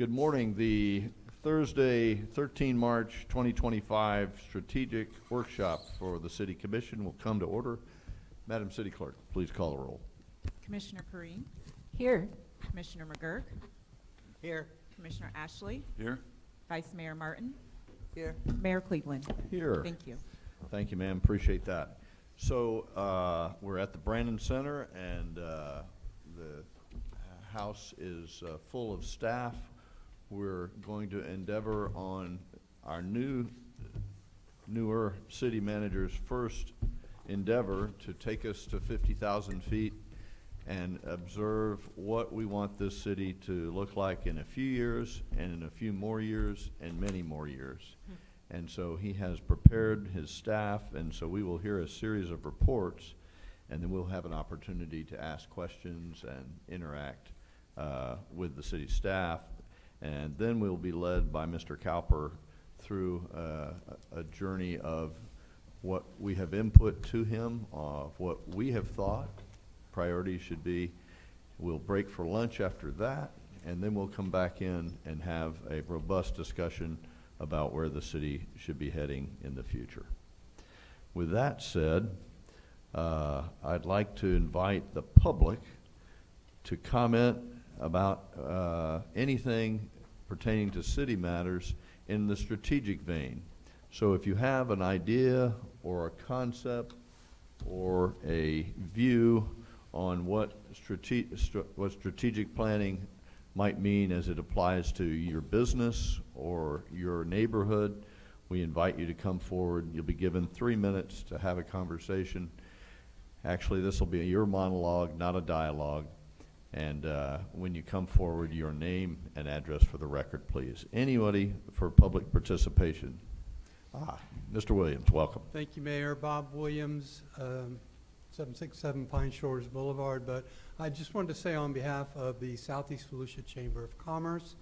Good morning. The Thursday, 13 March 2025 Strategic Workshop for the City Commission will come to order. Madam City Clerk, please call the roll. Commissioner Perrine, Here. Commissioner McGurk, Here. Commissioner Ashley, Here. Vice Mayor Martin, Here. Mayor Cleveland. Here. Thank you. Thank you, ma'am. Appreciate that. So we're at the Brandon Center, and the house is full of staff. We're going to endeavor on our newer city manager's first endeavor to take us to 50,000 feet and observe what we want this city to look like in a few years, and in a few more years, and many more years. And so he has prepared his staff, and so we will hear a series of reports, and then we'll have an opportunity to ask questions and interact with the city staff. And then we'll be led by Mr. Cowper through a journey of what we have input to him, of what we have thought priorities should be. We'll break for lunch after that, and then we'll come back in and have a robust discussion about where the city should be heading in the future. With that said, I'd like to invite the public to comment about anything pertaining to city matters in the strategic vein. So if you have an idea or a concept or a view on what strategic planning might mean as it applies to your business or your neighborhood, we invite you to come forward. You'll be given 3 minutes to have a conversation. Actually, this will be your monologue, not a dialogue. And when you come forward, your name and address for the record, please. Anybody for public participation? Mr. Williams, welcome. Thank you, Mayor. Bob Williams, 767 Pine Shores Boulevard. But I just wanted to say on behalf of the Southeast Volusia Chamber of Commerce,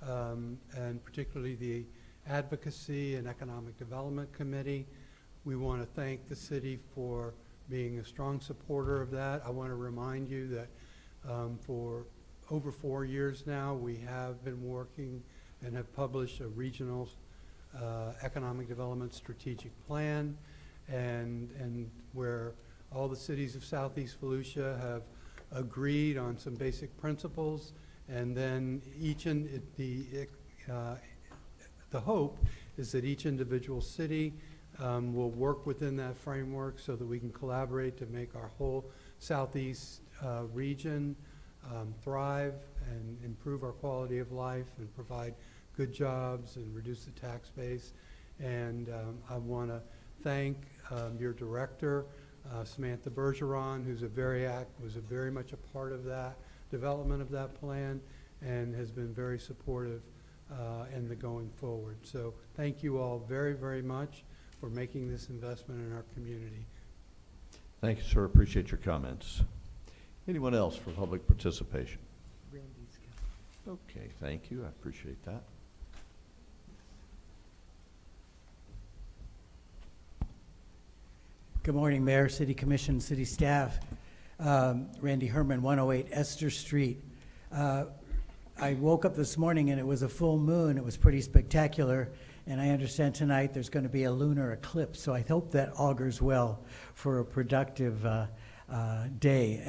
and particularly the Advocacy and Economic Development Committee, we want to thank the city for being a strong supporter of that. I want to remind you that for over 4 years now, we have been working and have published a regional economic development strategic plan, and where all the cities of Southeast Volusia have agreed on some basic principles, and then the hope is that each individual city will work within that framework so that we can collaborate to make our whole Southeast region thrive and improve our quality of life and provide good jobs and reduce the tax base. And I want to thank your director, Samantha Bergeron, who's was very much a part of that development of that plan and has been very supportive in the going forward. So thank you all very, very much for making this investment in our community. Thank you, sir. Appreciate your comments. Anyone else for public participation? Okay, thank you. I appreciate that. Good morning, Mayor, City Commission, City staff. Randy Herman, 108 Esther Street. I woke up this morning and it was a full moon. It was pretty spectacular. And I understand tonight there's going to be a lunar eclipse. So I hope that augurs well for a productive day.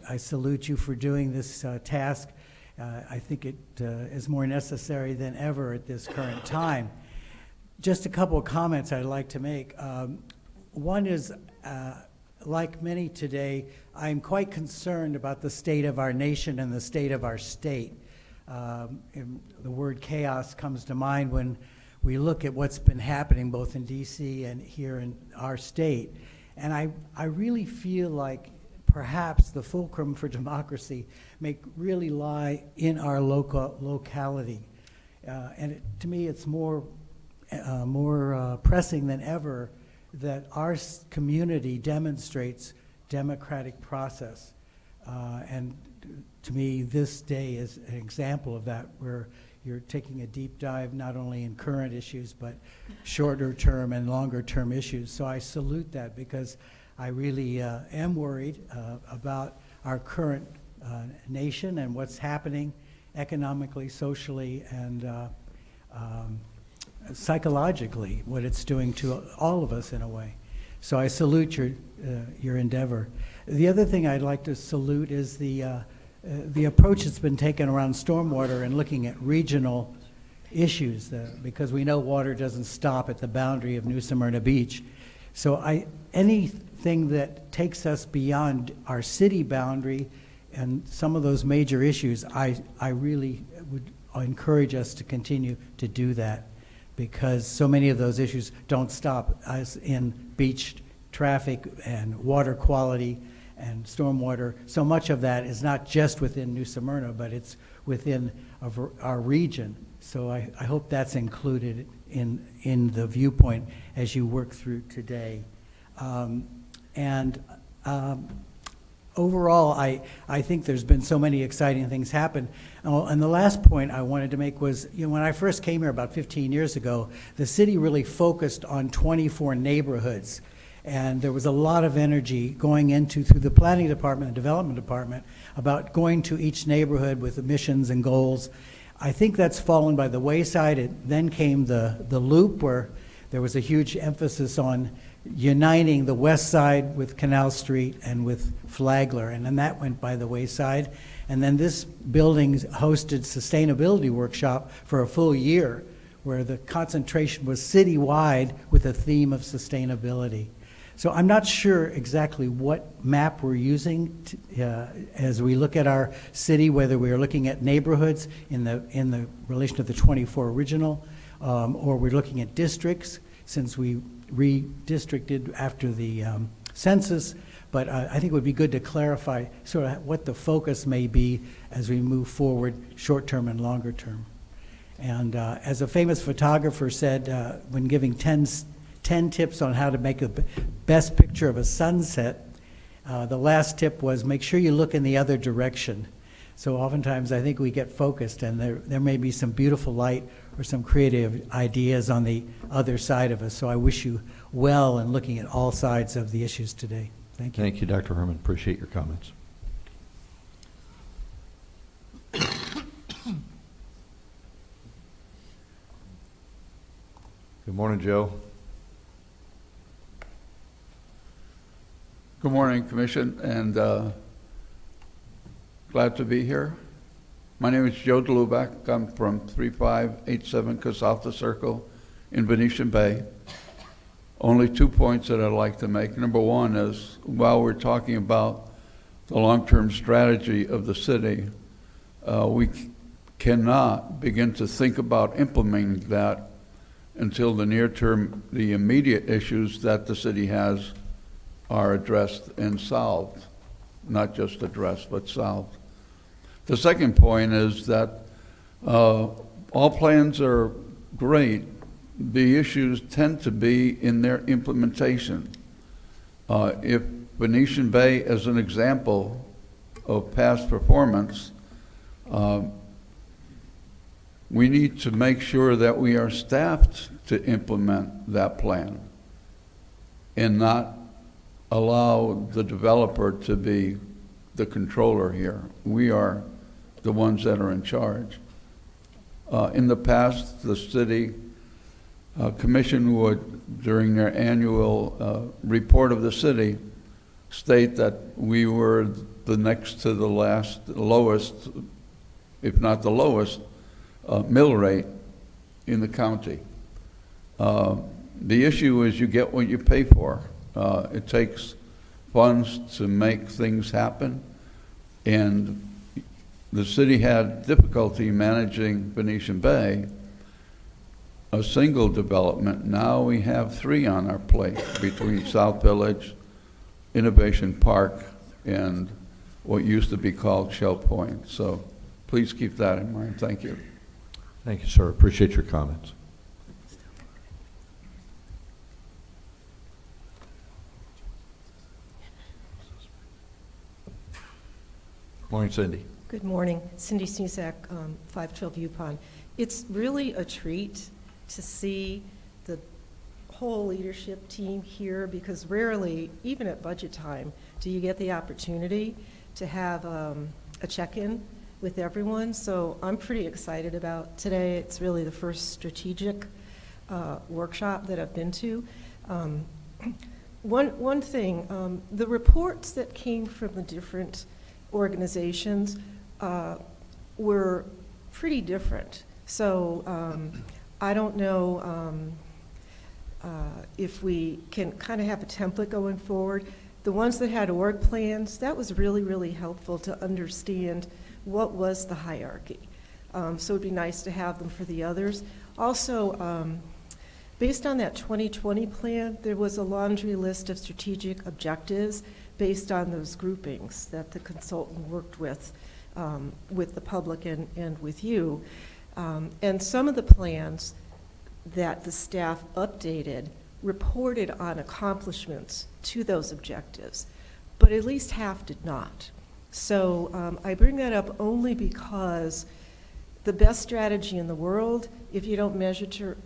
I salute you for doing this task. I think it is more necessary than ever at this current time. Just a couple of comments I'd like to make. One is, like many today, I'm quite concerned about the state of our nation and the state of our state. The word chaos comes to mind when we look at what's been happening both in D.C. and here in our state. And I really feel like perhaps the fulcrum for democracy may really lie in our locality. And to me, it's more pressing than ever that our community demonstrates democratic process. And to me, this day is an example of that, where you're taking a deep dive not only in current issues, but shorter term and longer term issues. So I salute that, because I really am worried about our current nation and what's happening economically, socially, and psychologically, what it's doing to all of us in a way. So I salute your endeavor. The other thing I'd like to salute is the approach that's been taken around stormwater and looking at regional issues, because we know water doesn't stop at the boundary of New Smyrna Beach. So anything that takes us beyond our city boundary and some of those major issues, I really would encourage us to continue to do that, because so many of those issues don't stop us in beach traffic and water quality and stormwater. So much of that is not just within New Smyrna, but it's within our region. So I hope that's included in the viewpoint as you work through today. Overall, I think there's been so many exciting things happen. Oh, and the last point I wanted to make was, when I first came here about 15 years ago, the city really focused on 24 neighborhoods. And there was a lot of energy going through the planning department and development department about going to each neighborhood with missions and goals. I think that's fallen by the wayside. Then came the loop, where there was a huge emphasis on uniting the west side with Canal Street and with Flagler, and then that went by the wayside. And then this building hosted sustainability workshop for a full year, where the concentration was citywide with a theme of sustainability. So I'm not sure exactly what map we're using as we look at our city, whether we are looking at neighborhoods in the relation to the 24 original, or we're looking at districts, since we redistricted after the census. But I think it would be good to clarify sort of what the focus may be as we move forward, short-term and longer term. And as a famous photographer said, when giving 10 tips on how to make the best picture of a sunset, the last tip was make sure you look in the other direction. So oftentimes I think we get focused, and there may be some beautiful light or some creative ideas on the other side of us. So I wish you well in looking at all sides of the issues today. Thank you. Thank you, Dr. Herman. Appreciate your comments. Good morning, Joe. Good morning, Commission, and glad to be here. My name is Joe DeLubac. I'm from 3587 Casalta Circle in Venetian Bay. Only 2 points that I'd like to make. Number one is, while we're talking about the long-term strategy of the city, we cannot begin to think about implementing that until the near term, the immediate issues that the city has are addressed and solved. Not just addressed, but solved. The second point is that all plans are great. The issues tend to be in their implementation. If Venetian Bay, as an example of past performance, we need to make sure that we are staffed to implement that plan and not allow the developer to be the controller here. We are the ones that are in charge. In the past, the city commission would, during their annual report of the city, state that we were the next to the lowest, if not the lowest, mill rate in the county. The issue is you get what you pay for. It takes funds to make things happen, and the city had difficulty managing Venetian Bay, a single development. Now we have 3 on our plate between South Village, Innovation Park, and what used to be called Shell Point. So please keep that in mind. Thank you. Thank you, sir. Appreciate your comments. Morning, Cindy. Good morning. Cindy Sneezak, 512 Yukon. It's really a treat to see the whole leadership team here, because rarely, even at budget time, do you get the opportunity to have a check-in with everyone, so I'm pretty excited about today. It's really the first strategic workshop that I've been to. One thing, the reports that came from the different organizations were pretty different. So I don't know if we can kind of have a template going forward. The ones that had org plans, that was really, really helpful to understand what was the hierarchy. So it'd be nice to have them for the others. Also, based on that 2020 plan, there was a laundry list of strategic objectives based on those groupings that the consultant worked with the public and with you. And some of the plans that the staff updated reported on accomplishments to those objectives, but at least half did not. So I bring that up only because the best strategy in the world, if you don't measure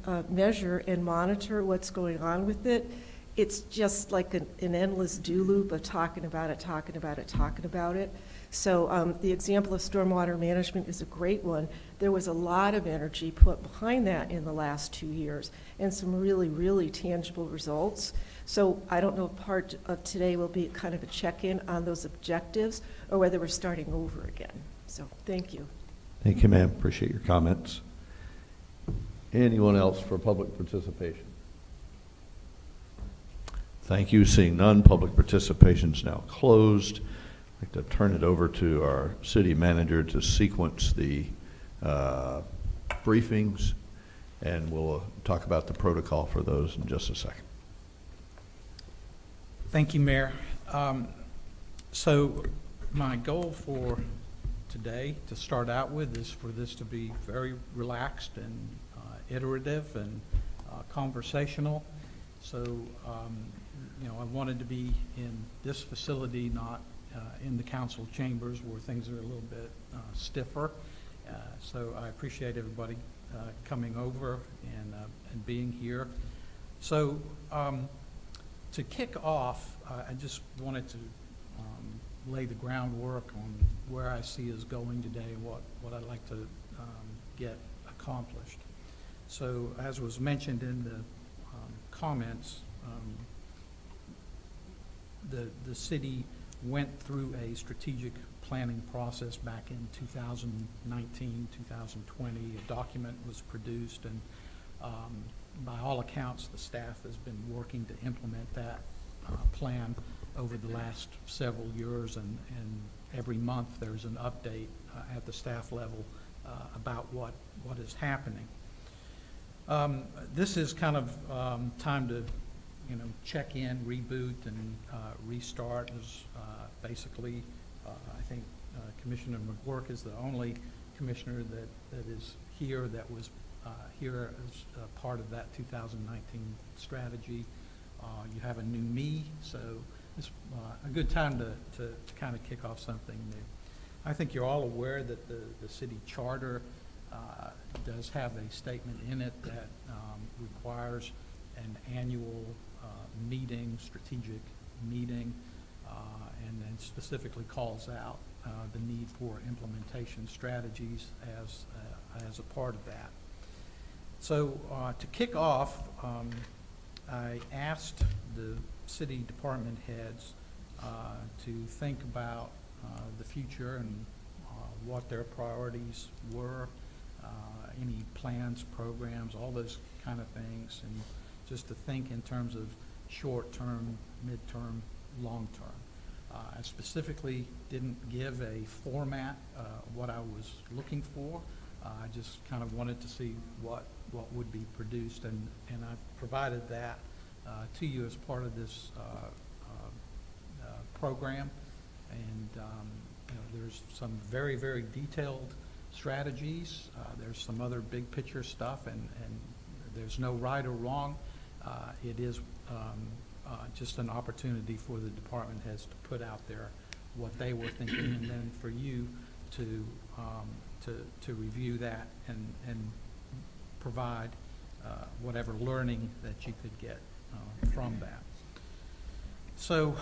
and monitor what's going on with it, it's just like an endless do loop of talking about it, talking about it, talking about it. So the example of stormwater management is a great one. There was a lot of energy put behind that in the last 2 years and some really, really tangible results. So I don't know if part of today will be kind of a check-in on those objectives or whether we're starting over again. So thank you. Thank you, ma'am. Appreciate your comments. Anyone else for public participation? Thank you. Seeing none, public participation is now closed. I'd like to turn it over to our city manager to sequence the briefings, and we'll talk about the protocol for those in just a second. Thank you, Mayor. So my goal for today to start out with is for this to be very relaxed and iterative and conversational. So, I wanted to be in this facility, not in the council chambers where things are a little bit stiffer. So I appreciate everybody coming over and being here. So to kick off, I just wanted to lay the groundwork on where I see us going today and what I'd like to get accomplished. So as was mentioned in the comments, the city went through a strategic planning process back in 2019, 2020. A document was produced, and by all accounts, the staff has been working to implement that plan over the last several years, and every month there's an update at the staff level about what is happening. This is kind of time to check in, reboot, and restart. Is basically, I think Commissioner McGuirk is the only commissioner that is here that was here as part of that 2019 strategy. You have a new me, so it's a good time to kind of kick off something new. I think you're all aware that the city charter does have a statement in it that requires an annual meeting, strategic meeting, and then specifically calls out the need for implementation strategies as a part of that. So to kick off, I asked the city department heads to think about the future and what their priorities were, any plans, programs, all those kind of things, and just to think in terms of short-term, mid-term, long-term. I specifically didn't give a format, what I was looking for. I just kind of wanted to see what would be produced, and I provided that to you as part of this program. And there's some very, very detailed strategies. There's some other big picture stuff, and there's no right or wrong. It is just an opportunity for the department heads to put out there what they were thinking, and then for you to review that and provide whatever learning that you could get from that. So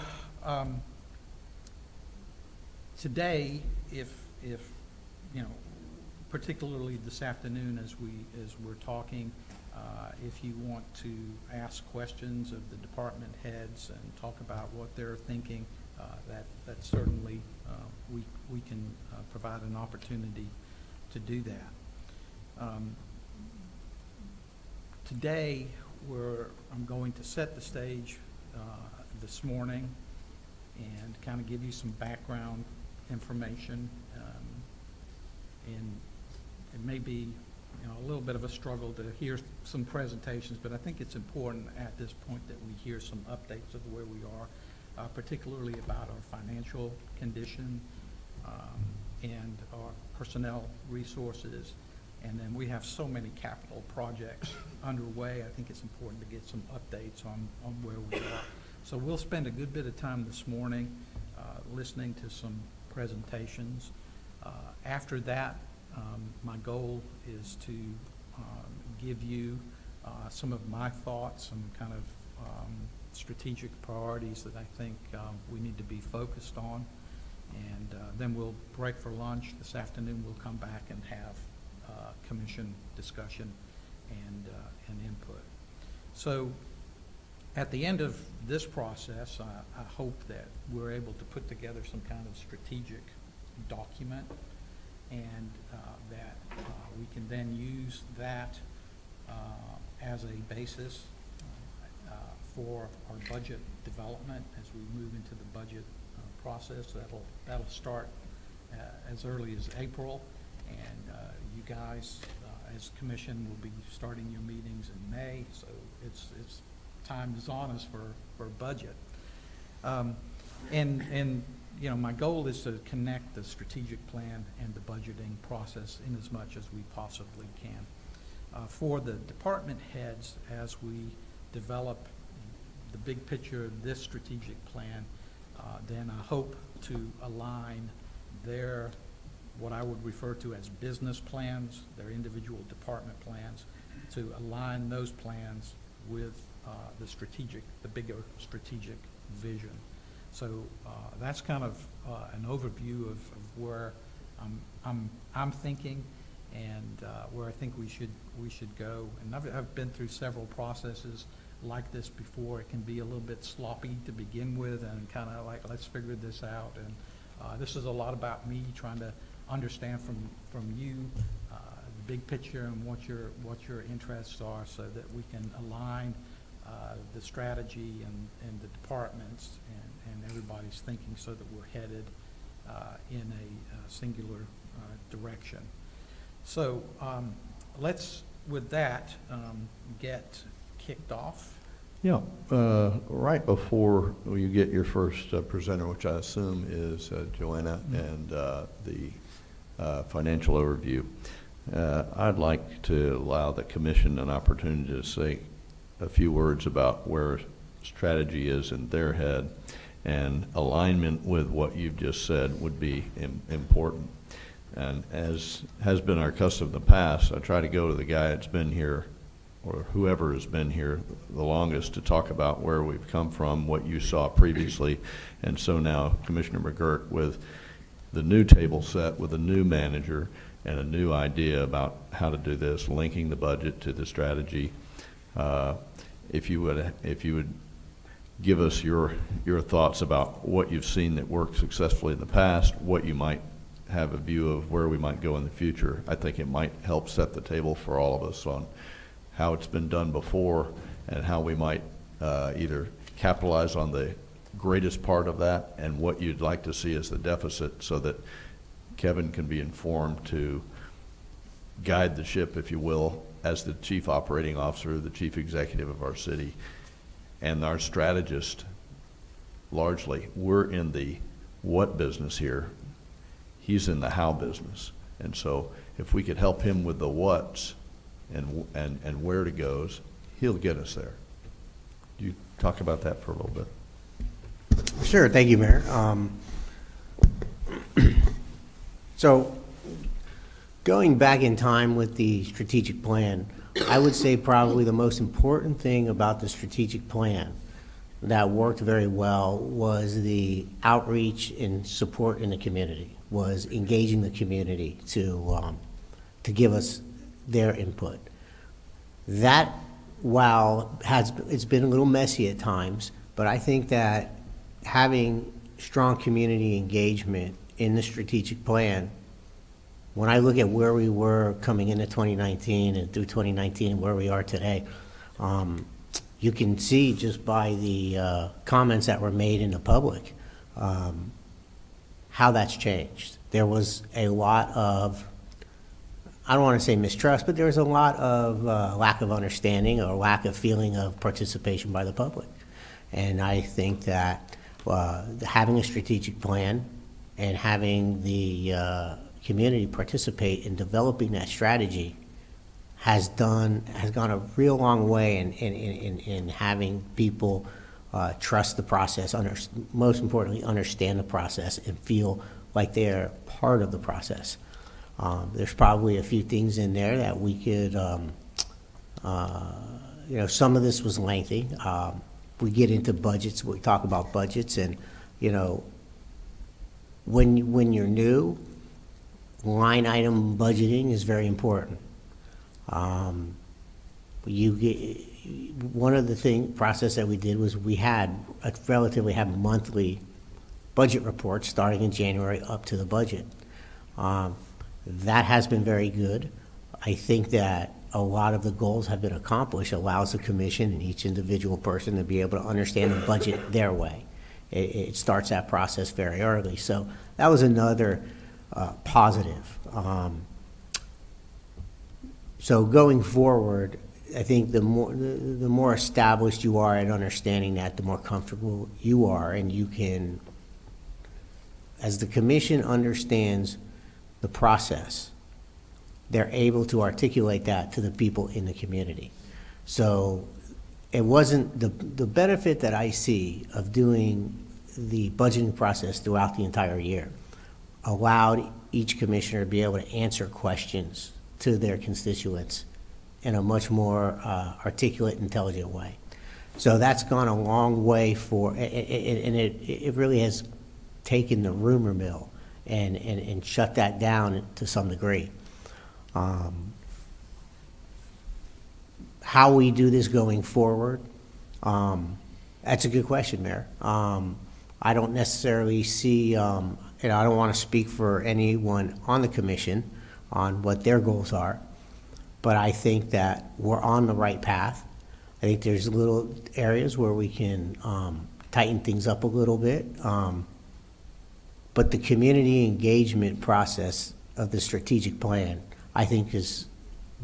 today, if you know, particularly this afternoon as we're talking, if you want to ask questions of the department heads and talk about what they're thinking, that certainly we can provide an opportunity to do that. Today, I'm going to set the stage this morning and kind of give you some background information. And it may be, you know, a little bit of a struggle to hear some presentations, but I think it's important at this point that we hear some updates of where we are, particularly about our financial condition and our personnel resources. And then we have so many capital projects underway. I think it's important to get some updates on where we are. So we'll spend a good bit of time this morning listening to some presentations. After that, my goal is to give you some of my thoughts, some kind of strategic priorities that I think we need to be focused on. And then we'll break for lunch. This afternoon we'll come back and have commission discussion and input. So at the end of this process, I hope that we're able to put together some kind of strategic document, and that we can then use that as a basis for our budget development as we move into the budget process. That'll start as early as April, and you guys as commission will be starting your meetings in May, so it's time is on us for budget. And you know, my goal is to connect the strategic plan and the budgeting process in as much as we possibly can. For the department heads, as we develop the big picture of this strategic plan, then I hope to align their, what I would refer to as business plans, their individual department plans, to align those plans with the bigger strategic vision. So that's kind of an overview of where I'm thinking, and where I think we should go. And I've been through several processes like this before. It can be a little bit sloppy to begin with, and kind of like, let's figure this out. And this is a lot about me trying to understand from you the big picture and what your interests are, so that we can align the strategy and the departments and everybody's thinking, so that we're headed in a singular direction. So let's, with that, get kicked off. Yeah, right before you get your first presenter, which I assume is Joanna, and the financial overview, I'd like to allow the commission an opportunity to say a few words about where strategy is in their head, and alignment with what you've just said would be important. And as has been our custom in the past, I try to go to the guy that's been here, or whoever has been here the longest, to talk about where we've come from, what you saw previously. And so now Commissioner McGurk, with the new table set, with a new manager and a new idea about how to do this, linking the budget to the strategy, if you would give us your thoughts about what you've seen that worked successfully in the past, what you might have a view of where we might go in the future. I think it might help set the table for all of us on how it's been done before, and how we might either capitalize on the greatest part of that and what you'd like to see as the deficit, so that Kevin can be informed to guide the ship, if you will, as the chief operating officer, the chief executive of our city, and our strategist. Largely, we're in the what business here. He's in the how business. And so if we could help him with the what's and where it goes, he'll get us there. Do you talk about that for a little bit? Sure, thank you, Mayor. So going back in time with the strategic plan, I would say probably the most important thing about the strategic plan that worked very well was the outreach and support in the community, was engaging the community to give us their input. That, while it's been a little messy at times, but I think that having strong community engagement in the strategic plan, when I look at where we were coming into 2019 and through 2019 and where we are today, you can see just by the comments that were made in the public how that's changed. There was a lot of, I don't want to say mistrust, but there was a lot of lack of understanding or lack of feeling of participation by the public. And I think that having a strategic plan and having the community participate in developing that strategy has gone a real long way in having people trust the process, most importantly, understand the process and feel like they're part of the process. There's probably a few things in there that we could, some of this was lengthy. We get into budgets, we talk about budgets, and, when you're new, line item budgeting is very important. One of the process that we did was we had monthly budget reports starting in January up to the budget. That has been very good. I think that a lot of the goals have been accomplished, allows the commission and each individual person to be able to understand the budget their way. It starts that process very early. So that was another positive. So going forward, I think the more established you are at understanding that, the more comfortable you are, and you can, as the commission understands the process, they're able to articulate that to the people in the community. So it wasn't the benefit that I see of doing the budgeting process throughout the entire year allowed each commissioner to be able to answer questions to their constituents in a much more articulate, intelligent way. So that's gone a long way and it really has taken the rumor mill and shut that down to some degree. How we do this going forward, that's a good question, Mayor. I don't necessarily see, I don't want to speak for anyone on the commission on what their goals are, but I think that we're on the right path. I think there's little areas where we can tighten things up a little bit, but the community engagement process of the strategic plan, I think, is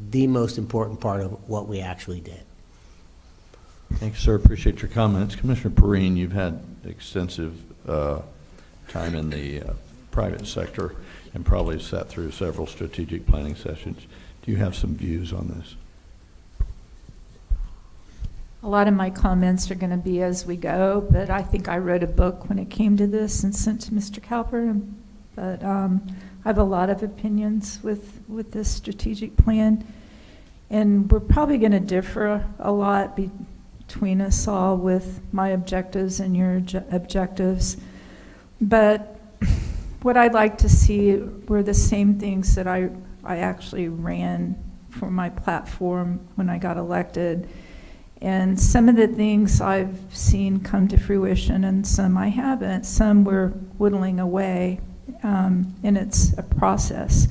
the most important part of what we actually did. Thanks, sir. Appreciate your comments. Commissioner Perrine, you've had extensive time in the private sector and probably sat through several strategic planning sessions. Do you have some views on this? A lot of my comments are going to be as we go, but I think I wrote a book when it came to this and sent to Mr. Cowper. But I have a lot of opinions with this strategic plan, and we're probably going to differ a lot between us all with my objectives and your objectives. But what I'd like to see were the same things that I actually ran for my platform when I got elected. And some of the things I've seen come to fruition and some I haven't. Some we're whittling away, and it's a process.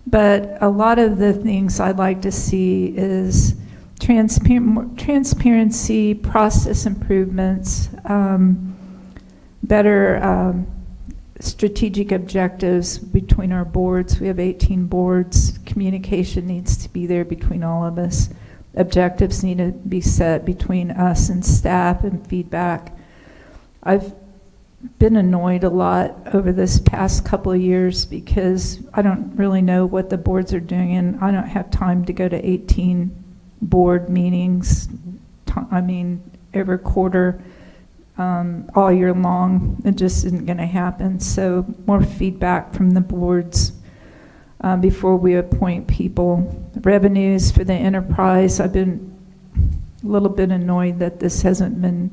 But a lot of the things I'd like to see is transparency, process improvements, better strategic objectives between our boards. We have 18 boards. Communication needs to be there between all of us. Objectives need to be set between us and staff and feedback. I've been annoyed a lot over this past couple of years because I don't really know what the boards are doing, and I don't have time to go to 18 board meetings, every quarter, all year long. It just isn't going to happen. So more feedback from the boards before we appoint people. Revenues for the enterprise, I've been a little bit annoyed that this hasn't been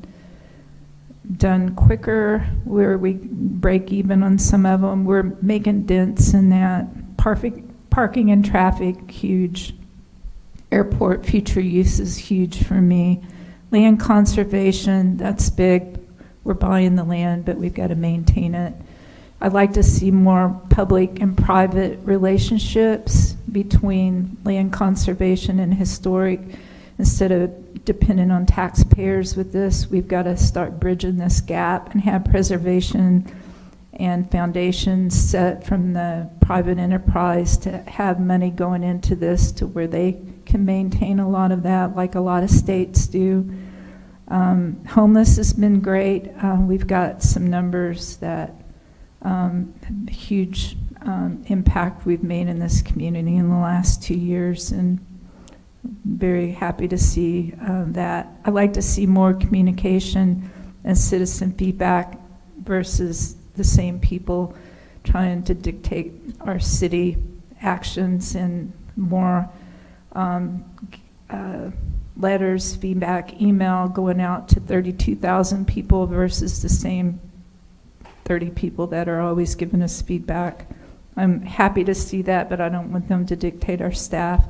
done quicker, where we break even on some of them. We're making dents in that. Parking and traffic, huge. Airport future use is huge for me. Land conservation, that's big. We're buying the land, but we've got to maintain it. I'd like to see more public and private relationships between land conservation and historic. Instead of depending on taxpayers with this, we've got to start bridging this gap and have preservation and foundations set from the private enterprise to have money going into this to where they can maintain a lot of that, like a lot of states do. Homeless has been great. We've got some numbers that huge impact we've made in this community in the last 2 years, and very happy to see that. I'd like to see more communication and citizen feedback versus the same people trying to dictate our city actions, and more letters, feedback, email going out to 32,000 people versus the same 30 people that are always giving us feedback. I'm happy to see that, but I don't want them to dictate our staff.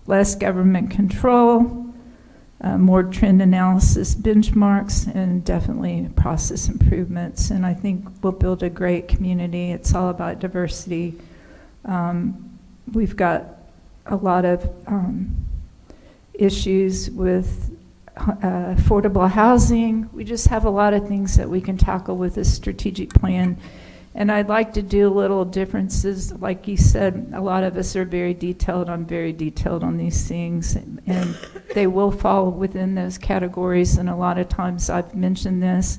Less government control, more trend analysis, benchmarks, and definitely process improvements. And I think we'll build a great community. It's all about diversity. We've got a lot of issues with affordable housing. We just have a lot of things that we can tackle with this strategic plan. And I'd like to do little differences. Like you said, a lot of us are very detailed. I'm very detailed on these things, and they will fall within those categories. And a lot of times I've mentioned this,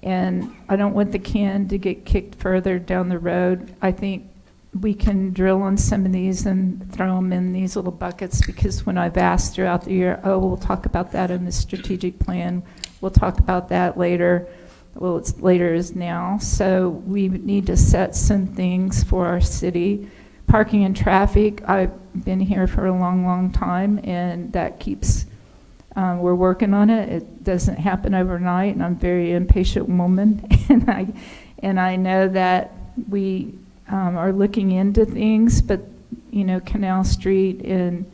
and I don't want the can to get kicked further down the road. I think we can drill on some of these and throw them in these little buckets, because when I've asked throughout the year, oh, we'll talk about that in the strategic plan, we'll talk about that later. Well, it's later is now. So we need to set some things for our city. Parking and traffic, I've been here for a long, long time, and that keeps, we're working on it. It doesn't happen overnight, and I'm a very impatient woman. and I know that we are looking into things, but, you know, Canal Street and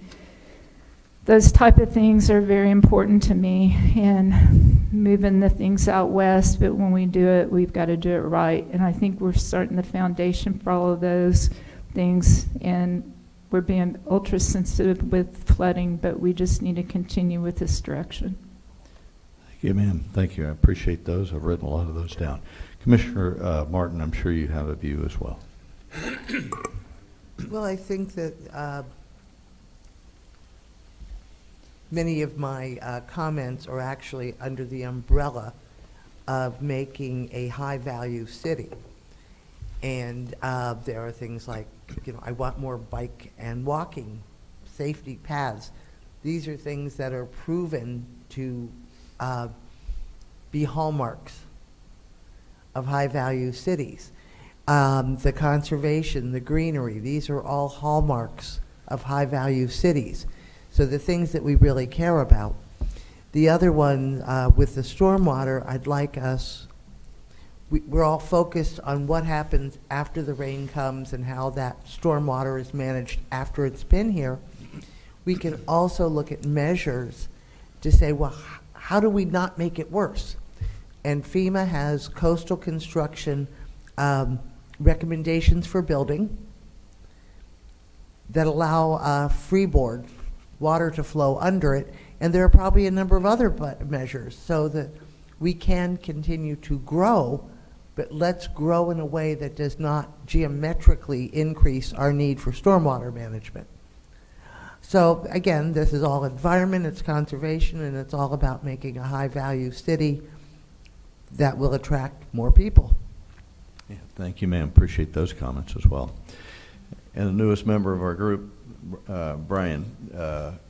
those type of things are very important to me, and moving the things out west, but when we do it, we've got to do it right. And I think we're starting the foundation for all of those things, and we're being ultra sensitive with flooding, but we just need to continue with this direction. Thank you, ma'am. Thank you. I appreciate those. I've written a lot of those down. Commissioner Martin, I'm sure you have a view as well. Well, I think that many of my comments are actually under the umbrella of making a high-value city. And there are things like, you know, I want more bike and walking safety paths. These are things that are proven to be hallmarks of high-value cities. The conservation, the greenery, these are all hallmarks of high-value cities. So the things that we really care about. The other one, with the stormwater, I'd like us, we're all focused on what happens after the rain comes and how that stormwater is managed after it's been here. We can also look at measures to say, well, how do we not make it worse? And FEMA has coastal construction recommendations for building that allow freeboard, water to flow under it, and there are probably a number of other measures so that we can continue to grow, but let's grow in a way that does not geometrically increase our need for stormwater management. So again, this is all environment, it's conservation, and it's all about making a high-value city that will attract more people. Yeah, thank you, ma'am. Appreciate those comments as well. And the newest member of our group, Brian,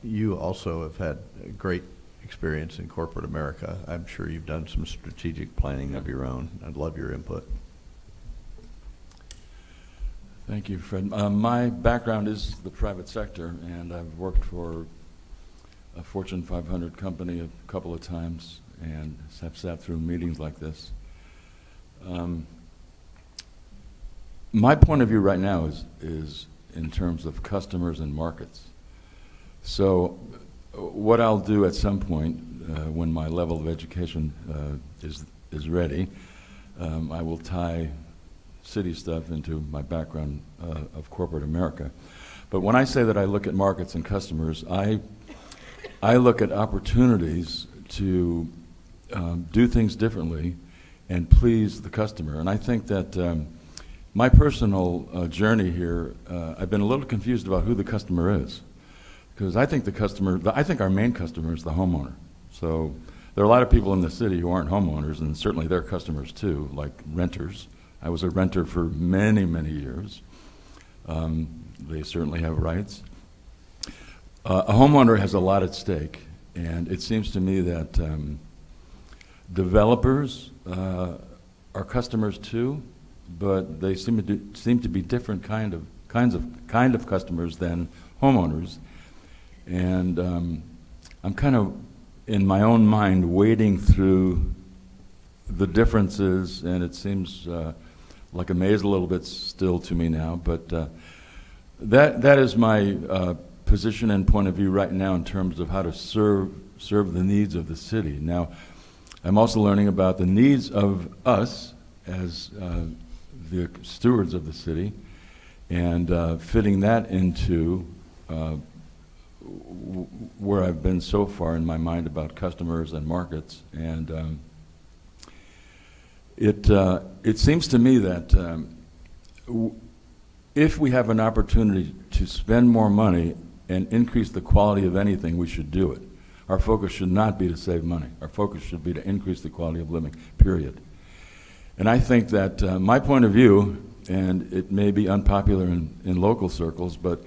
you also have had a great experience in corporate America. I'm sure you've done some strategic planning of your own. I'd love your input. Thank you, Fred. My background is the private sector, and I've worked for a Fortune 500 company a couple of times, and have sat through meetings like this. My point of view right now is in terms of customers and markets. So what I'll do at some point, when my level of education is ready, I will tie city stuff into my background of corporate America. But when I say that I look at markets and customers, I look at opportunities to do things differently and please the customer. And I think that my personal journey here, I've been a little confused about who the customer is. Because I think I think our main customer is the homeowner. So there are a lot of people in the city who aren't homeowners, and certainly they're customers too, like renters. I was a renter for many, many years. They certainly have rights. A homeowner has a lot at stake, and it seems to me that developers are customers too, but they seem to be different kinds of customers than homeowners. And I'm kind of, in my own mind, wading through the differences, and it seems like a maze a little bit still to me now, but that is my position and point of view right now in terms of how to serve the needs of the city. Now, I'm also learning about the needs of us as the stewards of the city, and fitting that into where I've been so far in my mind about customers and markets. And it seems to me that if we have an opportunity to spend more money and increase the quality of anything, we should do it. Our focus should not be to save money. Our focus should be to increase the quality of living, period. And I think that my point of view, and it may be unpopular in local circles, but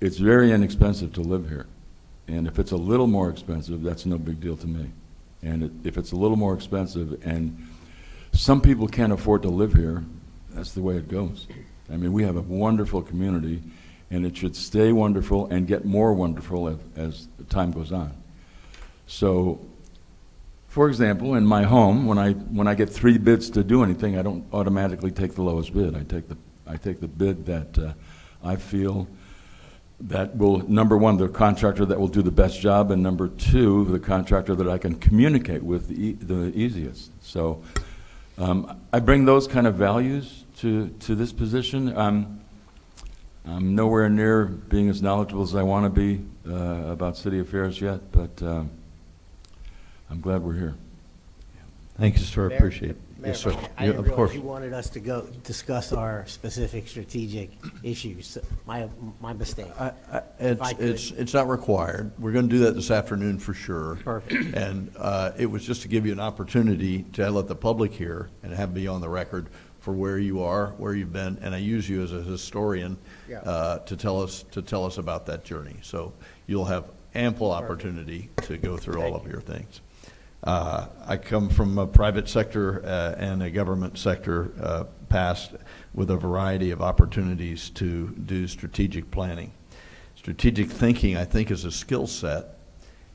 it's very inexpensive to live here. And if it's a little more expensive, that's no big deal to me. And if it's a little more expensive and some people can't afford to live here, that's the way it goes. I mean, we have a wonderful community, and it should stay wonderful and get more wonderful as time goes on. So, for example, in my home, when I get 3 bids to do anything, I don't automatically take the lowest bid. I take the bid that I feel that will, number one, the contractor that will do the best job, and number two, the contractor that I can communicate with the easiest. So I bring those kind of values to this position. I'm nowhere near being as knowledgeable as I want to be about city affairs yet, but I'm glad we're here. Thank you, sir. Mayor, Appreciate it. Mayor, Yes, sir. I Yeah, didn't of realize course. you wanted us to go discuss our specific strategic issues. My mistake. If I could. It's not required. We're going to do that this afternoon for sure. Perfect. And it was just to give you an opportunity to let the public hear and have me on the record for where you are, where you've been, and I use you as a historian Yeah. to tell us about that journey. So you'll have ample opportunity to go through all of your things. I come from a private sector and a government sector past with a variety of opportunities to do strategic planning. Strategic thinking, I think, is a skill set,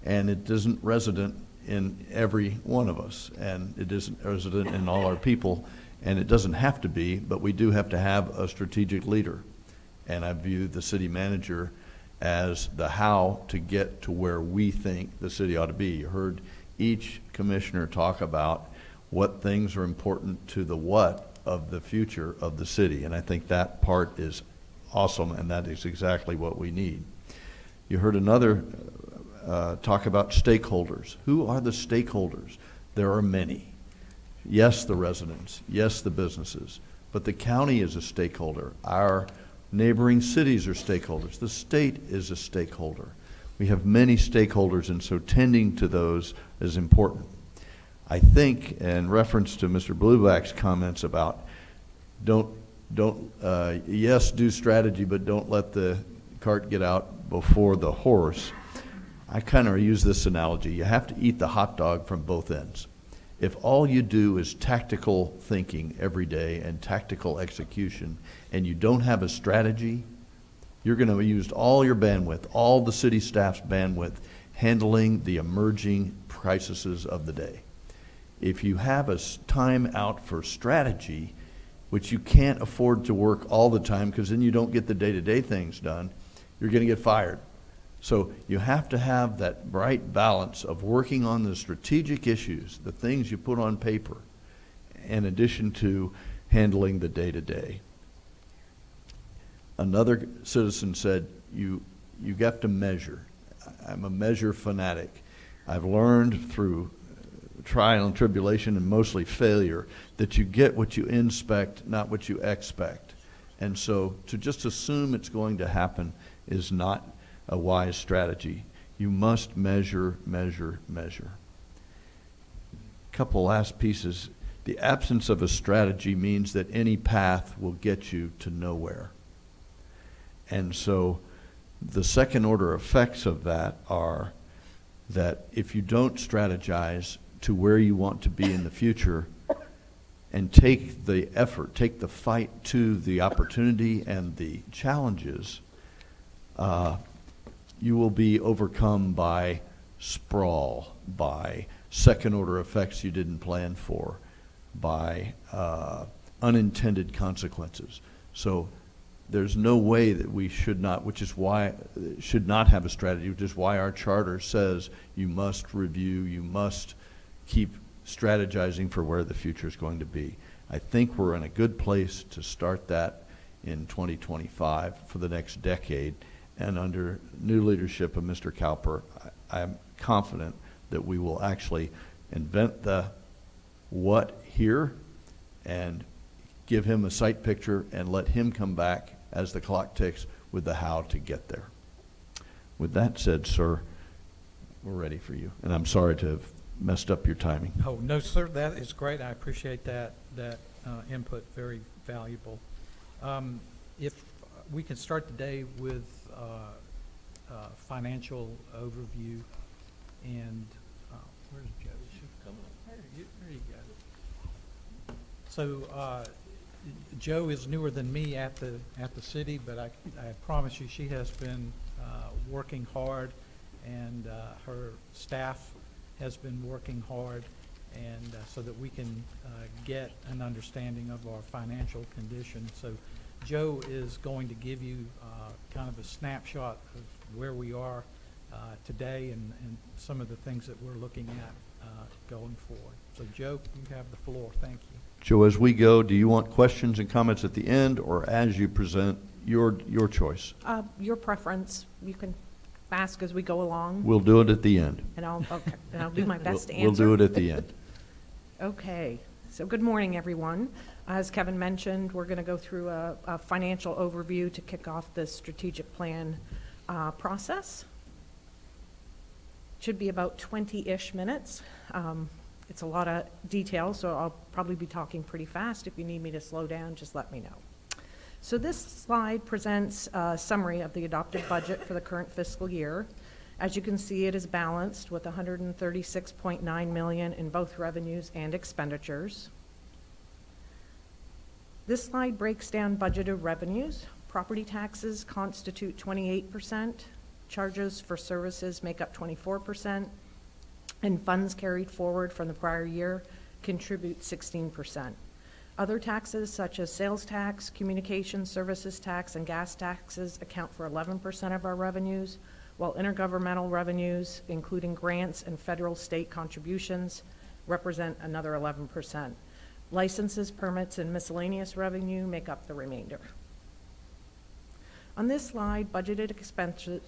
and it isn't resident in every one of us, and it isn't resident in all our people, and it doesn't have to be, but we do have to have a strategic leader. And I view the city manager as the how to get to where we think the city ought to be. You heard each commissioner talk about what things are important to the what of the future of the city, and I think that part is awesome, and that is exactly what we need. You heard another talk about stakeholders. Who are the stakeholders? There are many. Yes, the residents. Yes, the businesses. But the county is a stakeholder. Our neighboring cities are stakeholders. The state is a stakeholder. We have many stakeholders, and so tending to those is important. I think, in reference to Mr. Blueback's comments about yes, do strategy, but don't let the cart get out before the horse. I kind of use this analogy. You have to eat the hot dog from both ends. If all you do is tactical thinking every day and tactical execution, and you don't have a strategy, you're going to use all your bandwidth, all the city staff's bandwidth, handling the emerging crises of the day. If you have a time out for strategy, which you can't afford to work all the time because then you don't get the day-to-day things done, you're going to get fired. So you have to have that right balance of working on the strategic issues, the things you put on paper, in addition to handling the day-to-day. Another citizen said, you have to measure. I'm a measure fanatic. I've learned through trial and tribulation and mostly failure that you get what you inspect, not what you expect. And so to just assume it's going to happen is not a wise strategy. You must measure, measure, measure. Couple last pieces. The absence of a strategy means that any path will get you to nowhere. And so the second order effects of that are that if you don't strategize to where you want to be in the future and take the effort, take the fight to the opportunity and the challenges, you will be overcome by sprawl, by second order effects you didn't plan for, by unintended consequences. So there's no way that we should not, should not have a strategy, which is why our charter says you must review, you must keep strategizing for where the future is going to be. I think we're in a good place to start that in 2025 for the next decade. And under new leadership of Mr. Cowper, I'm confident that we will actually invent the what here and give him a sight picture and let him come back as the clock ticks with the how to get there. With that said, sir, we're ready for you. And I'm sorry to have messed up your timing. Oh, no, sir, that is great. I appreciate that input, very valuable. If we can start the day with financial overview, and where's Joe? There you go. So Joe is newer than me at the city, but I promise you she has been working hard, and her staff has been working hard, and so that we can get an understanding of our financial condition. So Joe is going to give you kind of a snapshot of where we are today and some of the things that we're looking at going forward. So Joe, you have the floor. Thank you. Joe, as we go, do you want questions and comments at the end or as you present? Your choice. Your preference, you can ask as we go along. We'll do it at the end. And I'll do my best to answer. We'll do it at the end. Okay, so good morning, everyone. As Kevin mentioned, we're going to go through a financial overview to kick off the strategic plan process. Should be about 20-ish minutes. It's a lot of detail, so I'll probably be talking pretty fast. If you need me to slow down, just let me know. So this slide presents a summary of the adopted budget for the current fiscal year. As you can see, it is balanced with $136.9 million in both revenues and expenditures. This slide breaks down budgeted revenues. Property taxes constitute 28%, charges for services make up 24%, and funds carried forward from the prior year contribute 16%. Other taxes such as sales tax, communication services tax, and gas taxes account for 11% of our revenues, while intergovernmental revenues, including grants and federal state contributions, represent another 11%. Licenses, permits, and miscellaneous revenue make up the remainder. On this slide, budgeted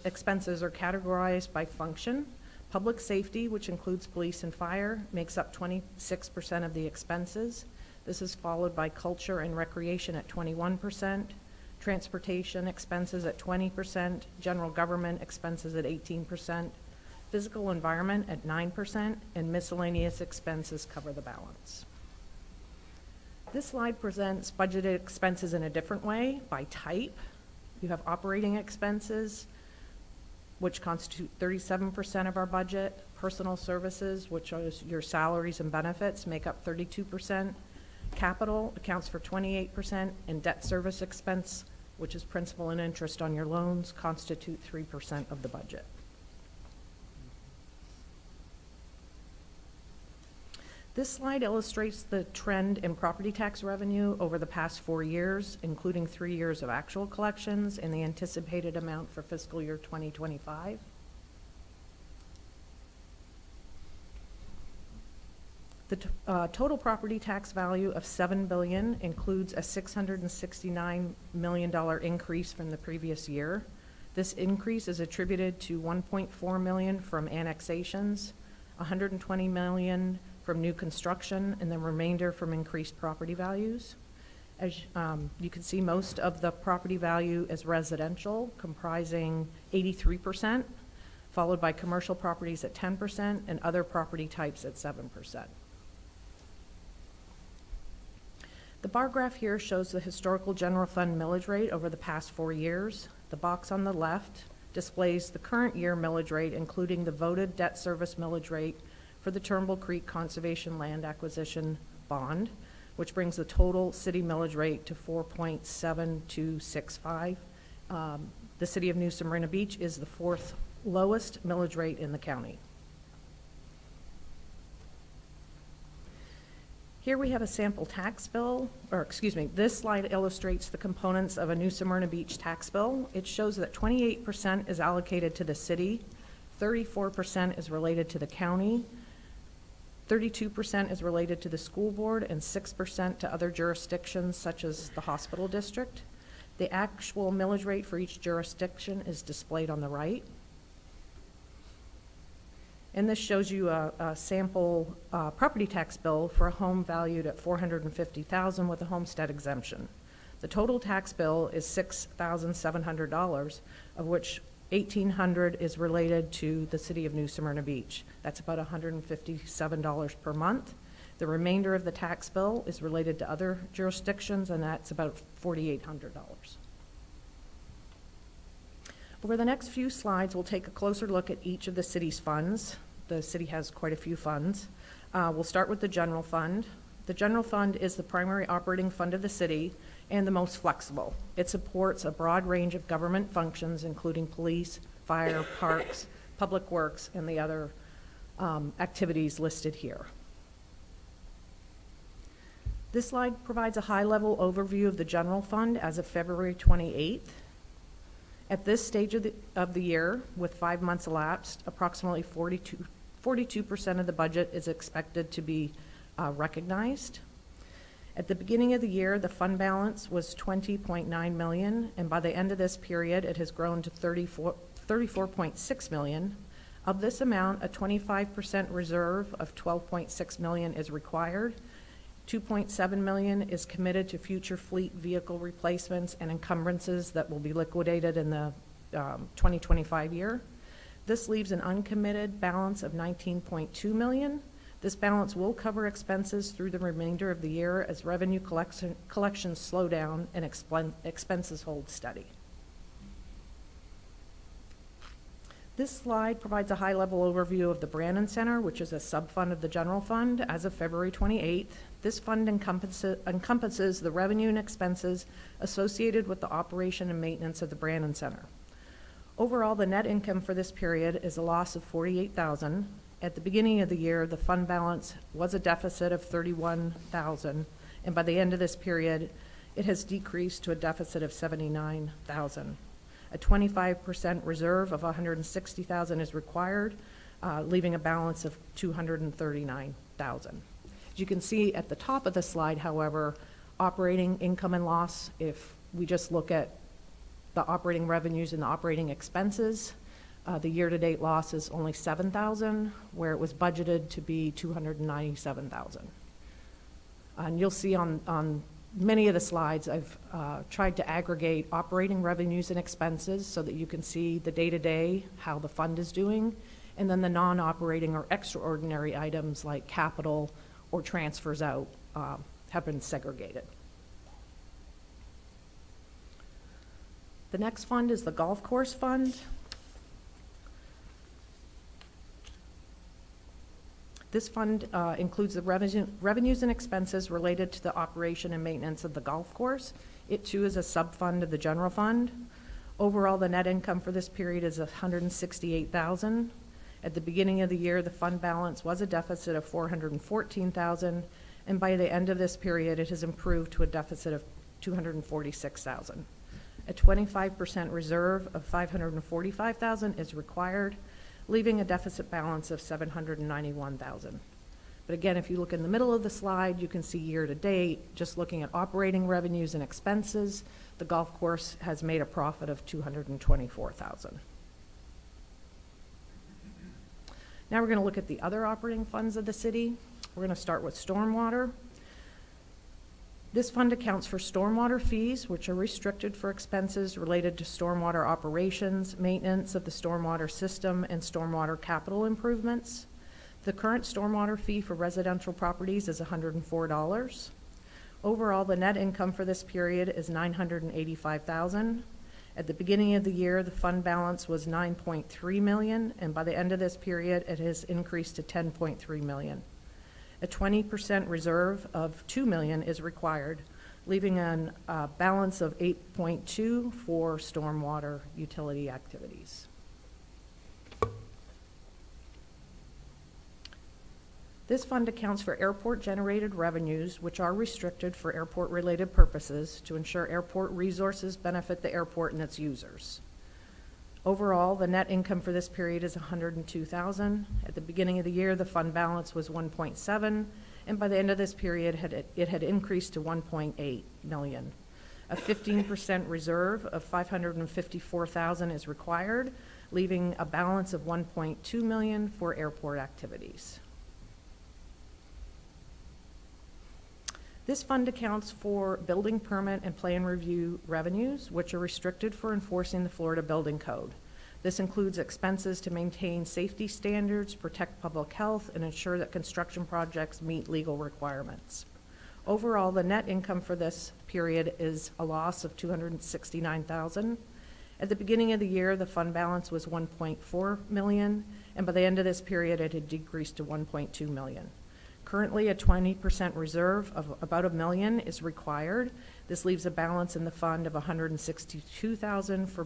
expenses are categorized by function. Public safety, which includes police and fire, makes up 26% of the expenses. This is followed by culture and recreation at 21%, transportation expenses at 20%, general government expenses at 18%, physical environment at 9%, and miscellaneous expenses cover the balance. This slide presents budgeted expenses in a different way by type. You have operating expenses, which constitute 37% of our budget. Personal services, which is your salaries and benefits, make up 32%. Capital accounts for 28%, and debt service expense, which is principal and interest on your loans, constitute 3% of the budget. This slide illustrates the trend in property tax revenue over the past 4 years, including 3 years of actual collections and the anticipated amount for fiscal year 2025. The total property tax value of $7 billion includes a $669 million increase from the previous year. This increase is attributed to $1.4 million from annexations, $120 million from new construction, and the remainder from increased property values. As you can see, most of the property value is residential, comprising 83%, followed by commercial properties at 10% and other property types at 7%. The bar graph here shows the historical general fund millage rate over the past 4 years. The box on the left displays the current year millage rate, including the voted debt service millage rate for the Turnbull Creek Conservation Land Acquisition Bond, which brings the total city millage rate to 4.7265. The city of New Smyrna Beach is the 4th lowest millage rate in the county. Here we have a sample tax bill, or excuse me, this slide illustrates the components of a New Smyrna Beach tax bill. It shows that 28% is allocated to the city, 34% is related to the county, 32% is related to the school board, and 6% to other jurisdictions such as the hospital district. The actual millage rate for each jurisdiction is displayed on the right. And this shows you a sample property tax bill for a home valued at $450,000 with a homestead exemption. The total tax bill is $6,700, of which $1,800 is related to the city of New Smyrna Beach. That's about $157 per month. The remainder of the tax bill is related to other jurisdictions, and that's about $4,800. Over the next few slides, we'll take a closer look at each of the city's funds. The city has quite a few funds. We'll start with the general fund. The general fund is the primary operating fund of the city and the most flexible. It supports a broad range of government functions, including police, fire, parks, public works, and the other activities listed here. This slide provides a high-level overview of the general fund as of February 28th. At this stage of the year, with 5 months elapsed, approximately 42% of the budget is expected to be recognized. At the beginning of the year, the fund balance was $20.9 million, and by the end of this period, it has grown to $34.6 million. Of this amount, a 25% reserve of $12.6 million is required. $2.7 million is committed to future fleet vehicle replacements and encumbrances that will be liquidated in the 2025 year. This leaves an uncommitted balance of $19.2 million. This balance will cover expenses through the remainder of the year as revenue collections slow down and expenses hold steady. This slide provides a high-level overview of the Brannon Center, which is a sub-fund of the general fund as of February 28th. This fund encompasses the revenue and expenses associated with the operation and maintenance of the Brannon Center. Overall, the net income for this period is a loss of $48,000. At the beginning of the year, the fund balance was a deficit of $31,000, and by the end of this period, it has decreased to a deficit of $79,000. A 25% reserve of $160,000 is required, leaving a balance of $239,000. As you can see at the top of the slide, however, operating income and loss, if we just look at the operating revenues and the operating expenses, the year-to-date loss is only $7,000, where it was budgeted to be $297,000. And you'll see on many of the slides, I've tried to aggregate operating revenues and expenses so that you can see the day-to-day, how the fund is doing, and then the non-operating or extraordinary items like capital or transfers out have been segregated. The next fund is the golf course fund. This fund includes the revenues and expenses related to the operation and maintenance of the golf course. It too is a sub-fund of the general fund. Overall, the net income for this period is $168,000. At the beginning of the year, the fund balance was a deficit of $414,000, and by the end of this period, it has improved to a deficit of $246,000. A 25% reserve of $545,000 is required, leaving a deficit balance of $791,000. But again, if you look in the middle of the slide, you can see year-to-date, just looking at operating revenues and expenses, the golf course has made a profit of $224,000. Now we're going to look at the other operating funds of the city. We're going to start with stormwater. This fund accounts for stormwater fees, which are restricted for expenses related to stormwater operations, maintenance of the stormwater system, and stormwater capital improvements. The current stormwater fee for residential properties is $104. Overall, the net income for this period is $985,000. At the beginning of the year, the fund balance was $9.3 million, and by the end of this period, it has increased to $10.3 million. A 20% reserve of $2 million is required, leaving a balance of $8.2 for stormwater utility activities. This fund accounts for airport-generated revenues, which are restricted for airport-related purposes to ensure airport resources benefit the airport and its users. Overall, the net income for this period is $102,000. At the beginning of the year, the fund balance was $1.7, and by the end of this period, it had increased to $1.8 million. A 15% reserve of $554,000 is required, leaving a balance of $1.2 million for airport activities. This fund accounts for building permit and plan review revenues, which are restricted for enforcing the Florida Building Code. This includes expenses to maintain safety standards, protect public health, and ensure that construction projects meet legal requirements. Overall, the net income for this period is a loss of $269,000. At the beginning of the year, the fund balance was $1.4 million, and by the end of this period, it had decreased to $1.2 million. Currently, a 20% reserve of about $1 million is required. This leaves a balance in the fund of $162,000 for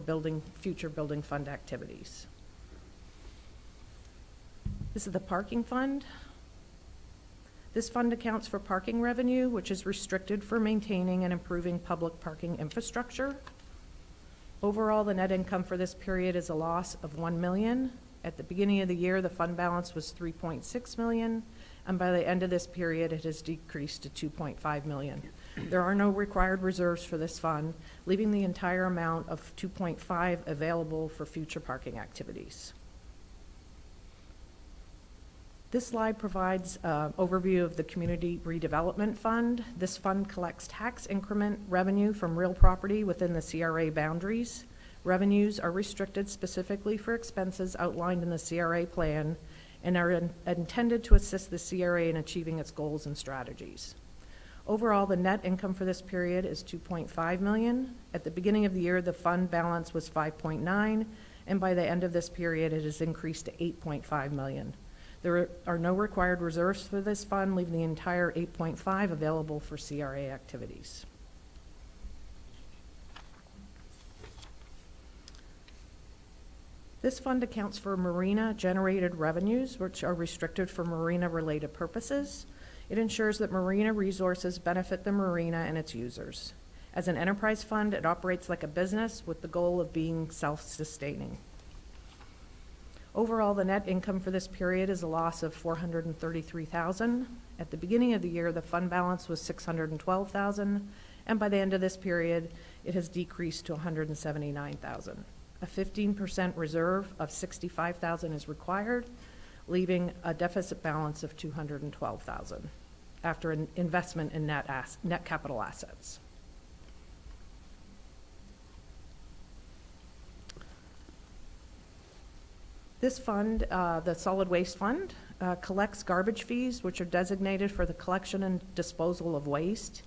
future building fund activities. This is the parking fund. This fund accounts for parking revenue, which is restricted for maintaining and improving public parking infrastructure. Overall, the net income for this period is a loss of $1 million. At the beginning of the year, the fund balance was $3.6 million. And by the end of this period, it has decreased to $2.5 million. There are no required reserves for this fund, leaving the entire amount of $2.5 available for future parking activities. This slide provides an overview of the Community Redevelopment Fund. This fund collects tax increment revenue from real property within the CRA boundaries. Revenues are restricted specifically for expenses outlined in the CRA plan and are intended to assist the CRA in achieving its goals and strategies. Overall, the net income for this period is $2.5 million. At the beginning of the year, the fund balance was $5.9, and by the end of this period, it has increased to $8.5 million. There are no required reserves for this fund, leaving the entire $8.5 available for CRA activities. This fund accounts for marina-generated revenues, which are restricted for marina-related purposes. It ensures that marina resources benefit the marina and its users. As an enterprise fund, it operates like a business with the goal of being self-sustaining. Overall, the net income for this period is a loss of $433,000. At the beginning of the year, the fund balance was $612,000, and by the end of this period, it has decreased to $179,000. A 15% reserve of $65,000 is required, leaving a deficit balance of $212,000 after an investment in net capital assets. This fund, the Solid Waste Fund, collects garbage fees, which are designated for the collection and disposal of waste.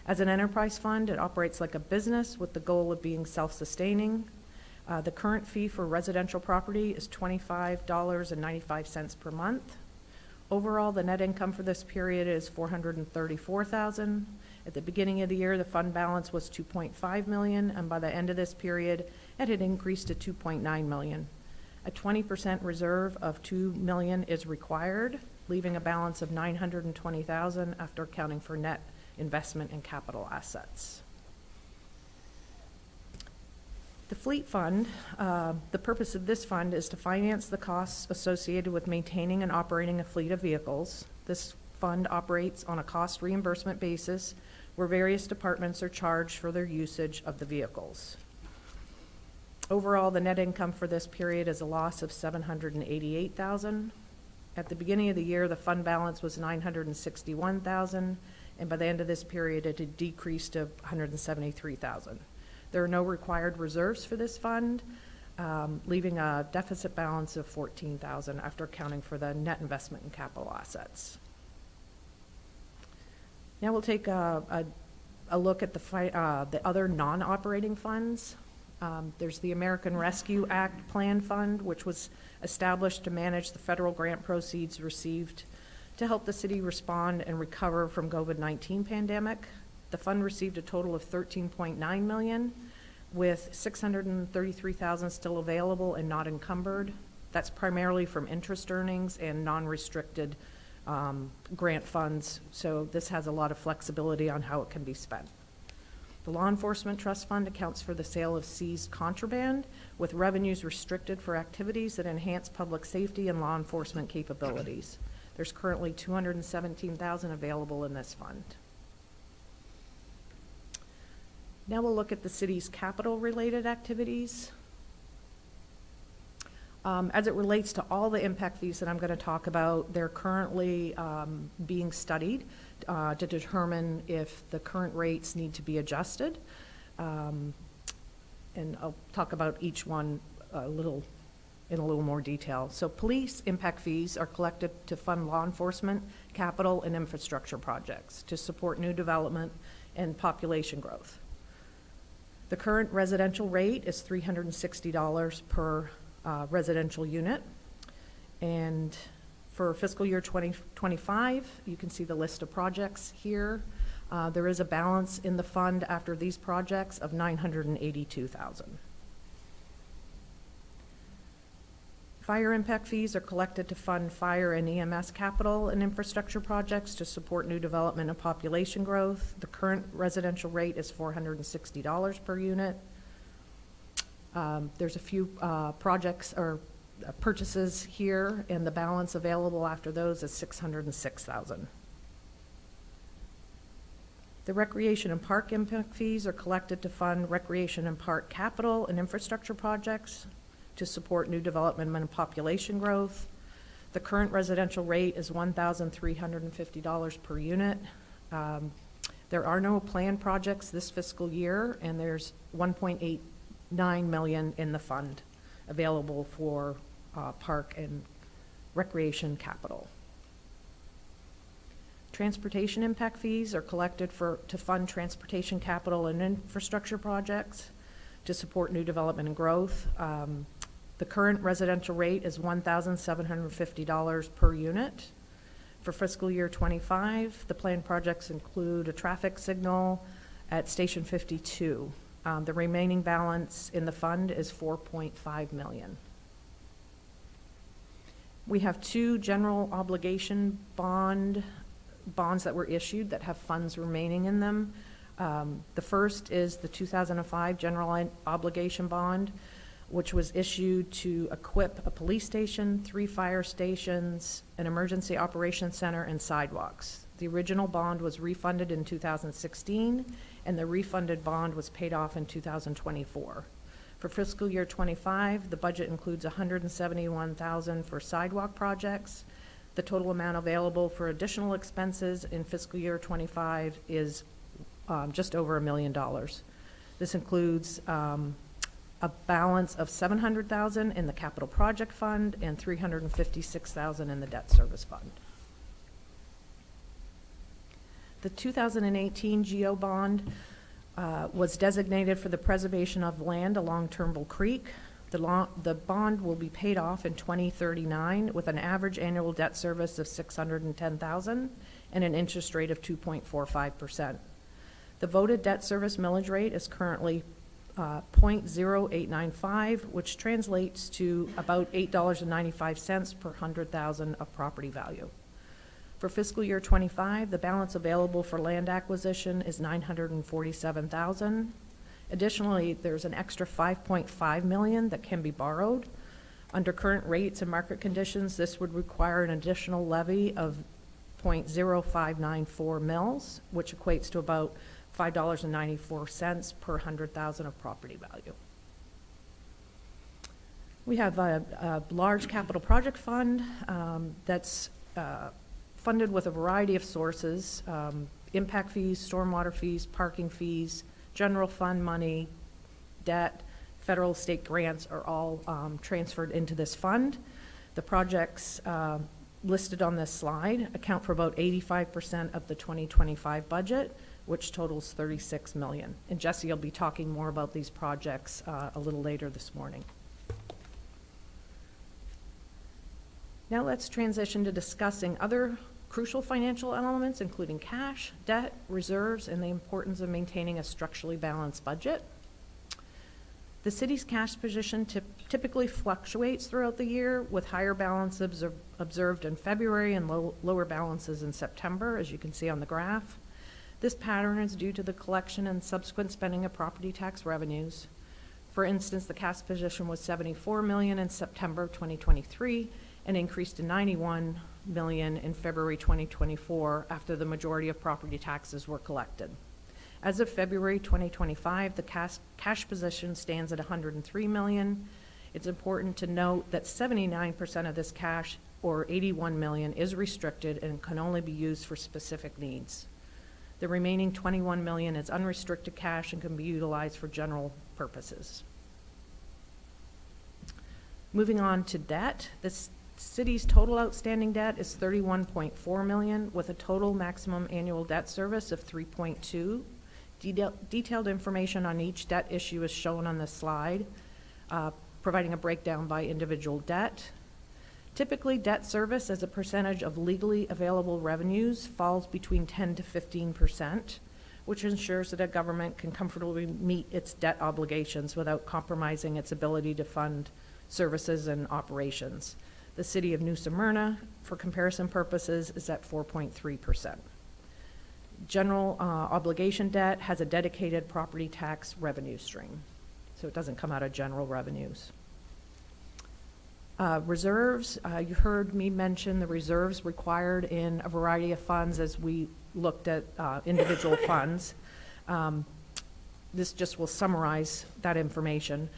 As an enterprise fund, it operates like a business with the goal of being self-sustaining. The current fee for residential property is $25.95 per month. Overall, the net income for this period is $434,000. At the beginning of the year, the fund balance was $2.5 million, and by the end of this period, it had increased to $2.9 million. A 20% reserve of $2 million is required, leaving a balance of $920,000 after accounting for net investment in capital assets. The fleet fund, the purpose of this fund is to finance the costs associated with maintaining and operating a fleet of vehicles. This fund operates on a cost reimbursement basis where various departments are charged for their usage of the vehicles. Overall, the net income for this period is a loss of $788,000. At the beginning of the year, the fund balance was $961,000, and by the end of this period, it had decreased to $173,000. There are no required reserves for this fund, leaving a deficit balance of $14,000 after accounting for the net investment in capital assets. Now we'll take a look at the other non-operating funds. There's the American Rescue Act Plan Fund, which was established to manage the federal grant proceeds received to help the city respond and recover from COVID-19 pandemic. The fund received a total of $13.9 million, with $633,000 still available and not encumbered. That's primarily from interest earnings and non-restricted grant funds, so this has a lot of flexibility on how it can be spent. The Law Enforcement Trust Fund accounts for the sale of seized contraband, with revenues restricted for activities that enhance public safety and law enforcement capabilities. There's currently $217,000 available in this fund. Now we'll look at the city's capital-related activities. As it relates to all the impact fees that I'm going to talk about, they're currently being studied to determine if the current rates need to be adjusted. And I'll talk about each one in a little more detail. So police impact fees are collected to fund law enforcement, capital, and infrastructure projects to support new development and population growth. The current residential rate is $360 per residential unit. And for fiscal year 2025, you can see the list of projects here. There is a balance in the fund after these projects of $982,000. Fire impact fees are collected to fund fire and EMS capital and infrastructure projects to support new development and population growth. The current residential rate is $460 per unit. There's a few projects or purchases here, and the balance available after those is $606,000. The recreation and park impact fees are collected to fund recreation and park capital and infrastructure projects to support new development and population growth. The current residential rate is $1,350 per unit. There are no planned projects this fiscal year, and there's $1.89 million in the fund available for park and recreation capital. Transportation impact fees are collected to fund transportation capital and infrastructure projects to support new development and growth. The current residential rate is $1,750 per unit. For fiscal year 25, the planned projects include a traffic signal at Station 52. The remaining balance in the fund is $4.5 million. We have two general obligation bonds that were issued that have funds remaining in them. The first is the 2005 general obligation bond, which was issued to equip a police station, 3 fire stations, an emergency operations center, and sidewalks. The original bond was refunded in 2016, and the refunded bond was paid off in 2024. For fiscal year 25, the budget includes $171,000 for sidewalk projects. The total amount available for additional expenses in fiscal year 25 is just over $1 million. This includes a balance of $700,000 in the capital project fund and $356,000 in the debt service fund. The 2018 GO bond was designated for the preservation of land along Turnbull Creek. The bond will be paid off in 2039 with an average annual debt service of $610,000 and an interest rate of 2.45%. The voted debt service millage rate is currently .0895, which translates to about $8.95 per 100,000 of property value. For fiscal year '25, the balance available for land acquisition is $947,000. Additionally, there's an extra $5.5 million that can be borrowed. Under current rates and market conditions, this would require an additional levy of .0594 mils, which equates to about $5.94 per 100,000 of property value. We have a large capital project fund that's funded with a variety of sources, impact fees, stormwater fees, parking fees, general fund money, debt, federal, state grants are all transferred into this fund. The projects listed on this slide account for about 85% of the 2025 budget, which totals $36 million. And Jesse will be talking more about these projects a little later this morning. Now let's transition to discussing other crucial financial elements, including cash, debt, reserves, and the importance of maintaining a structurally balanced budget. The city's cash position typically fluctuates throughout the year, with higher balances observed in February and lower balances in September, as you can see on the graph. This pattern is due to the collection and subsequent spending of property tax revenues. For instance, the cash position was $74 million in September 2023 and increased to $91 million in February 2024 after the majority of property taxes were collected. As of February 2025, the cash position stands at $103 million. It's important to note that 79% of this cash, or $81 million, is restricted and can only be used for specific needs. The remaining $21 million is unrestricted cash and can be utilized for general purposes. Moving on to debt, the city's total outstanding debt is $31.4 million, with a total maximum annual debt service of 3.2. Detailed information on each debt issue is shown on this slide, providing a breakdown by individual debt. Typically, debt service as a percentage of legally available revenues falls between 10 to 15%, which ensures that a government can comfortably meet its debt obligations without compromising its ability to fund services and operations. The city of New Smyrna, for comparison purposes, is at 4.3%. General obligation debt has a dedicated property tax revenue stream, so it doesn't come out of general revenues. Reserves, you heard me mention the reserves required in a variety of funds as we looked at individual funds. This just will summarize that information.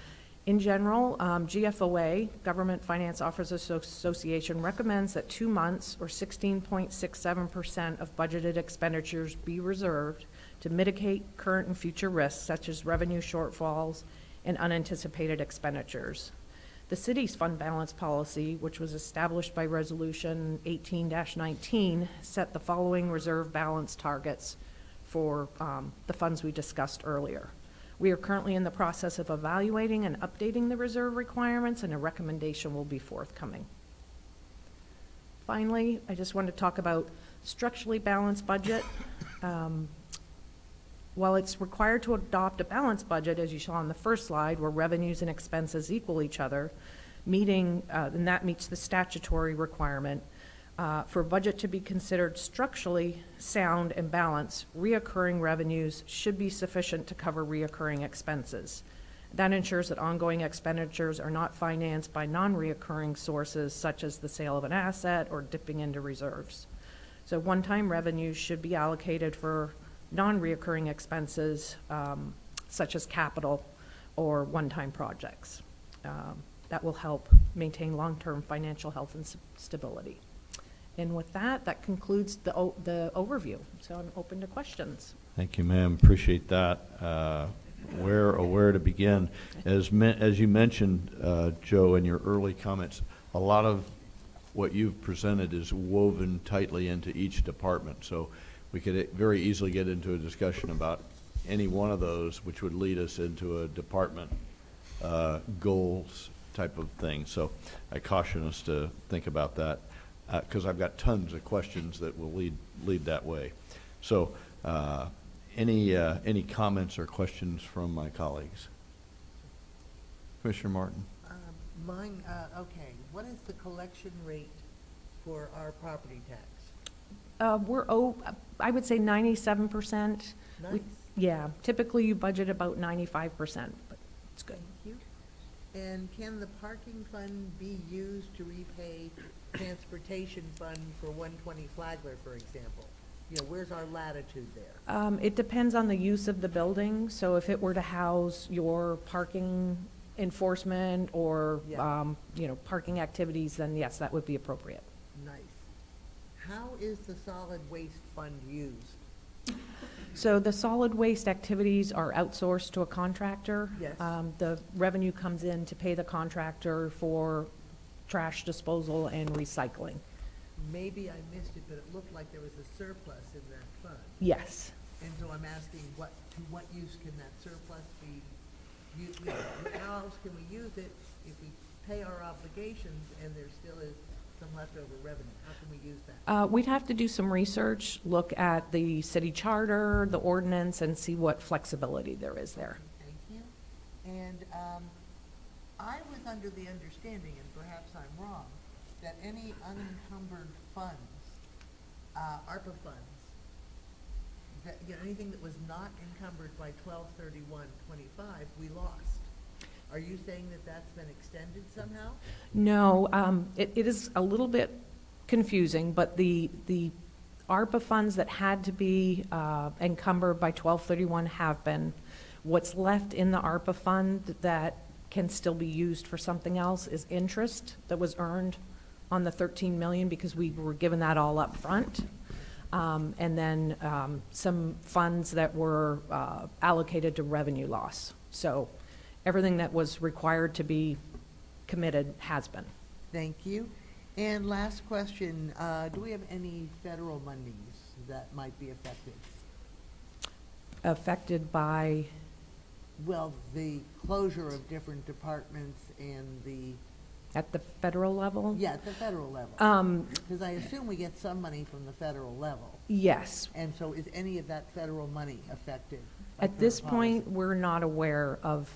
In general, GFOA, Government Finance Officers Association, recommends that 2 months or 16.67% of budgeted expenditures be reserved to mitigate current and future risks such as revenue shortfalls and unanticipated expenditures. The city's fund balance policy, which was established by Resolution 18-19, set the following reserve balance targets for the funds we discussed earlier. We are currently in the process of evaluating and updating the reserve requirements, and a recommendation will be forthcoming. Finally, I just want to talk about structurally balanced budget. While it's required to adopt a balanced budget, as you saw on the first slide, where revenues and expenses equal each other, and that meets the statutory requirement, for a budget to be considered structurally sound and balanced, reoccurring revenues should be sufficient to cover reoccurring expenses. That ensures that ongoing expenditures are not financed by non-reoccurring sources such as the sale of an asset or dipping into reserves. So one-time revenues should be allocated for non-reoccurring expenses such as capital or one-time projects. That will help maintain long-term financial health and stability. And with that, that concludes the overview. So I'm open to questions. Thank you, ma'am. Appreciate that. Where to begin? As you mentioned, Joe, in your early comments, a lot of what you've presented is woven tightly into each department. So we could very easily get into a discussion about any one of those, which would lead us into a department goals type of thing. So I caution us to think about that, because I've got tons of questions that will lead that way. So any comments or questions from my colleagues? Commissioner Martin? Mine, okay, what is the collection rate for our property tax? I would say 97%. Nice, Yeah, typically you budget about 95%, but it's good. thank you. And can the parking fund be used to repay transportation fund for 120 Flagler, for example? You know, where's our latitude there? It depends on the use of the building, so if it were to house your parking enforcement or, Yeah. parking activities, then yes, that would be appropriate. Nice. How is the solid waste fund used? So the solid waste activities are outsourced to a contractor. Yes. The revenue comes in to pay the contractor for trash disposal and recycling. Maybe I missed it, but it looked like there was a surplus in that fund. Yes. And so I'm asking, to what use can that surplus be used? How else can we use it if we pay our obligations and there still is some leftover revenue? How can we use that? We'd have to do some research, look at the city charter, the ordinance, and see what flexibility there is there. Thank you. And I was under the understanding, and perhaps I'm wrong, that any unencumbered funds, ARPA funds, that, anything that was not encumbered by 12/31/25, we lost. Are you saying that that's been extended somehow? No, it is a little bit confusing, but the ARPA funds that had to be encumbered by 12/31 have been. What's left in the ARPA fund that can still be used for something else is interest that was earned on the 13 million because we were given that all up front. And then some funds that were allocated to revenue loss. So everything that was required to be committed has been. Thank you. And last question, do we have any federal monies that might be affected? Affected by, Well, the closure of different departments and the, at the federal level? yeah, at the federal level. Because I assume we get some money from the federal level. Yes. And so is any of that federal money affected? by At this current policy? point, we're not aware of,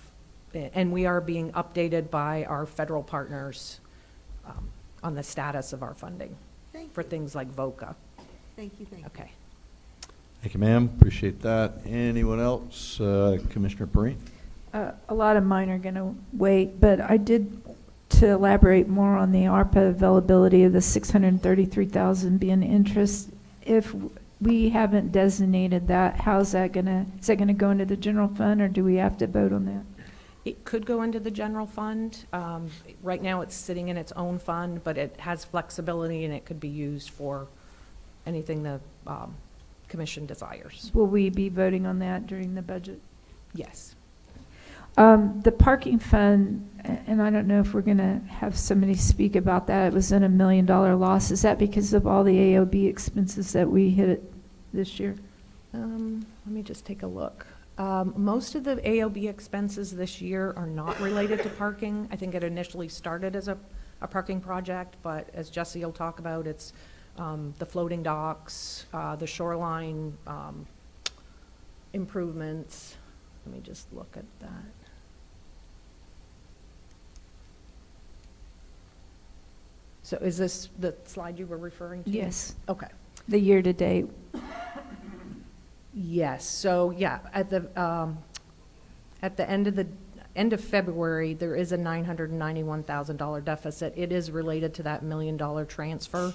and we are being updated by our federal partners on the status of our funding Thank for you. things like VOCA. Thank you, thank you. Okay. Thank you, ma'am. Appreciate that. Anyone else? Commissioner Perrine? A lot of mine are going to wait, but I did, to elaborate more on the ARPA availability of the 633,000 being interest, if we haven't designated that, how's that going to, is that going to go into the general fund, or do we have to vote on that? It could go into the general fund. Right now, it's sitting in its own fund, but it has flexibility and it could be used for anything the commission desires. Will we be voting on that during the budget? Yes. The parking fund, and I don't know if we're going to have somebody speak about that, it was in $1 million loss. Is that because of all the AOB expenses that we hit this year? Let me just take a look. Most of the AOB expenses this year are not related to parking. I think it initially started as a parking project, but as Jesse will talk about, it's the floating docks, the shoreline improvements. Let me just look at that. So is this the slide you were referring to? Yes, Okay. the year-to-date. Yes, so, yeah, at the end of February, there is a $991,000 deficit. It is related to that $1 million transfer,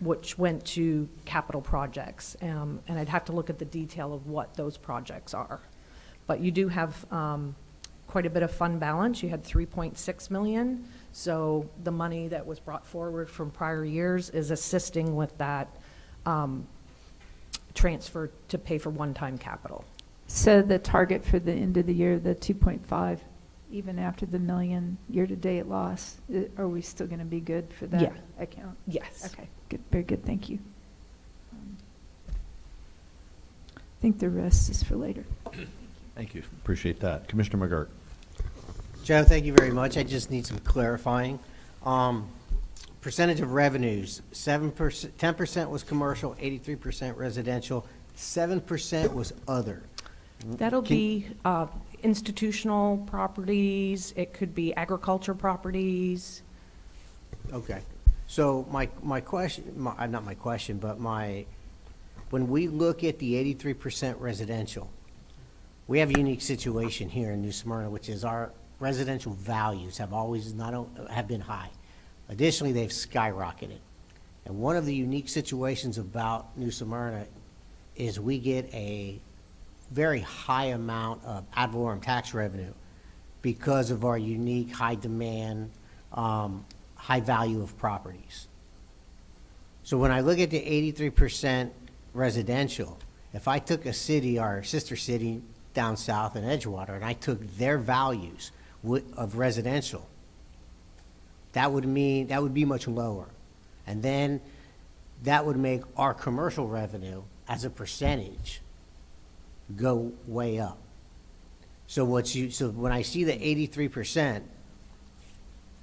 which went to capital projects. And I'd have to look at the detail of what those projects are. But you do have quite a bit of fund balance. You had 3.6 million. So the money that was brought forward from prior years is assisting with that transfer to pay for one-time capital. So the target for the end of the year, the 2.5, even after the $1 million year-to-date loss, are we still going to be good for that Yeah. account? Yes. Okay, good, very good, thank you. I think the rest is for later. Thank you. Appreciate that. Commissioner McGurk? Joe, thank you very much. I just need some clarifying. Percentage of revenues, 7%, 10% was commercial, 83% residential, 7% was other. That'll Can- be institutional properties, it could be agriculture properties. Okay. So my question, not my question, but when we look at the 83% residential, we have a unique situation here in New Smyrna, which is our residential values have always have been high. Additionally, they've skyrocketed. And one of the unique situations about New Smyrna is we get a very high amount of ad valorem tax revenue because of our unique high demand, high value of properties. So when I look at the 83% residential, if I took a city, our sister city down south in Edgewater, and I took their values of residential, that would be much lower. And then that would make our commercial revenue as a percentage go way up. So when I see the 83%,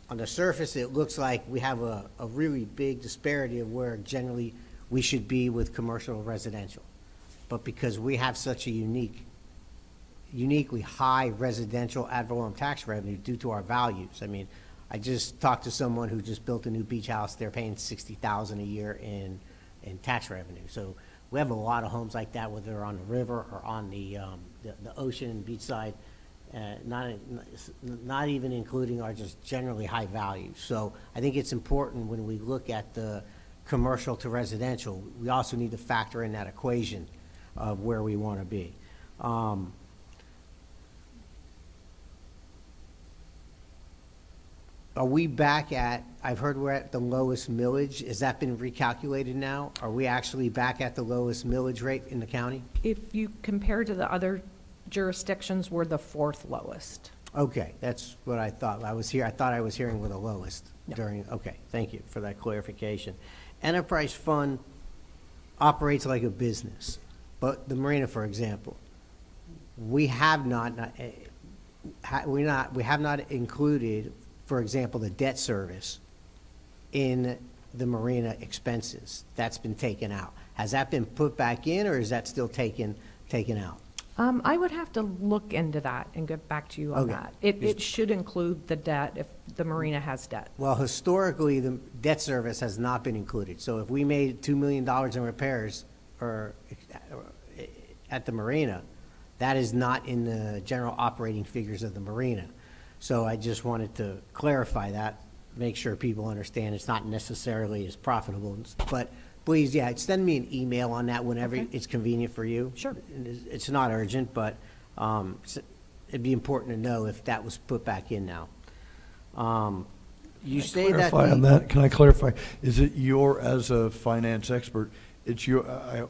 on the surface, it looks like we have a really big disparity of where generally we should be with commercial and residential. But because we have such a uniquely high residential ad valorem tax revenue due to our values. I mean, I just talked to someone who just built a new beach house. They're paying $60,000 a year in tax revenue. So we have a lot of homes like that, whether they're on the river or on the ocean and beachside, not even including our just generally high values. So I think it's important when we look at the commercial to residential, we also need to factor in that equation of where we want to be. Are we back at, I've heard we're at the lowest millage. Has that been recalculated now? Are we actually back at the lowest millage rate in the county? If you compare to the other jurisdictions, we're the fourth lowest. Okay, that's what I thought. I thought I was hearing we're the lowest No. okay, thank you for that clarification. Enterprise fund operates like a business, but the marina, for example, we have not included, for example, the debt service in the marina expenses. That's been taken out. Has that been put back in, or is that still taken out? I would have to look into that and get back to you on Okay. that. It should include the debt if the marina has debt. Well, historically, the debt service has not been included. So if we made $2 million in repairs or at the marina, that is not in the general operating figures of the marina. So I just wanted to clarify that, make sure people understand it's not necessarily as profitable. But please, yeah, send me an email on that whenever Okay. it's convenient for you. Sure. It's not urgent, but it'd be important to know if that was put back in now. You say that. Clarify on that, can I clarify? Is it as a finance expert, it's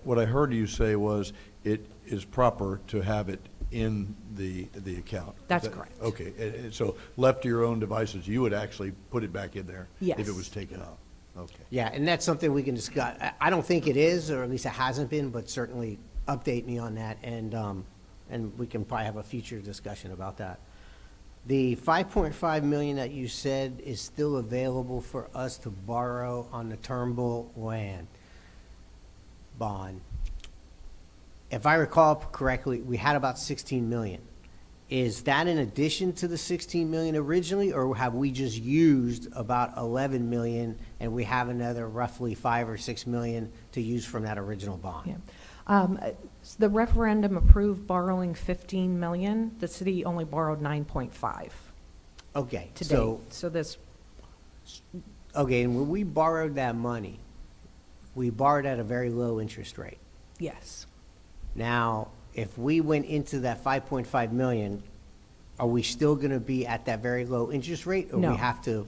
what I heard you say was it is proper to have it in the account? That's correct. Okay, and so left to your own devices, you would actually put it back in there? If Yes. it was taken out? Okay. Yeah, and that's something we can discuss. I don't think it is, or at least it hasn't been, but certainly update me on that, and we can probably have a future discussion about that. The $5.5 million that you said is still available for us to borrow on the Turnbull land bond. If I recall correctly, we had about 16 million. Is that in addition to the 16 million originally, or have we just used about 11 million and we have another roughly 5 or 6 million to use from that original bond? Yeah. The referendum approved borrowing 15 million. The city only borrowed 9.5 Okay, to so, date. So this, okay, and when we borrowed that money, we borrowed at a very low interest rate. yes. Now, if we went into that 5.5 million, are we still going to be at that very low interest rate? Or No. we have to?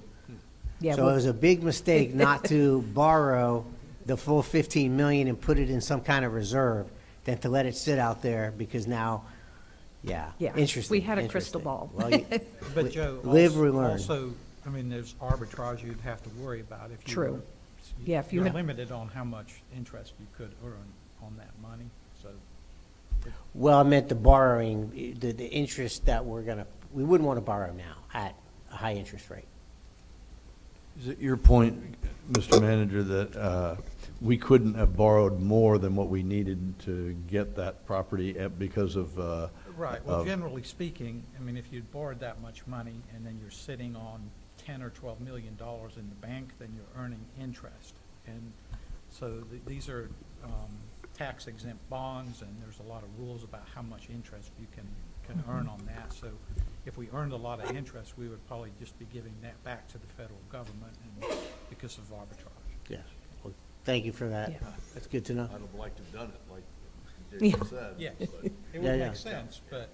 Yeah, So it was a big mistake not to borrow the full 15 million and put it in some kind of reserve than to let it sit out there because now, yeah, Yeah, interesting. we had a crystal interesting. ball. Well, you- But Joe, Live, we learn. also, I mean, there's arbitrage you'd have to worry about if you True. were. Yeah, if you You're had- limited on how much interest you could earn on that money, so. Well, I meant the borrowing, the interest that we wouldn't want to borrow now at a high interest rate. Is it your point, Mr. Manager, that we couldn't have borrowed more than what we needed to get that property because of? Right, well, of- generally speaking, I mean, if you'd borrowed that much money and then you're sitting on 10 or 12 million dollars in the bank, then you're earning interest. And so these are tax exempt bonds, and there's a lot of rules about how much interest you can earn on that. So if we earned a lot of interest, we would probably just be giving that back to the federal government and because of arbitrage. Yes. Well, thank you for that. Yeah. That's good to know. I'd have liked to have done it, like Yeah. Jason said. Yes, but- it Yeah, would yeah. make sense, but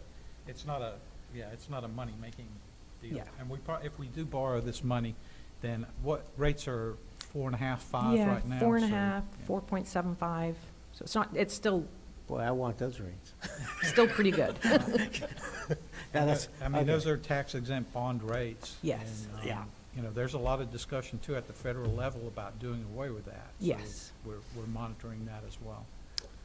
it's not a money-making deal. Yeah. And if we do borrow this money, then what rates are 4.5, 5 Yeah, right now? 4.5, so, yeah. 4.75, so it's still Boy, I want those rates. pretty good. Yeah, that's- I mean, okay. those are tax exempt bond rates. Yes. and, Yeah. You know, there's a lot of discussion too at the federal level about doing away with that. So Yes. We're monitoring that as well.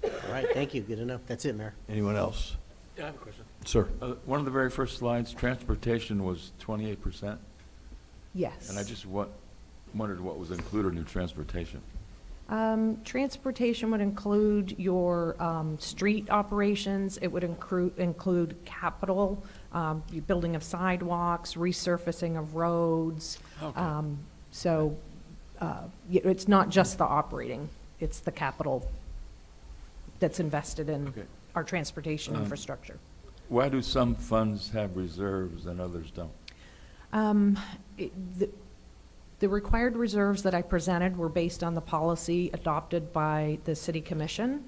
All right, thank you. Good enough. That's it, Mayor. Anyone else? I have a question. Sir? One of the very first slides, transportation was 28%, Yes. and I just wondered what was included in transportation. Transportation would include your street operations. It would include capital, building of sidewalks, resurfacing of roads. Okay. So it's not just the operating, it's the capital that's invested in Okay. our transportation infrastructure. Why do some funds have reserves and others don't? The required reserves that I presented were based on the policy adopted by the city commission.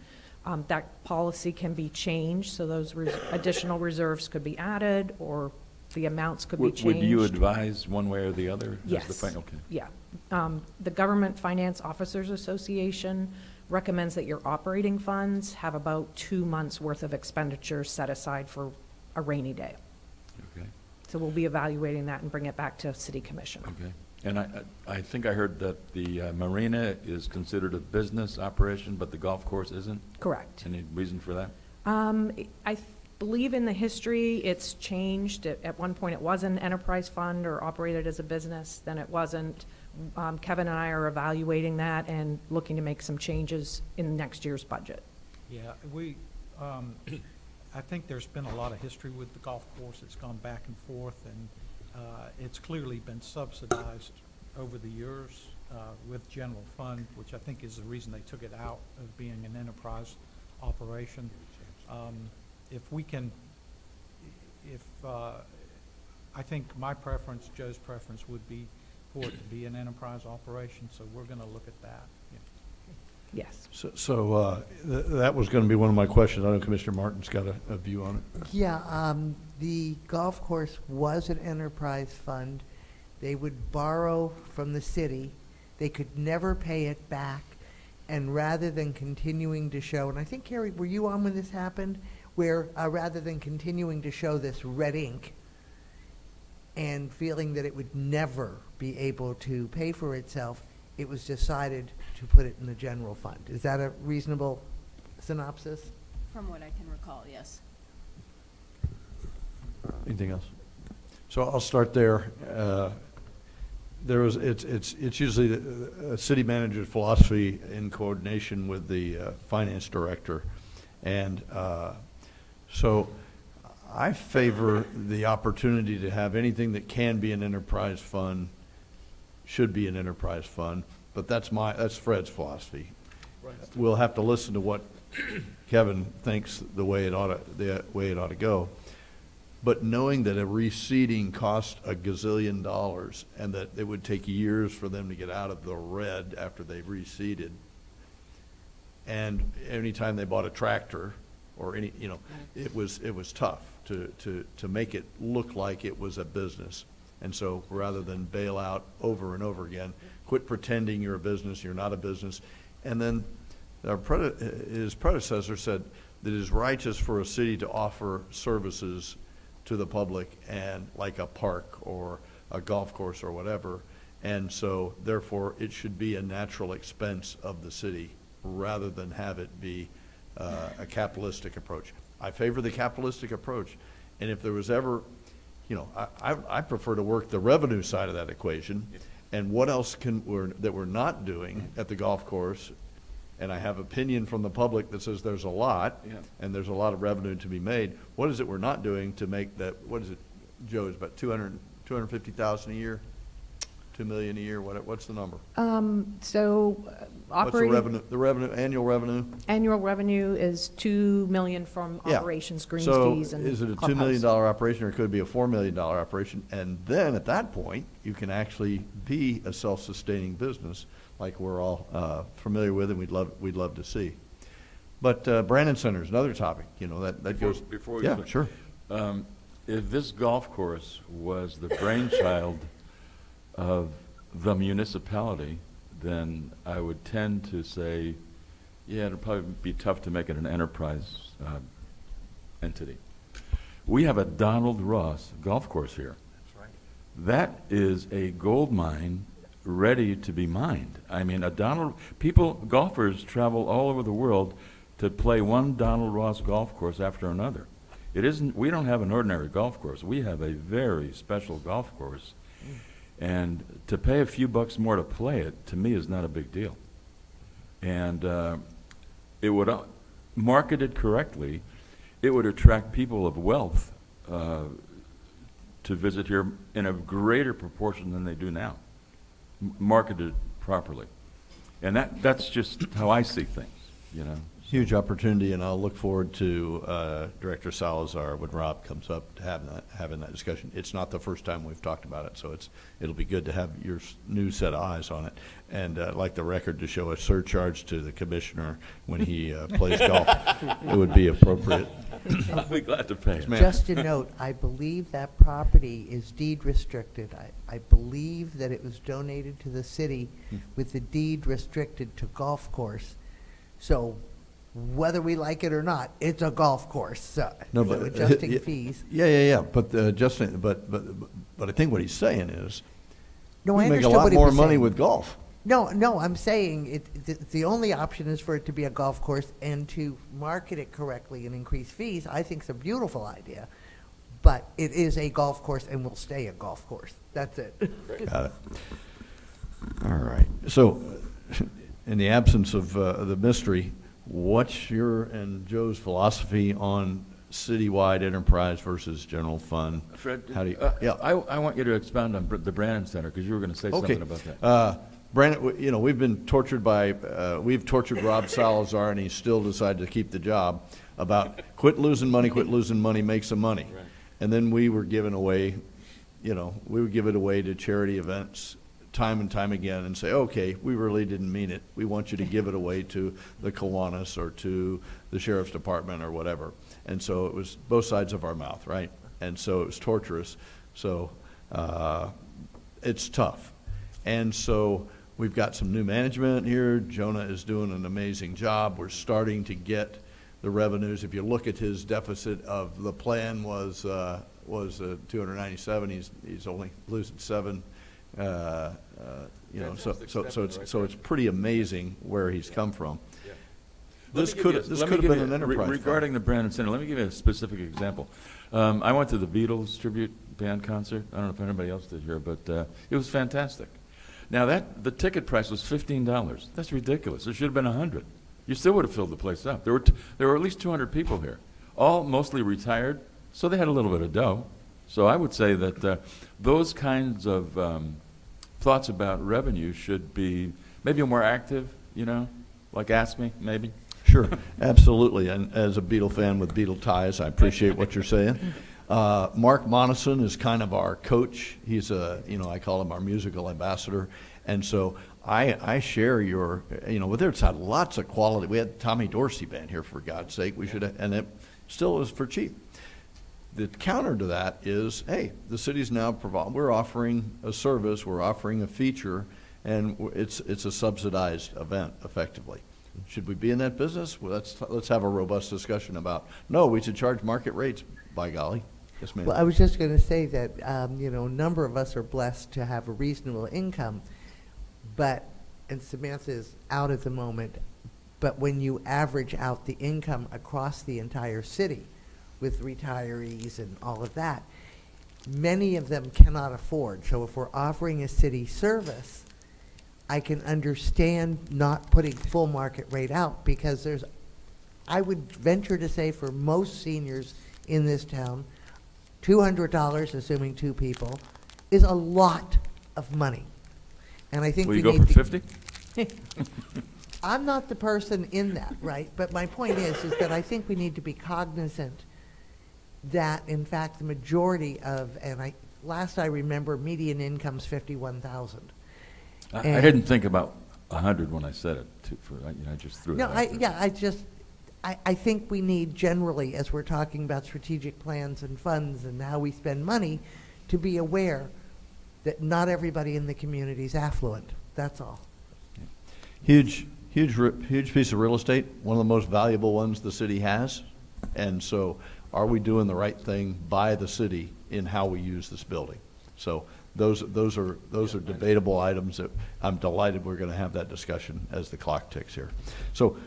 That policy can be changed, so those additional reserves could be added, or the amounts could be changed. Would you advise one way or the other? as the Yes. Okay. Yeah. The Government Finance Officers Association recommends that your operating funds have about 2 months' worth of expenditures set aside for a rainy day. Okay, So we'll be evaluating that and bring it back to city commission. okay. And I think I heard that the marina is considered a business operation, but the golf course isn't? Correct. Any reason for that? I believe in the history, it's changed. At one point, it was an enterprise fund or operated as a business, then it wasn't. Kevin and I are evaluating that and looking to make some changes in next year's budget. Yeah, I think there's been a lot of history with the golf course. It's gone back and forth, and it's clearly been subsidized over the years with general fund, which I think is the reason they took it out of being an enterprise operation. I think my preference, Joe's preference, would be for it to be an enterprise operation, so we're going to look at that. Yeah. Yes. So that was going to be one of my questions. I know Commissioner Martin's got a view on it. Yeah, the golf course was an enterprise fund. They would borrow from the city. They could never pay it back. And rather than continuing to show, and I think, Carrie, were you on when this happened? Where rather than continuing to show this red ink and feeling that it would never be able to pay for itself, it was decided to put it in the general fund. Is that a reasonable synopsis? From what I can recall, yes. Anything else? So I'll start there. It's usually a city manager's philosophy in coordination with the finance director. And so I favor the opportunity to have anything that can be an enterprise fund should be an enterprise fund, but that's Fred's philosophy. We'll have to listen to what Kevin thinks the way it ought to go. But knowing that a reseeding costs a gazillion dollars and that it would take years for them to get out of the red after they've reseeded, and anytime they bought a tractor or it was tough to make it look like it was a business. And so rather than bail out over and over again, quit pretending you're a business, you're not a business. And then his predecessor said that it is righteous for a city to offer services to the public, and like a park or a golf course or whatever. And so therefore it should be a natural expense of the city rather than have it be a capitalistic approach. I favor the capitalistic approach. And if there was ever, I prefer to work the revenue side of that equation And what else that we're not doing at the golf course? And I have opinion from the public that says there's a lot, Yeah. and there's a lot of revenue to be made. What is it we're not doing to make that, what is it, Joe, it's about 250,000 a year? 2 million a year, what's the number? So What's the operating, revenue, annual revenue? annual revenue is 2 million from Yeah. operations, greens So fees, and is it a $2 clubhouse. million operation, or it could be a $4 million operation? And then at that point, you can actually be a self-sustaining business like we're all familiar with and we'd love to see. But Brandon Center is another topic, you know, that goes. Before we Yeah, switch. sure. If this golf course was the brainchild of the municipality, then I would tend to say, yeah, it'd probably be tough to make it an enterprise entity. We have a Donald Ross golf course here. That's right. That is a gold mine ready to be mined. I mean, golfers travel all over the world to play one Donald Ross golf course after another. We don't have an ordinary golf course. We have a very special golf course. And to pay a few bucks more to play it, to me, is not a big deal. And it would, marketed correctly, it would attract people of wealth to visit here in a greater proportion than they do now, marketed properly. And that's just how I see things, you know. Huge opportunity, and I'll look forward to Director Salazar, when Rob comes up, to having that discussion. It's not the first time we've talked about it, so it'll be good to have your new set of eyes on it. And I'd like the record to show a surcharge to the commissioner when he plays golf. It would be appropriate. I'll be glad to pay it. Ma'am. Just a note, I believe that property is deed restricted. I believe that it was donated to the city with the deed restricted to golf course. So whether we like it or not, it's a golf course, so No, so but adjusting fees. Yeah. But but I think what he's saying is, No, we I make a understood lot what he more was money saying. with golf. No, I'm saying the only option is for it to be a golf course, and to market it correctly and increase fees, I think is a beautiful idea. But it is a golf course and will stay a golf course. That's it. Got it. All right. So, in the absence of the mystery, what's your and Joe's philosophy on citywide enterprise versus general fund? Fred, How do you? yeah, I want you to expound on the Brandon Center, because you were going to say something about that. Brandon, you know, we've been tortured by, we've tortured Rob Salazar, and he still decided to keep the job, about quit losing money, make some money. Right. And then we were giving away, you know, we would give it away to charity events time and time again and say, okay, we really didn't mean it. We want you to give it away to the Kiwanis or to the Sheriff's Department or whatever. And so it was both sides of our mouth, right? And so it was torturous. So it's tough. And so we've got some new management here. Jonah is doing an amazing job. We're starting to get the revenues. If you look at his deficit of the plan was 297. He's only losing 7. You know, so it's pretty amazing where he's come from. Yeah. This could have been an enterprise fund. Regarding the Brandon Center, let me give you a specific example. I went to the Beatles tribute band concert. I don't know if anybody else did here, but it was fantastic. Now the ticket price was $15. That's ridiculous. It should have been $100. You still would have filled the place up. There were at least 200 people here, all mostly retired, so they had a little bit of dough. So I would say that those kinds of thoughts about revenue should be maybe more active, you know, like Ask Me, maybe. Sure, absolutely. And as a Beatle fan with Beatle ties, I appreciate what you're saying. Mark Moneson is kind of our coach. He's I call him our musical ambassador. And so I share your, there's had lots of quality. We had Tommy Dorsey band here, for God's sake. We should have, and it still is for cheap. The counter to that is, hey, the city's now we're offering a service, we're offering a feature, and it's a subsidized event, effectively. Should we be in that business? Well, let's have a robust discussion about, no, we should charge market rates, by golly. Yes, ma'am. Well, I was just going to say that, a number of us are blessed to have a reasonable income, and Samantha is out at the moment, but when you average out the income across the entire city with retirees and all of that, many of them cannot afford. So if we're offering a city service, I can understand not putting full market rate out, because I would venture to say for most seniors in this town, $200, assuming 2 people, is a lot of money. And I think Will we you go need for to- 50? I'm not the person in that, right? But my point is that I think we need to be cognizant that, in fact, the majority of, last I remember, median income's 51,000. I And- didn't think about 100 when I said it, I just threw it No, out there. I think we need generally, as we're talking about strategic plans and funds and how we spend money, to be aware that not everybody in the community is affluent. That's all. Huge piece of real estate, one of the most valuable ones the city has. And so are we doing the right thing by the city in how we use this building? So those are debatable items that I'm delighted we're going to have that discussion as the clock ticks here. So,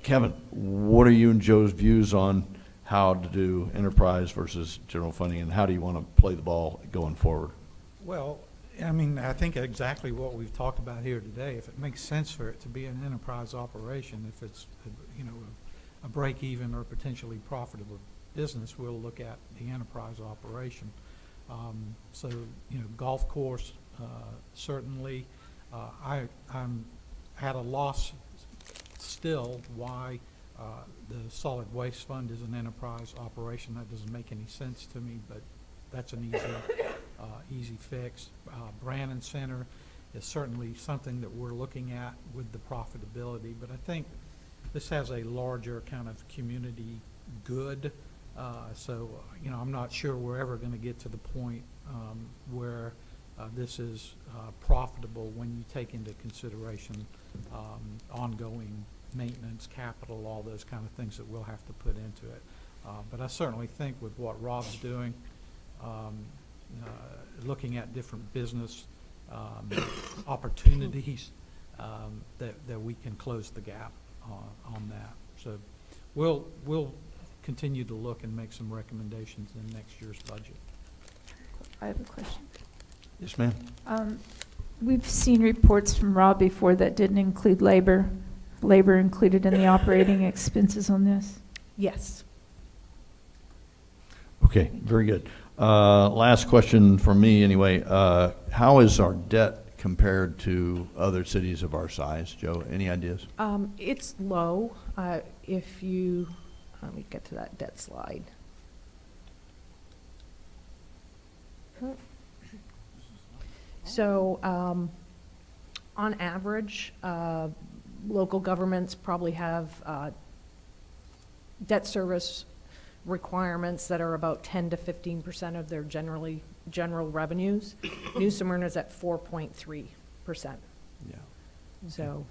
Kevin, what are you and Joe's views on how to do enterprise versus general funding, and how do you want to play the ball going forward? Well, I mean, I think exactly what we've talked about here today. If it makes sense for it to be an enterprise operation, if it's, a break-even or potentially profitable business, we'll look at the enterprise operation. So, golf course, certainly. I'm at a loss still why the solid waste fund is an enterprise operation. That doesn't make any sense to me, but that's an easy fix. Brannon Center is certainly something that we're looking at with the profitability, but I think this has a larger kind of community good. So, I'm not sure we're ever going to get to the point where this is profitable when you take into consideration ongoing maintenance, capital, all those kind of things that we'll have to put into it. But I certainly think with what Rob's doing, looking at different business opportunities, that we can close the gap on that. So we'll continue to look and make some recommendations in next year's budget. I have a question. Yes, ma'am. We've seen reports from Rob before that didn't include labor included in the operating expenses on this? Yes. Okay, very good. Last question from me anyway. How is our debt compared to other cities of our size? Joe, any ideas? It's low. If you, let me get to that debt slide. So, on average, local governments probably have debt service requirements that are about 10 to 15% of their general revenues. New Smyrna's at 4.3%. Yeah. So,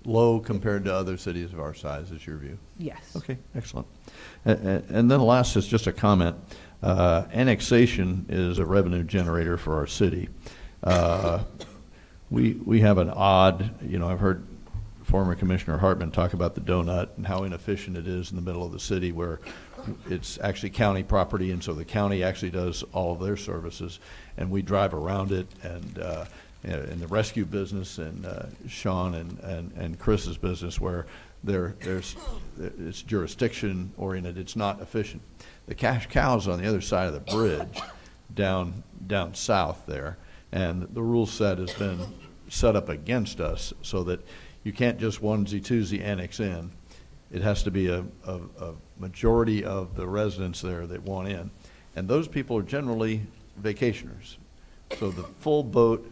Low compared to other cities of our size is your view? yes. Okay, excellent. And then last is just a comment. Annexation is a revenue generator for our city. We have an odd, I've heard former Commissioner Hartman talk about the donut and how inefficient it is in the middle of the city, where it's actually county property, and so the county actually does all of their services, and we drive around it. And in the rescue business, and Sean and Chris's business, where it's jurisdiction oriented, it's not efficient. The cash cow's on the other side of the bridge, down south there, and the rule set has been set up against us so that you can't just onesie-twosie annex in. It has to be a majority of the residents there that want in. And those people are generally vacationers. So the full boat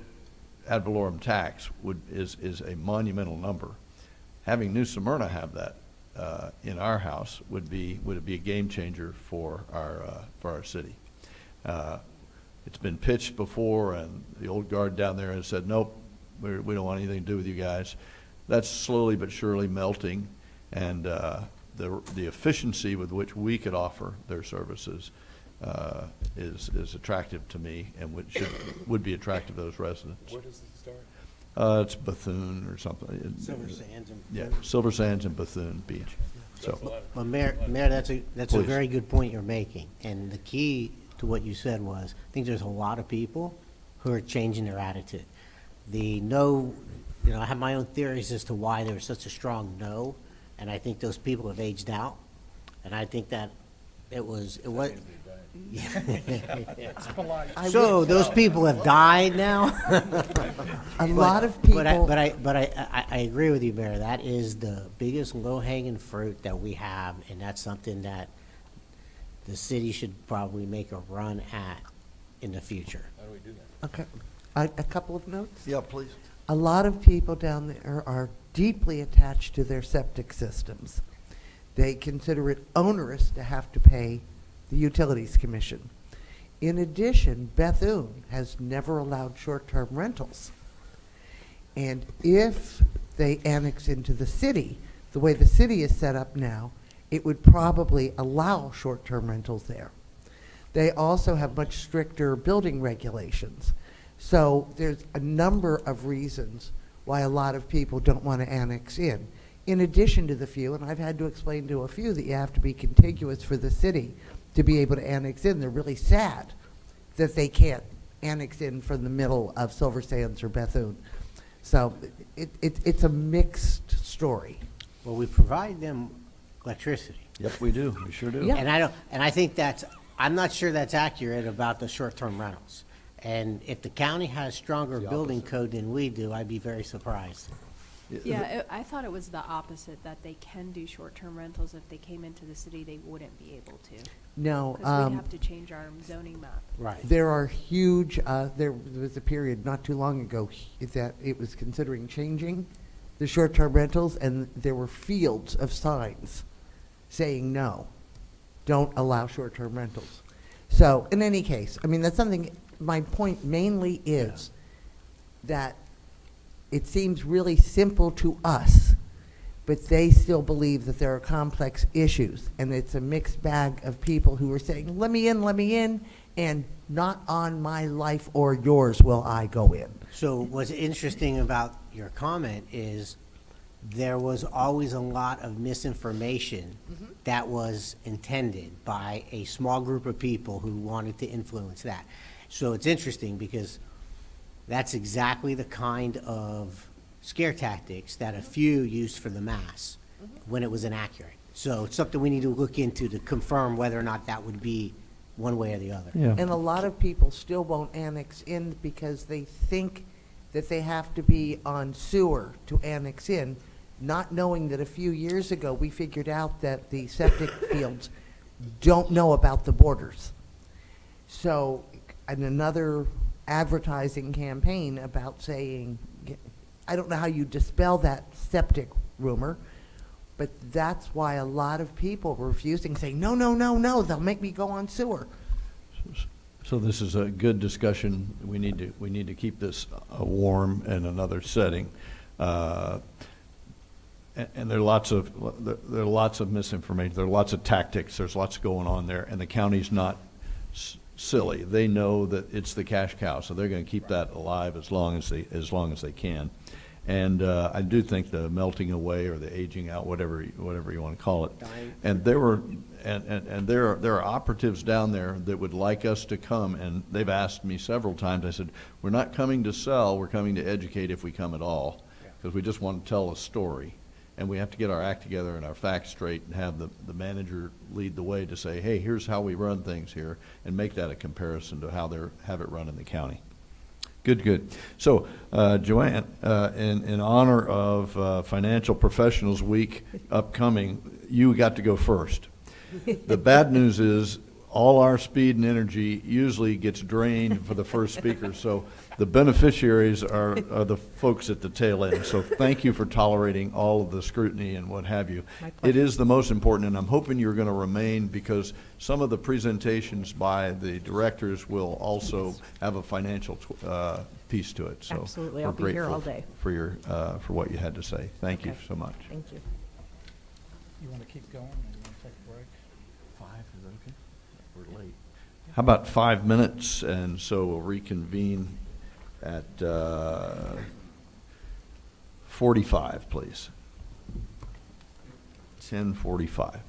ad valorem tax is a monumental number. Having New Smyrna have that in our house would be a game changer for our city. It's been pitched before, and the old guard down there has said, nope, we don't want anything to do with you guys. That's slowly but surely melting, and the efficiency with which we could offer their services is attractive to me, and would be attractive to those residents. Where does it start? It's Bethune or something. Silver Sands and Yeah, Bethune. Silver Sands and Bethune Beach. So, Well, Mayor, that's a Please. very good point you're making, and the key to what you said was, I think there's a lot of people who are changing their attitude. The no, I have my own theories as to why there was such a strong no, and I think those people have aged out. And I think that it was. So those people have died now? A lot of people. But I agree with you, Mayor. That is the biggest low-hanging fruit that we have, and that's something that the city should probably make a run at in the future. Okay. A couple of notes? Yeah, please. A lot of people down there are deeply attached to their septic systems. They consider it onerous to have to pay the Utilities Commission. In addition, Bethune has never allowed short-term rentals. And if they annex into the city, the way the city is set up now, it would probably allow short-term rentals there. They also have much stricter building regulations. So there's a number of reasons why a lot of people don't want to annex in addition to the few, and I've had to explain to a few that you have to be contiguous for the city to be able to annex in. They're really sad that they can't annex in from the middle of Silver Sands or Bethune. So it's a mixed story. Well, we provide them electricity. Yep, we do. We sure do. Yeah. And I think I'm not sure that's accurate about the short-term rentals. And if the county has stronger building code than we do, I'd be very surprised. Yeah, I thought it was the opposite, that they can do short-term rentals. If they came into the city, they wouldn't be able to. No. Because we'd have to change our zoning map. Right. There are huge, there was a period not too long ago that it was considering changing the short-term rentals, and there were fields of signs saying no, don't allow short-term rentals. So in any case, I mean, that's something, my point mainly is that it seems really simple to us, but they still believe that there are complex issues, and it's a mixed bag of people who are saying, let me in, and not on my life or yours will I go in. So what's interesting about your comment is there was always a lot of misinformation that was intended by a small group of people who wanted to influence that. So it's interesting because that's exactly the kind of scare tactics that a few used for the mass when it was inaccurate. So it's something we need to look into to confirm whether or not that would be one way or the other. Yeah. And a lot of people still won't annex in because they think that they have to be on sewer to annex in, not knowing that a few years ago we figured out that the septic fields don't know about the borders. So, and another advertising campaign about saying, I don't know how you dispel that septic rumor, but that's why a lot of people were refusing, saying, no, they'll make me go on sewer. So this is a good discussion. We need to keep this warm in another setting. And there are lots of misinformation. There are lots of tactics. There's lots going on there, and the county's not silly. They know that it's the cash cow, so they're going to keep that alive as long as they can. And I do think the melting away or the aging out, whatever you want to call it. And there are operatives down there that would like us to come, and they've asked me several times. I said, we're not coming to sell, we're coming to educate if we come at all, because we just want to tell a story. And we have to get our act together and our facts straight and have the manager lead the way to say, hey, here's how we run things here, and make that a comparison to how they have it run in the county. Good. So, Joanne, in honor of Financial Professionals Week upcoming, you got to go first. The bad news is all our speed and energy usually gets drained for the first speaker, so the beneficiaries are the folks at the tail end. So thank you for tolerating all of the scrutiny and what have you. It is the most important, and I'm hoping you're going to remain, because some of the presentations by the directors will also have a financial piece to it. So Absolutely. I'll be here all day. for your for what you had to say. Thank you so much. Thank you. You want to keep going, or you want to take a break? 5, is that okay? We're late. How about 5 minutes, and so we'll reconvene at 45, please. 10:45.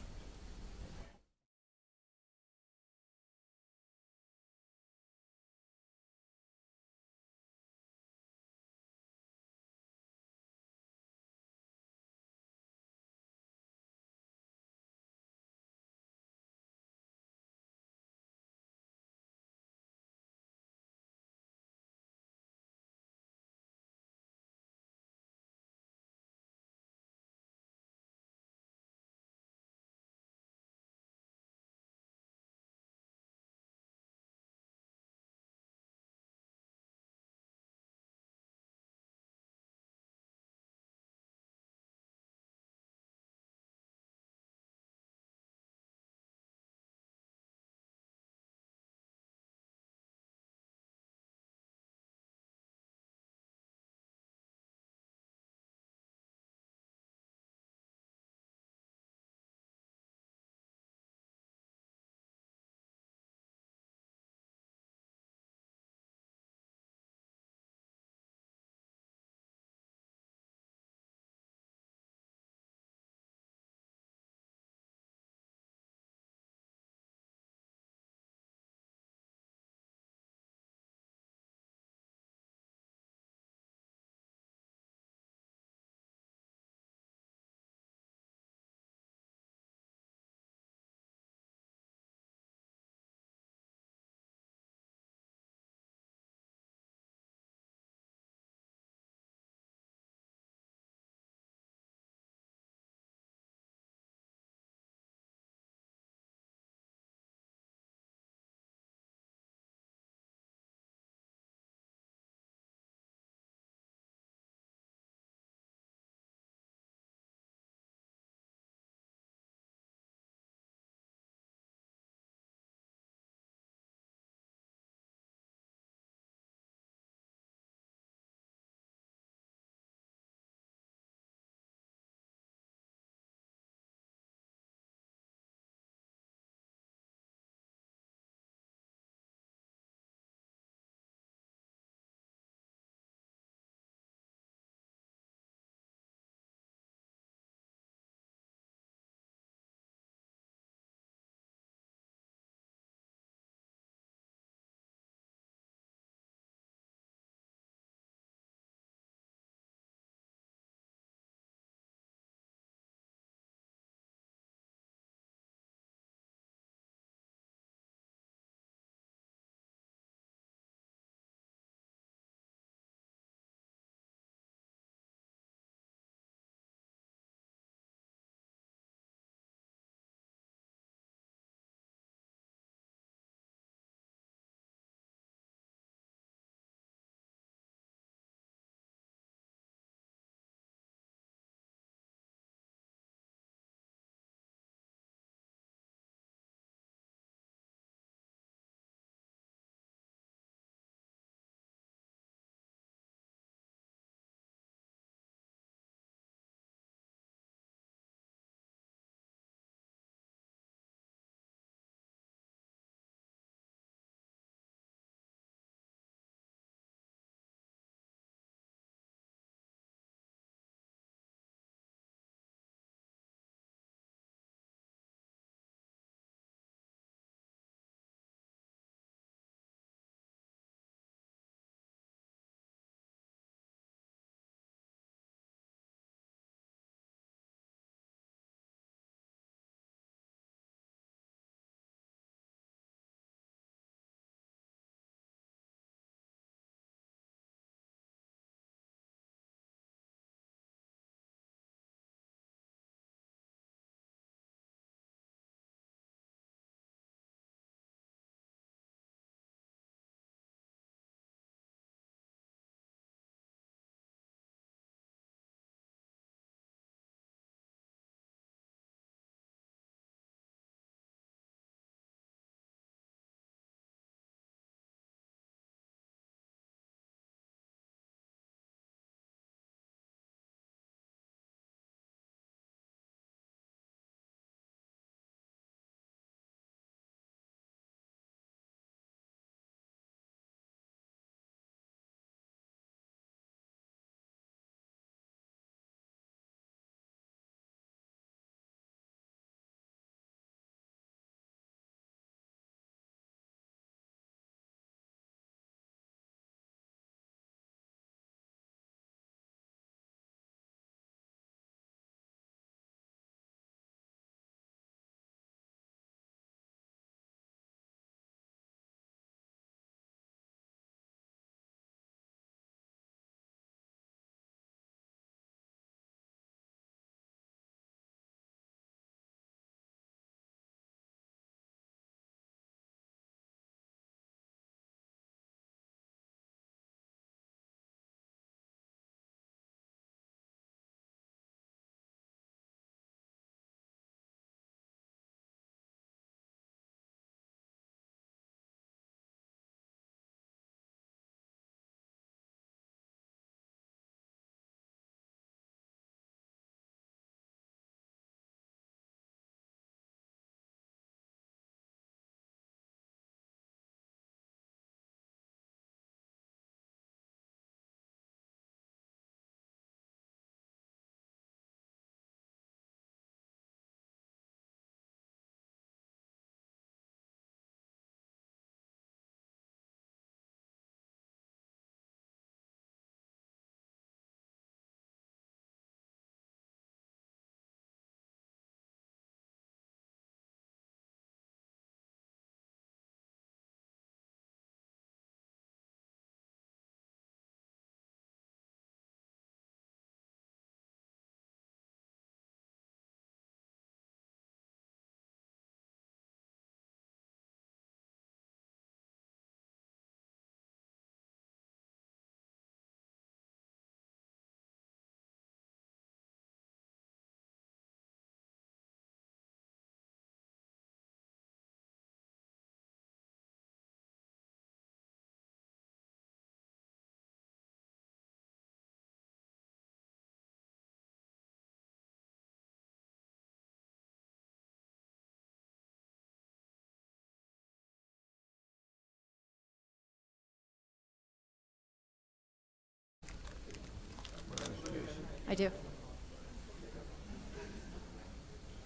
I do.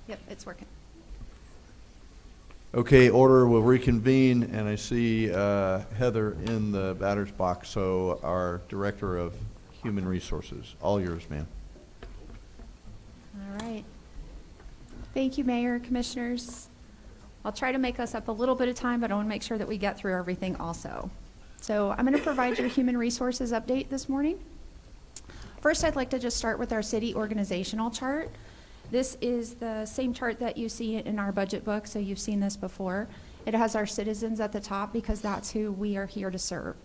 Yep, it's working. Okay, order will reconvene, and I see Heather in the batter's box, so our Director of Human Resources. All yours, ma'am. All right. Thank you, Mayor, Commissioners. I'll try to make us up a little bit of time, but I want to make sure that we get through everything also. So I'm going to provide your Human Resources update this morning. First, I'd like to just start with our city organizational chart. This is the same chart that you see in our budget book, so you've seen this before. It has our citizens at the top because that's who we are here to serve.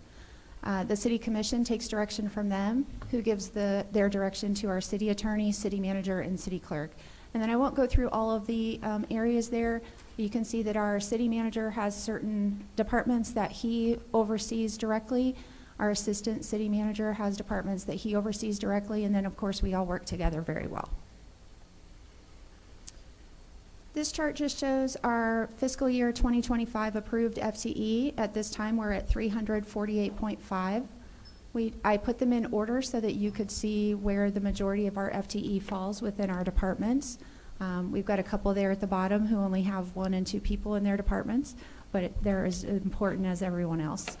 The City Commission takes direction from them, who gives their direction to our city attorney, city manager, and city clerk. And then I won't go through all of the areas there. You can see that our city manager has certain departments that he oversees directly. Our assistant city manager has departments that he oversees directly, and then of course we all work together very well. This chart just shows our fiscal year 2025 approved FTE. At this time, we're at 348.5. I put them in order so that you could see where the majority of our FTE falls within our departments. We've got a couple there at the bottom who only have 1 and 2 people in their departments, but they're as important as everyone else.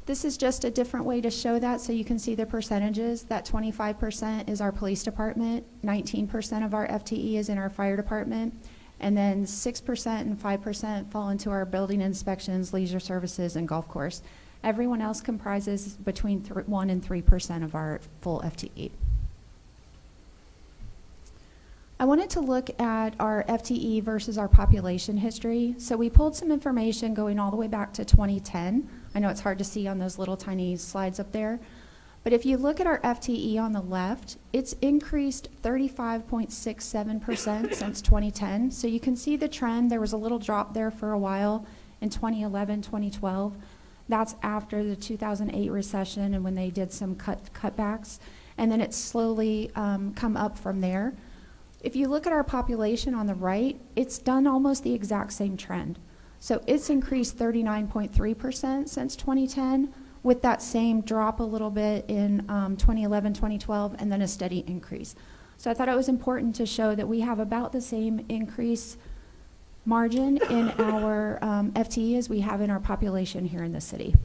This is just a different way to show that so you can see the percentages. That 25% is our police department, 19% of our FTE is in our fire department, and then 6% and 5% fall into our building inspections, leisure services, and golf course. Everyone else comprises between 1 and 3% of our full FTE. I wanted to look at our FTE versus our population history. So we pulled some information going all the way back to 2010. I know it's hard to see on those little tiny slides up there. But if you look at our FTE on the left, it's increased 35.67% since 2010. So you can see the trend. There was a little drop there for a while in 2011, 2012. That's after the 2008 recession and when they did some cutbacks. And then it's slowly come up from there. If you look at our population on the right, it's done almost the exact same trend. So it's increased 39.3% since 2010, with that same drop a little bit in 2011, 2012, and then a steady increase. So I thought it was important to show that we have about the same increase margin in our FTE as we have in our population here in the city.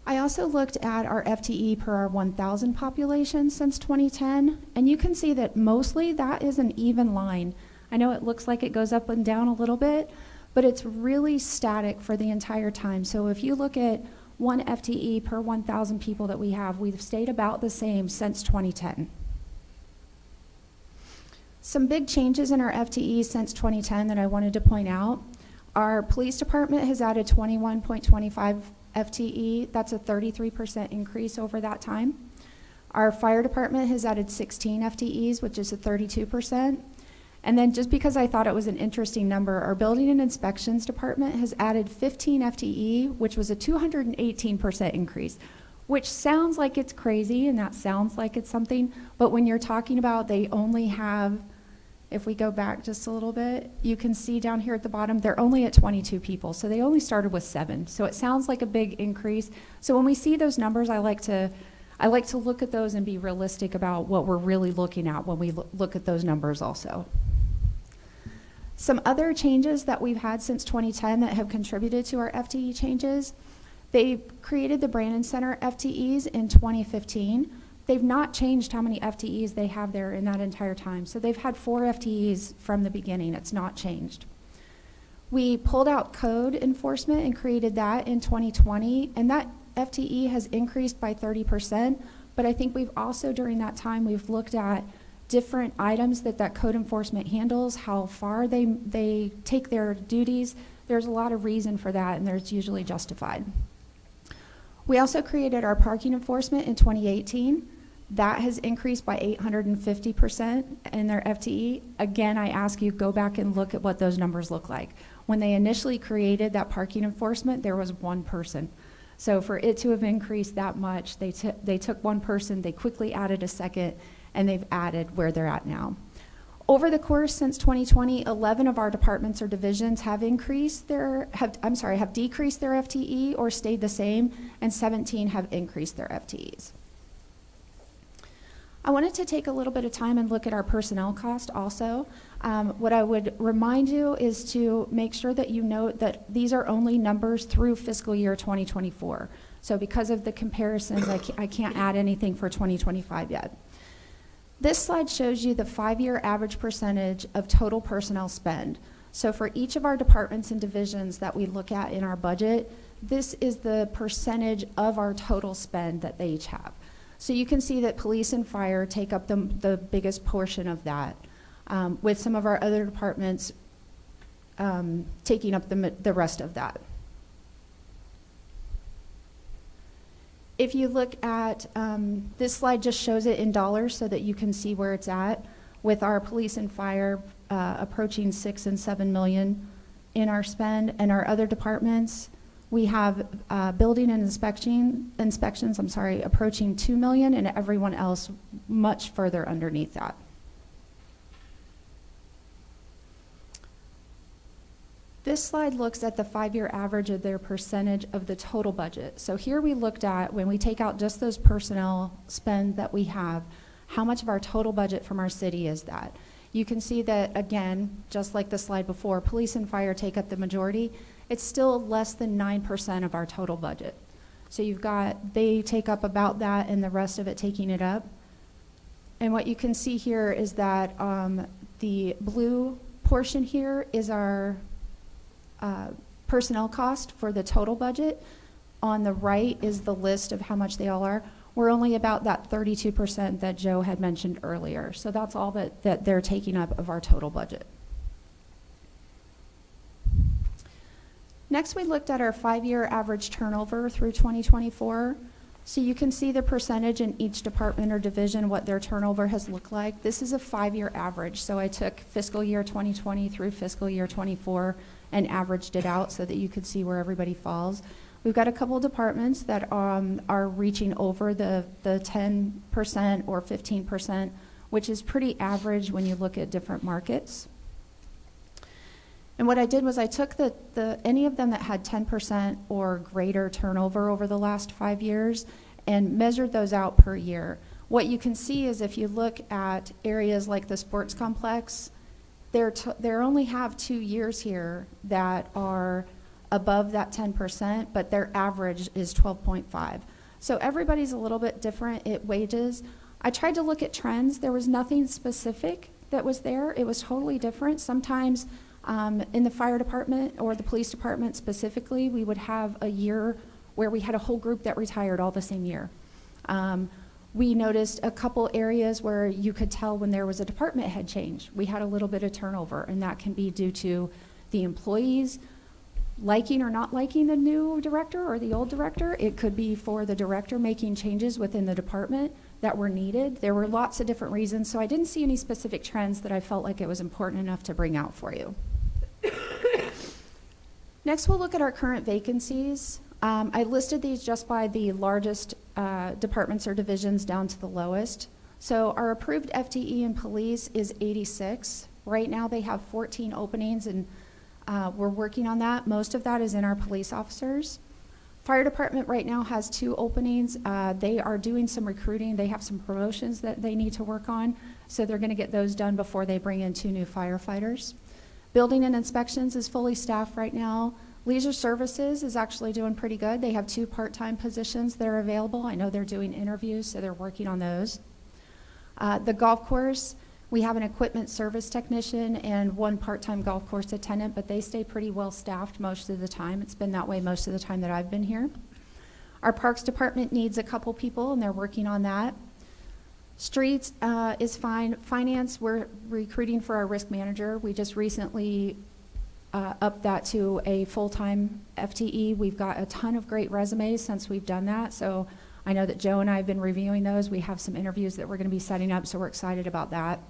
I also looked at our FTE per our 1,000 population since 2010, and you can see that mostly that is an even line. I know it looks like it goes up and down a little bit, but it's really static for the entire time. So if you look at 1 FTE per 1,000 people that we have, we've stayed about the same since 2010. Some big changes in our FTE since 2010 that I wanted to point out. Our police department has added 21.25 FTE. That's a 33% increase over that time. Our fire department has added 16 FTEs, which is a 32%. And then just because I thought it was an interesting number, our building and inspections department has added 15 FTE, which was a 218% increase, which sounds like it's crazy and that sounds like it's something, but when you're talking about they only have, if we go back just a little bit, you can see down here at the bottom, they're only at 22 people. So they only started with 7. So it sounds like a big increase. So when we see those numbers, I like to look at those and be realistic about what we're really looking at when we look at those numbers also. Some other changes that we've had since 2010 that have contributed to our FTE changes, they created the Brannon Center FTEs in 2015. They've not changed how many FTEs they have there in that entire time. So they've had 4 FTEs from the beginning. It's not changed. We pulled out code enforcement and created that in 2020, and that FTE has increased by 30%, but I think we've also, during that time, we've looked at different items that code enforcement handles, how far they take their duties. There's a lot of reason for that, and there's usually justified. We also created our parking enforcement in 2018. That has increased by 850% in their FTE. Again, I ask you, go back and look at what those numbers look like. When they initially created that parking enforcement, there was 1 person. So for it to have increased that much, they took 1 person, they quickly added a second, and they've added where they're at now. Over the course since 2020, 11 of our departments or divisions have decreased their FTE or stayed the same, and 17 have increased their FTEs. I wanted to take a little bit of time and look at our personnel cost also. What I would remind you is to make sure that you note that these are only numbers through fiscal year 2024. So because of the comparisons, I can't add anything for 2025 yet. This slide shows you the 5-year average percentage of total personnel spend. So for each of our departments and divisions that we look at in our budget, this is the percentage of our total spend that they each have. So you can see that police and fire take up the biggest portion of that, with some of our other departments taking up the rest of that. If you look at, this slide just shows it in dollars so that you can see where it's at, with our police and fire approaching 6 and 7 million in our spend, and our other departments, we have building and inspections, approaching 2 million, and everyone else much further underneath that. This slide looks at the 5-year average of their percentage of the total budget. So here we looked at, when we take out just those personnel spend that we have, how much of our total budget from our city is that? You can see that, again, just like the slide before, police and fire take up the majority. It's still less than 9% of our total budget. So you've got, they take up about that and the rest of it taking it up. And what you can see here is that the blue portion here is our personnel cost for the total budget. On the right is the list of how much they all are. We're only about that 32% that Joe had mentioned earlier. So that's all that they're taking up of our total budget. Next, we looked at our 5-year average turnover through 2024. So you can see the percentage in each department or division, what their turnover has looked like. This is a 5-year average. So I took fiscal year 2020 through fiscal year 24 and averaged it out so that you could see where everybody falls. We've got a couple departments that are reaching over the 10% or 15%, which is pretty average when you look at different markets. And what I did was I took any of them that had 10% or greater turnover over the last 5 years and measured those out per year. What you can see is if you look at areas like the sports complex, they only have 2 years here that are above that 10%, but their average is 12.5. So everybody's a little bit different at wages. I tried to look at trends. There was nothing specific that was there. It was totally different. Sometimes in the fire department or the police department specifically, we would have a year where we had a whole group that retired all the same year. We noticed a couple areas where you could tell when there was a department head change. We had a little bit of turnover, and that can be due to the employees liking or not liking the new director or the old director. It could be for the director making changes within the department that were needed. There were lots of different reasons, so I didn't see any specific trends that I felt like it was important enough to bring out for you. Next, we'll look at our current vacancies. I listed these just by the largest departments or divisions down to the lowest. So our approved FTE in police is 86. Right now they have 14 openings, and we're working on that. Most of that is in our police officers. Fire department right now has 2 openings. They are doing some recruiting. They have some promotions that they need to work on, so they're going to get those done before they bring in 2 new firefighters. Building and inspections is fully staffed right now. Leisure services is actually doing pretty good. They have 2 part-time positions that are available. I know they're doing interviews, so they're working on those. The golf course, we have an equipment service technician and 1 part-time golf course attendant, but they stay pretty well staffed most of the time. It's been that way most of the time that I've been here. Our parks department needs a couple people, and they're working on that. Streets is fine. Finance, we're recruiting for our risk manager. We just recently upped that to a full-time FTE. We've got a ton of great resumes since we've done that, so I know that Joe and I have been reviewing those. We have some interviews that we're going to be setting up, so we're excited about that.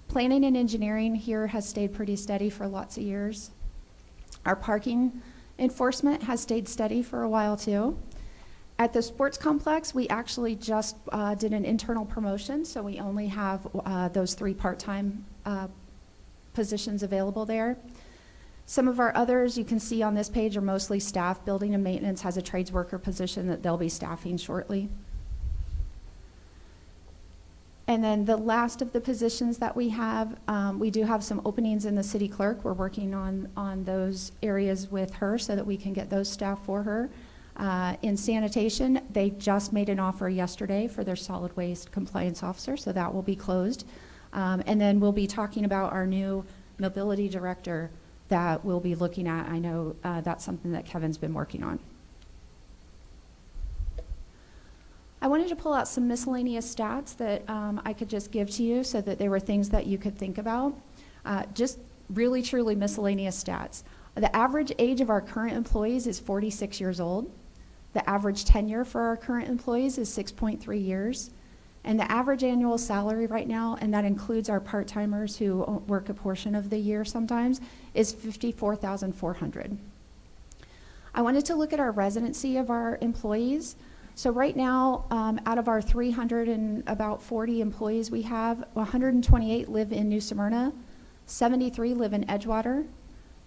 Planning and engineering here has stayed pretty steady for lots of years. Our parking enforcement has stayed steady for a while too. At the sports complex, we actually just did an internal promotion, so we only have those 3 part-time positions available there. Some of our others you can see on this page are mostly staff. Building and maintenance has a trades worker position that they'll be staffing shortly. And then the last of the positions that we have, we do have some openings in the city clerk. We're working on those areas with her so that we can get those staff for her. In sanitation, they just made an offer yesterday for their solid waste compliance officer, so that will be closed. And then we'll be talking about our new mobility director that we'll be looking at. I know that's something that Kevin's been working on. I wanted to pull out some miscellaneous stats that I could just give to you so that they were things that you could think about. Just really, truly miscellaneous stats. The average age of our current employees is 46 years old. The average tenure for our current employees is 6.3 years. And the average annual salary right now, and that includes our part-timers who work a portion of the year sometimes, is $54,400. I wanted to look at our residency of our employees. So right now, out of our 340 employees we have, 128 live in New Smyrna, 73 live in Edgewater,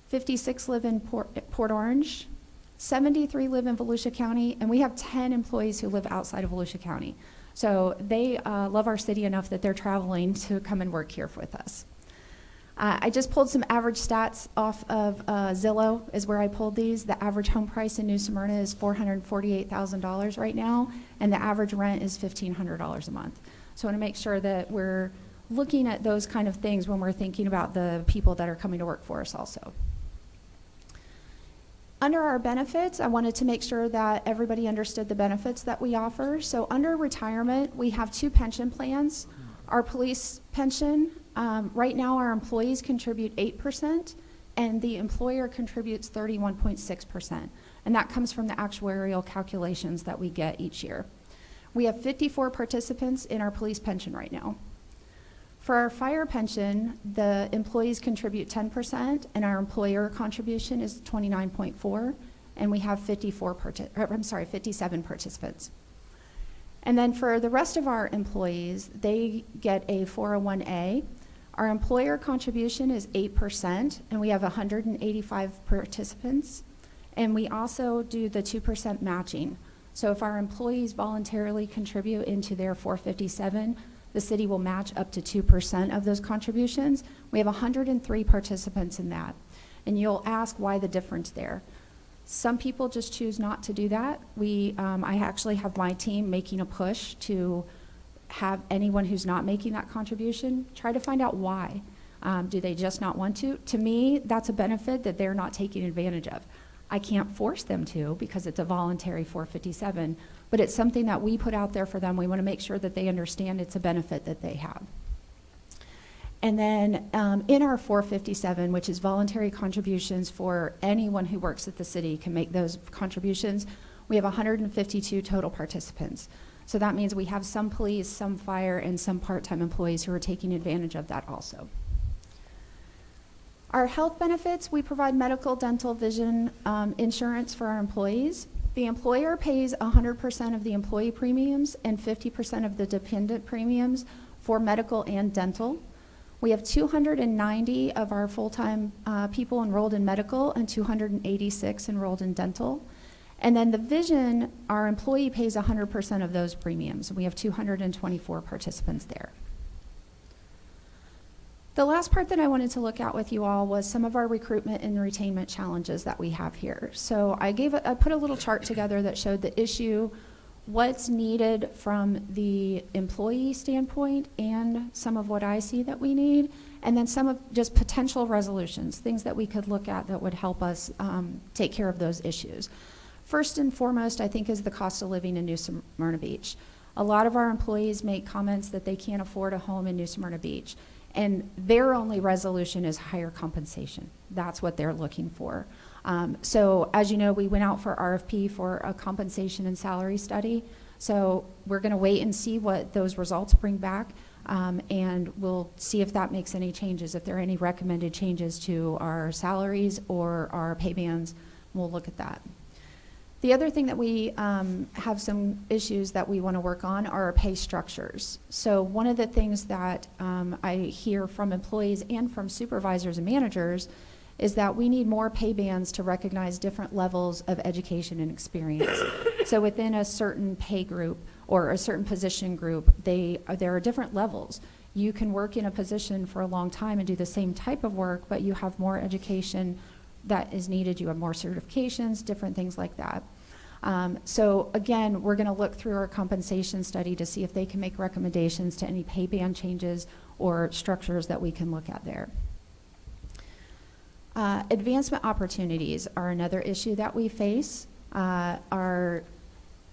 56 live in Port Orange, 73 live in Volusia County, and we have 10 employees who live outside of Volusia County. So they love our city enough that they're traveling to come and work here with us. I just pulled some average stats off of Zillow is where I pulled these. The average home price in New Smyrna is $448,000 right now, and the average rent is $1,500 a month. So I want to make sure that we're looking at those kind of things when we're thinking about the people that are coming to work for us also. Under our benefits, I wanted to make sure that everybody understood the benefits that we offer. So under retirement, we have 2 pension plans. Our police pension, right now our employees contribute 8% and the employer contributes 31.6%. And that comes from the actuarial calculations that we get each year. We have 54 participants in our police pension right now. For our fire pension, the employees contribute 10% and our employer contribution is 29.4%, and we have 57 participants. And then for the rest of our employees, they get a 401A. Our employer contribution is 8%, and we have 185 participants. And we also do the 2% matching. So if our employees voluntarily contribute into their 457, the city will match up to 2% of those contributions. We have 103 participants in that. And you'll ask why the difference there. Some people just choose not to do that. I actually have my team making a push to have anyone who's not making that contribution try to find out why. Do they just not want to? To me, that's a benefit that they're not taking advantage of. I can't force them to because it's a voluntary 457, but it's something that we put out there for them. We want to make sure that they understand it's a benefit that they have. And then in our 457, which is voluntary contributions for anyone who works at the city can make those contributions, we have 152 total participants. So that means we have some police, some fire, and some part-time employees who are taking advantage of that also. Our health benefits, we provide medical, dental, vision insurance for our employees. The employer pays 100% of the employee premiums and 50% of the dependent premiums for medical and dental. We have 290 of our full-time people enrolled in medical and 286 enrolled in dental. And then the vision, our employee pays 100% of those premiums. We have 224 participants there. The last part that I wanted to look at with you all was some of our recruitment and retainment challenges that we have here. So I put a little chart together that showed the issue, what's needed from the employee standpoint, and some of what I see that we need, and then some of just potential resolutions, things that we could look at that would help us take care of those issues. First and foremost, I think, is the cost of living in New Smyrna Beach. A lot of our employees make comments that they can't afford a home in New Smyrna Beach. And their only resolution is higher compensation. That's what they're looking for. So as you know, we went out for RFP for a compensation and salary study. So we're going to wait and see what those results bring back. And we'll see if that makes any changes. If there are any recommended changes to our salaries or our pay bands, we'll look at that. The other thing that we have some issues that we want to work on are our pay structures. So one of the things that I hear from employees and from supervisors and managers is that we need more pay bands to recognize different levels of education and experience. So within a certain pay group, or a certain position group, there are different levels. You can work in a position for a long time and do the same type of work, but you have more education that is needed. You have more certifications, different things like that. So again, we're going to look through our compensation study to see if they can make recommendations to any pay band changes or structures that we can look at there. Advancement opportunities are another issue that we face. Our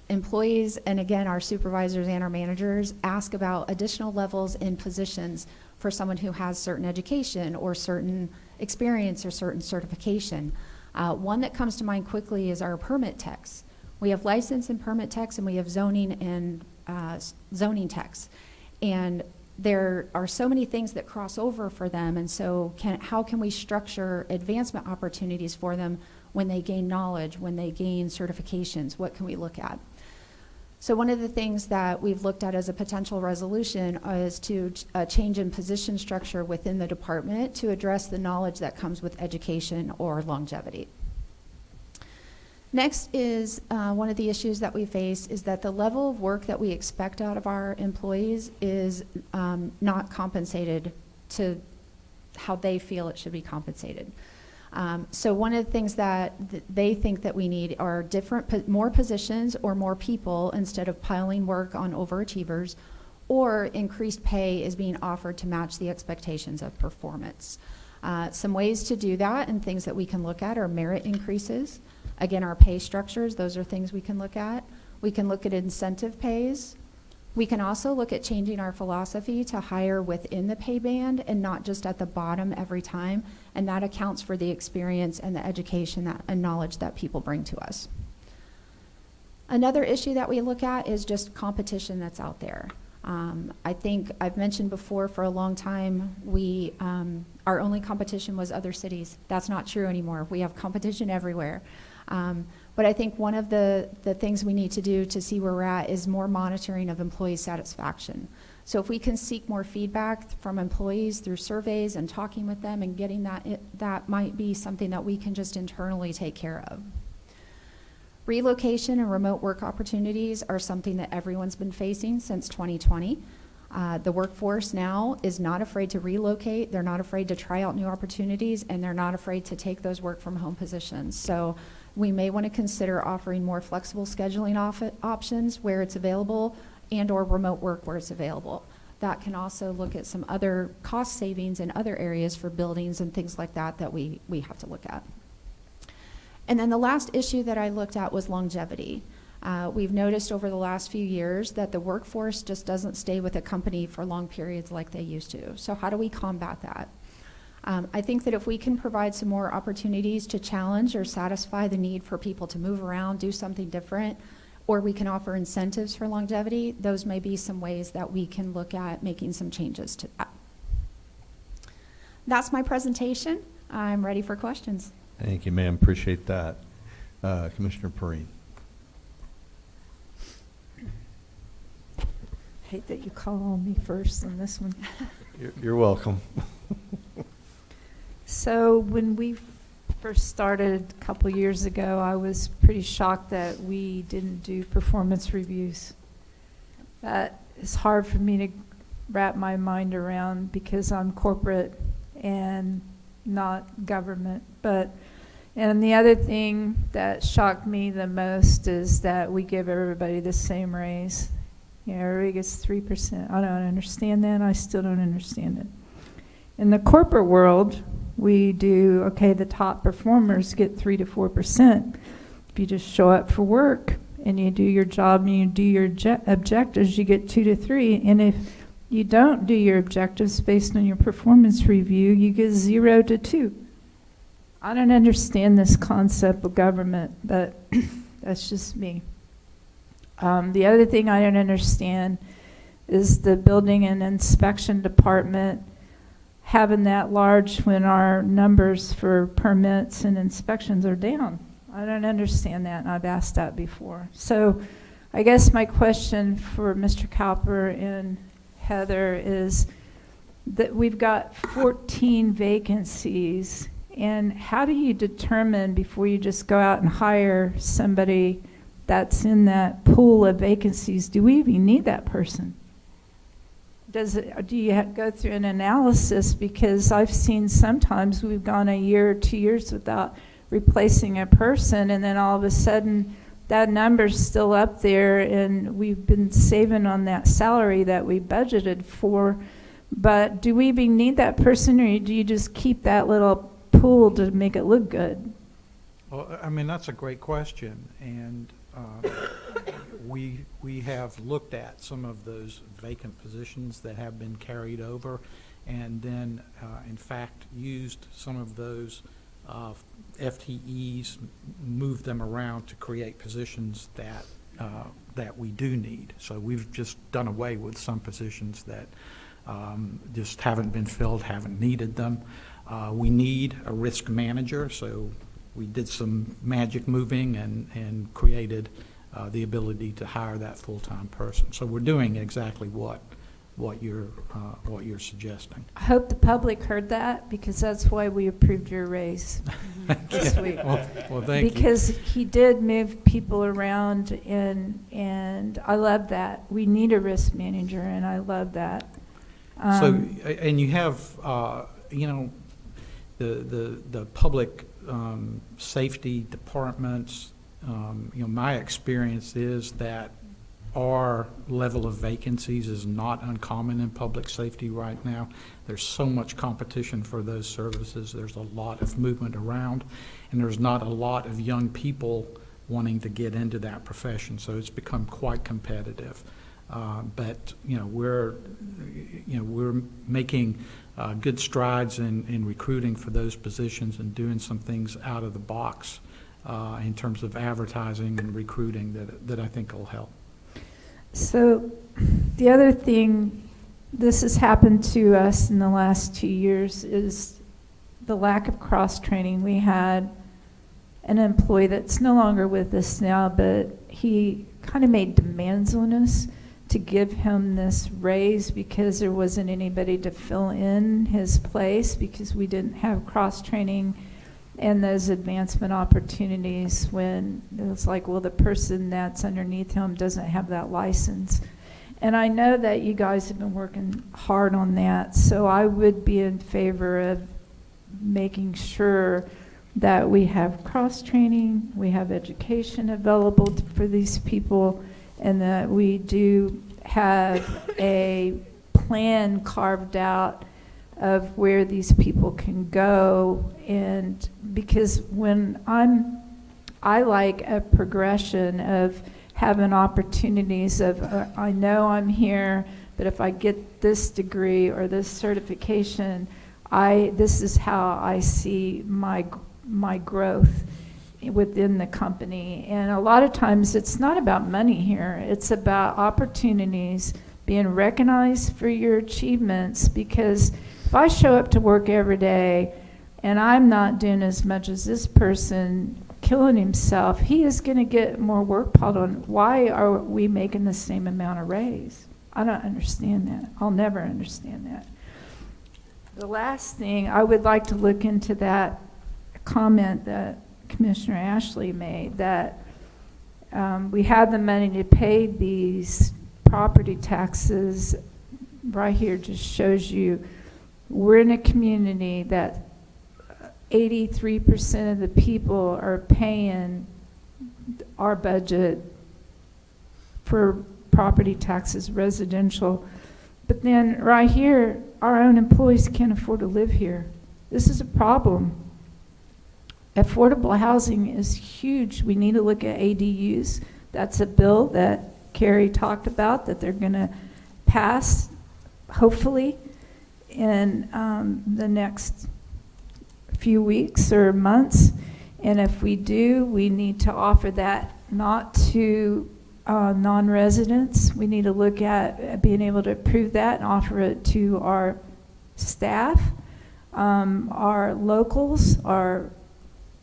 employees, and again, our supervisors and our managers, ask about additional levels in positions for someone who has certain education or certain experience or certain certification. One that comes to mind quickly is our permit techs. We have license and permit techs, and we have zoning and zoning techs. And there are so many things that cross over for them, and so how can we structure advancement opportunities for them when they gain knowledge, when they gain certifications? What can we look at? So one of the things that we've looked at as a potential resolution is to change in position structure within the department to address the knowledge that comes with education or longevity. Next is one of the issues that we face is that the level of work that we expect out of our employees is not compensated to how they feel it should be compensated. So one of the things that they think that we need are more positions or more people instead of piling work on overachievers, or increased pay is being offered to match the expectations of performance. Some ways to do that and things that we can look at are merit increases. Again, our pay structures, those are things we can look at. We can look at incentive pays. We can also look at changing our philosophy to hire within the pay band and not just at the bottom every time, and that accounts for the experience and the education and knowledge that people bring to us. Another issue that we look at is just competition that's out there. I think I've mentioned before, for a long time, our only competition was other cities. That's not true anymore. We have competition everywhere. But I think one of the things we need to do to see where we're at is more monitoring of employee satisfaction. So if we can seek more feedback from employees through surveys and talking with them and getting that might be something that we can just internally take care of. Relocation and remote work opportunities are something that everyone's been facing since 2020. The workforce now is not afraid to relocate. They're not afraid to try out new opportunities, and they're not afraid to take those work from home positions. So we may want to consider offering more flexible scheduling options where it's available, and or remote work where it's available. That can also look at some other cost savings in other areas for buildings and things like that that we have to look at. And then the last issue that I looked at was longevity. We've noticed over the last few years that the workforce just doesn't stay with a company for long periods like they used to. So how do we combat that? I think that if we can provide some more opportunities to challenge or satisfy the need for people to move around, do something different, or we can offer incentives for longevity, those may be some ways that we can look at making some changes to that. That's my presentation. I'm ready for questions. Thank you, ma'am. Appreciate that. Commissioner Perrine. Hate that you call on me first on this one. You're welcome. So when we first started a couple years ago, I was pretty shocked that we didn't do performance reviews. That is hard for me to wrap my mind around because I'm corporate and not government. And the other thing that shocked me the most is that we give everybody the same raise. You know, everybody gets 3%. I don't understand that. I still don't understand it. In the corporate world, we do, okay, the top performers get 3 to 4%. If you just show up for work and you do your job and you do your objectives, you get 2 to 3. And if you don't do your objectives based on your performance review, you get 0 to 2. I don't understand this concept of government, but that's just me. The other thing I don't understand is the building and inspection department having that large when our numbers for permits and inspections are down. I don't understand that, and I've asked that before. So I guess my question for Mr. Cowper and Heather is that we've got 14 vacancies, and how do you determine before you just go out and hire somebody that's in that pool of vacancies, do we even need that person? Do you go through an analysis? Because I've seen sometimes we've gone a year or 2 years without replacing a person, and then all of a sudden that number's still up there, and we've been saving on that salary that we budgeted for. But do we even need that person, or do you just keep that little pool to make it look good? Well, I mean, that's a great question, and we have looked at some of those vacant positions that have been carried over, and then, in fact, used some of those FTEs, moved them around to create positions that we do need. So we've just done away with some positions that just haven't been filled, haven't needed them. We need a risk manager, so we did some magic moving and created the ability to hire that full-time person. So we're doing exactly what you're suggesting. I hope the public heard that, because that's why we approved your raise this week. Well, thank you. Because he did move people around, and I love that. We need a risk manager, and I love that. So, and you have, you know, the public safety departments, you know, my experience is that our level of vacancies is not uncommon in public safety right now. There's so much competition for those services. There's a lot of movement around, and there's not a lot of young people wanting to get into that profession. So it's become quite competitive. But you know, we're making good strides in recruiting for those positions and doing some things out of the box in terms of advertising and recruiting that I think will help. So the other thing, this has happened to us in the last 2 years, is the lack of cross-training. We had an employee that's no longer with us now, but he kind of made demands on us to give him this raise because there wasn't anybody to fill in his place, because we didn't have cross-training and those advancement opportunities, when it was like, well, the person that's underneath him doesn't have that license. And I know that you guys have been working hard on that, so I would be in favor of making sure that we have cross-training, we have education available for these people, and that we do have a plan carved out of where these people can go. And because I like a progression of having opportunities of, I know I'm here, but if I get this degree or this certification, this is how I see my growth within the company. And a lot of times it's not about money here, it's about opportunities, being recognized for your achievements. Because if I show up to work every day and I'm not doing as much as this person killing himself, he is going to get more work piled on. Why are we making the same amount of raise? I don't understand that. I'll never understand that. The last thing, I would like to look into that comment that Commissioner Ashley made, that we have the money to pay these property taxes. Right here just shows you we're in a community that 83% of the people are paying our budget for property taxes, residential. But then right here, our own employees can't afford to live here. This is a problem. Affordable housing is huge. We need to look at ADUs. That's a bill that Carrie talked about that they're going to pass, hopefully, in the next few weeks or months. And if we do, we need to offer that not to non-residents. We need to look at being able to approve that and offer it to our staff, our locals, our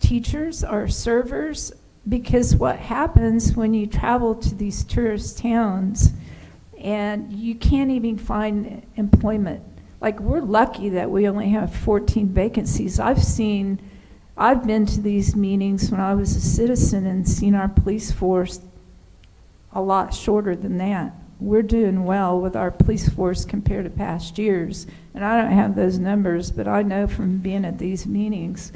teachers, our servers. Because what happens when you travel to these tourist towns and you can't even find employment. Like, we're lucky that we only have 14 vacancies. I've been to these meetings when I was a citizen and seen our police force a lot shorter than that. We're doing well with our police force compared to past years. And I don't have those numbers, but I know from being at these meetings,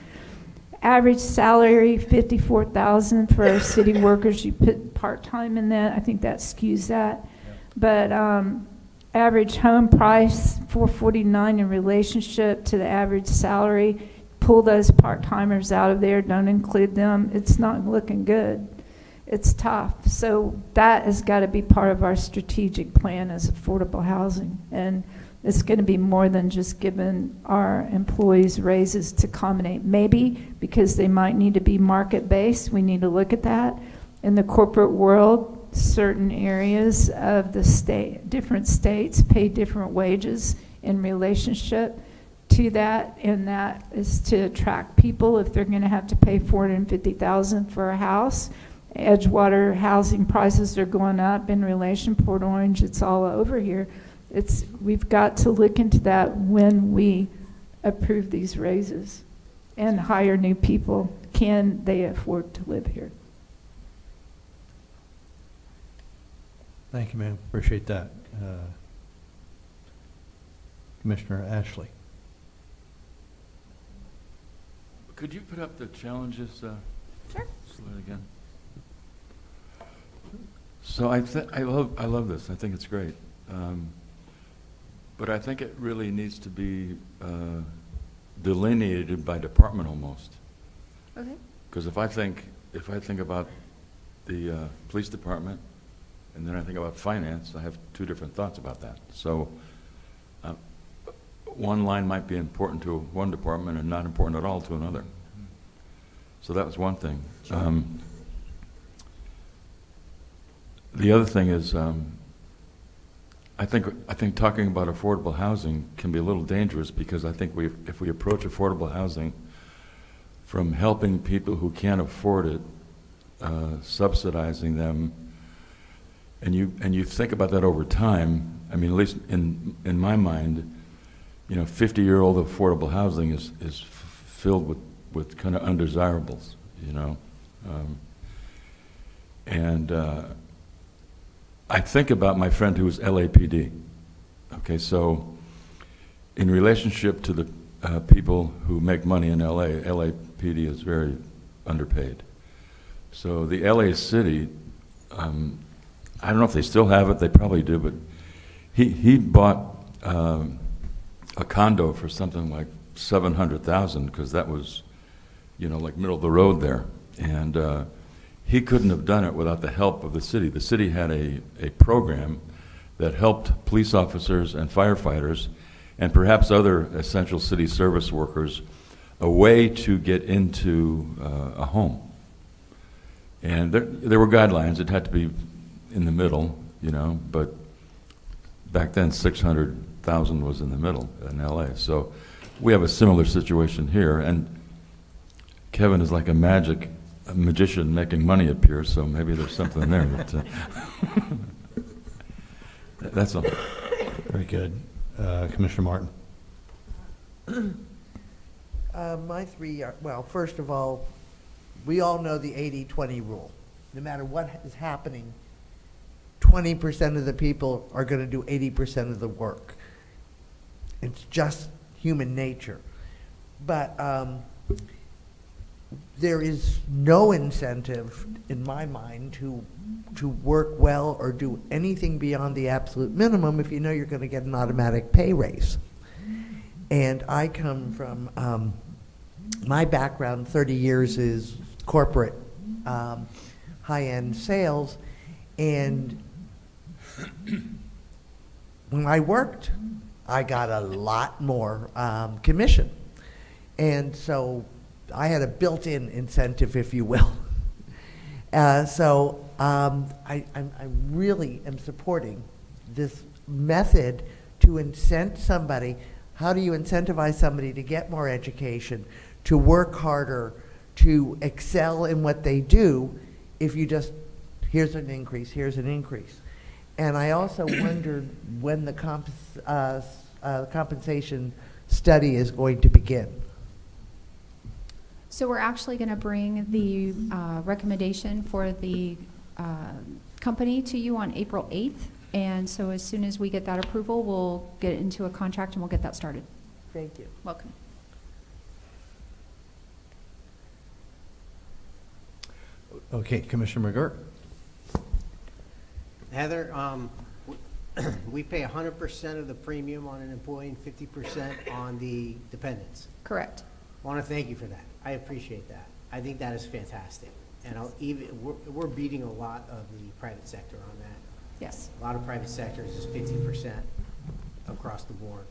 average salary, $54,000 for our city workers. You put part-time in that, I think that skews that. But average home price, $449 in relationship to the average salary. Pull those part-timers out of there, don't include them. It's not looking good. It's tough. So that has got to be part of our strategic plan as affordable housing. And it's going to be more than just giving our employees raises to accommodate. Maybe because they might need to be market-based, we need to look at that. In the corporate world, certain areas of the state, different states pay different wages in relationship to that, and that is to attract people if they're going to have to pay $450,000 for a house. Edgewater housing prices are going up in relation. Port Orange, it's all over here. We've got to look into that when we approve these raises and hire new people. Can they afford to live here? Thank you, ma'am. Appreciate that. Commissioner Ashley. Could you put up the challenges? Sure. Slide again. So I love this. I think it's great. But I think it really needs to be delineated by department almost. Okay. Because if I think about the police department, and then I think about finance, I have two different thoughts about that. So one line might be important to one department and not important at all to another. So that was one thing. The other thing is, I think talking about affordable housing can be a little dangerous, because I think if we approach affordable housing from helping people who can't afford it, subsidizing them, and you think about that over time, I mean, at least in my mind, 50-year-old affordable housing is filled with kind of undesirables, and I think about my friend who was LAPD. Okay, so in relationship to the people who make money in LA, LAPD is very underpaid. So the LA city, I don't know if they still have it, they probably do, but he bought a condo for something like $700,000, because that was, like middle of the road there. And he couldn't have done it without the help of the city. The city had a program that helped police officers and firefighters and perhaps other essential city service workers a way to get into a home. And there were guidelines. It had to be in the middle, but back then 600,000 was in the middle in LA. So we have a similar situation here, and Kevin is like a magician making money appear, so maybe there's something there. But, that's all. Very good. Commissioner Martin. My three are, well, first of all, we all know the 80-20 rule. No matter what is happening, 20% of the people are going to do 80% of the work. It's just human nature. But there is no incentive, in my mind, to work well or do anything beyond the absolute minimum if you know you're going to get an automatic pay raise. And I come from, my background, 30 years, is corporate high-end sales. And when I worked, I got a lot more commission. And so I had a built-in incentive, if you will. So I really am supporting this method to incent somebody. How do you incentivize somebody to get more education, to work harder, to excel in what they do, if you just, here's an increase, here's an increase. And I also wondered when the compensation study is going to begin. So we're actually going to bring the recommendation for the company to you on April 8th. And so as soon as we get that approval, we'll get it into a contract and we'll get that started. Thank you. Welcome. Okay, Commissioner McGurk. Heather, we pay 100% of the premium on an employee and 50% on the dependents. Correct. I want to thank you for that. I appreciate that. I think that is fantastic. And we're beating a lot of the private sector on that. Yes. A lot of private sectors is 50% across the board.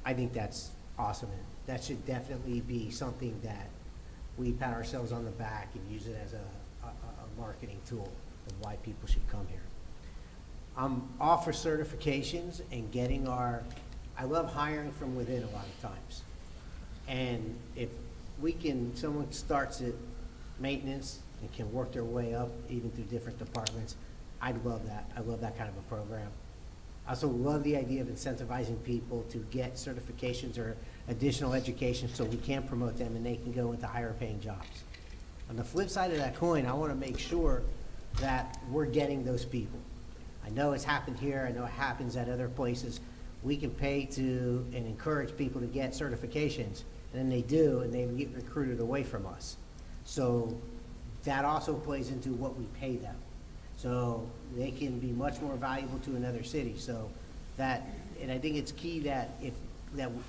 I think that's awesome. And that should definitely be something that we pat ourselves on the back and use it as a marketing tool of why people should come here. I'm all for certifications and getting I love hiring from within a lot of times. And if someone starts at maintenance and can work their way up even through different departments, I'd love that. I love that kind of a program. I also love the idea of incentivizing people to get certifications or additional education so we can promote them and they can go into higher paying jobs. On the flip side of that coin, I want to make sure that we're getting those people. I know it's happened here. I know it happens at other places. We can pay to and encourage people to get certifications, and then they do, and they get recruited away from us. So that also plays into what we pay them. So they can be much more valuable to another city. So that, and I think it's key that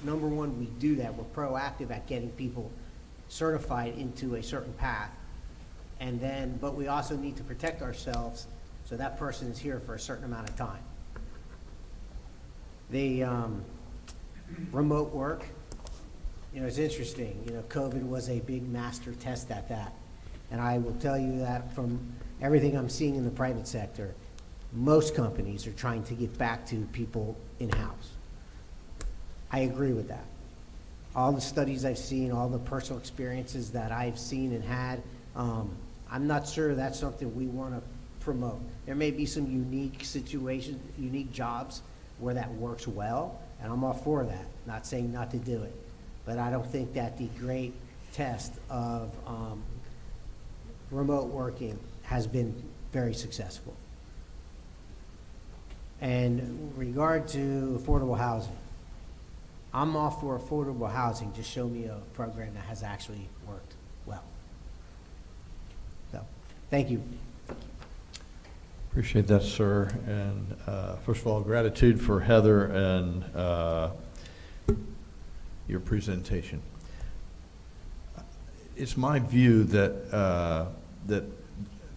number one, we do that. We're proactive at getting people certified into a certain path. And then, but we also need to protect ourselves so that person is here for a certain amount of time. The remote work, it's interesting. COVID was a big master test at that. And I will tell you that from everything I'm seeing in the private sector, most companies are trying to get back to people in-house. I agree with that. All the studies I've seen, all the personal experiences that I've seen and had, I'm not sure that's something we want to promote. There may be some unique situations, unique jobs where that works well, and I'm all for that. Not saying not to do it, but I don't think that the great test of remote working has been very successful. And in regard to affordable housing, I'm all for affordable housing. Just show me a program that has actually worked well. So, thank you. Appreciate that, sir. And first of all, gratitude for Heather and your presentation. It's my view that that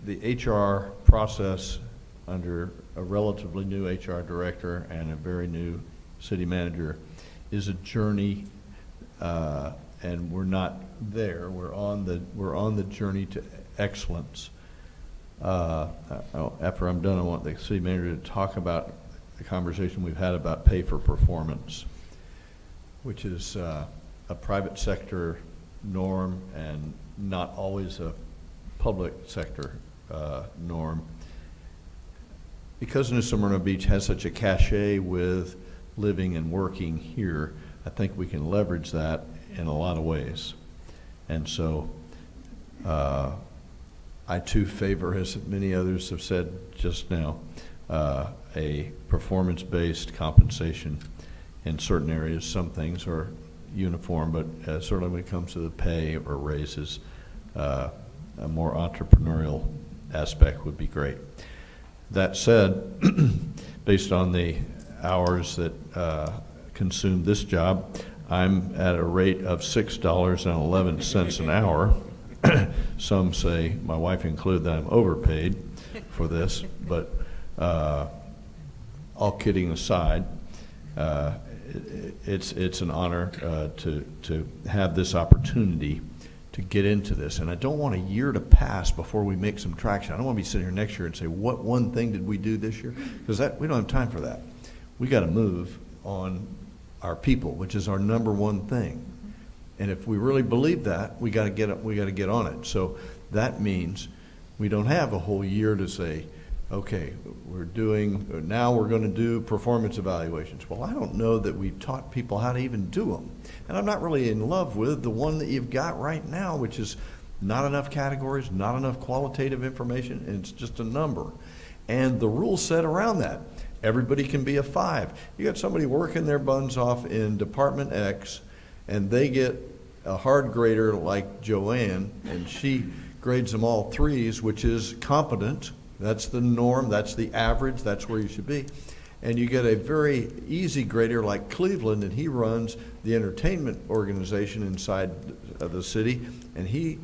the HR process under a relatively new HR director and a very new city manager is a journey, and we're not there. We're on the journey to excellence. After I'm done, I want the city manager to talk about the conversation we've had about pay for performance, which is a private sector norm and not always a public sector norm. Because New Smyrna Beach has such a cachet with living and working here, I think we can leverage that in a lot of ways. And so I too favor, as many others have said just now, a performance-based compensation in certain areas. Some things are uniform, but certainly when it comes to the pay or raises, a more entrepreneurial aspect would be great. That said, based on the hours that consume this job, I'm at a rate of $6.11 an hour. Some say, my wife included, that I'm overpaid for this, but all kidding aside, it's an honor to have this opportunity to get into this. And I don't want a year to pass before we make some traction. I don't want to be sitting here next year and say, what one thing did we do this year? Because we don't have time for that. We got to move on our people, which is our number one thing. And if we really believe that, we got to get on it. So that means we don't have a whole year to say, okay, now we're going to do performance evaluations. Well, I don't know that we've taught people how to even do them. And I'm not really in love with the one that you've got right now, which is not enough categories, not enough qualitative information, and it's just a number. And the rules set around that. Everybody can be a 5. You got somebody working their buns off in Department X, and they get a hard grader like Joanne, and she grades them all 3s, which is competent. That's the norm, that's the average, that's where you should be. And you get a very easy grader like Cleveland, and he runs the entertainment organization inside of the city, and he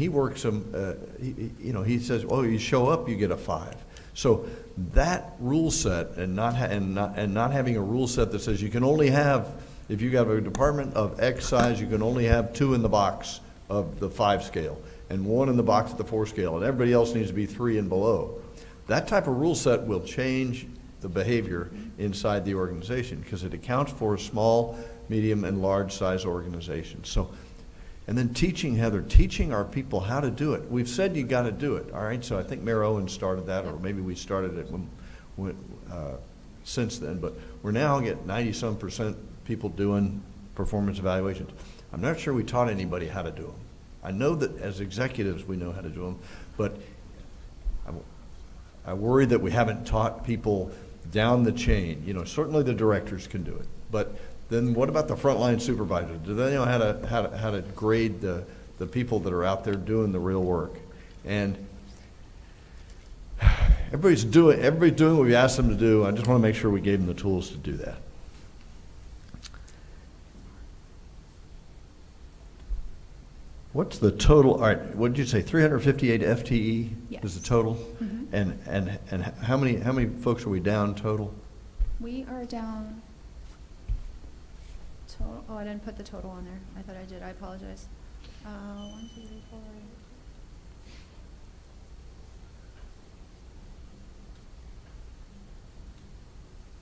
works them. He says, "Oh, you show up, you get a 5." So that rule set, and not having a rule set that says you can only have, if you have a department of X size, you can only have 2 in the box of the 5 scale, and 1 in the box of the 4 scale, and everybody else needs to be 3 and below. That type of rule set will change the behavior inside the organization because it accounts for small, medium, and large size organizations. So, and then teaching, Heather, teaching our people how to do it. We've said you got to do it, all right? So I think Mayor Owen started that, or maybe we started it since then, but we're now getting 90-some% people doing performance evaluations. I'm not sure we taught anybody how to do them. I know that as executives we know how to do them, but I worry that we haven't taught people down the chain. Certainly the directors can do it, but then what about the frontline supervisors? Do they know how to grade the people that are out there doing the real work? And everybody's doing what we asked them to do. I just want to make sure we gave them the tools to do that. What's the total? All right, what did you say? 358 FTE is the total, and how many folks are we down total? We are down total. Oh, I didn't put the total on there. I thought I did. I apologize. 1, 2, 3, 4.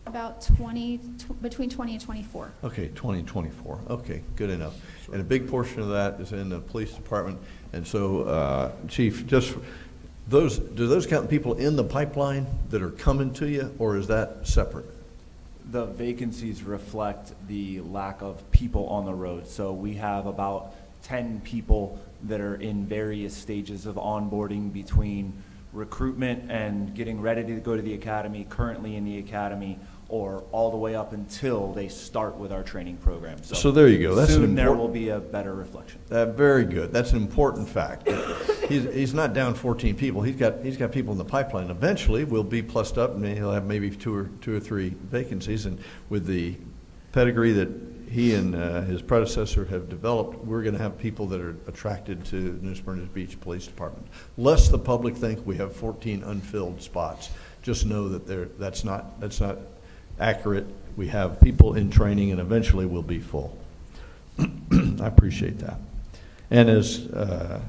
About between 20 and 24. Okay, 20 and 24. Okay, good enough. And a big portion of that is in the police department. And so, Chief, do those count people in the pipeline that are coming to you, or is that separate? The vacancies reflect the lack of people on the road. So we have about 10 people that are in various stages of onboarding between recruitment and getting ready to go to the academy, currently in the academy, or all the way up until they start with our training program. So there you go. That's soon there will be a better reflection. Very good. That's an important fact. He's not down 14 people. He's got people in the pipeline. Eventually, we'll be plussed up, and he'll have maybe two or three vacancies. And with the pedigree that he and his predecessor have developed, we're going to have people that are attracted to New Smyrna Beach Police Department. Lest the public think we have 14 unfilled spots. Just know that that's not accurate. We have people in training, and eventually we'll be full. I appreciate that. And as I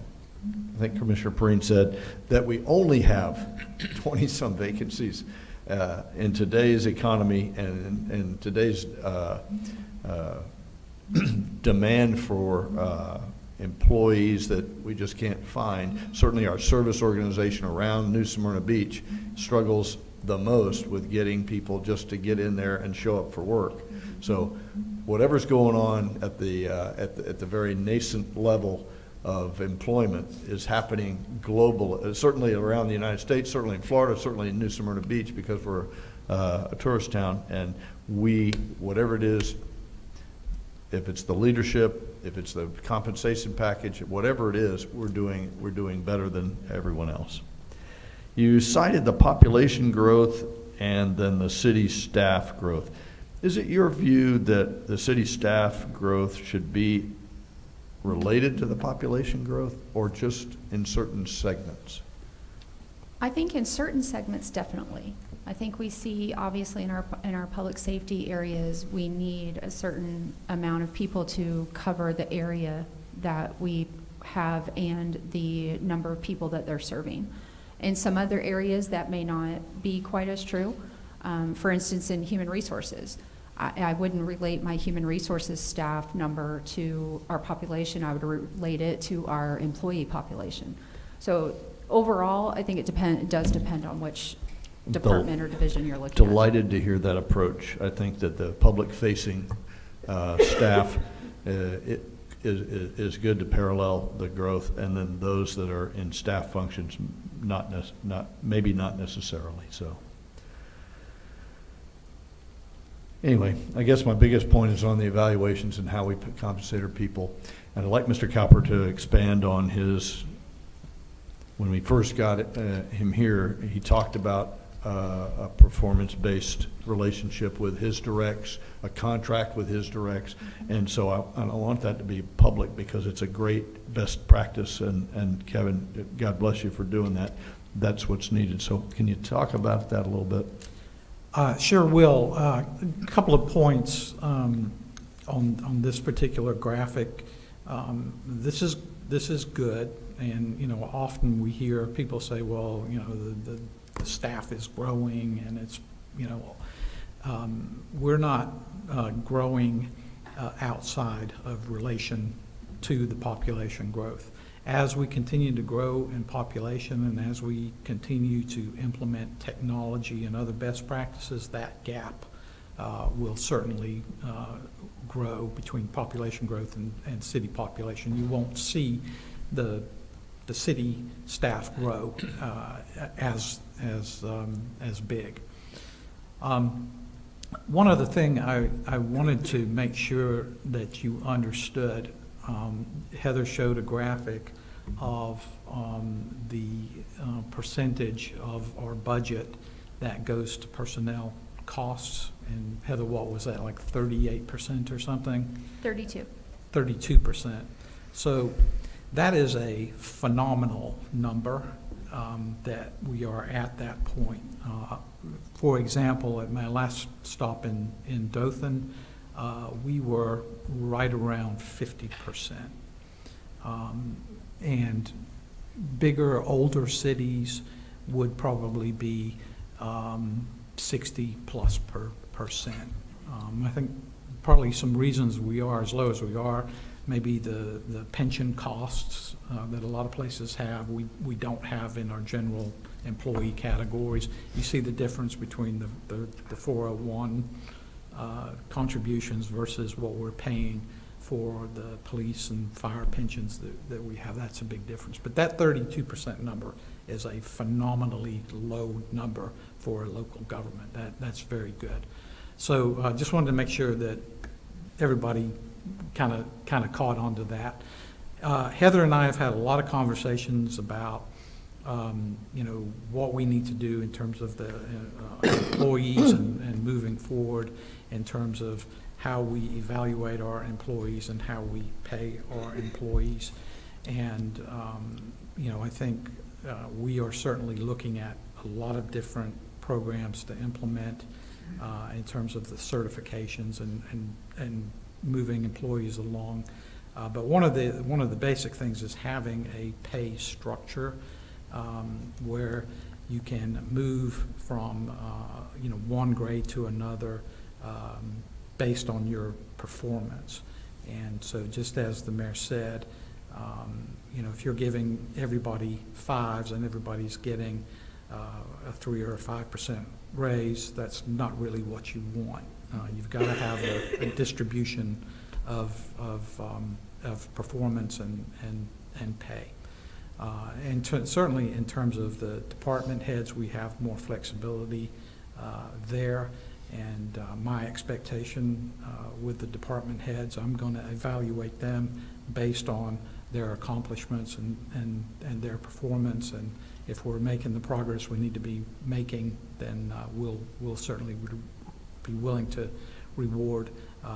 think Commissioner Perrine said, that we only have 20-some vacancies in today's economy and in today's demand for employees that we just can't find. Certainly our service organization around New Smyrna Beach struggles the most with getting people just to get in there and show up for work. So whatever's going on at the very nascent level of employment is happening global, certainly around the United States, certainly in Florida, certainly in New Smyrna Beach, because we're a tourist town, and whatever it is, if it's the leadership, if it's the compensation package, whatever it is, we're doing better than everyone else. You cited the population growth and then the city staff growth. Is it your view that the city staff growth should be related to the population growth, or just in certain segments? I think in certain segments, definitely. I think we see, obviously, in our public safety areas, we need a certain amount of people to cover the area that we have and the number of people that they're serving. In some other areas, that may not be quite as true. For instance, in human resources, I wouldn't relate my human resources staff number to our population. I would relate it to our employee population. So overall, I think it does depend on which department or division you're looking at. Delighted to hear that approach. I think that the public-facing staff, is good to parallel the growth, and then those that are in staff functions, maybe not necessarily, so. Anyway, I guess my biggest point is on the evaluations and how we compensate our people. And I'd like Mr. Cowper to expand on when we first got him here, he talked about a performance-based relationship with his directs, a contract with his directs. And so I want that to be public because it's a great best practice. And Kevin, God bless you for doing that. That's what's needed. So can you talk about that a little bit? Sure will. A couple of points on this particular graphic. This is good, and often we hear people say, well, the staff is growing, and it's we're not growing outside of relation to the population growth. As we continue to grow in population and as we continue to implement technology and other best practices, that gap will certainly grow between population growth and city population. You won't see the city staff grow as big. One other thing I wanted to make sure that you understood. Heather showed a graphic of the percentage of our budget that goes to personnel costs. And Heather, what was that, like 38% or something? 32. 32%. So that is a phenomenal number that we are at that point. For example, at my last stop in Dothan, we were right around 50%. And bigger, older cities would probably be 60+%. I think partly some reasons we are as low as we are, maybe the pension costs that a lot of places have, we don't have in our general employee categories. You see the difference between the 401 contributions versus what we're paying for the police and fire pensions that we have. That's a big difference. But that 32% number is a phenomenally low number for a local government. That's very good. So I just wanted to make sure that everybody kind of caught on to that. Heather and I have had a lot of conversations about what we need to do in terms of the employees and moving forward in terms of how we evaluate our employees and how we pay our employees. And, I think we are certainly looking at a lot of different programs to implement in terms of the certifications and moving employees along. But one of the basic things is having a pay structure where you can move from one grade to another based on your performance. And so just as the mayor said, if you're giving everybody 5s and everybody's getting a 3 or a 5% raise, that's not really what you want. You've got to have a distribution of performance and pay. And certainly in terms of the department heads, we have more flexibility there. And my expectation with the department heads, I'm going to evaluate them based on their accomplishments and their performance. And if we're making the progress we need to be making, then we'll certainly be willing to reward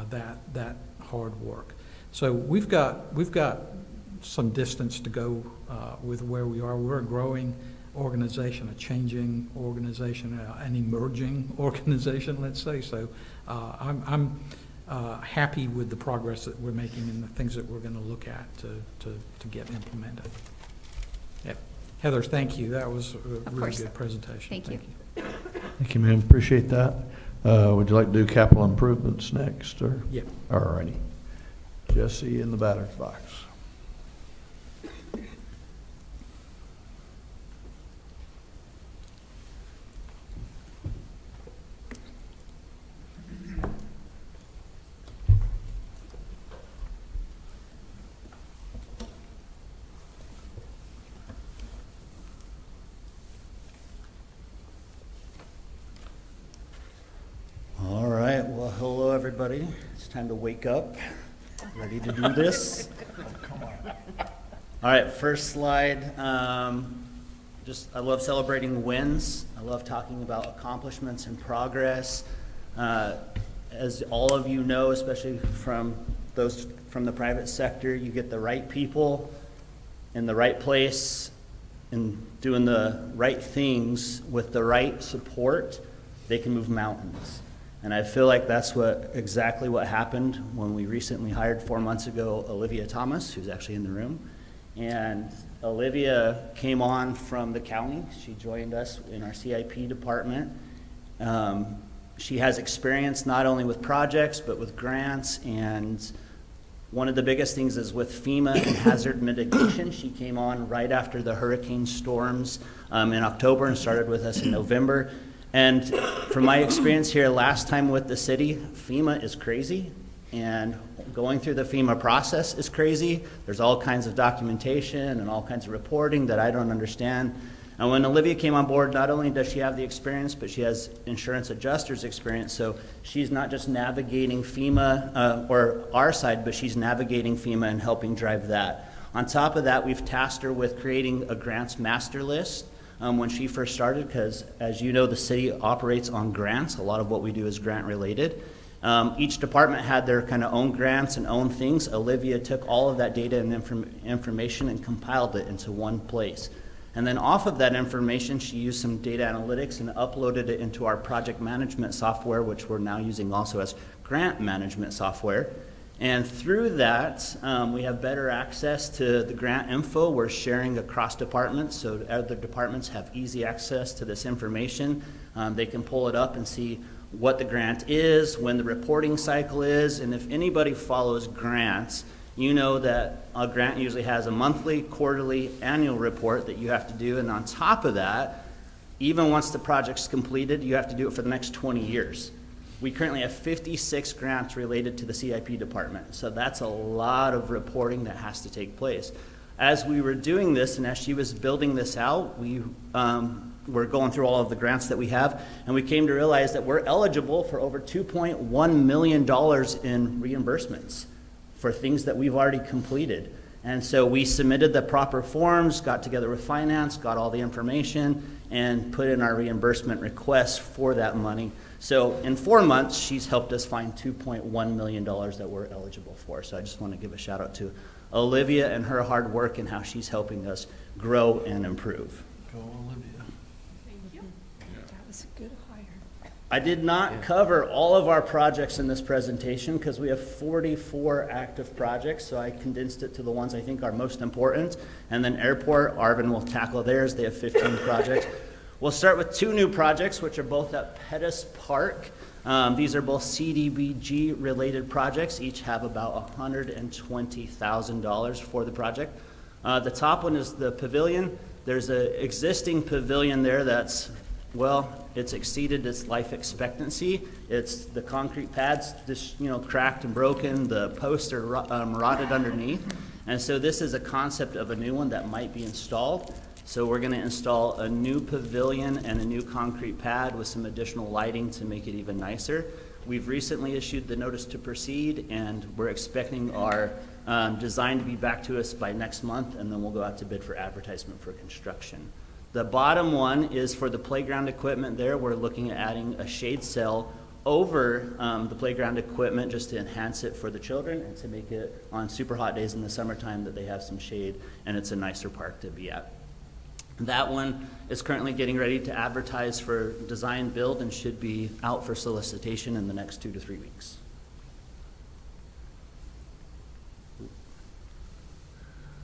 that hard work. So we've got some distance to go with where we are. We're a growing organization, a changing organization, an emerging organization, let's say. So I'm happy with the progress that we're making and the things that we're going to look at to get implemented. Yeah. Heather, thank you. That was a really good presentation. Thank you. Thank you, ma'am. Appreciate that. Would you like to do capital improvements next, or? Yeah. All righty. Jesse in the batter's box. everybody. It's time to wake up. Ready to do this? All right, first slide. I love celebrating wins. I love talking about accomplishments and progress. As all of you know, especially from those from the private sector, you get the right people in the right place and doing the right things with the right support, they can move mountains. And I feel like that's exactly what happened when we recently hired 4 months ago Olivia Thomas, who's actually in the room. And Olivia came on from the county. She joined us in our CIP department. She has experience not only with projects, but with grants. And one of the biggest things is with FEMA and hazard mitigation. She came on right after the hurricane storms in October and started with us in November. And from my experience here last time with the city, FEMA is crazy. And going through the FEMA process is crazy. There's all kinds of documentation and all kinds of reporting that I don't understand. And when Olivia came on board, not only does she have the experience, but she has insurance adjuster's experience. So she's not just navigating FEMA or our side, but she's navigating FEMA and helping drive that. On top of that, we've tasked her with creating a grants master list when she first started, because as you know, the city operates on grants. A lot of what we do is grant related. Each department had their kind of own grants and own things. Olivia took all of that data and information and compiled it into one place. And then off of that information, she used some data analytics and uploaded it into our project management software, which we're now using also as grant management software. And through that, we have better access to the grant info. We're sharing across departments, so other departments have easy access to this information. They can pull it up and see what the grant is, when the reporting cycle is, and if anybody follows grants, you know that a grant usually has a monthly, quarterly, annual report that you have to do, and on top of that, even once the project's completed, you have to do it for the next 20 years. We currently have 56 grants related to the CIP department, so that's a lot of reporting that has to take place. As we were doing this, and as she was building this out, we were going through all of the grants that we have, and we came to realize that we're eligible for over $2.1 million in reimbursements for things that we've already completed. And so we submitted the proper forms, got together with finance, got all the information, and put in our reimbursement request for that money. So in 4 months, she's helped us find $2.1 million that we're eligible for. So I just want to give a shout out to Olivia and her hard work and how she's helping us grow and improve. Go Olivia. Thank you. That was a good hire. I did not cover all of our projects in this presentation because we have 44 active projects, so I condensed it to the ones I think are most important. And then airport, Arvin will tackle theirs. They have 15 projects. We'll start with 2 new projects, which are both at Pettus Park. These are both CDBG related projects. Each have about $120,000 for the project. The top one is the pavilion. There's an existing pavilion there that's, well, it's exceeded its life expectancy. It's the concrete pads just, cracked and broken. The posts are rotted underneath. And so this is a concept of a new one that might be installed. So we're going to install a new pavilion and a new concrete pad with some additional lighting to make it even nicer. We've recently issued the notice to proceed, and we're expecting our design to be back to us by next month, and then we'll go out to bid for advertisement for construction. The bottom one is for the playground equipment there. We're looking at adding a shade cell over the playground equipment just to enhance it for the children and to make it on super hot days in the summertime that they have some shade and it's a nicer park to be at. That one is currently getting ready to advertise for design build and should be out for solicitation in the next 2 to 3 weeks.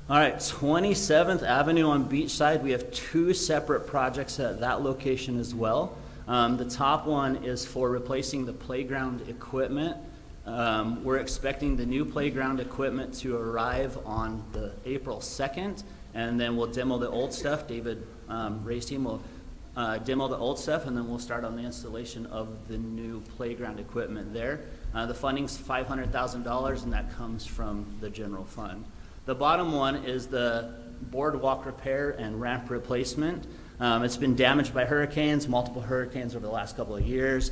All right, 27th Avenue on Beachside. We have 2 separate projects at that location as well. The top one is for replacing the playground equipment. We're expecting the new playground equipment to arrive on the April 2nd. And then we'll demo the old stuff. David Ray's team will demo the old stuff, and then we'll start on the installation of the new playground equipment there. The funding's $500,000, and that comes from the general fund. The bottom one is the boardwalk repair and ramp replacement. It's been damaged by hurricanes, multiple hurricanes over the last couple of years,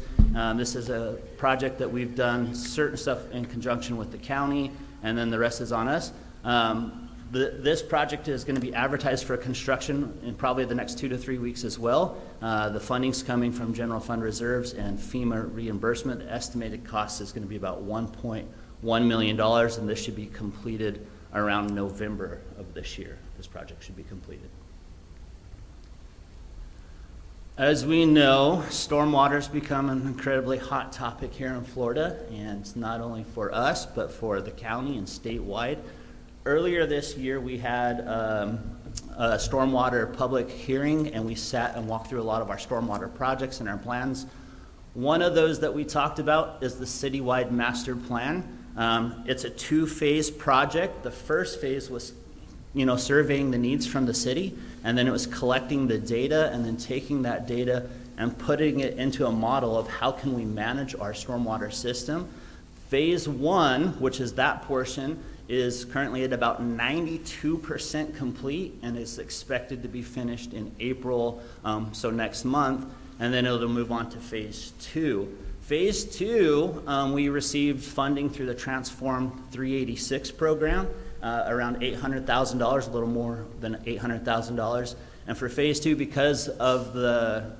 This is a project that we've done certain stuff in conjunction with the county, and then the rest is on us. This project is going to be advertised for construction in probably the next 2 to 3 weeks as well. The funding's coming from general fund reserves and FEMA reimbursement. The estimated cost is going to be about $1.1 million, and this should be completed around November of this year. This project should be completed. As we know, stormwater has become an incredibly hot topic here in Florida, and not only for us, but for the county and statewide. Earlier this year, we had a stormwater public hearing, and we sat and walked through a lot of our stormwater projects and our plans. One of those that we talked about is the citywide master plan. It's a 2-phase project. The first phase was, surveying the needs from the city, and then it was collecting the data and then taking that data and putting it into a model of how can we manage our stormwater system. Phase 1, which is that portion, is currently at about 92% complete and is expected to be finished in April, so next month, and then it'll move on to phase 2. Phase 2, we received funding through the Transform 386 program, around $800,000, a little more than $800,000. And for phase 2, because of the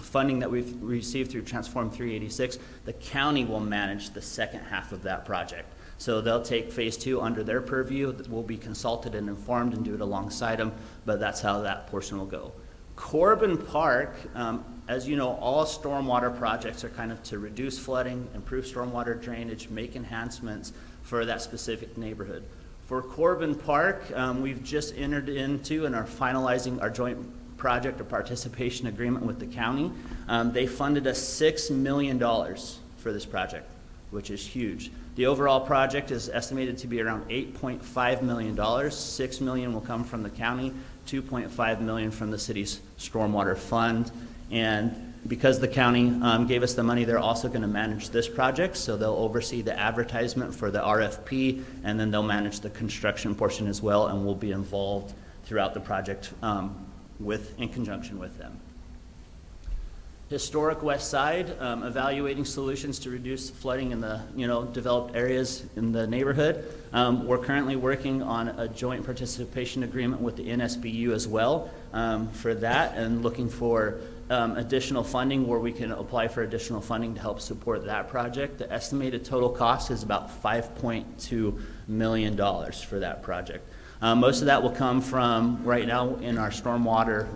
funding that we've received through Transform 386, the county will manage the second half of that project. So they'll take phase 2 under their purview. We'll be consulted and informed and do it alongside them, but that's how that portion will go. Corbin Park, as you know, all stormwater projects are kind of to reduce flooding, improve stormwater drainage, make enhancements for that specific neighborhood. For Corbin Park, we've just entered into and are finalizing our joint project or participation agreement with the county. They funded us $6 million for this project, which is huge. The overall project is estimated to be around $8.5 million. $6 million will come from the county, $2.5 million from the city's stormwater fund. And because the county gave us the money, they're also going to manage this project. So they'll oversee the advertisement for the RFP, and then they'll manage the construction portion as well, and we'll be involved throughout the project in conjunction with them. Historic West Side, evaluating solutions to reduce flooding in the developed areas in the neighborhood. We're currently working on a joint participation agreement with the NSBU as well for that, and looking for additional funding where we can apply for additional funding to help support that project. The estimated total cost is about $5.2 million for that project. Most of that will come from right now in our stormwater,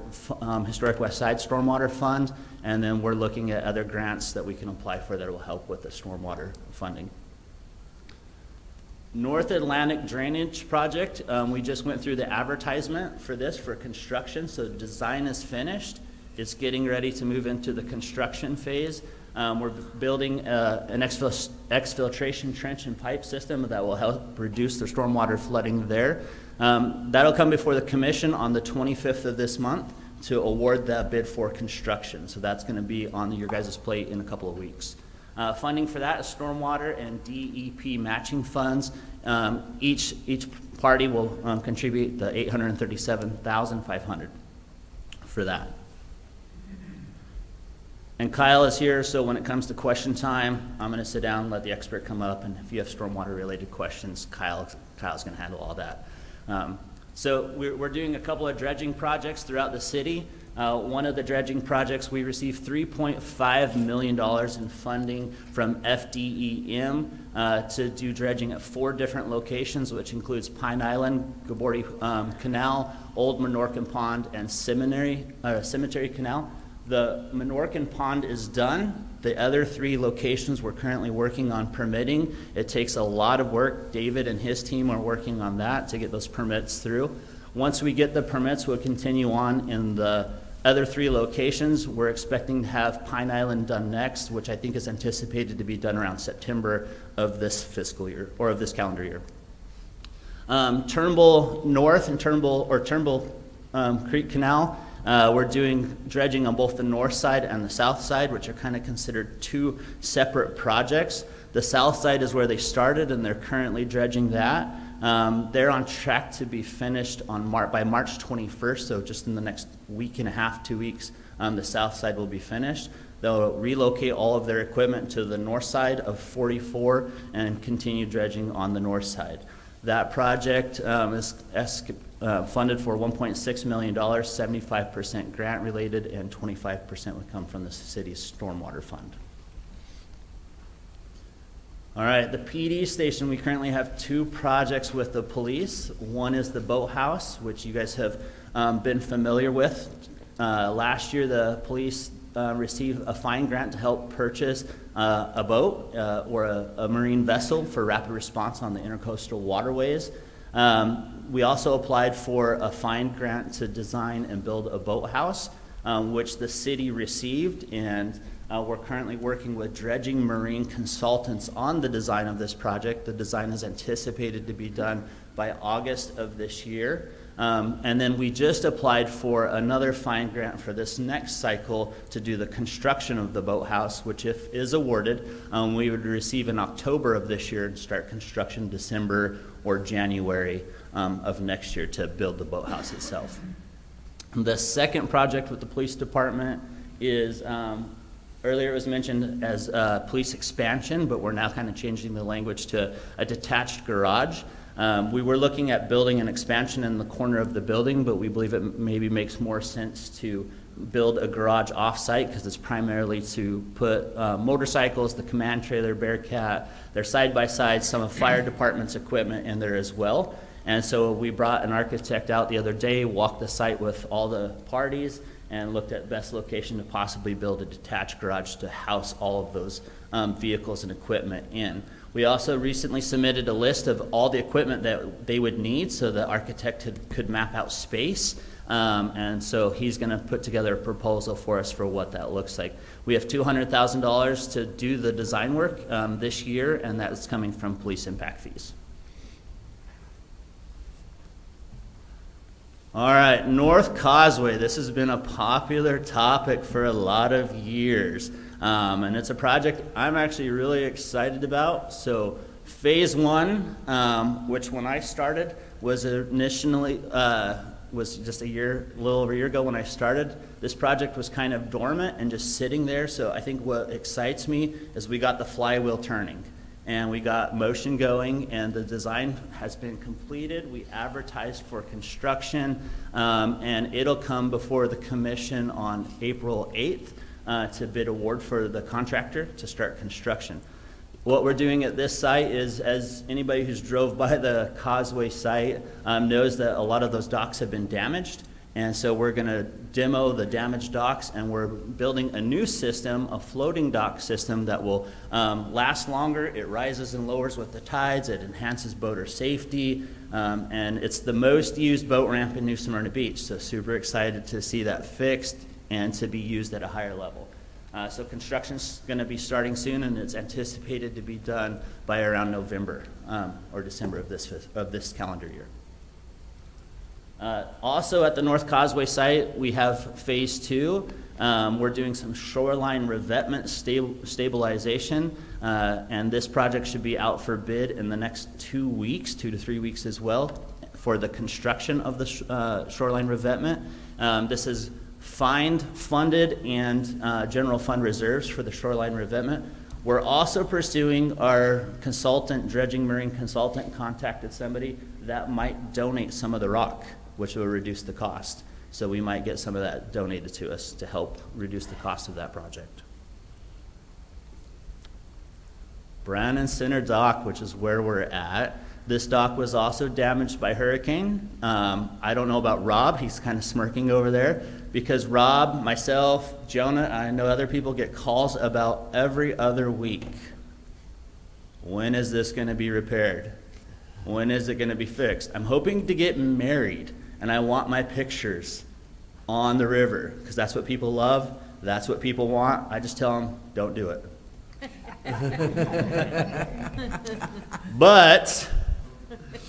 Historic West Side Stormwater Fund, and then we're looking at other grants that we can apply for that will help with the stormwater funding. North Atlantic Drainage Project, we just went through the advertisement for this for construction, so design is finished. It's getting ready to move into the construction phase. We're building an exfiltration trench and pipe system that will help reduce the stormwater flooding there. That'll come before the commission on the 25th of this month to award that bid for construction. So that's going to be on your guys' plate in a couple of weeks. Funding for that is stormwater and DEP matching funds. Each party will contribute the $837,500 for that. And Kyle is here, so when it comes to question time, I'm going to sit down and let the expert come up, and if you have stormwater-related questions, Kyle's going to handle all that. So we're doing a couple of dredging projects throughout the city. One of the dredging projects, we received $3.5 million in funding from FDEM to do dredging at 4 different locations, which includes Pine Island, Gabordi Canal, Old Menorcan Pond, and Cemetery Canal. The Menorcan Pond is done. The other 3 locations we're currently working on permitting. It takes a lot of work. David and his team are working on that to get those permits through. Once we get the permits, we'll continue on in the other 3 locations. We're expecting to have Pine Island done next, which I think is anticipated to be done around September of this fiscal year, or of this calendar year. Turnbull North and Turnbull Creek Canal, we're doing dredging on both the north side and the south side, which are kind of considered 2 separate projects. The south side is where they started, and they're currently dredging that. They're on track to be finished by March 21st, so just in the next week and a half, 2 weeks, the south side will be finished. They'll relocate all of their equipment to the north side of 44 and continue dredging on the north side. That project is funded for $1.6 million, 75% grant related, and 25% would come from the city's stormwater fund. All right, the PD station, we currently have 2 projects with the police. One is the boathouse, which you guys have been familiar with. Last year, the police received a fine grant to help purchase a boat or a marine vessel for rapid response on the intercoastal waterways. We also applied for a fine grant to design and build a boathouse, which the city received, and we're currently working with Dredging Marine Consultants on the design of this project. The design is anticipated to be done by August of this year. And then we just applied for another fine grant for this next cycle to do the construction of the boathouse, which if is awarded, we would receive in October of this year and start construction December or January of next year to build the boathouse itself. The second project with the police department is, earlier it was mentioned as police expansion, but we're now kind of changing the language to a detached garage. We were looking at building an expansion in the corner of the building, but we believe it maybe makes more sense to build a garage off-site because it's primarily to put motorcycles, the command trailer, Bearcat, their side-by-sides, some of fire department's equipment in there as well. And so we brought an architect out the other day, walked the site with all the parties, and looked at best location to possibly build a detached garage to house all of those vehicles and equipment in. We also recently submitted a list of all the equipment that they would need so the architect could map out space. And so he's going to put together a proposal for us for what that looks like. We have $200,000 to do the design work this year, and that's coming from police impact fees. All right, North Causeway. This has been a popular topic for a lot of years. And it's a project I'm actually really excited about. So phase 1, which when I started was initially, was just a little over a year ago when I started. This project was kind of dormant and just sitting there. So I think what excites me is we got the flywheel turning and we got motion going, and the design has been completed. We advertised for construction, and it'll come before the commission on April 8th. To bid award for the contractor to start construction. What we're doing at this site is, as anybody who's drove by the Causeway site knows, that a lot of those docks have been damaged. And so we're going to demo the damaged docks, and we're building a new system, a floating dock system that will last longer. It rises and lowers with the tides. It enhances boater safety. And it's the most used boat ramp in New Smyrna Beach. So super excited to see that fixed and to be used at a higher level. So construction's going to be starting soon, and it's anticipated to be done by around November or December of this calendar year. Also at the North Causeway site, we have phase 2. We're doing some shoreline revetment stabilization, and this project should be out for bid in the next 2 weeks, 2 to 3 weeks as well, for the construction of the shoreline revetment. This is funded and general fund reserves for the shoreline revetment. We're also pursuing our consultant, Dredging Marine Consultant, contacted somebody that might donate some of the rock, which will reduce the cost. So we might get some of that donated to us to help reduce the cost of that project. Brannon Center Dock, which is where we're at. This dock was also damaged by hurricane. I don't know about Rob. He's kind of smirking over there because Rob, myself, Jonah, I know other people get calls about every other week. When is this going to be repaired? When is it going to be fixed? I'm hoping to get married, and I want my pictures on the river because that's what people love. That's what people want. I just tell them, don't do it. But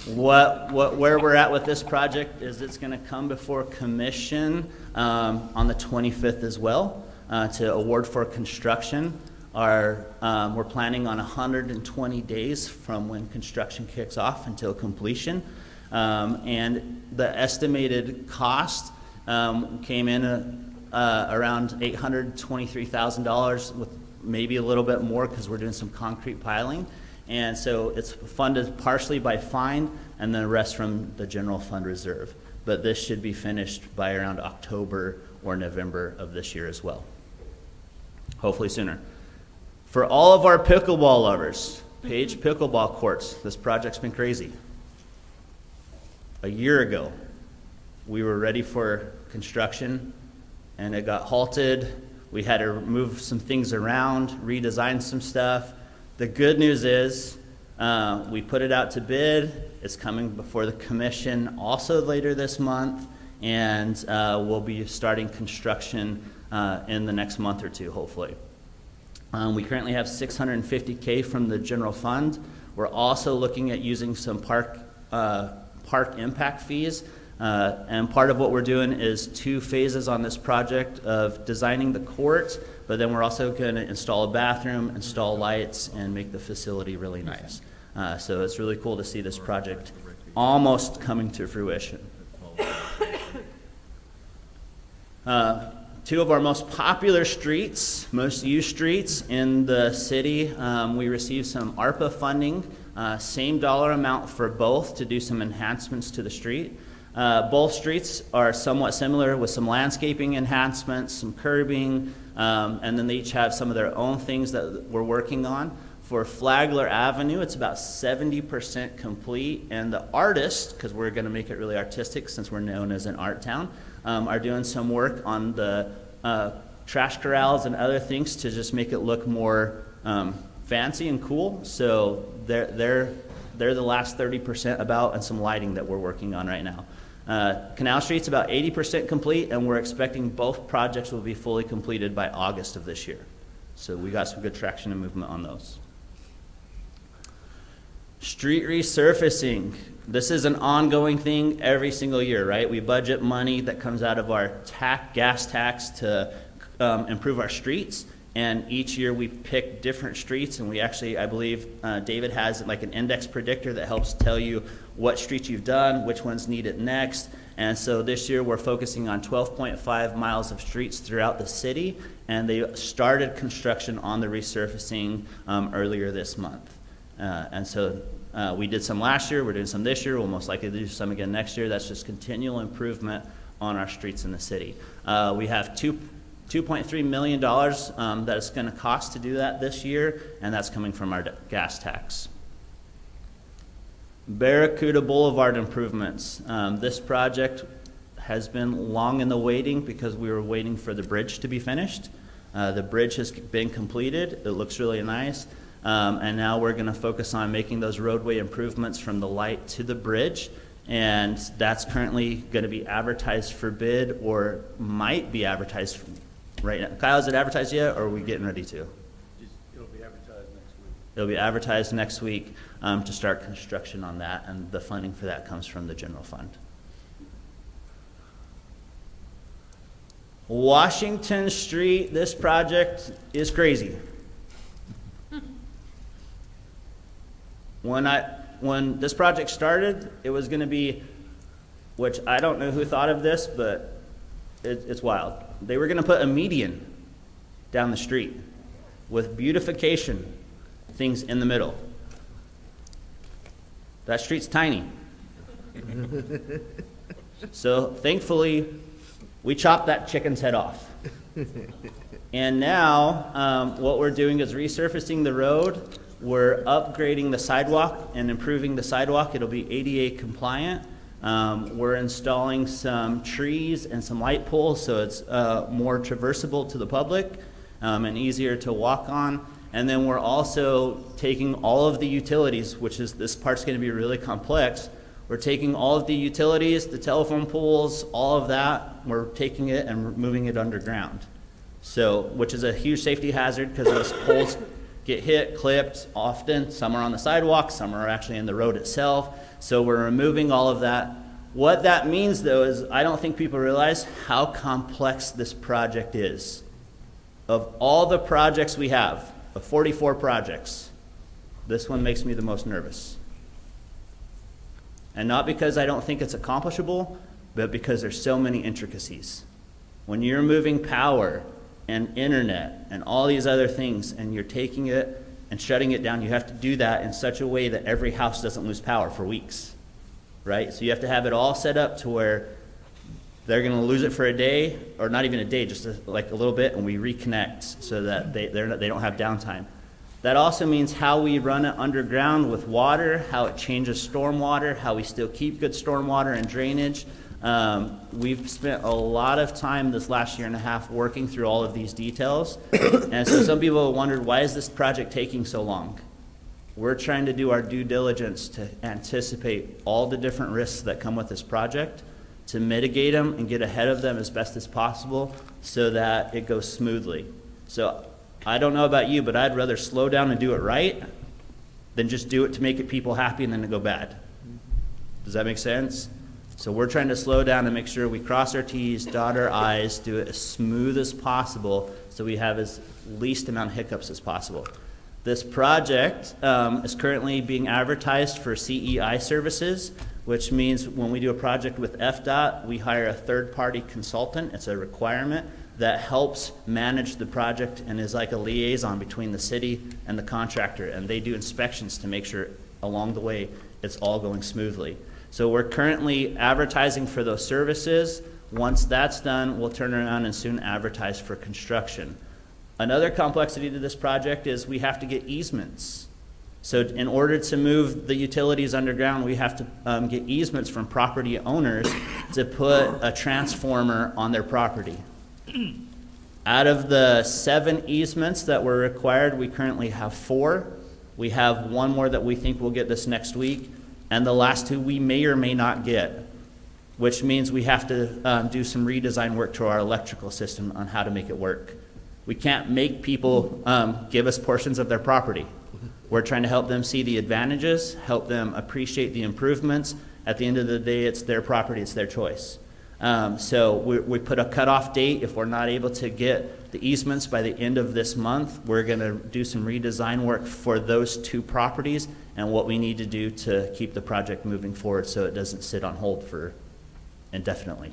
where we're at with this project is it's going to come before commission on the 25th as well to award for construction. We're planning on 120 days from when construction kicks off until completion. And the estimated cost came in around $823,000 with maybe a little bit more because we're doing some concrete piling. And so it's funded partially by fine and then the rest from the general fund reserve. But this should be finished by around October or November of this year as well. Hopefully sooner. For all of our pickleball lovers, Page Pickleball Courts, this project's been crazy. A year ago, we were ready for construction and it got halted. We had to move some things around, redesign some stuff. The good news is we put it out to bid. It's coming before the commission also later this month, and we'll be starting construction in the next month or two, hopefully. We currently have $650K from the general fund. We're also looking at using some park impact fees. And part of what we're doing is 2 phases on this project of designing the court, but then we're also going to install a bathroom, install lights, and make the facility really nice. So it's really cool to see this project almost coming to fruition. 2 of our most popular streets, most used streets in the city, we received some ARPA funding, same dollar amount for both to do some enhancements to the street. Both streets are somewhat similar with some landscaping enhancements, some curbing, and then they each have some of their own things that we're working on. For Flagler Avenue, it's about 70% complete, and the artists, because we're going to make it really artistic since we're known as an art town, are doing some work on the trash corrals and other things to just make it look more fancy and cool. So they're the last 30% about, and some lighting that we're working on right now. Canal Street's about 80% complete, and we're expecting both projects will be fully completed by August of this year. So we got some good traction and movement on those. Street resurfacing. This is an ongoing thing every single year, right? We budget money that comes out of our gas tax to improve our streets. And each year we pick different streets, and we actually, I believe, David has like an index predictor that helps tell you what streets you've done, which ones need it next. And so this year we're focusing on 12.5 miles of streets throughout the city, and they started construction on the resurfacing earlier this month. And so we did some last year, we're doing some this year, we'll most likely do some again next year. That's just continual improvement on our streets in the city. We have $2.3 million that it's going to cost to do that this year, and that's coming from our gas tax. Barracuda Boulevard improvements. This project has been long in the waiting because we were waiting for the bridge to be finished. The bridge has been completed. It looks really nice. And now we're going to focus on making those roadway improvements from the light to the bridge. And that's currently going to be advertised for bid, or might be advertised right now. Kyle, is it advertised yet, or are we getting ready to? It'll be advertised next week. It'll be advertised next week to start construction on that, and the funding for that comes from the general fund. Washington Street, this project is crazy. When this project started, it was going to be, which I don't know who thought of this, but it's wild. They were going to put a median down the street with beautification things in the middle. That street's tiny. So thankfully, we chopped that chicken's head off. And now what we're doing is resurfacing the road. We're upgrading the sidewalk and improving the sidewalk. It'll be ADA compliant. We're installing some trees and some light poles so it's more traversable to the public and easier to walk on. And then we're also taking all of the utilities, which is, this part's going to be really complex. We're taking all of the utilities, the telephone poles, all of that, we're taking it and moving it underground. So, which is a huge safety hazard because those poles get hit, clipped often. Some are on the sidewalk, some are actually in the road itself. So we're removing all of that. What that means, though, is I don't think people realize how complex this project is. Of all the projects we have, of 44 projects, this one makes me the most nervous. And not because I don't think it's accomplishable, but because there's so many intricacies. When you're moving power and internet and all these other things, and you're taking it and shutting it down, you have to do that in such a way that every house doesn't lose power for weeks, right? So you have to have it all set up to where they're gonna lose it for a day, or not even a day, just like a little bit, and we reconnect so that they don't have downtime. That also means how we run it underground with water, how it changes stormwater, how we still keep good stormwater and drainage. We've spent a lot of time this last year and a half working through all of these details. And so some people have wondered, why is this project taking so long? We're trying to do our due diligence to anticipate all the different risks that come with this project, to mitigate them and get ahead of them as best as possible so that it goes smoothly. So I don't know about you, but I'd rather slow down and do it right than just do it to make it people happy and then it go bad. Does that make sense? So we're trying to slow down and make sure we cross our T's, dot our I's, do it as smooth as possible so we have as least amount of hiccups as possible. This project is currently being advertised for CEI services, which means when we do a project with FDOT, we hire a third-party consultant. It's a requirement that helps manage the project and is like a liaison between the city and the contractor, and they do inspections to make sure along the way it's all going smoothly. So we're currently advertising for those services. Once that's done, we'll turn around and soon advertise for construction. Another complexity to this project is we have to get easements. So in order to move the utilities underground, we have to get easements from property owners to put a transformer on their property. Out of the 7 easements that were required, we currently have 4. We have 1 more that we think we'll get this next week, and the last 2 we may or may not get, which means we have to do some redesign work to our electrical system on how to make it work. We can't make people give us portions of their property. We're trying to help them see the advantages, help them appreciate the improvements. At the end of the day, it's their property, it's their choice. So we put a cutoff date. If we're not able to get the easements by the end of this month, we're gonna do some redesign work for those 2 properties and what we need to do to keep the project moving forward so it doesn't sit on hold for indefinitely.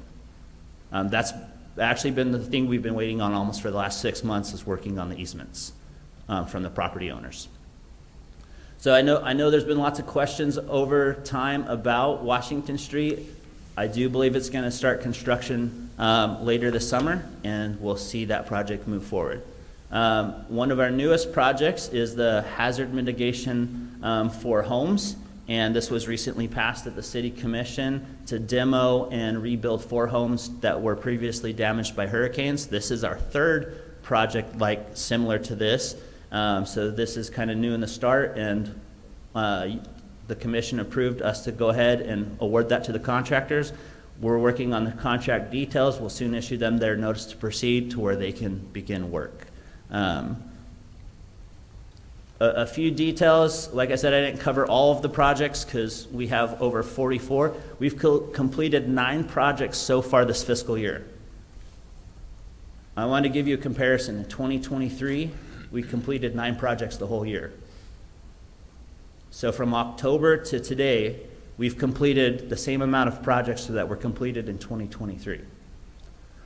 That's actually been the thing we've been waiting on almost for the last 6 months, is working on the easements from the property owners. So I know there's been lots of questions over time about Washington Street. I do believe it's going to start construction later this summer, and we'll see that project move forward. One of our newest projects is the hazard mitigation for homes, and this was recently passed at the City Commission to demo and rebuild 4 homes that were previously damaged by hurricanes. This is our 3rd project similar to this. So this is kind of new in the start, and the commission approved us to go ahead and award that to the contractors. We're working on the contract details. We'll soon issue them their notice to proceed to where they can begin work. A few details. Like I said, I didn't cover all of the projects because we have over 44. We've completed 9 projects so far this fiscal year. I want to give you a comparison. In 2023, we completed 9 projects the whole year. So from October to today, we've completed the same amount of projects that were completed in 2023.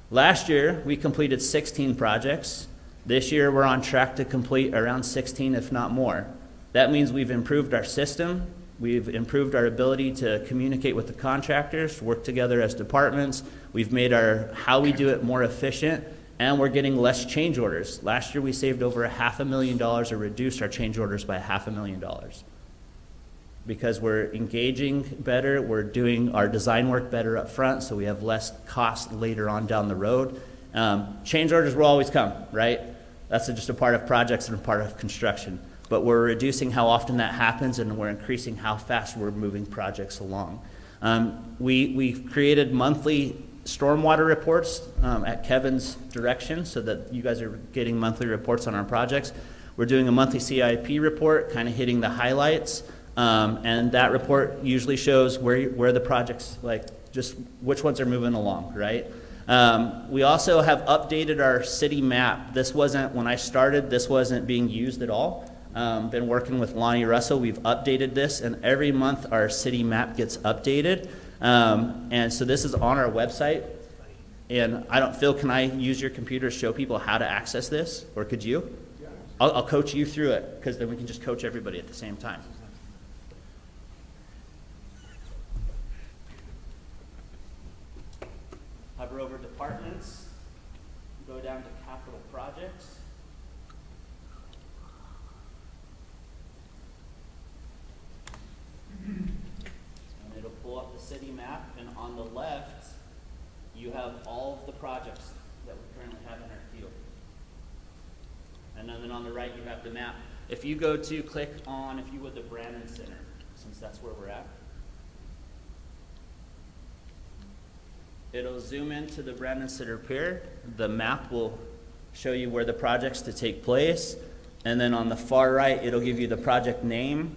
Last year, we completed 16 projects. This year, we're on track to complete around 16, if not more. That means we've improved our system. We've improved our ability to communicate with the contractors, work together as departments. We've made how we do it more efficient, and we're getting less change orders. Last year, we saved over $500,000 or reduced our change orders by $500,000. Because we're engaging better, we're doing our design work better up front, so we have less cost later on down the road. Change orders will always come, right? That's just a part of projects and a part of construction. But we're reducing how often that happens, and we're increasing how fast we're moving projects along. We've created monthly stormwater reports at Kevin's direction so that you guys are getting monthly reports on our projects. We're doing a monthly CIP report, kind of hitting the highlights. And that report usually shows where the projects, just which ones are moving along, right? We also have updated our city map. This wasn't, when I started, this wasn't being used at all. Been working with Lonnie Russell. We've updated this, and every month our city map gets updated. And so this is on our website. And I don't, Phil, can I use your computer to show people how to access this, or could you? I'll coach you through it, because then we can just coach everybody at the same time. Hover over departments, go down to capital projects. And it'll pull up the city map, and on the left, you have all of the projects that we currently have in our queue. And then on the right, you have the map. If you go to click on, if you would, the Brannon Center, since that's where we're at. It'll zoom into the Brannon Center Pier. The map will show you where the project's to take place. And then on the far right, it'll give you the project name.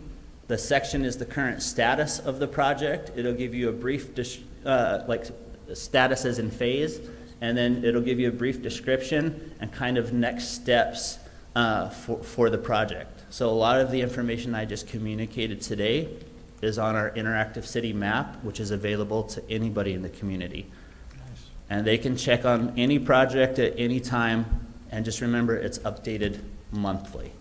The section is the current status of the project. It'll give you a brief, like status as in phase. And then it'll give you a brief description and kind of next steps for the project. So a lot of the information I just communicated today is on our interactive city map, which is available to anybody in the community. And they can check on any project at any time, and just remember it's updated monthly.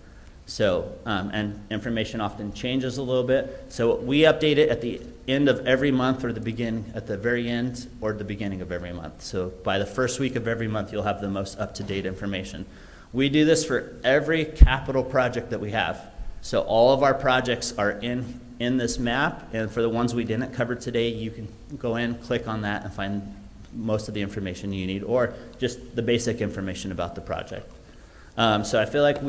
So, and information often changes a little bit. So we update it at the end of every month, or the beginning, at the very end, or the beginning of every month. So by the first week of every month, you'll have the most up-to-date information. We do this for every capital project that we have. So all of our projects are in this map, and for the ones we didn't cover today, you can go in, click on that, and find most of the information you need, or just the basic information about the project. So I feel like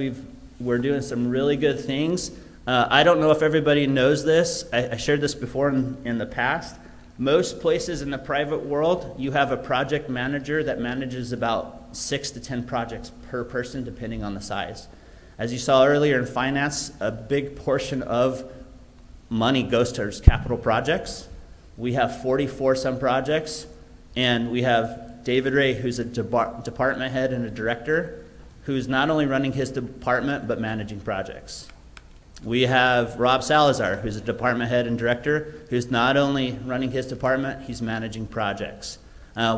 we're doing some really good things. I don't know if everybody knows this. I shared this before in the past. Most places in the private world, you have a project manager that manages about 6 to 10 projects per person, depending on the size. As you saw earlier in finance, a big portion of money goes towards capital projects. We have 44 some projects, and we have David Ray, who's a department head and a director, who's not only running his department, but managing projects. We have Rob Salazar, who's a department head and director, who's not only running his department, he's managing projects.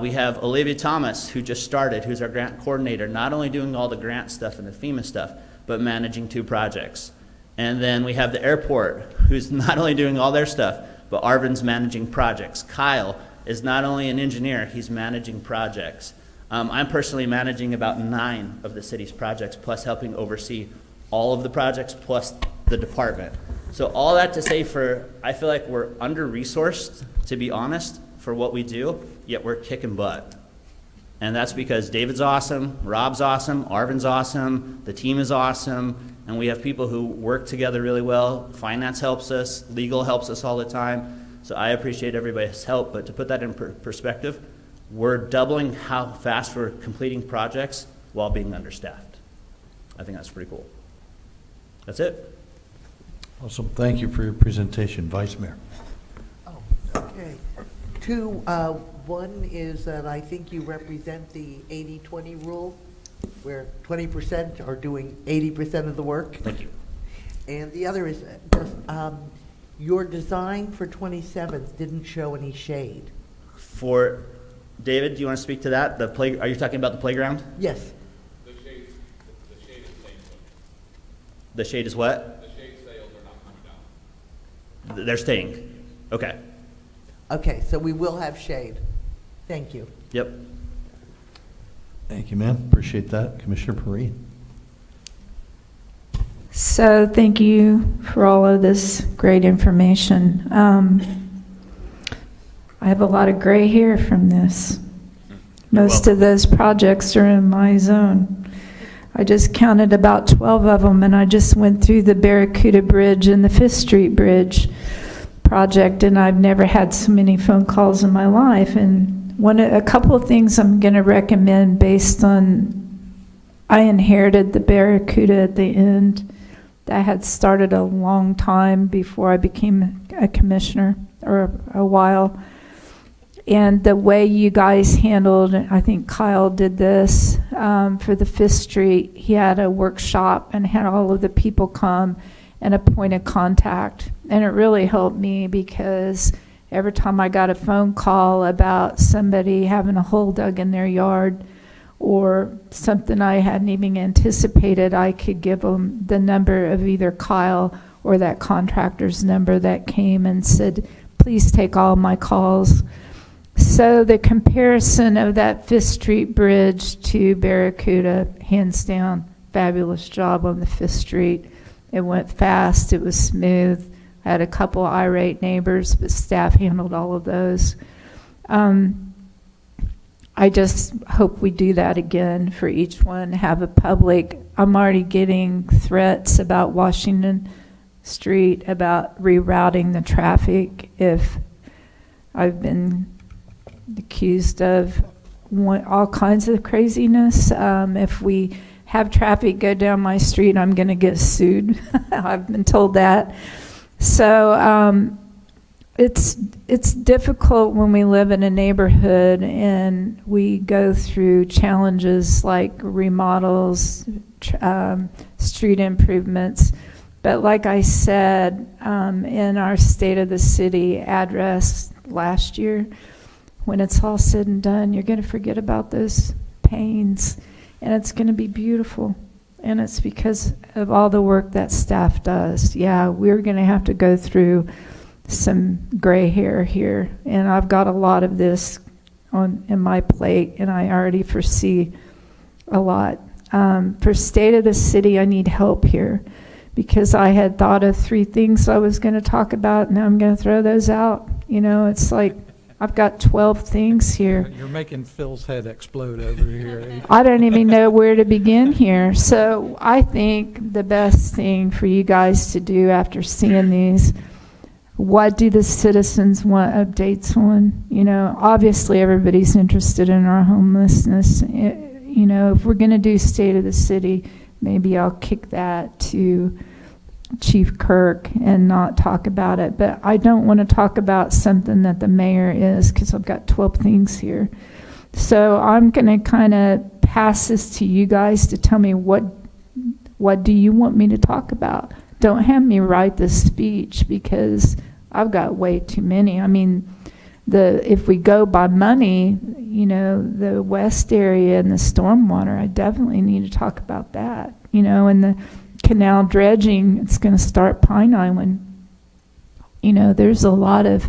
We have Olivia Thomas, who just started, who's our grant coordinator, not only doing all the grant stuff and the FEMA stuff, but managing 2 projects. And then we have the airport, who's not only doing all their stuff, but Arvin's managing projects. Kyle is not only an engineer, he's managing projects. I'm personally managing about 9 of the city's projects, plus helping oversee all of the projects, plus the department. So all that to say, I feel like we're under-resourced, to be honest, for what we do, yet we're kicking butt. And that's because David's awesome, Rob's awesome, Arvin's awesome, the team is awesome, and we have people who work together really well. Finance helps us, legal helps us all the time. So I appreciate everybody's help, but to put that in perspective, we're doubling how fast we're completing projects while being understaffed. I think that's pretty cool. That's it. Awesome. Thank you for your presentation, Vice Mayor. Oh, okay. 2, one is that I think you represent the 80-20 rule, where 20% are doing 80% of the work. Thank you. And the other is, your design for 27th didn't show any shade. For David, do you want to speak to that? Are you talking about the playground? Yes. The shade is staying put. The shade is what? The shade sales are not coming down. They're staying. Okay. Okay, so we will have shade. Thank you. Yep. Thank you, ma'am. Appreciate that. Commissioner Perrine. So thank you for all of this great information. I have a lot of gray hair from this. Most of those projects are in my zone. I just counted about 12 of them, and I just went through the Barracuda Bridge and the 5th Street Bridge project, and I've never had so many phone calls in my life. And a couple of things I'm going to recommend based on, I inherited the Barracuda at the end. That had started a long time before I became a commissioner, or a while. And the way you guys handled, I think Kyle did this, for the 5th Street, he had a workshop and had all of the people come and a point of contact. And it really helped me because every time I got a phone call about somebody having a hole dug in their yard or something I hadn't even anticipated, I could give them the number of either Kyle or that contractor's number that came and said, please take all my calls. So the comparison of that Fifth Street Bridge to Barracuda, hands down, fabulous job on the Fifth Street. It went fast, it was smooth. I had a couple irate neighbors, but staff handled all of those. I just hope we do that again for each one, have a public. I'm already getting threats about Washington Street, about rerouting the traffic if I've been accused of all kinds of craziness. If we have traffic go down my street, I'm going to get sued. I've been told that. So it's difficult when we live in a neighborhood and we go through challenges like remodels, street improvements. But like I said, in our State of the City address last year, when it's all said and done, you're going to forget about those pains, and it's going to be beautiful. And it's because of all the work that staff does. Yeah, we're going to have to go through some gray hair here, and I've got a lot of this in my plate, and I already foresee a lot. For State of the City, I need help here, because I had thought of 3 things I was going to talk about, and now I'm going to throw those out. You know, it's like I've got 12 things here. You're making Phil's head explode over here. I don't even know where to begin here. So I think the best thing for you guys to do after seeing these, what do the citizens want updates on? You know, obviously everybody's interested in our homelessness. You know, if we're going to do State of the City, maybe I'll kick that to Chief Kirk and not talk about it. But I don't want to talk about something that the mayor is, because I've got 12 things here. So I'm going to kind of pass this to you guys to tell me what do you want me to talk about. Don't have me write this speech, because I've got way too many. I mean, if we go by money, you know, the west area and the stormwater, I definitely need to talk about that. You know, and the canal dredging, it's going to start Pine Island. You know, there's a lot of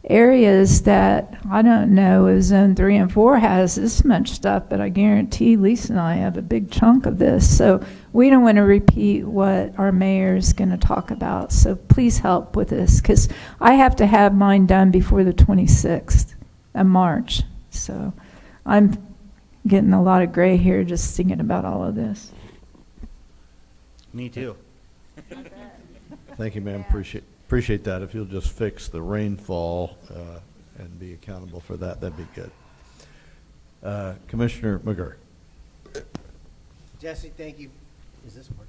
areas that I don't know if Zone 3 and 4 has this much stuff, but I guarantee Lisa and I have a big chunk of this. So we don't want to repeat what our mayor is going to talk about. So please help with this, because I have to have mine done before the 26th of March. So I'm getting a lot of gray hair just thinking about all of this. Me too. Thank you, ma'am. Appreciate that. If you'll just fix the rainfall and be accountable for that, that'd be good. Commissioner McGurk. Jesse, thank you. Is this working?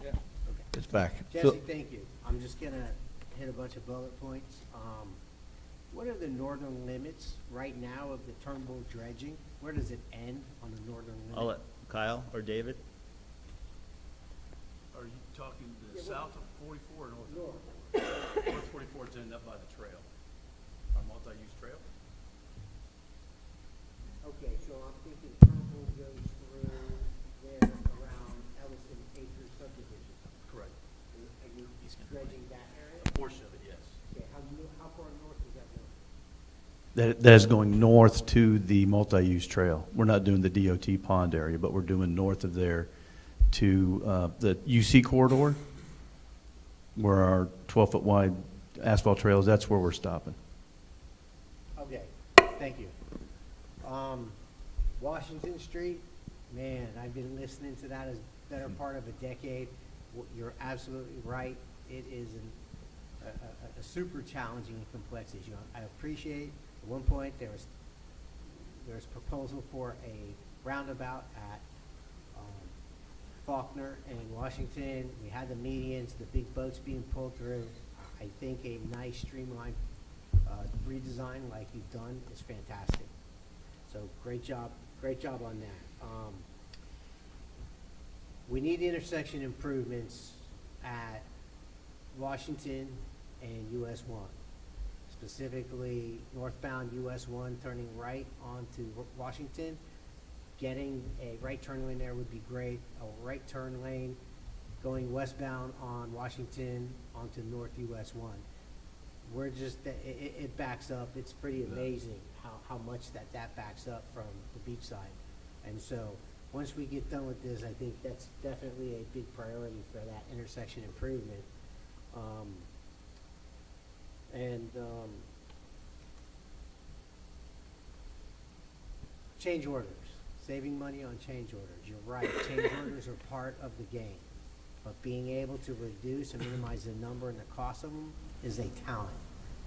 Yeah. Okay. It's back. Jesse, thank you. I'm just gonna hit a bunch of bullet points. What are the northern limits right now of the Turnbull dredging? Where does it end on the northern limit? I'll let Kyle or David. Are you talking the south of 44 or north? North. North 44 is ended up by the trail, our multi-use trail. Okay, so I'm thinking Turnbull goes through there around Ellison Acres subdivision. Correct. Are you dredging that area? A portion of it, yes. Okay, how far north is that going? That is going north to the multi-use trail. We're not doing the DOT pond area, but we're doing north of there to the UC corridor, where our 12-foot wide asphalt trails, that's where we're stopping. Okay, thank you. Washington Street, man, I've been listening to that as better part of a decade. You're absolutely right. It is a super challenging and complex issue. I appreciate at one point there was proposal for a roundabout at Faulkner and Washington. We had the medians, the big boats being pulled through. I think a nice streamlined redesign like you've done is fantastic. So great job on that. We need intersection improvements at Washington and US 1, specifically northbound US 1 turning right onto Washington. Getting a right turn lane there would be great. A right turn lane going westbound on Washington onto North US 1. We're just, it backs up. It's pretty amazing how much that backs up from the beach side. And so, once we get done with this, I think that's definitely a big priority for that intersection improvement. Change orders, saving money on change orders. You're right, change orders are part of the game. But being able to reduce and minimize the number and the cost of them is a talent.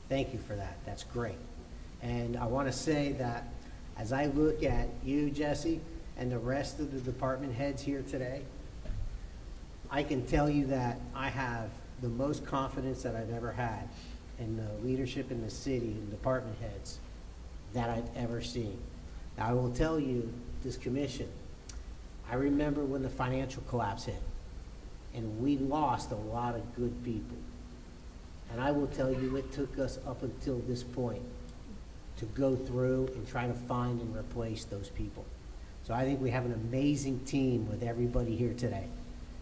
Thank you for that. That's great. And I want to say that as I look at you, Jesse, and the rest of the department heads here today, I can tell you that I have the most confidence that I've ever had in the leadership in the city and department heads that I've ever seen. Now, I will tell you, this commission, I remember when the financial collapse hit, and we lost a lot of good people. And I will tell you, it took us up until this point to go through and try to find and replace those people. So I think we have an amazing team with everybody here today,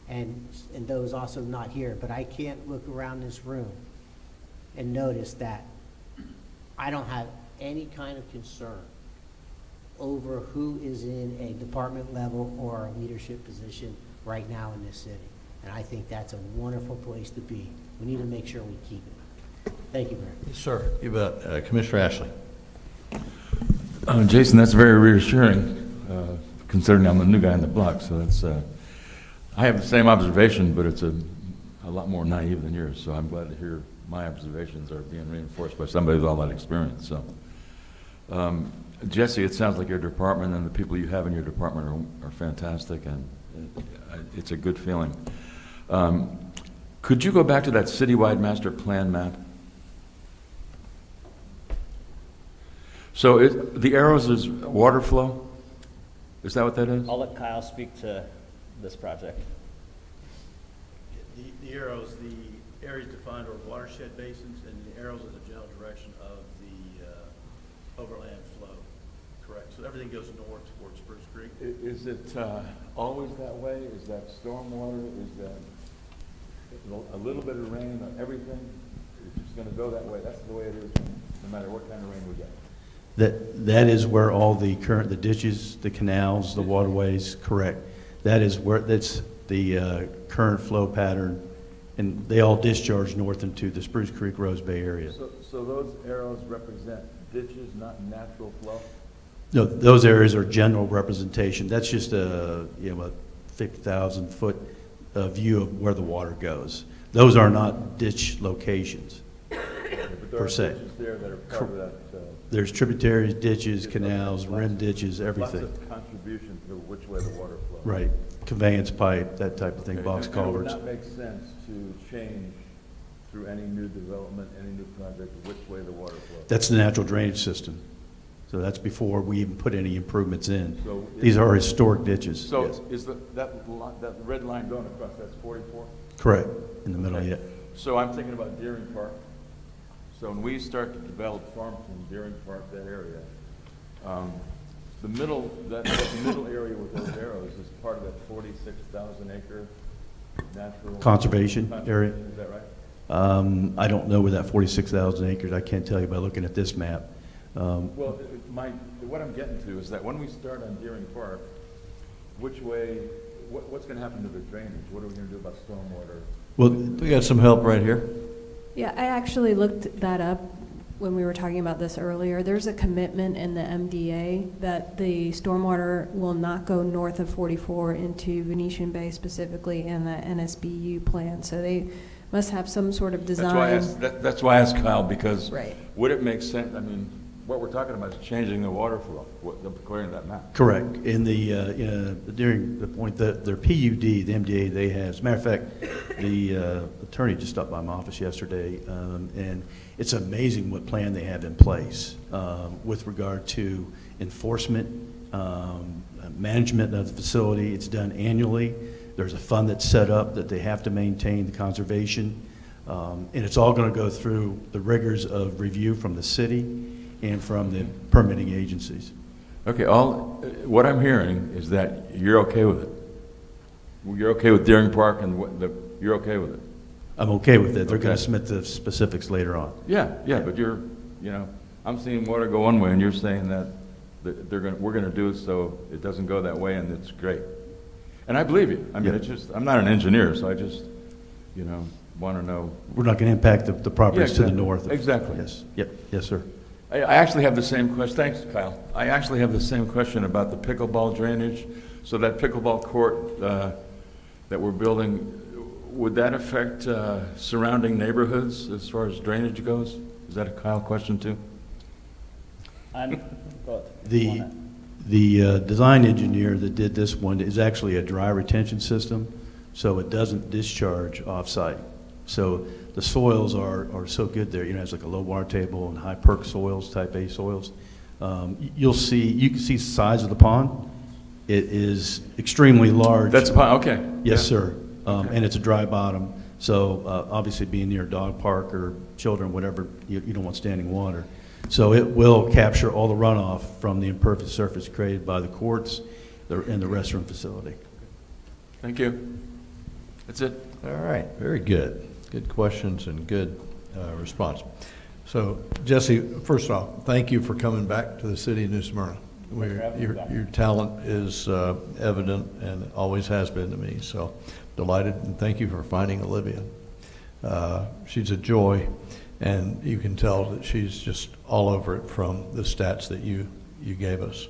and those also not here. But I can't look around this room and notice that I don't have any kind of concern over who is in a department level or a leadership position right now in this city. And I think that's a wonderful place to be. We need to make sure we keep it. Thank you, Mayor. Yes, sir. You bet. Commissioner Ashley. Jason, that's very reassuring, considering I'm the new guy on the block. So that's, I have the same observation, but it's a lot more naive than yours. So I'm glad to hear my observations are being reinforced by somebody with all that experience. So, Jesse, it sounds like your department and the people you have in your department are fantastic, and it's a good feeling. Could you go back to that citywide master plan map? So the arrows is water flow? Is that what that is? I'll let Kyle speak to this project. The arrows, the areas defined are watershed basins, and the arrows are the general direction of the overland flow. Correct. So everything goes north towards Spruce Creek. Is it always that way? Is that stormwater? Is that a little bit of rain or everything? It's just going to go that way. That's the way it is, no matter what kind of rain we get. That is where all the ditches, the canals, the waterways, correct. That's the current flow pattern, and they all discharge north into the Spruce Creek Rose Bay area. So those arrows represent ditches, not natural flow? No, those areas are general representation. That's just a 50,000 foot view of where the water goes. Those are not ditch locations per se. There that are part of that. There's tributaries, ditches, canals, rim ditches, everything. Lots of contribution to which way the water flows. Right, conveyance pipe, that type of thing, box culverts. It would not make sense to change through any new development, any new project, which way the water flows. That's the natural drainage system. So that's before we even put any improvements in. So these are historic ditches. So yes. is that red line going across, that's 44? Correct, in the middle, Okay. yeah. So I'm thinking about Deering Park. So when we start to develop Farmington, Deering Park, that area, the middle area with those arrows is part of that 46,000 acre natural Conservation area. Is that right? I don't know where that 46,000 acres, I can't tell you by looking at this map. Well, what I'm getting to is that when we start on Deering Park, which way, what's going to happen to the drainage? What are we going to do about stormwater? Well, we got some help right here. Yeah, I actually looked that up when we were talking about this earlier. There's a commitment in the MDA that the stormwater will not go north of 44 into Venetian Bay specifically in the NSBU plan. So they must have some sort of design. That's why I asked Kyle, because Right. would it make sense, I mean, what we're talking about is changing the water flow, according to that map. correct. In during the point that their PUD, the MDA they have, as a matter of fact, the attorney just stopped by my office yesterday, and it's amazing what plan they have in place with regard to enforcement, management of the facility. It's done annually. There's a fund that's set up that they have to maintain the conservation. And it's all going to go through the rigors of review from the city and from the permitting agencies. Okay, what I'm hearing is that you're okay with it. You're okay with Deering Park and you're okay with it? I'm okay with it. They're going Okay. to submit the specifics later on. Yeah, but I'm seeing water go one way and you're saying that we're gonna do it so it doesn't go that way and it's great. And I believe you. I mean, I'm not an engineer, so I just, want to know. We're not going to impact the properties Yeah, to the exactly. north. Exactly. Yes, yep, yes, sir. I actually have the same question. Thanks, Kyle. I actually have the same question about the pickleball drainage. So that pickleball court that we're building, would that affect surrounding neighborhoods as far as drainage goes? Is that a Kyle question too? The design engineer that did this one is actually a dry retention system, so it doesn't discharge off-site. So the soils are so good there, it's like a low water table and high perk soils, type A soils. You can see the size of the pond. It is extremely large. That's pond, okay. Yes, Yeah. sir. And it's a dry bottom, so obviously being near a dog park or children, whatever, you don't want standing water. So it will capture all the runoff from the impervious surface created by the courts and the restroom facility. Thank you. That's it. All right, very good. Good questions and good response. So, Jesse, first off, thank you for coming back to the city of New Smyrna. Your talent is evident and always has been to me, so delighted, and thank you for finding Olivia. She's a joy, and you can tell that she's just all over it from the stats that you gave us.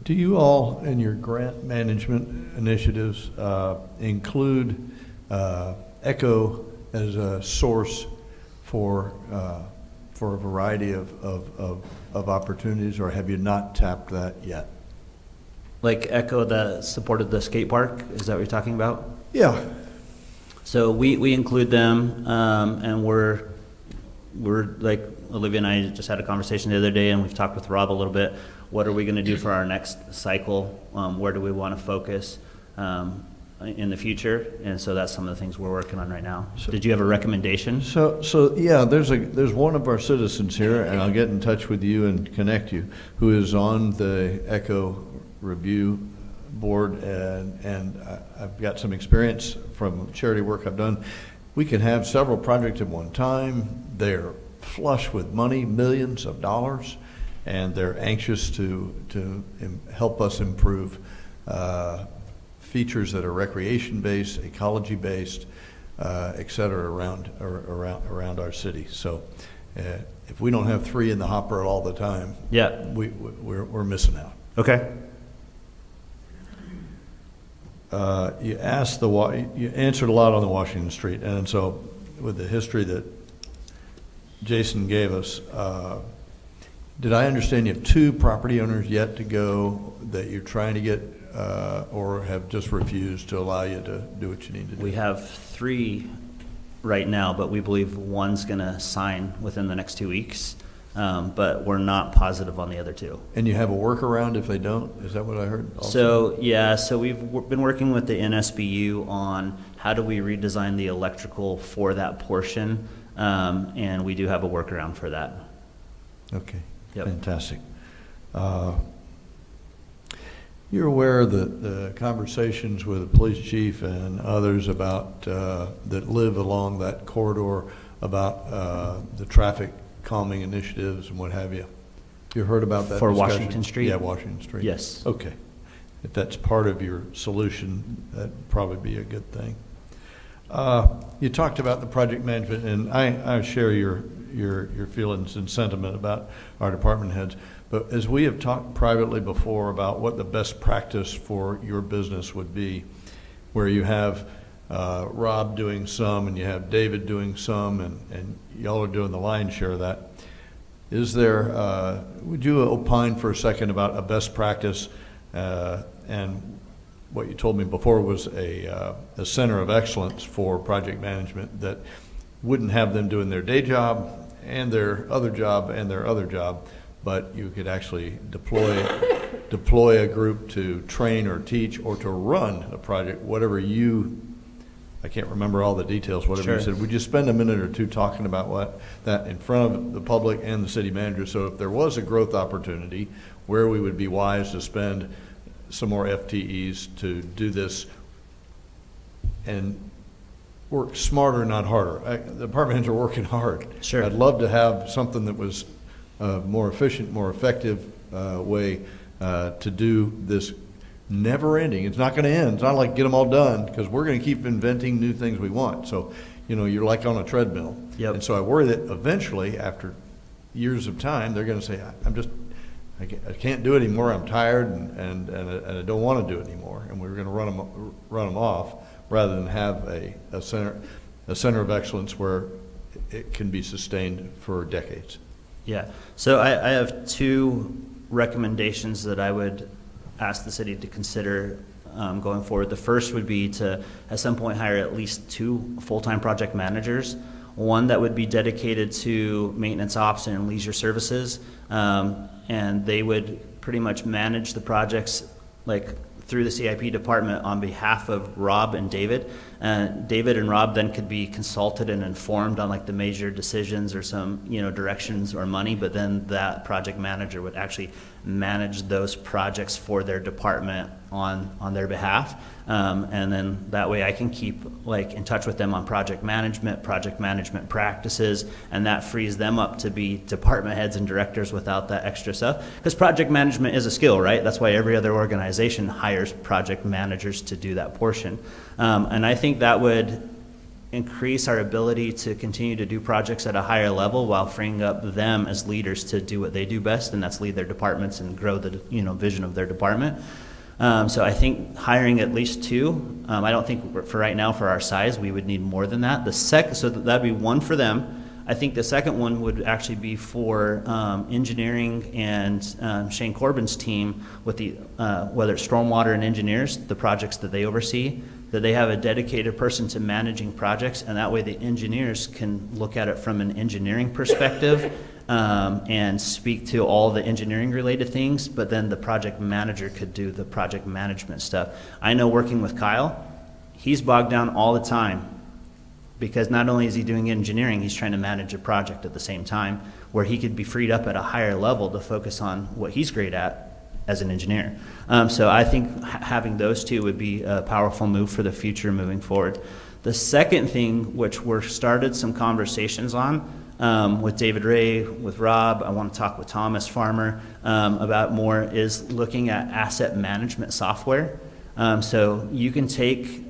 Do you all, in your grant management initiatives, include ECHO as a source for a variety of opportunities, or have you not tapped that yet? Like ECHO that supported the skate park, is that what you're talking about? Yeah. So we include them, and we're like, Olivia and I just had a conversation the other day, and we've talked with Rob a little bit. What are we going to do for our next cycle? Where do we want to focus in the future? And so that's some of the things we're working on right now. Did you have a recommendation? So yeah, there's one of our citizens here, and I'll get in touch with you and connect you, who is on the ECHO review board, and I've got some experience from charity work I've done. We can have several projects at one time. They're flush with money, millions of dollars, and they're anxious to help us improve features that are recreation-based, ecology-based, et cetera, around our city. So if we don't have three in the hopper all the time, yeah, we're missing out. Okay. You answered a lot on the Washington Street, and so with the history that Jason gave us, did I understand you have 2 property owners yet to go that you're trying to get, or have just refused to allow you to do what you need to do? We have 3 right now, but we believe one's going to sign within the next 2 weeks, but we're not positive on the other 2. And you have a workaround if they don't? Is that what I heard also? So, yeah, so we've been working with the NSBU on how do we redesign the electrical for that portion, and we do have a workaround for that. Okay, Yep. fantastic. You're aware of the conversations with the police chief and others about, that live along that corridor about the traffic calming initiatives and what have you. You heard about that For discussion? Washington Street? Yeah, Washington Street. Yes. Okay. If that's part of your solution, that'd probably be a good thing. You talked about the project management, and I share your feelings and sentiment about our department heads. But as we have talked privately before about what the best practice for your business would be, where you have Rob doing some and you have David doing some, and y'all are doing the lion's share of that, is there, would you opine for a second about a best practice, and what you told me before was a center of excellence for project management that wouldn't have them doing their day job and their other job and their other job, but you could actually deploy a group to train or teach or to run a project, whatever you I can't remember all the details, whatever you Sure. said. Would you spend a minute or two talking about that in front of the public and the city manager? So if there was a growth opportunity, where we would be wise to spend some more FTEs to do this and work smarter, not harder. The department heads are working hard. Sure. I'd love to have something that was a more efficient, more effective way to do this never ending. It's not going to end. It's not like get them all done, because we're going to keep inventing new things we want. So, you know, you're like on a treadmill. Yep. And so I worry that eventually, after years of time, they're going to say, I can't do it anymore. I'm tired and I don't want to do it anymore. And we're going to run them off, rather than have a center of excellence where it can be sustained for decades. Yeah, so I have two recommendations that I would ask the city to consider going forward. The first would be to, at some point, hire at least 2 full-time project managers. One that would be dedicated to maintenance ops and leisure services, and they would pretty much manage the projects like through the CIP department on behalf of Rob and David. David and Rob then could be consulted and informed on like the major decisions or some, you know, directions or money, but then that project manager would actually manage those projects for their department on their behalf. And then that way I can keep like in touch with them on project management practices, and that frees them up to be department heads and directors without that extra stuff. Because project management is a skill, right? That's why every other organization hires project managers to do that portion. And I think that would increase our ability to continue to do projects at a higher level while freeing up them as leaders to do what they do best, and that's lead their departments and grow the vision of their department. So I think hiring at least 2. I don't think for right now, for our size, we would need more than that. So that'd be 1 for them. I think the second one would actually be for engineering and Shane Corbin's team with the whether it's stormwater and engineers, the projects that they oversee, that they have a dedicated person to managing projects, and that way the engineers can look at it from an engineering perspective and speak to all the engineering related things, but then the project manager could do the project management stuff. I know working with Kyle, he's bogged down all the time, because not only is he doing engineering, he's trying to manage a project at the same time, where he could be freed up at a higher level to focus on what he's great at as an engineer. So I think having those 2 would be a powerful move for the future moving forward. The second thing, which we're started some conversations on with David Ray, with Rob, I want to talk with Thomas Farmer about more, is looking at asset management software. So you can take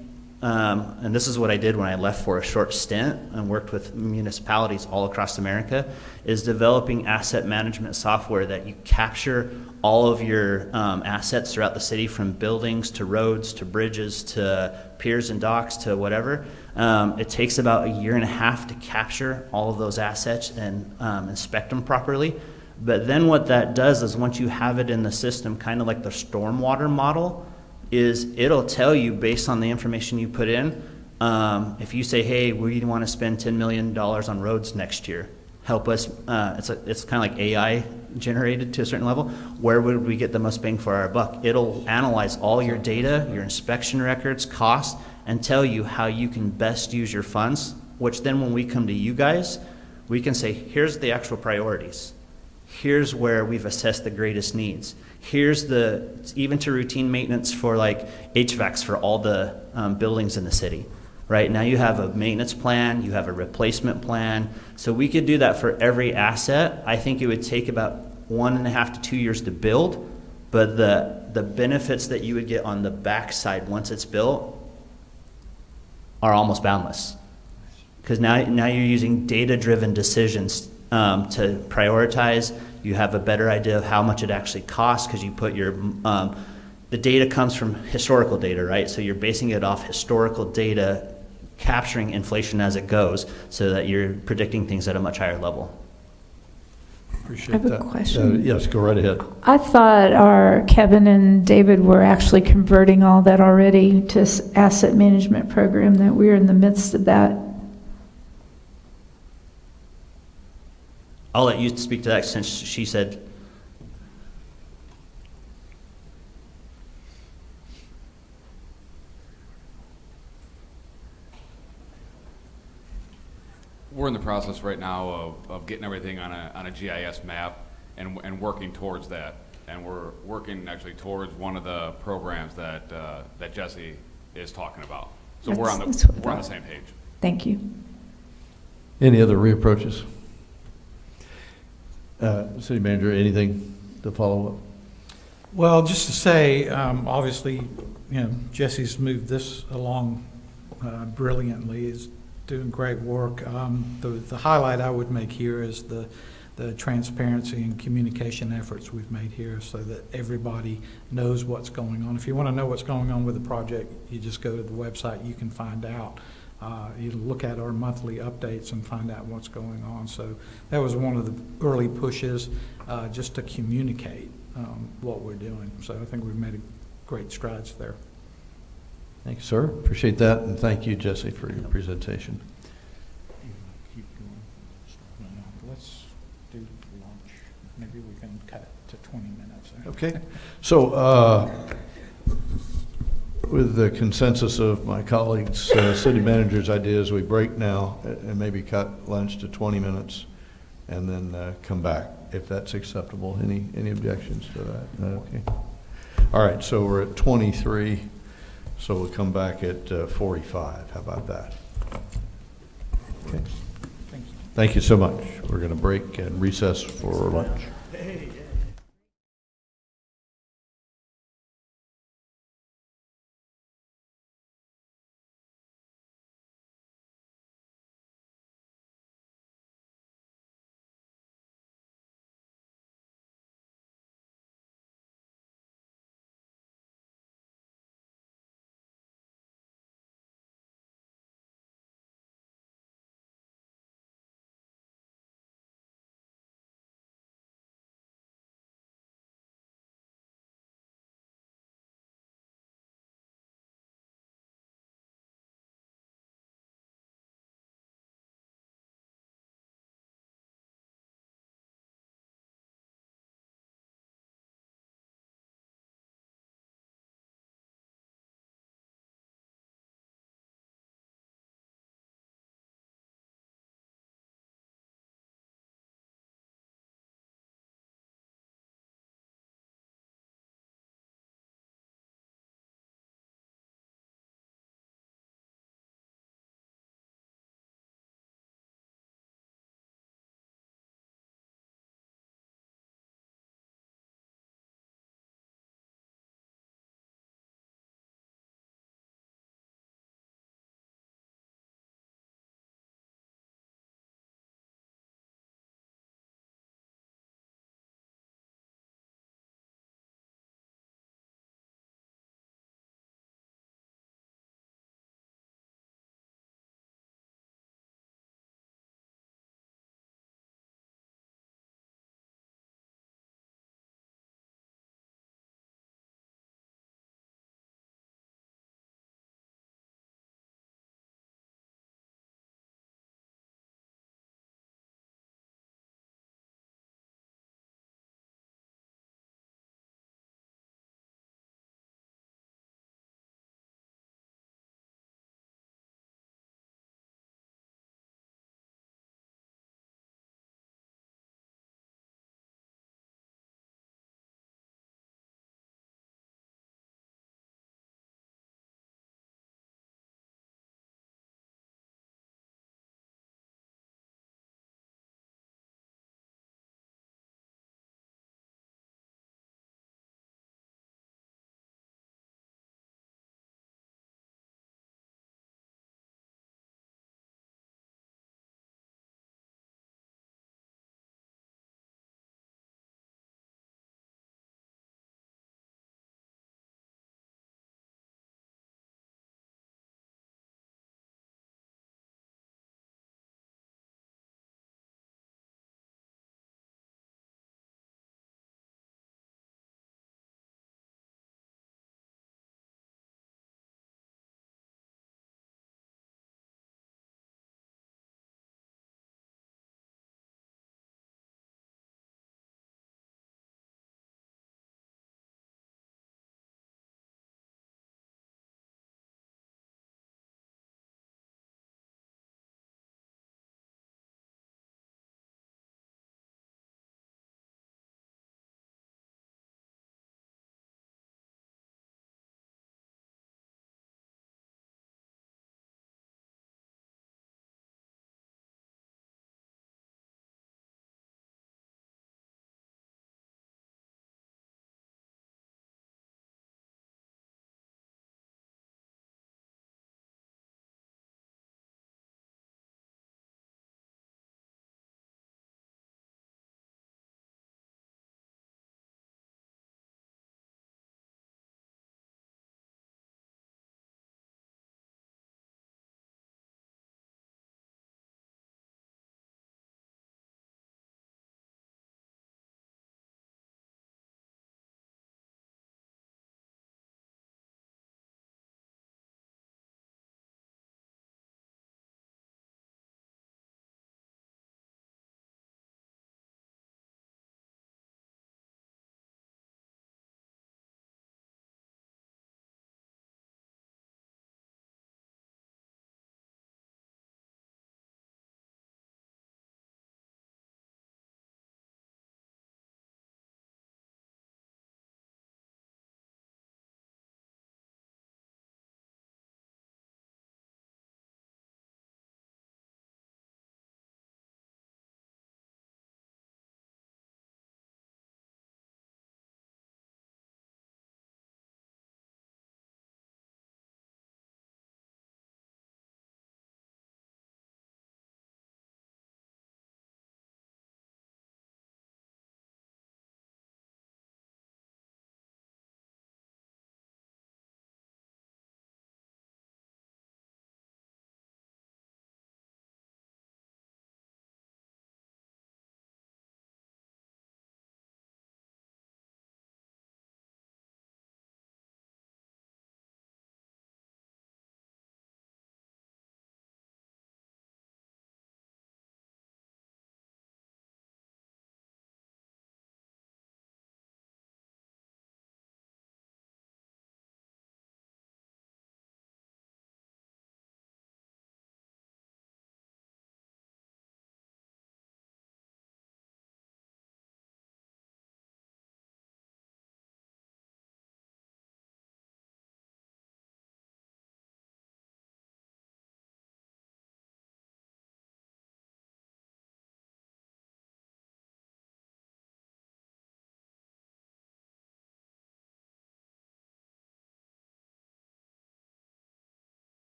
and this is what I did when I left for a short stint and worked with municipalities all across America, is developing asset management software that you capture all of your assets throughout the city, from buildings to roads to bridges to piers and docks to whatever. It takes about 1.5 years to capture all of those assets and inspect them properly. But then what that does is, once you have it in the system, kind of like the stormwater model, is it'll tell you based on the information you put in, if you say, hey, we want to spend $10 million on roads next year, help us, it's kind of like AI generated to a certain level, where would we get the most bang for our buck? It'll analyze all your data, your inspection records, costs, and tell you how you can best use your funds, which then when we come to you guys, we can say, here's the actual priorities. Here's where we've assessed the greatest needs. Here's even to routine maintenance for like HVACs for all the buildings in the city. Right now you have a maintenance plan, you have a replacement plan. So we could do that for every asset. I think it would take about 1.5 to 2 years to build, but the benefits that you would get on the backside once it's built are almost boundless. Because now you're using data-driven decisions to prioritize. You have a better idea of how much it actually costs, because you put your, the data comes from historical data, right? So you're basing it off historical data, capturing inflation as it goes, so that you're predicting things at a much higher level. Appreciate I have a that. question. Yes, go right ahead. I thought our Kevin and David were actually converting all that already to asset management program, that we're in the midst of that. I'll let you speak to that, since she said. we're in the process right now of getting everything on a GIS map and working towards that. And we're working actually towards one of the programs that Jesse is talking about. So we're on the same page. Thank you. Any other reapproaches? City Manager, anything to follow up? Well, just to say, obviously, Jesse's moved this along brilliantly, is doing great work. The highlight I would make here is the transparency and communication efforts we've made here so that everybody knows what's going on. If you want to know what's going on with the project, you just go to the website, you can find out. You look at our monthly updates and find out what's going on. So that was one of the early pushes, just to communicate what we're doing. So I think we've made great strides there. Thank you, sir. Appreciate that, and thank you, Jesse, for your presentation. Keep going. Let's do lunch. Maybe we can cut to 20 minutes. Okay. So, with the consensus of my colleagues, city managers' ideas, we break now and maybe cut lunch to 20 minutes and then come back, if that's acceptable. Any objections to that? Okay. All right, so we're at 23, so we'll come back at 45. How about that? Okay. Thank you. Thank you so much. We're going to break and recess for lunch.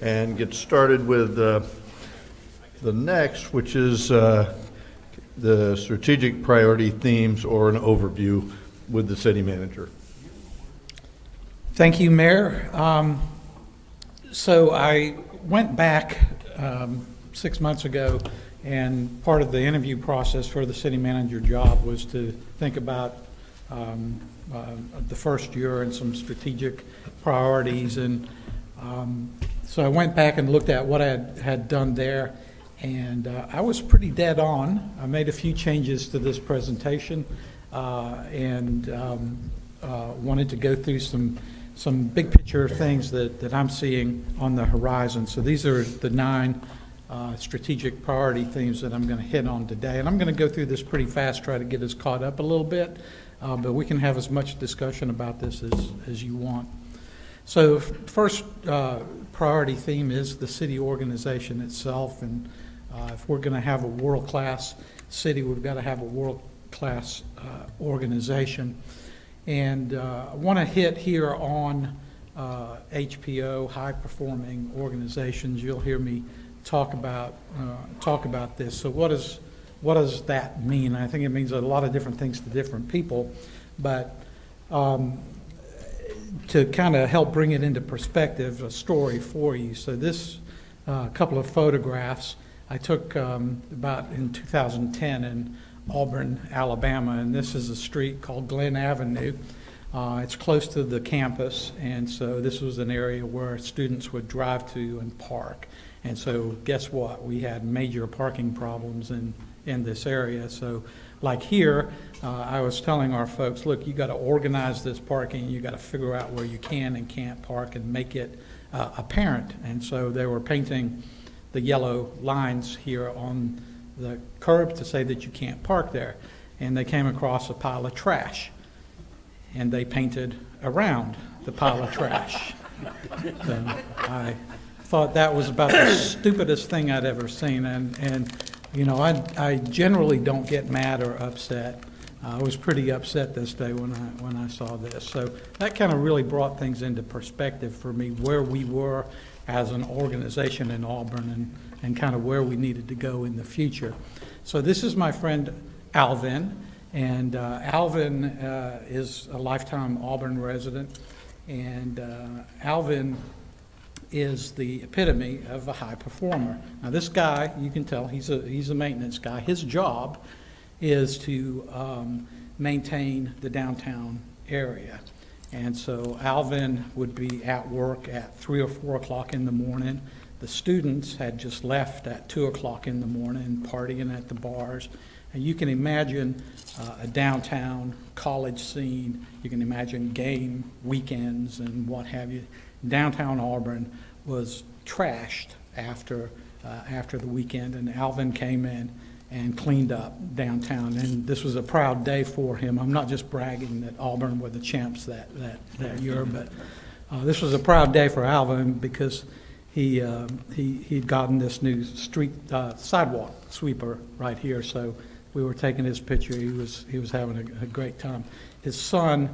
and get started with the next, which is the strategic priority themes or an overview with the city manager. Thank you, Mayor. So I went back 6 months ago, and part of the interview process for the city manager job was to think about the first year and some strategic priorities. And so I went back and looked at what I had done there, and I was pretty dead on. I made a few changes to this presentation and wanted to go through some big picture things that I'm seeing on the horizon. So these are the 9 strategic priority themes that I'm going to hit on today. And I'm going to go through this pretty fast, try to get us caught up a little bit, but we can have as much discussion about this as you want. So first priority theme is the city organization itself. And if we're going to have a world-class city, we've got to have a world-class organization. And I want to hit here on HPO, high-performing organizations. You'll hear me talk about this. So what does that mean? I think it means a lot of different things to different people, but to kind of help bring it into perspective, a story for you. So this couple of photographs I took about in 2010 in Auburn, Alabama, and this is a street called Glen Avenue. It's close to the campus, and so this was an area where students would drive to and park. And so guess what? We had major parking problems in this area. So like here, I was telling our folks, look, you got to organize this parking. You got to figure out where you can and can't park and make it apparent. And so they were painting the yellow lines here on the curb to say that you can't park there. And they came across a pile of trash, and they painted around the pile of trash. So I thought that was about the stupidest thing I'd ever seen. And you know, I generally don't get mad or upset. I was pretty upset this day when I saw this. So that kind of really brought things into perspective for me, where we were as an organization in Auburn and kind of where we needed to go in the future. So this is my friend Alvin, and Alvin is a lifetime Auburn resident, and Alvin is the epitome of a high performer. Now this guy, you can tell, he's a maintenance guy. His job is to maintain the downtown area. And so Alvin would be at work at 3 or 4 o'clock in the morning. The students had just left at 2 o'clock in the morning, partying at the bars. And you can imagine a downtown college scene. You can imagine game weekends and what have you. Downtown Auburn was trashed after the weekend, and Alvin came in and cleaned up downtown. And this was a proud day for him. I'm not just bragging that Auburn were the champs that year, but this was a proud day for Alvin because he'd gotten this new street sidewalk sweeper right here. So we were taking his picture. He was having a great time. His son,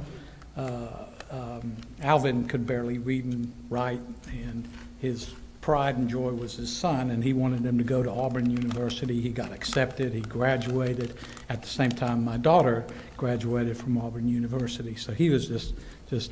Alvin, could barely read and write, and his pride and joy was his son, and he wanted him to go to Auburn University. He got accepted. He graduated. At the same time, my daughter graduated from Auburn University. So he was just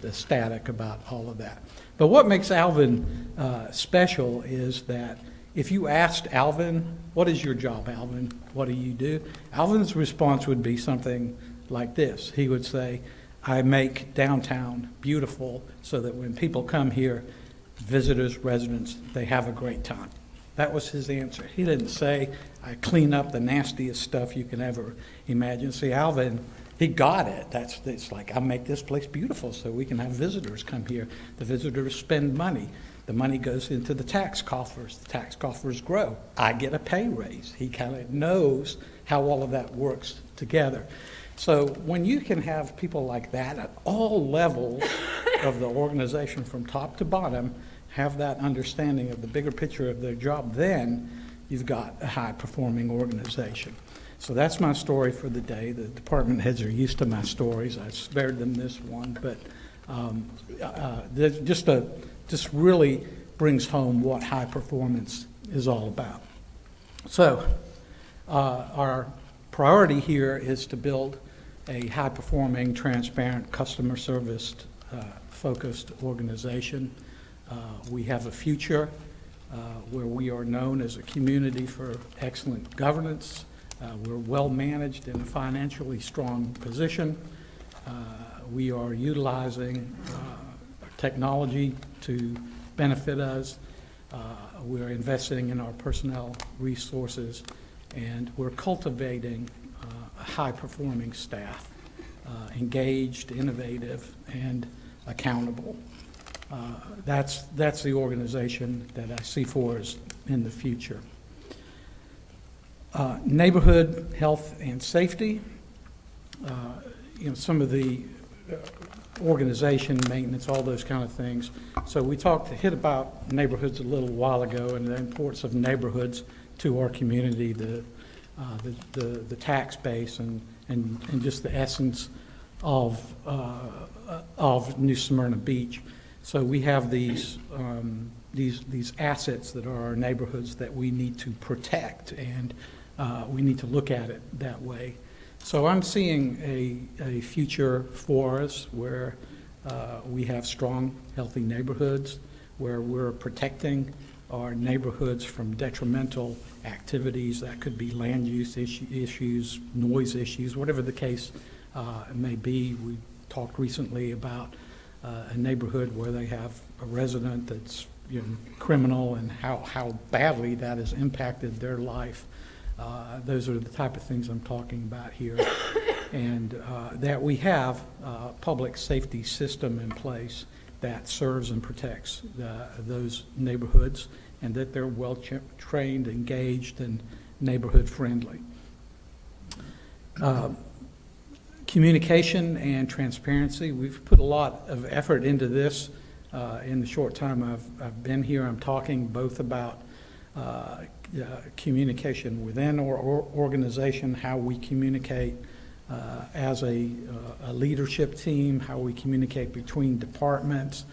ecstatic about all of that. But what makes Alvin special is that if you asked Alvin, what is your job, Alvin? What do you do? Alvin's response would be something like this. He would say, I make downtown beautiful so that when people come here, visitors, residents, they have a great time. That was his answer. He didn't say, I clean up the nastiest stuff you can ever imagine. See, Alvin, he got it. It's like, I make this place beautiful so we can have visitors come here. The visitors spend money. The money goes into the tax coffers. The tax coffers grow. I get a pay raise. He kind of knows how all of that works together. So when you can have people like that at all levels of the organization from top to bottom, have that understanding of the bigger picture of their job, then you've got a high-performing organization. So that's my story for the day. The department heads are used to my stories. I spared them this one, but just really brings home what high performance is all about. So our priority here is to build a high-performing, transparent, customer service focused organization. We have a future where we are known as a community for excellent governance. We're well-managed in a financially strong position. We are utilizing technology to benefit us. We're investing in our personnel resources, and we're cultivating a high-performing staff, engaged, innovative, and accountable. That's the organization that I see for us in the future. Neighborhood health and safety. Some of the organization, maintenance, all those kind of things. So we hit about neighborhoods a little while ago and the importance of neighborhoods to our community, the tax base, and just the essence of New Smyrna Beach. So we have these assets that are our neighborhoods that we need to protect, and we need to look at it that way. So I'm seeing a future for us where we have strong, healthy neighborhoods, where we're protecting our neighborhoods from detrimental activities. That could be land use issues, noise issues, whatever the case may be. We talked recently about a neighborhood where they have a resident that's criminal, and how badly that has impacted their life. Those are the type of things I'm talking about here. And that we have a public safety system in place that serves and protects those neighborhoods, and that they're well-trained, engaged, and neighborhood-friendly. Communication and transparency. We've put a lot of effort into this in the short time I've been here. I'm talking both about communication within our organization, how we communicate as a leadership team, how we communicate between departments,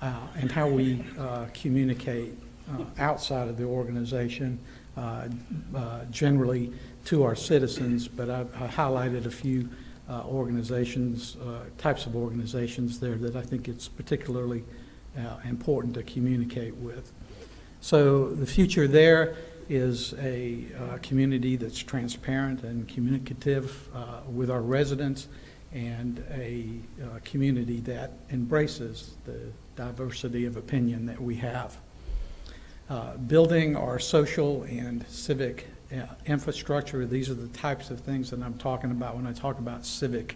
and how we communicate outside of the organization, generally to our citizens. But I highlighted a few organizations, types of organizations there that I think it's particularly important to communicate with. So the future there is a community that's transparent and communicative with our residents, and a community that embraces the diversity of opinion that we have. Building our social and civic infrastructure. These are the types of things that I'm talking about when I talk about civic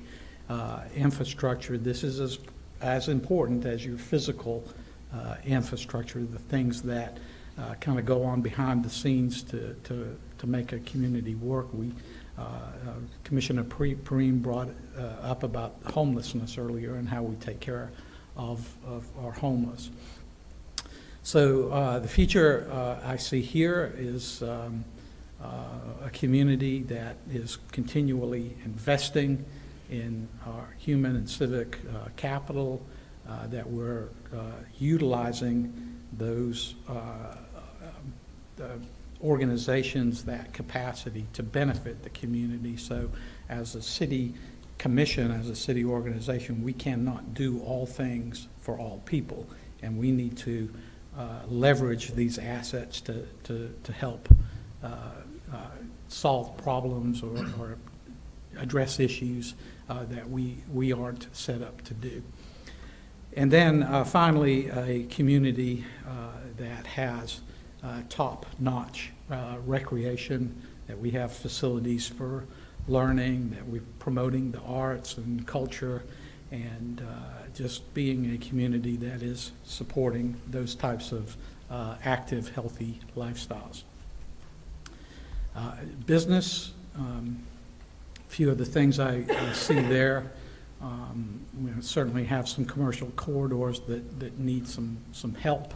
infrastructure. This is as important as your physical infrastructure, the things that kind of go on behind the scenes to make a community work. Commissioner Preem brought up about homelessness earlier and how we take care of our homeless. So the future I see here is a community that is continually investing in our human and civic capital, that we're utilizing those organizations, that capacity to benefit the community. So as a city commission, as a city organization, we cannot do all things for all people, and we need to leverage these assets to help solve problems or address issues that we aren't set up to do. And then finally, a community that has top-notch recreation, that we have facilities for learning, that we're promoting the arts and culture, and just being a community that is supporting those types of active, healthy lifestyles. Business, a few of the things I see there. We certainly have some commercial corridors that need some help.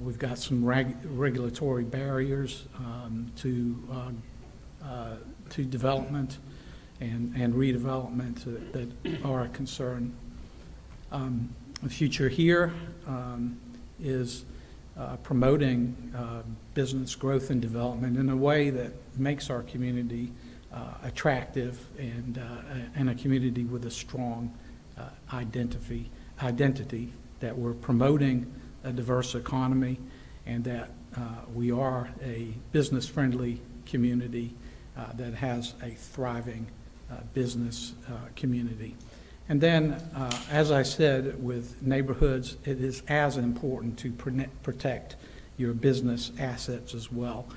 We've got some regulatory barriers to development and redevelopment that are a concern. The future here is promoting business growth and development in a way that makes our community attractive and a community with a strong identity, that we're promoting a diverse economy, and that we are a business-friendly community that has a thriving business community. And then, as I said, with neighborhoods, it is as important to protect your business assets as well.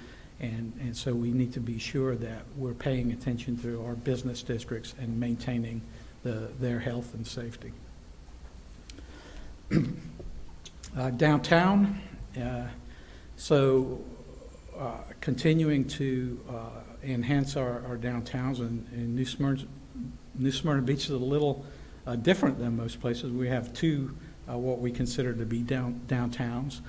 And so we need to be sure that we're paying attention to our business districts and maintaining their health and safety. Downtown, continuing to enhance our downtowns, and New Smyrna Beach is a little different than most places. We have two what we consider to be downtowns,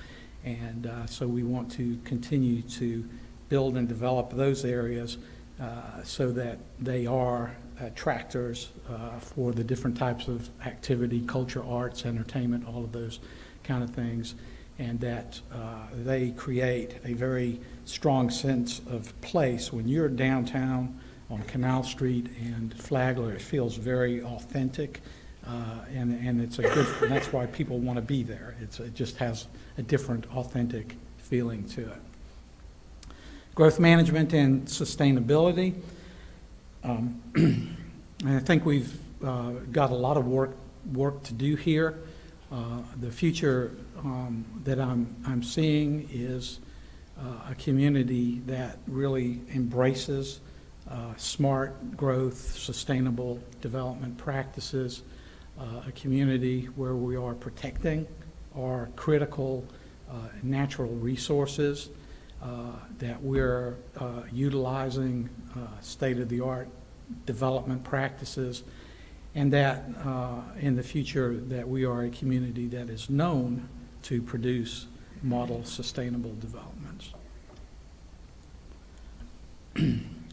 and so we want to continue to build and develop those areas so that they are attractors for the different types of activity, culture, arts, entertainment, all of those kind of things, and that they create a very strong sense of place. When you're downtown on Canal Street and Flagler, it feels very authentic, and it's a good, and that's why people want to be there. It just has a different authentic feeling to it. Growth management and sustainability. I think we've got a lot of work to do here. The future that I'm seeing is a community that really embraces smart growth, sustainable development practices, a community where we are protecting our critical natural resources, that we're utilizing state-of-the-art development practices, and that in the future that we are a community that is known to produce model sustainable developments.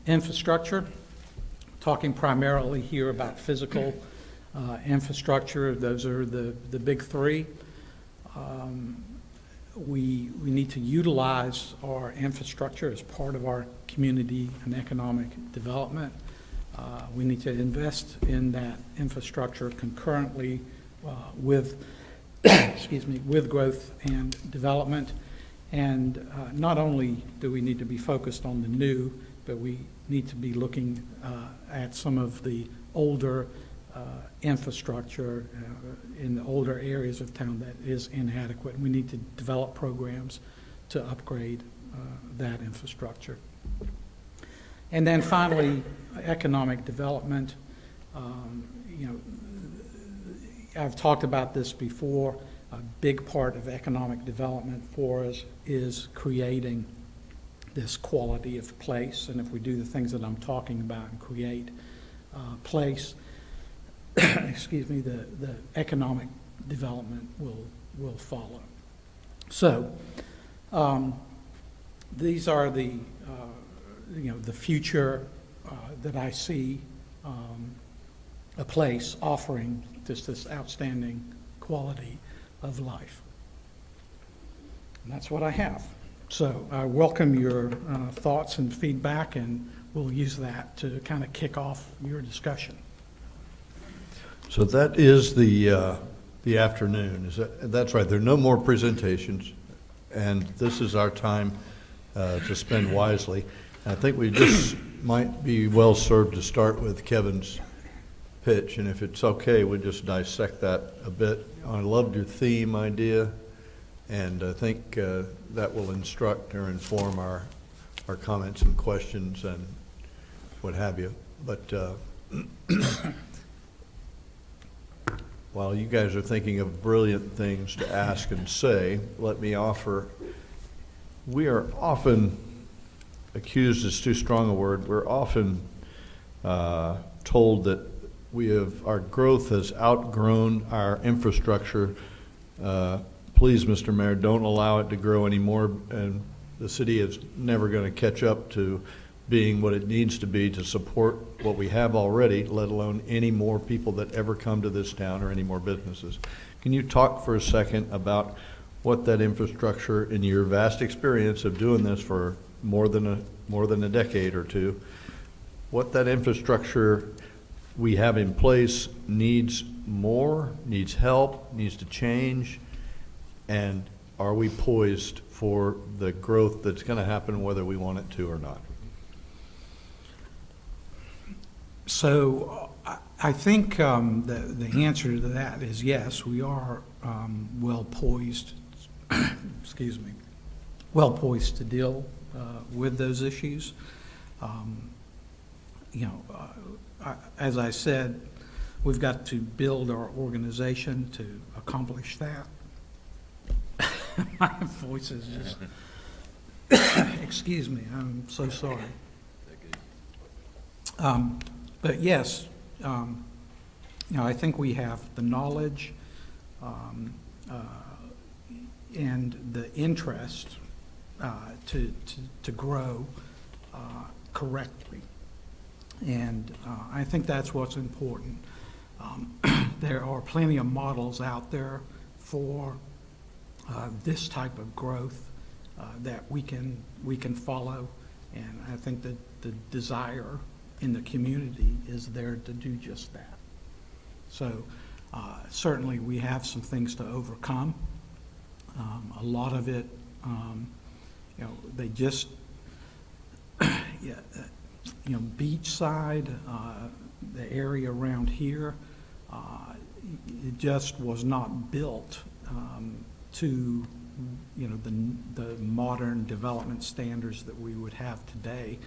Infrastructure, talking primarily here about physical infrastructure. Those are the big three. We need to utilize our infrastructure as part of our community and economic development. We need to invest in that infrastructure concurrently with with growth and development. And not only do we need to be focused on the new, but we need to be looking at some of the older infrastructure in the older areas of town that is inadequate. We need to develop programs to upgrade that infrastructure. And then finally, economic development. I've talked about this before. A big part of economic development for us is creating this quality of place. And if we do the things that I'm talking about and create place, the economic development will follow. So these are the future that I see a place offering this outstanding quality of life. And that's what I have. So I welcome your thoughts and feedback, and we'll use that to kind of kick off your discussion. So that is the afternoon. That's right. There are no more presentations, and this is our time to spend wisely. And I think we just might be well served to start with Kevin's pitch, and if it's okay, we'll just dissect that a bit. I loved your theme idea, and I think that will instruct or inform our comments and questions and what have you. But while you guys are thinking of brilliant things to ask and say, let me offer, we are often accused is too strong a word. We're often told that our growth has outgrown our infrastructure. Please, Mr. Mayor, don't allow it to grow anymore, and the city is never going to catch up to being what it needs to be to support what we have already, let alone any more people that ever come to this town or any more businesses. Can you talk for a second about what that infrastructure, in your vast experience of doing this for more than a decade or two, what that infrastructure we have in place needs more, needs help, needs to change, and are we poised for the growth that's going to happen whether we want it to or not? So I think the answer to that is yes, we are well poised, excuse me, well poised to deal with those issues. As I said, we've got to build our organization to accomplish that. My voice is just, excuse me, I'm so sorry. But yes, I think we have the knowledge and the interest to grow correctly. And I think that's what's important. There are plenty of models out there for this type of growth that we can follow, and I think that the desire in the community is there to do just that. So certainly we have some things to overcome. A lot of it, they just, beachside, the area around here, it just was not built to the modern development standards that we would have today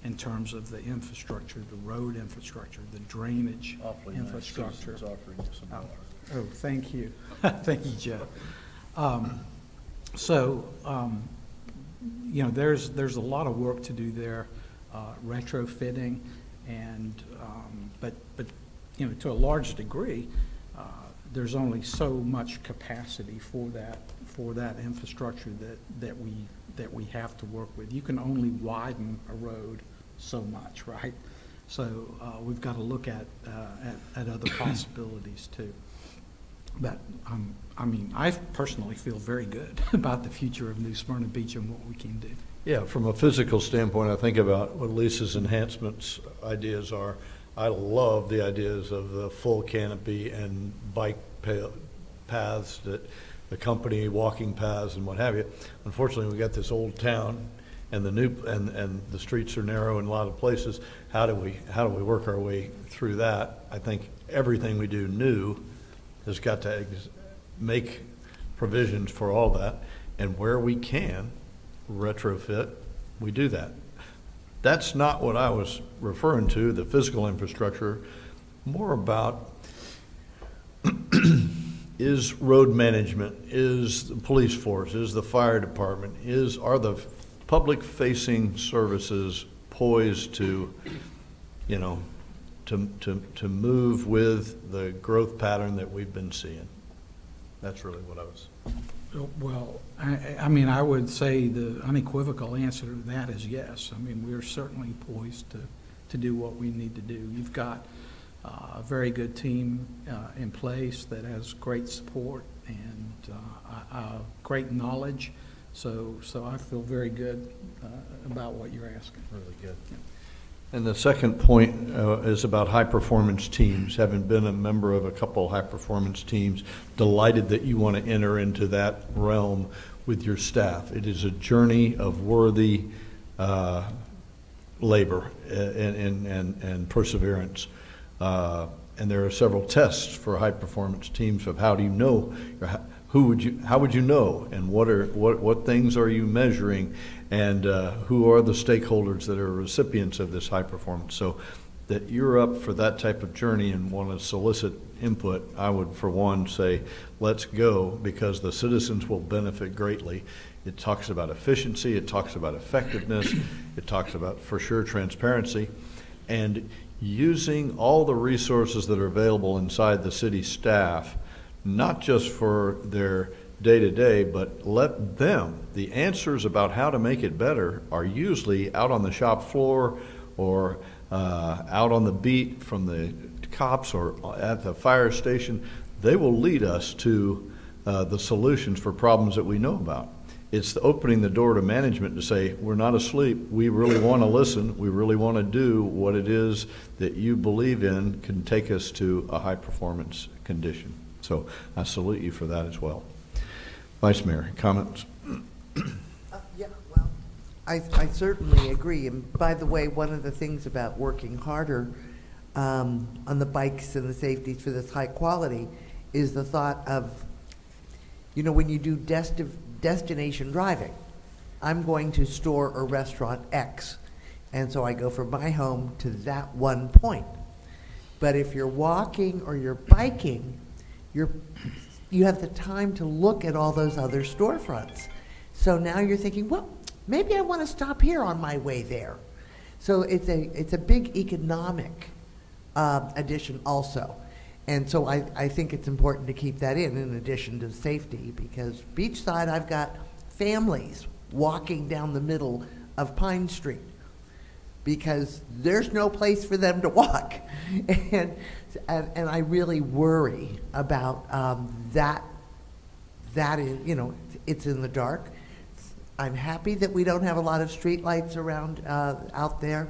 in terms of the infrastructure, the road infrastructure, the drainage infrastructure. Oh, thank you. Thank you, Joe. There's a lot of work to do there, retrofitting, and but to a large degree, there's only so much capacity for that infrastructure that we have to work with. You can only widen a road so much, right? So we've got to look at other possibilities too. But I personally feel very good about the future of New Smyrna Beach and what we can do. Yeah, from a physical standpoint, I think about what Lisa's enhancements ideas are. I love the ideas of the full canopy and bike paths, that the company walking paths and what have you. Unfortunately, we got this old town, and the streets are narrow in a lot of places. How do we work our way through that? I think everything we do new has got to make provisions for all that, and where we can retrofit, we do that. That's not what I was referring to, the physical infrastructure, more about is road management, is the police force, is the fire department, are the public-facing services poised to move with the growth pattern that we've been seeing? That's really what I was. Well, I would say the unequivocal answer to that is yes. We're certainly poised to do what we need to do. You've got a very good team in place that has great support and great knowledge. So I feel very good about what you're asking. Really good. Yeah. And the second point is about high-performance teams. Having been a member of a couple high-performance teams, delighted that you want to enter into that realm with your staff. It is a journey of worthy labor and perseverance. And there are several tests for high-performance teams of how do you know, how would you know, and what things are you measuring, and who are the stakeholders that are recipients of this high performance. So that you're up for that type of journey and want to solicit input, I would for one say let's go, because the citizens will benefit greatly. It talks about efficiency, it talks about effectiveness, it talks about, for sure, transparency, and using all the resources that are available inside the city staff, not just for their day-to-day, but let them, the answers about how to make it better are usually out on the shop floor or out on the beat from the cops or at the fire station. They will lead us to the solutions for problems that we know about. It's opening the door to management to say, we're not asleep. We really want to listen. We really want to do what it is that you believe in can take us to a high-performance condition. So I salute you for that as well. Vice Mayor, comments? Yeah, well, I certainly agree. And by the way, one of the things about working harder on the bikes and the safeties for this high quality is the thought of, you know, when you do destination driving, I'm going to store or restaurant X, and so I go from my home to that one point. But if you're walking or you're biking, you have the time to look at all those other storefronts. So now you're thinking, well, maybe I want to stop here on my way there. So it's a big economic addition also. And so I think it's important to keep that in addition to safety, because beachside, I've got families walking down the middle of Pine Street because there's no place for them to walk. And I really worry about that is, you know, it's in the dark. I'm happy that we don't have a lot of street lights around out there.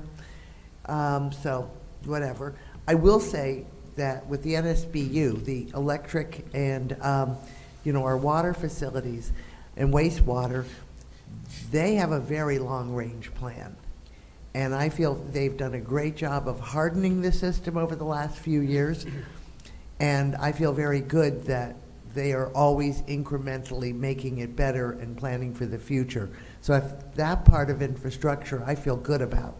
So whatever. I will say that with the NSBU, the electric and, you know, our water facilities and wastewater, they have a very long-range plan. And I feel they've done a great job of hardening the system over the last few years. And I feel very good that they are always incrementally making it better and planning for the future. So if that part of infrastructure I feel good about.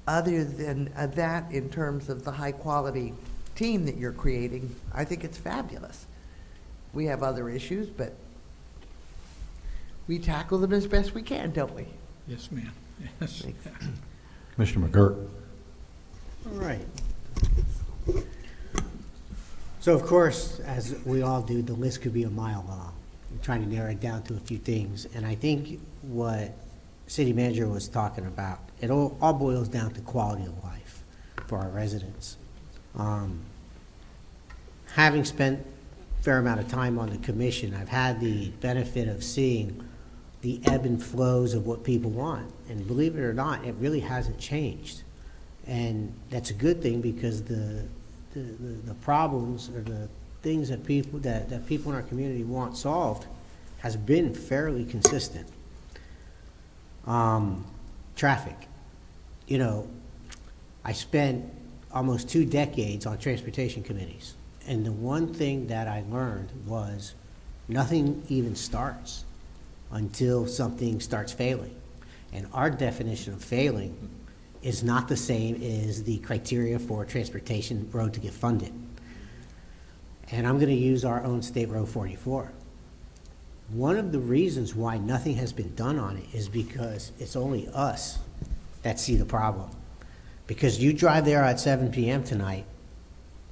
Other than that, in terms of the high-quality team that you're creating, I think it's fabulous. We have other issues, but we tackle them as best we can, don't we? Yes, ma'am. Yes. Commissioner McGurk. All right. So of course, as we all do, the list could be a mile long. I'm trying to narrow it down to a few things. And I think what City Manager was talking about, it all boils down to quality of life for our residents. Having spent a fair amount of time on the commission, I've had the benefit of seeing the ebb and flows of what people want. And believe it or not, it really hasn't changed. And that's a good thing, because the problems or the things that people in our community want solved has been fairly consistent. Traffic. You know, I spent almost 2 decades on transportation committees, and the one thing that I learned was nothing even starts until something starts failing. And our definition of failing is not the same as the criteria for a transportation road to get funded. And I'm going to use our own State Road 44. One of the reasons why nothing has been done on it is because it's only us that see the problem. Because you drive there at 7 p.m. tonight,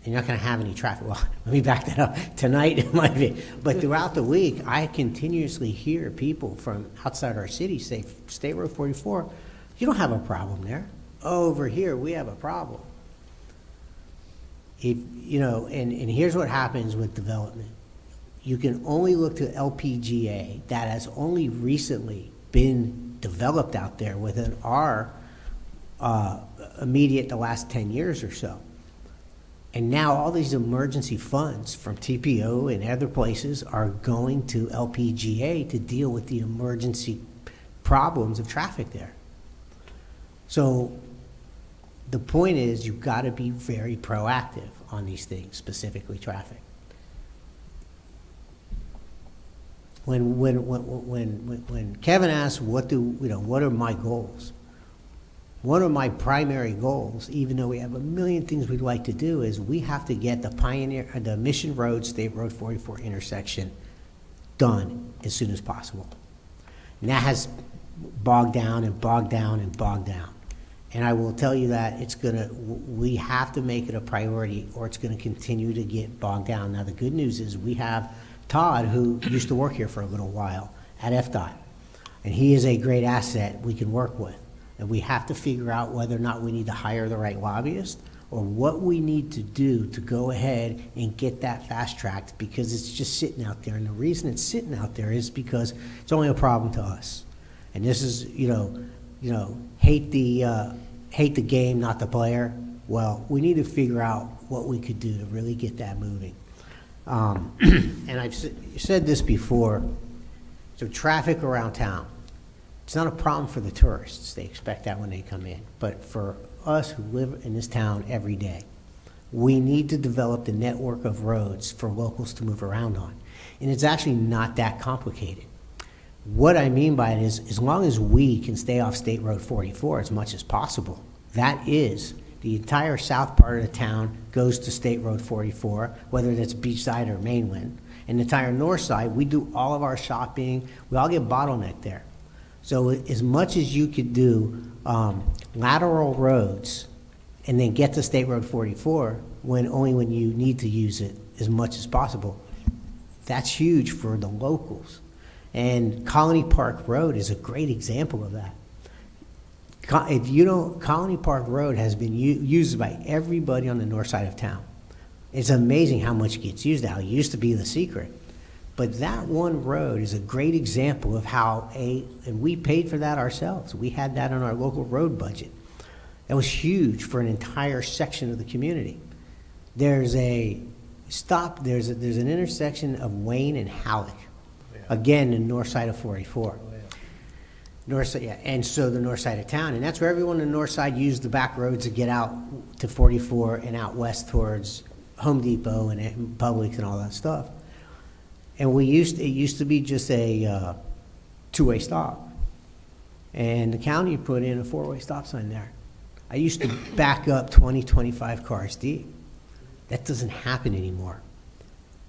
and you're not going to have any traffic. Well, let me back that up. Tonight it might be. But throughout the week, I continuously hear people from outside our city say, State Road 44, you don't have a problem there. Over here, we have a problem. If, you know, and here's what happens with development. You can only look to LPGA that has only recently been developed out there within our immediate the last 10 years or so. And now all these emergency funds from TPO and other places are going to LPGA to deal with the emergency problems of traffic there. So the point is, you've got to be very proactive on these things, specifically traffic. When Kevin asked what are my goals? One of my primary goals, even though we have a million things we'd like to do, is we have to get the Mission Road, State Road 44 intersection done as soon as possible. And that has bogged down and bogged down and bogged down. And I will tell you that we have to make it a priority, or it's gonna continue to get bogged down. Now, the good news is we have Todd, who used to work here for a little while at FDOT, and he is a great asset we can work with. And we have to figure out whether or not we need to hire the right lobbyist, or what we need to do to go ahead and get that fast-tracked, because it's just sitting out there. And the reason it's sitting out there is because it's only a problem to us. And this is, hate the game, not the player. Well, we need to figure out what we could do to really get that moving. And I've said this before, so traffic around town, it's not a problem for the tourists. They expect that when they come in. But for us who live in this town every day, we need to develop the network of roads for locals to move around on. And it's actually not that complicated. What I mean by it is, as long as we can stay off State Road 44 as much as possible, that is, the entire south part of the town goes to State Road 44, whether that's beachside or mainland. And the entire north side, we do all of our shopping, we all get bottlenecked there. So as much as you could do lateral roads and then get to State Road 44, only when you need to use it as much as possible, that's huge for the locals. And Colony Park Road is a great example of that. If you don't, Colony Park Road has been used by everybody on the north side of town. It's amazing how much gets used now. It used to be the secret. But that one road is a great example of how and we paid for that ourselves. We had that on our local road budget. That was huge for an entire section of the community. There's an intersection of Wayne and Halleck. Again, the north side of 44. North side, yeah, and so the north side of town, and that's where everyone on the north side used the back roads to get out to 44 and out west towards Home Depot and Publix and all that stuff. And it used to be just a two-way stop, and the county put in a four-way stop sign there. I used to back up 20, 25 cars deep. That doesn't happen anymore.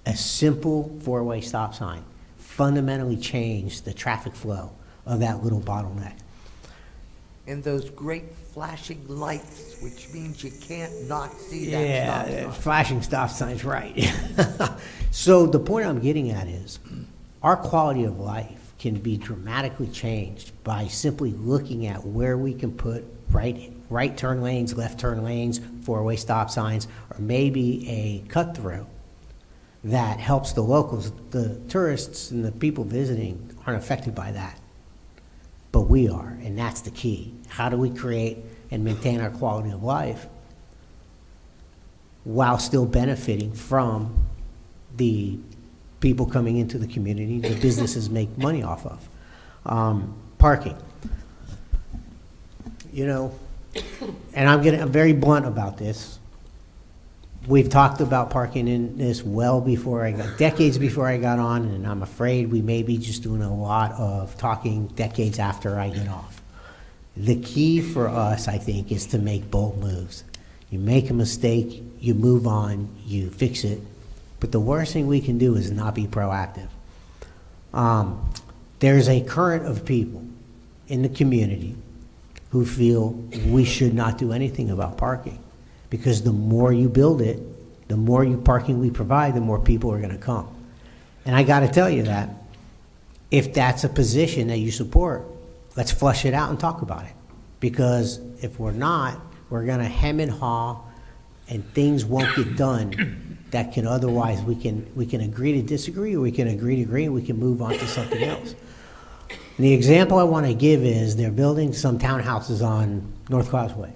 A simple four-way stop sign fundamentally changed the traffic flow of that little bottleneck. And those great flashing lights, which means you can't not see that stop sign. Flashing stop signs, right. So the point I'm getting at is our quality of life can be dramatically changed by simply looking at where we can put right turn lanes, left turn lanes, four-way stop signs, or maybe a cut-through that helps the locals. The tourists and the people visiting aren't affected by that. But we are, and that's the key. How do we create and maintain our quality of life while still benefiting from the people coming into the community, the businesses make money off of? Parking. And I'm very blunt about this. We've talked about parking in this decades before I got on, and I'm afraid we may be just doing a lot of talking decades after I get off. The key for us, I think, is to make bold moves. You make a mistake, you move on, you fix it, but the worst thing we can do is not be proactive. There's a current of people in the community who feel we should not do anything about parking. Because the more you build it, the more parking we provide, the more people are going to come. And I got to tell you that if that's a position that you support, let's flush it out and talk about it. Because if we're not, we're going to hem and haw, and things won't get done that can otherwise, we can agree to disagree, or we can agree to agree, and we can move on to something else. And the example I want to give is they're building some townhouses on North Causeway.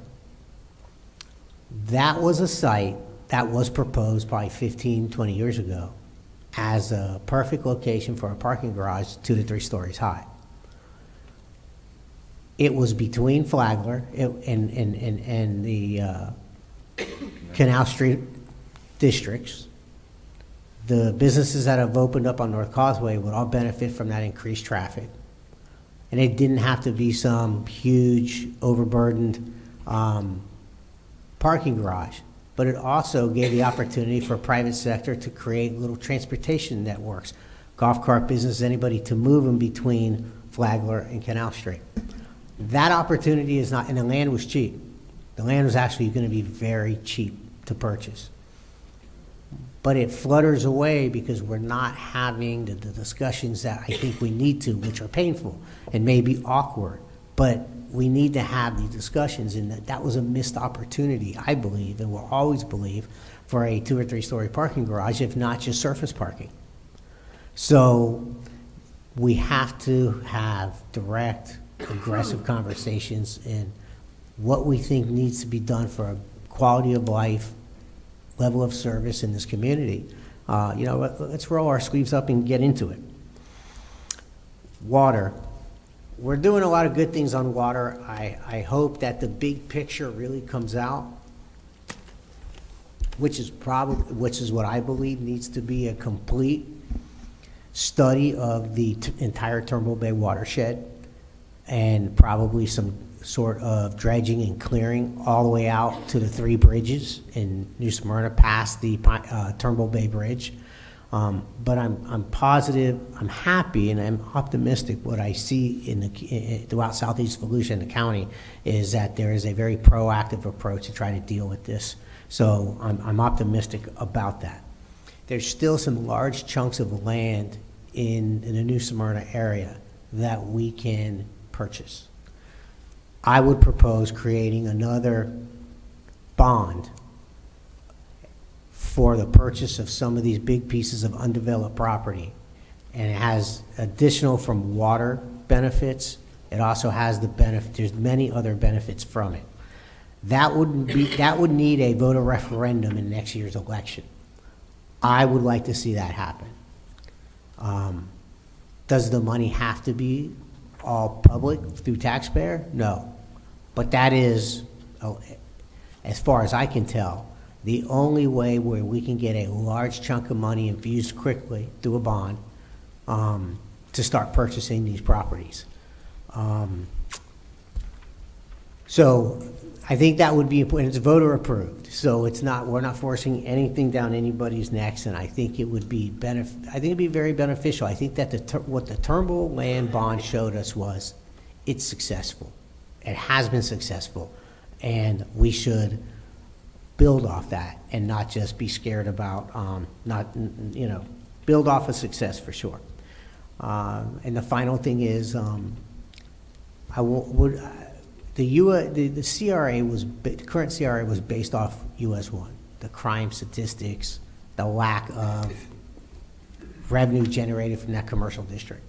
That was a site that was proposed probably 15, 20 years ago as a perfect location for a parking garage 2 to 3 stories high. It was between Flagler and the Canal Street districts. The businesses that have opened up on North Causeway would all benefit from that increased traffic. And it didn't have to be some huge, overburdened parking garage, but it also gave the opportunity for private sector to create little transportation networks, golf cart business, anybody to move them between Flagler and Canal Street. That opportunity is not, and the land was cheap. The land was actually going to be very cheap to purchase. But it flutters away because we're not having the discussions that I think we need to, which are painful and maybe awkward. But we need to have these discussions, and that was a missed opportunity, I believe, and will always believe, for a 2 or 3 story parking garage, if not just surface parking. So we have to have direct, aggressive conversations in what we think needs to be done for a quality of life, level of service in this community. Let's roll our sleeves up and get into it. Water. We're doing a lot of good things on water. I hope that the big picture really comes out, which is what I believe needs to be a complete study of the entire Turnbull Bay watershed, and probably some sort of dredging and clearing all the way out to the 3 bridges in New Smyrna past the Turnbull Bay Bridge. But I'm positive, I'm happy, and I'm optimistic. What I see throughout Southeast Volusia and the county is that there is a very proactive approach to try to deal with this. So I'm optimistic about that. There's still some large chunks of land in the New Smyrna area that we can purchase. I would propose creating another bond for the purchase of some of these big pieces of undeveloped property. And it has additional from water benefits. It also has the benefit, there's many other benefits from it. That would need a voter referendum in next year's election. I would like to see that happen. Does the money have to be all public through taxpayer? No. But that is, as far as I can tell, the only way where we can get a large chunk of money infused quickly through a bond to start purchasing these properties. So I think that would be important. It's voter approved, so we're not forcing anything down anybody's necks, and I think it would be it'd be very beneficial. I think that what the Turnbull land bond showed us was it's successful. It has been successful, and we should build off that and not just be scared about build off a success for sure. And the final thing is, the current CRA was based off US 1, the crime statistics, the lack of revenue generated from that commercial district.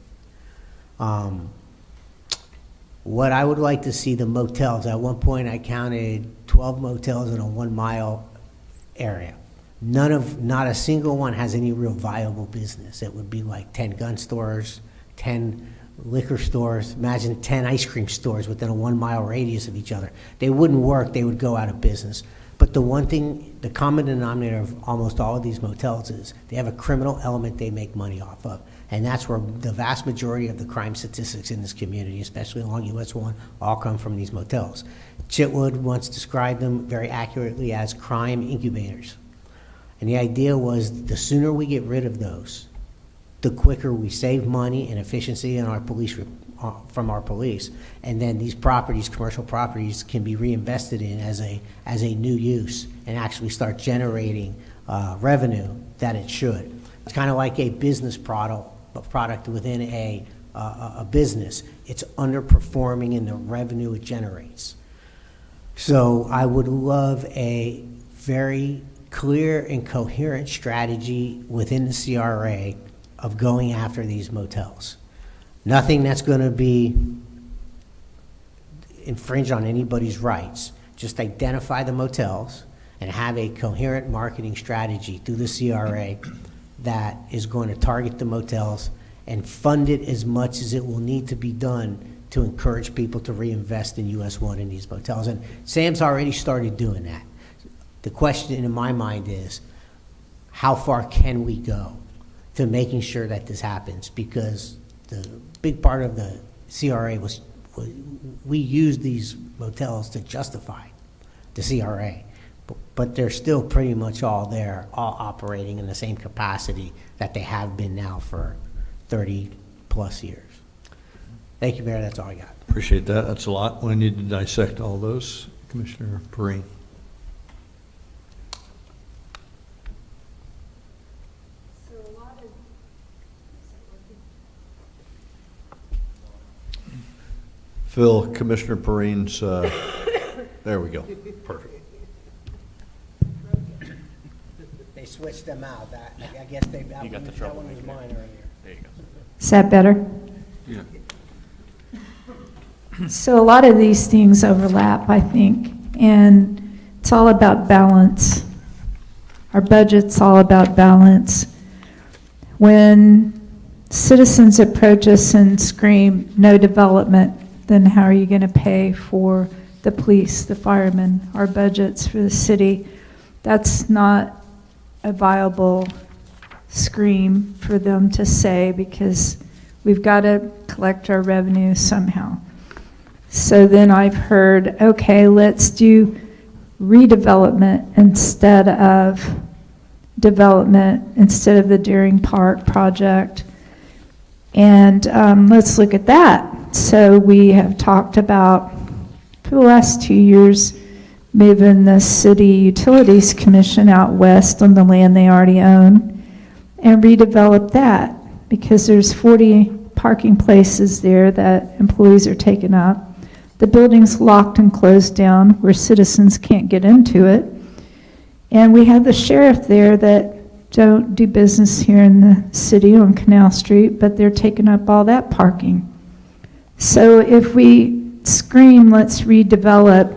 What I would like to see, the motels, at one point I counted 12 motels in a 1 mile area. Not a single one has any real viable business. It would be like 10 gun stores, 10 liquor stores, imagine 10 ice cream stores within a 1 mile radius of each other. They wouldn't work, they would go out of business. But the one thing, the common denominator of almost all of these motels is they have a criminal element they make money off of. And that's where the vast majority of the crime statistics in this community, especially along US 1, all come from these motels. Chitwood once described them very accurately as crime incubators. And the idea was the sooner we get rid of those, the quicker we save money and efficiency in our from our police, and then these properties, commercial properties, can be reinvested in as a new use and actually start generating revenue that it should. It's kind of like a business product within a business. It's underperforming in the revenue it generates. So I would love a very clear and coherent strategy within the CRA of going after these motels. Nothing that's going to be infringe on anybody's rights. Just identify the motels and have a coherent marketing strategy through the CRA that is going to target the motels and fund it as much as it will need to be done to encourage people to reinvest in US 1 in these motels. And Sam's already started doing that. The question in my mind is, how far can we go to making sure that this happens? Because the big part of the CRA was we used these motels to justify the CRA, but they're still pretty much all there, all operating in the same capacity that they have been now for 30 plus years. Thank you, Mayor. That's all I got. Appreciate that. That's a lot. We need to dissect all those. Commissioner Perrine. fill Commissioner Perrine's, there we go. Perfect. They switched them out. I guess they, that You got the one was mine earlier. There you go. Is that better? Yeah. So a lot of these things overlap, I think, and it's all about balance. Our budget's all about balance. When citizens approach us and scream, no development, then how are you going to pay for the police, the firemen, our budgets for the city? That's not a viable scream for them to say, because we've got to collect our revenue somehow. So then I've heard, okay, let's do redevelopment instead of development, instead of the Deering Park project. And let's look at that. So we have talked about, for the last 2 years, moving the City Utilities Commission out west on the land they already own and redevelop that, because there's 40 parking places there that employees are taking up. The building's locked and closed down where citizens can't get into it. And we have the sheriff there that don't do business here in the city on Canal Street, but they're taking up all that parking. So if we scream, let's redevelop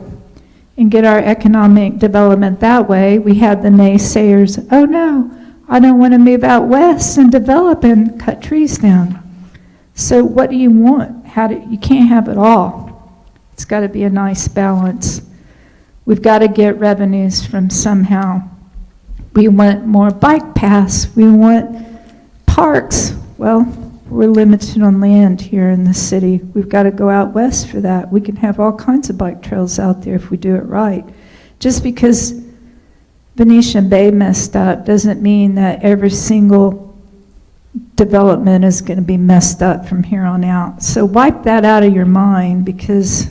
and get our economic development that way, we have the naysayers, oh no, I don't want to move out west and develop and cut trees down. So what do you want? You can't have it all. It's got to be a nice balance. We've got to get revenues from somehow. We want more bike paths. We want parks. Well, we're limited on land here in the city. We've got to go out west for that. We can have all kinds of bike trails out there if we do it right. Just because Venetian Bay messed up doesn't mean that every single development is going to be messed up from here on out. So wipe that out of your mind, because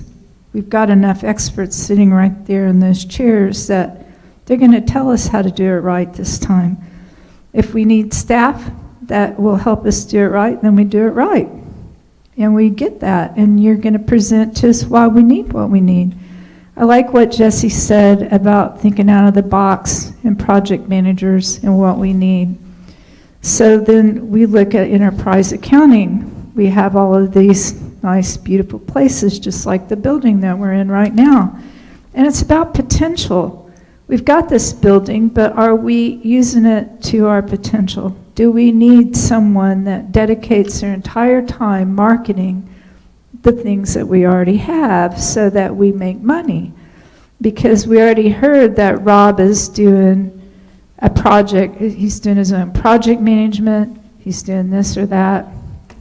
we've got enough experts sitting right there in those chairs that they're going to tell us how to do it right this time. If we need staff that will help us do it right, then we do it right. And we get that, and you're going to present to us why we need what we need. I like what Jesse said about thinking out of the box and project managers and what we need. So then we look at enterprise accounting. We have all of these nice, beautiful places, just like the building that we're in right now. And it's about potential. We've got this building, but are we using it to our potential? Do we need someone that dedicates their entire time marketing the things that we already have so that we make money? Because we already heard that Rob is doing a project, he's doing his own project management, he's doing this or that.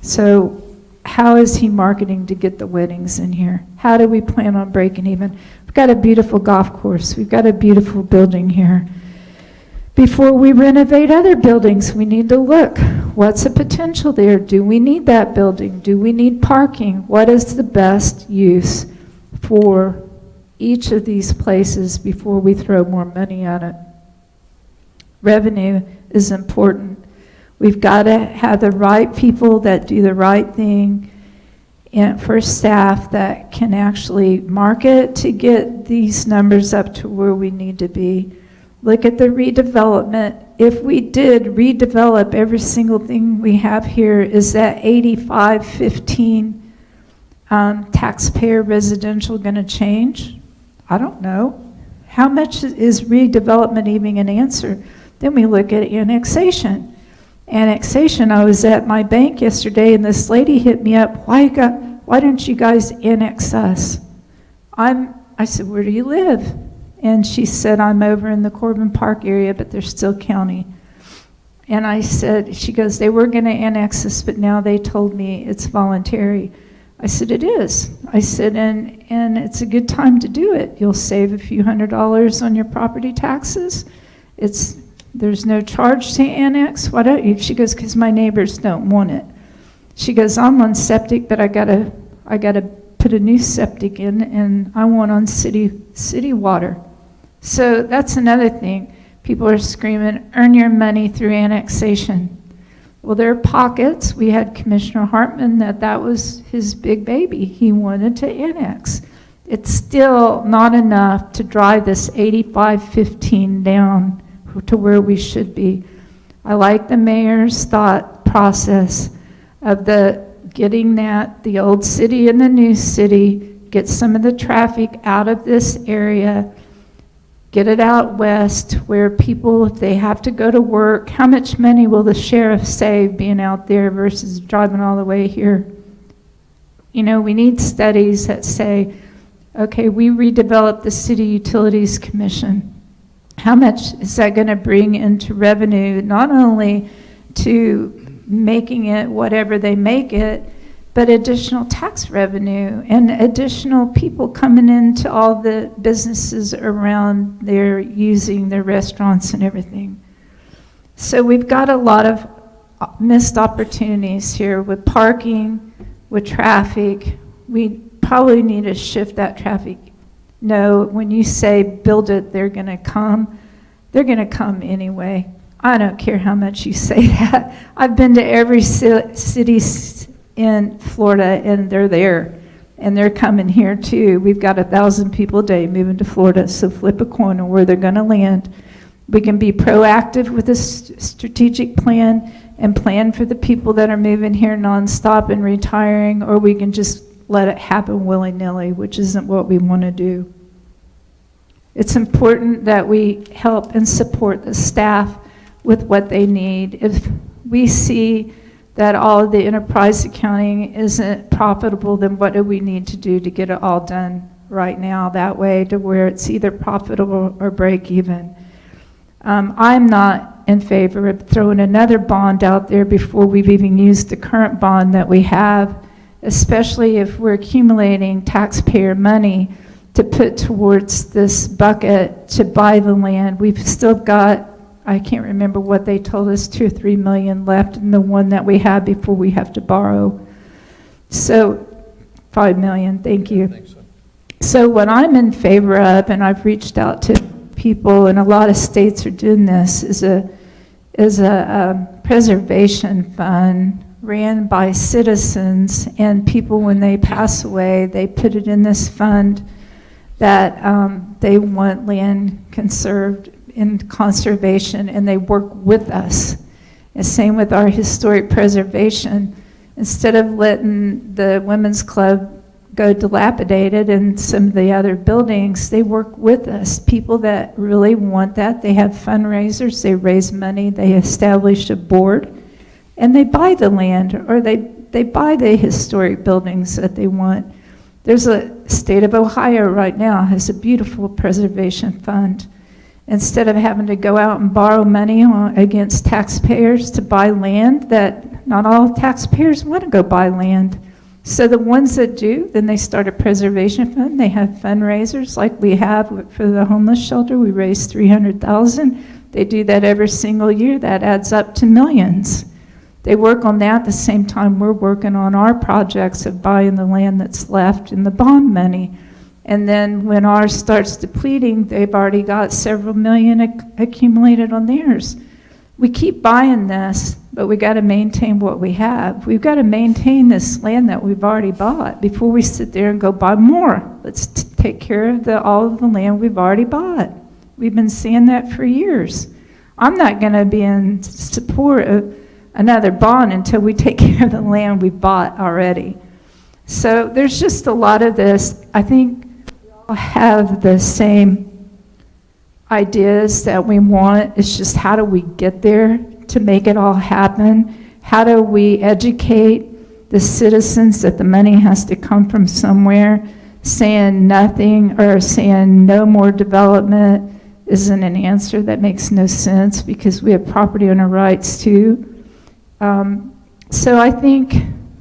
So how is he marketing to get the weddings in here? How do we plan on breaking even? We've got a beautiful golf course. We've got a beautiful building here. Before we renovate other buildings, we need to look. What's the potential there? Do we need that building? Do we need parking? What is the best use for each of these places before we throw more money at it? Revenue is important. We've got to have the right people that do the right thing, and for staff that can actually market to get these numbers up to where we need to be. Look at the redevelopment. If we did redevelop every single thing we have here, is that 85-15 taxpayer residential going to change? I don't know. How much is redevelopment even an answer? Then we look at annexation. Annexation, I was at my bank yesterday and this lady hit me up, why don't you guys annex us? I said, where do you live? And she said, I'm over in the Corbin Park area, but they're still county. And I said, she goes, they were going to annex us, but now they told me it's voluntary. I said, it is. I said, and it's a good time to do it. You'll save a few $100s on your property taxes. There's no charge to annex. Why don't you? She goes, because my neighbors don't want it. She goes, I'm on septic, but I gotta put a new septic in, and I want on city water. So that's another thing. People are screaming, earn your money through annexation. Well, there are pockets. We had Commissioner Hartman that was his big baby. He wanted to annex. It's still not enough to drive this 85-15 down to where we should be. I like the mayor's thought process of getting the old city and the new city, get some of the traffic out of this area, get it out west where people, if they have to go to work, how much money will the sheriff save being out there versus driving all the way here? You know, we need studies that say, okay, we redeveloped the City Utilities Commission. How much is that going to bring into revenue, not only to making it whatever they make it, but additional tax revenue and additional people coming into all the businesses around there using their restaurants and everything. So we've got a lot of missed opportunities here with parking, with traffic. We probably need to shift that traffic. No, when you say build it, they're going to come. They're going to come anyway. I don't care how much you say that. I've been to every city in Florida, and they're there, and they're coming here too. We've got 1,000 people a day moving to Florida, so flip a coin on where they're going to land. We can be proactive with a strategic plan and plan for the people that are moving here nonstop and retiring, or we can just let it happen willy-nilly, which isn't what we want to do. It's important that we help and support the staff with what they need. If we see that all of the enterprise accounting isn't profitable, then what do we need to do to get it all done right now that way to where it's either profitable or break even? I'm not in favor of throwing another bond out there before we've even used the current bond that we have, especially if we're accumulating taxpayer money to put towards this bucket to buy the land. We've still got, I can't remember what they told us, 2 or 3 million left in the one that we have before we have to borrow. So 5 million, thank you. So what I'm in favor of, and I've reached out to people, and a lot of states are doing this, is a preservation fund ran by citizens, and people, when they pass away, they put it in this fund that they want land conserved in conservation, and they work with us. And same with our historic preservation. Instead of letting the women's club go dilapidated and some of the other buildings, they work with us. People that really want that, they have fundraisers, they raise money, they establish a board, and they buy the land, or they buy the historic buildings that they want. There's a state of Ohio right now has a beautiful preservation fund. Instead of having to go out and borrow money against taxpayers to buy land, that not all taxpayers want to go buy land. So the ones that do, then they start a preservation fund. They have fundraisers like we have for the homeless shelter. We raised $300,000. They do that every single year. That adds up to millions. They work on that at the same time we're working on our projects of buying the land that's left in the bond money. And then when ours starts depleting, they've already got several million accumulated on theirs. We keep buying this, but we got to maintain what we have. We've got to maintain this land that we've already bought before we sit there and go buy more. Let's take care of all of the land we've already bought. We've been saying that for years. I'm not going to be in support of another bond until we take care of the land we've bought already. So there's just a lot of this. I think we all have the same ideas that we want. It's just how do we get there to make it all happen? How do we educate the citizens that the money has to come from somewhere? Saying nothing or saying no more development isn't an answer. That makes no sense because we have property owner rights too. So I think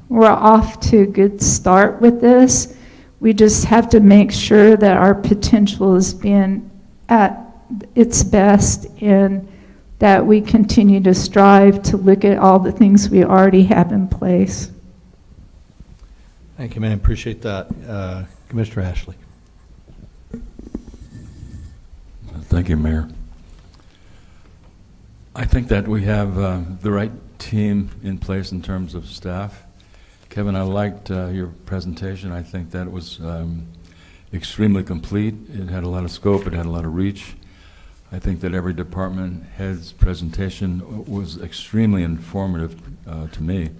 we're off to a good start with this. We just have to make sure that our potential is being at its best and that we continue to strive to look at all the things we already have in place. Thank you, ma'am. Appreciate that. Commissioner Ashley. Thank you, Mayor. I think that we have the right team in place in terms of staff. Kevin, I liked your presentation. I think that it was extremely complete. It had a lot of scope. It had a lot of reach. I think that every department head's presentation was extremely informative to me.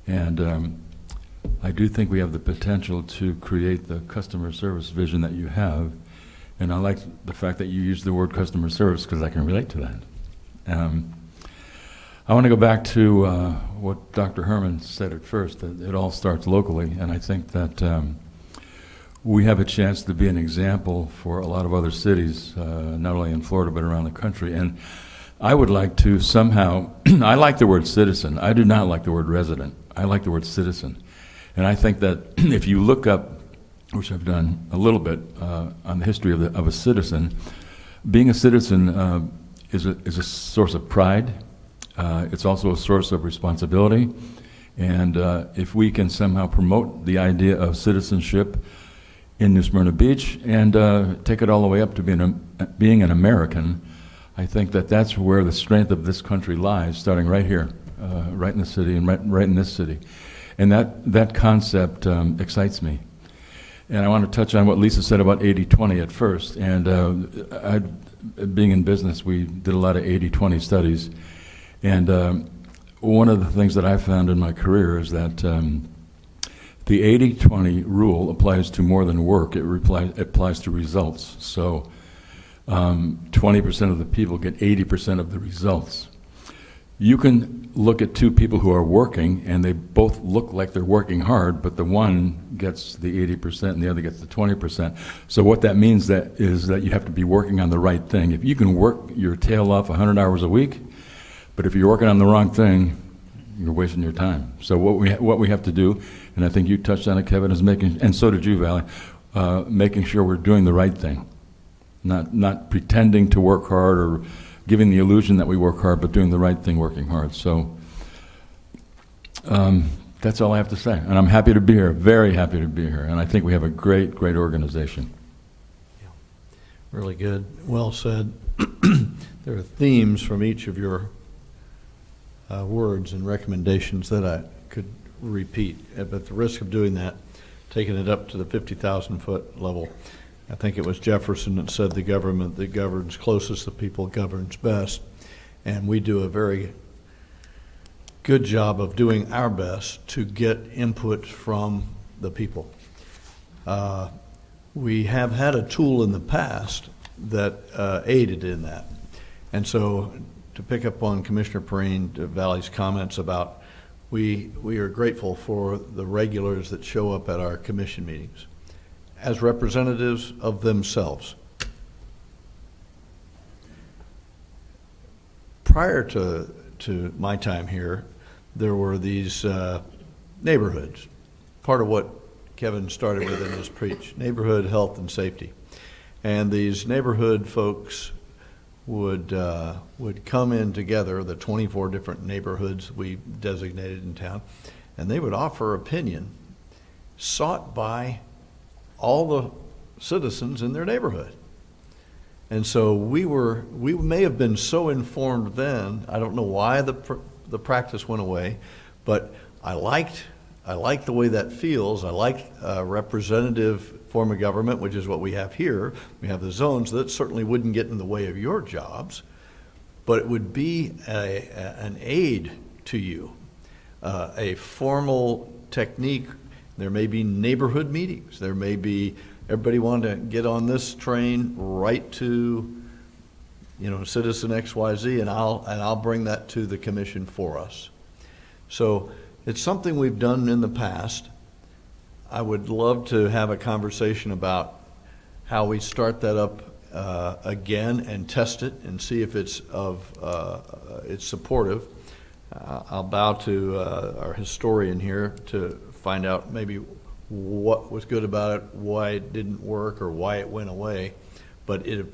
And I do think we have the potential to create the customer service vision that you have. And I like the fact that you used the word customer service because I can relate to that. I want to go back to what Dr. Herman said at first, that it all starts locally. And I think that we have a chance to be an example for a lot of other cities, not only in Florida but around the country. And I would like to somehow, I like the word citizen. I do not like the word resident. I like the word citizen. And I think that if you look up, which I've done a little bit, on the history of a citizen, being a citizen is a source of pride. It's also a source of responsibility. And if we can somehow promote the idea of citizenship in New Smyrna Beach and take it all the way up to being an American, I think that that's where the strength of this country lies, starting right here, right in the city and right in this city. And that concept excites me. And I want to touch on what Lisa said about 80-20 at first. And being in business, we did a lot of 80-20 studies. And one of the things that I found in my career is that the 80-20 rule applies to more than work. It applies to results. So 20% of the people get 80% of the results. You can look at two people who are working, and they both look like they're working hard, but the one gets the 80% and the other gets the 20%. So what that means is that you have to be working on the right thing. If you can work your tail off 100 hours a week, but if you're working on the wrong thing, you're wasting your time. So what we have to do, and I think you touched on it, Kevin, is and so did you, Valley, making sure we're doing the right thing, not pretending to work hard or giving the illusion that we work hard, but doing the right thing, working hard. So that's all I have to say. And I'm happy to be here, very happy to be here. And I think we have a great, great organization. Yeah. Really good. Well said. There are themes from each of your words and recommendations that I could repeat. But at the risk of doing that, taking it up to the 50,000-foot level, I think it was Jefferson that said the government that governs closest to people governs best. And we do a very good job of doing our best to get input from the people. We have had a tool in the past that aided in that. And so to pick up on Commissioner Perrine Valley's comments about we are grateful for the regulars that show up at our commission meetings as representatives of themselves. Prior to my time here, there were these neighborhoods, part of what Kevin started with in his preach, neighborhood health and safety. And these neighborhood folks would come in together, the 24 different neighborhoods we designated in town, and they would offer opinion sought by all the citizens in their neighborhood. And so we may have been so informed then, I don't know why the practice went away, but I liked the way that feels. I like a representative form of government, which is what we have here. We have the zones that certainly wouldn't get in the way of your jobs, but it would be an aid to you, a formal technique. There may be neighborhood meetings. There may be everybody wanting to get on this train right to, Citizen XYZ, and I'll bring that to the commission for us. So it's something we've done in the past. I would love to have a conversation about how we start that up again and test it and see if it's supportive. I'll bow to our historian here to find out maybe what was good about it, why it didn't work, or why it went away. But it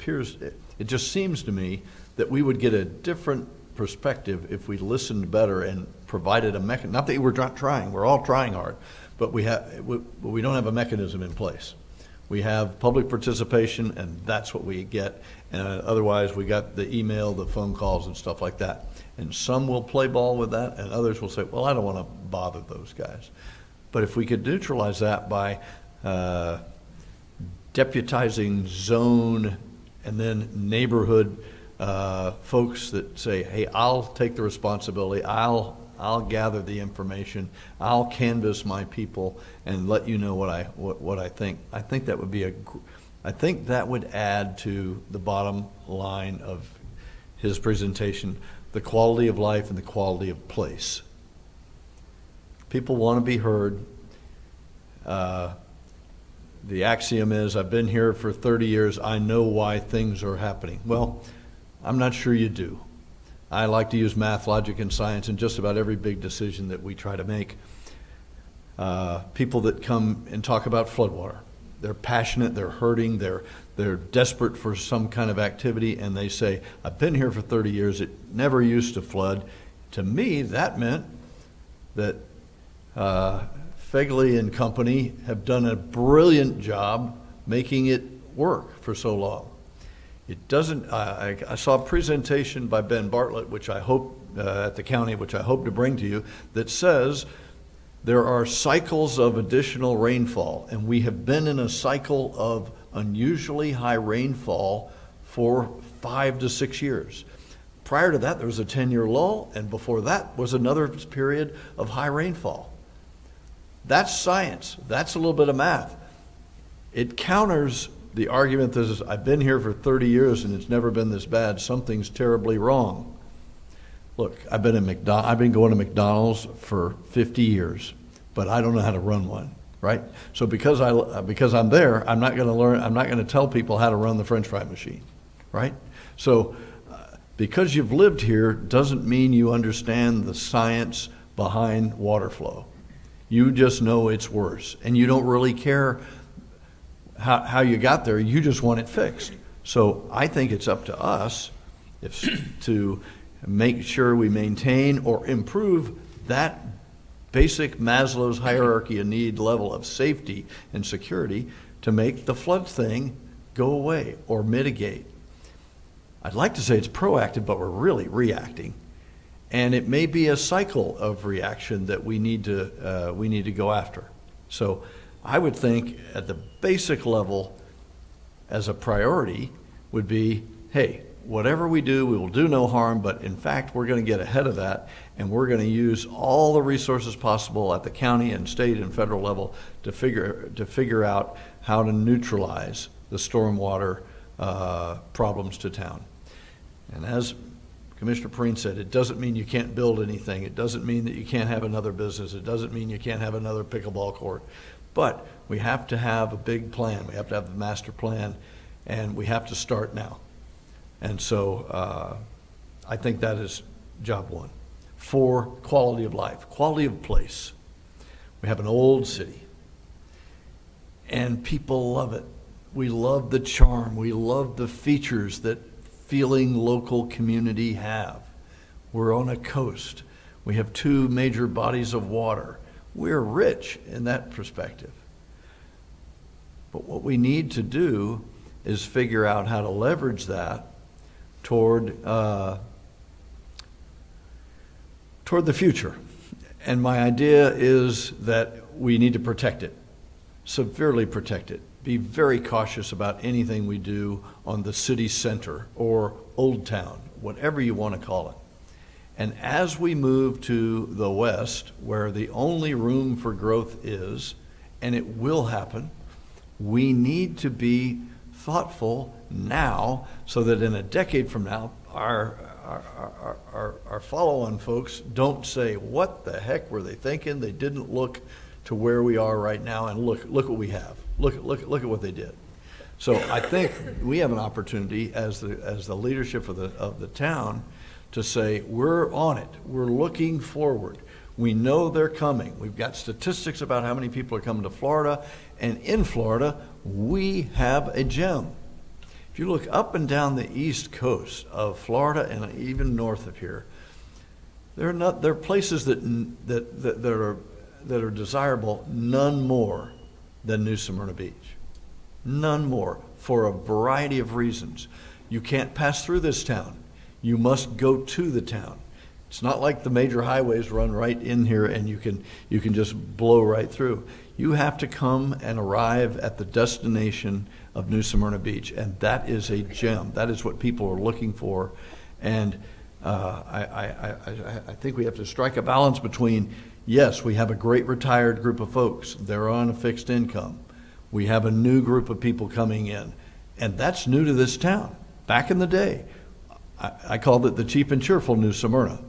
just seems to me that we would get a different perspective if we listened better and provided a mechanism. Not that we're not trying, we're all trying hard, but we don't have a mechanism in place. We have public participation, and that's what we get. And otherwise, we got the email, the phone calls, and stuff like that. And some will play ball with that, and others will say, well, I don't want to bother those guys. But if we could neutralize that by deputizing zone and then neighborhood folks that say, hey, I'll take the responsibility, I'll gather the information, I'll canvass my people and let you know what I think. I think that would be I think that would add to the bottom line of his presentation, the quality of life and the quality of place. People want to be heard. The axiom is, I've been here for 30 years, I know why things are happening. Well, I'm not sure you do. I like to use math, logic, and science in just about every big decision that we try to make. People that come and talk about floodwater, they're passionate, they're hurting, they're desperate for some kind of activity, and they say, I've been here for 30 years, it never used to flood. To me, that meant that Fegley and company have done a brilliant job making it work for so long. It doesn't, I saw a presentation by Ben Bartlett, which I hope, at the county, which I hope to bring to you, that says there are cycles of additional rainfall, and we have been in a cycle of unusually high rainfall for 5 to 6 years. Prior to that, there was a 10-year lull, and before that was another period of high rainfall. That's science. That's a little bit of math. It counters the argument that is, I've been here for 30 years and it's never been this bad. Something's terribly wrong. Look, I've been going to McDonald's for 50 years, but I don't know how to run one, right? So because I'm there, I'm not going to tell people how to run the French fry machine, right? So because you've lived here doesn't mean you understand the science behind water flow. You just know it's worse, and you don't really care how you got there. You just want it fixed. So I think it's up to us to make sure we maintain or improve that basic Maslow's hierarchy of need level of safety and security to make the flood thing go away or mitigate. I'd like to say it's proactive, but we're really reacting. And it may be a cycle of reaction that we need to go after. So I would think at the basic level, as a priority, would be, hey, whatever we do, we will do no harm, but in fact, we're going to get ahead of that, and we're going to use all the resources possible at the county and state and federal level to figure out how to neutralize the stormwater problems to town. And as Commissioner Perrine said, it doesn't mean you can't build anything. It doesn't mean that you can't have another business. It doesn't mean you can't have another pickleball court. But we have to have a big plan. We have to have the master plan, and we have to start now. And so I think that is job one. 4, quality of life, quality of place. We have an old city, and people love it. We love the charm. We love the features that feeling local community have. We're on a coast. We have 2 major bodies of water. We're rich in that perspective. But what we need to do is figure out how to leverage that toward the future. And my idea is that we need to protect it, severely protect it. Be very cautious about anything we do on the city center or Old Town, whatever you want to call it. And as we move to the west, where the only room for growth is, and it will happen, we need to be thoughtful now so that in a decade from now, our follow-on folks don't say, what the heck were they thinking? They didn't look to where we are right now, and look what we have. Look at what they did. So I think we have an opportunity as the leadership of the town to say, we're on it. We're looking forward. We know they're coming. We've got statistics about how many people are coming to Florida, and in Florida, we have a gem. If you look up and down the east coast of Florida and even north of here, there are places that are desirable, none more than New Smyrna Beach. None more, for a variety of reasons. You can't pass through this town. You must go to the town. It's not like the major highways run right in here and you can just blow right through. You have to come and arrive at the destination of New Smyrna Beach, and that is a gem. That is what people are looking for. And I think we have to strike a balance between, yes, we have a great retired group of folks. They're on a fixed income. We have a new group of people coming in, and that's new to this town. Back in the day, I called it the cheap and cheerful New Smyrna.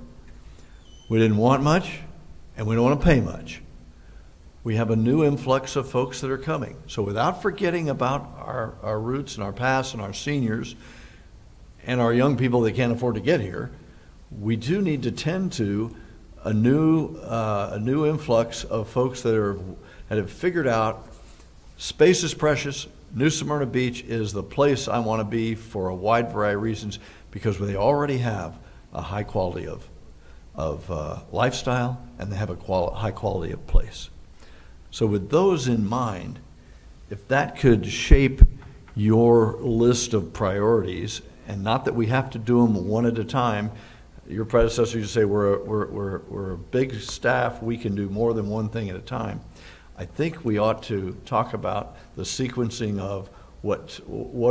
We didn't want much, and we don't want to pay much. We have a new influx of folks that are coming. So without forgetting about our roots and our past and our seniors and our young people that can't afford to get here, we do need to tend to a new influx of folks that have figured out space is precious. New Smyrna Beach is the place I want to be for a wide variety of reasons, because they already have a high quality of lifestyle, and they have a high quality of place. So with those in mind, if that could shape your list of priorities, and not that we have to do them one at a time. Your predecessor used to say we're a big staff, we can do more than one thing at a time. I think we ought to talk about the sequencing of what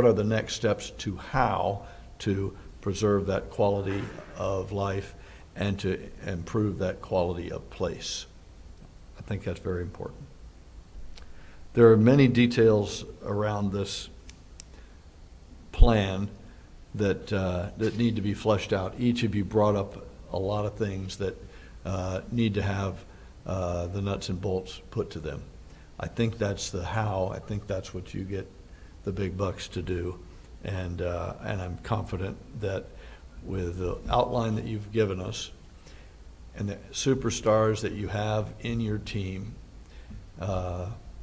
are the next steps to how to preserve that quality of life and to improve that quality of place. I think that's very important. There are many details around this plan that need to be fleshed out. Each of you brought up a lot of things that need to have the nuts and bolts put to them. I think that's the how. I think that's what you get the big bucks to do, and I'm confident that with the outline that you've given us and the superstars that you have in your team,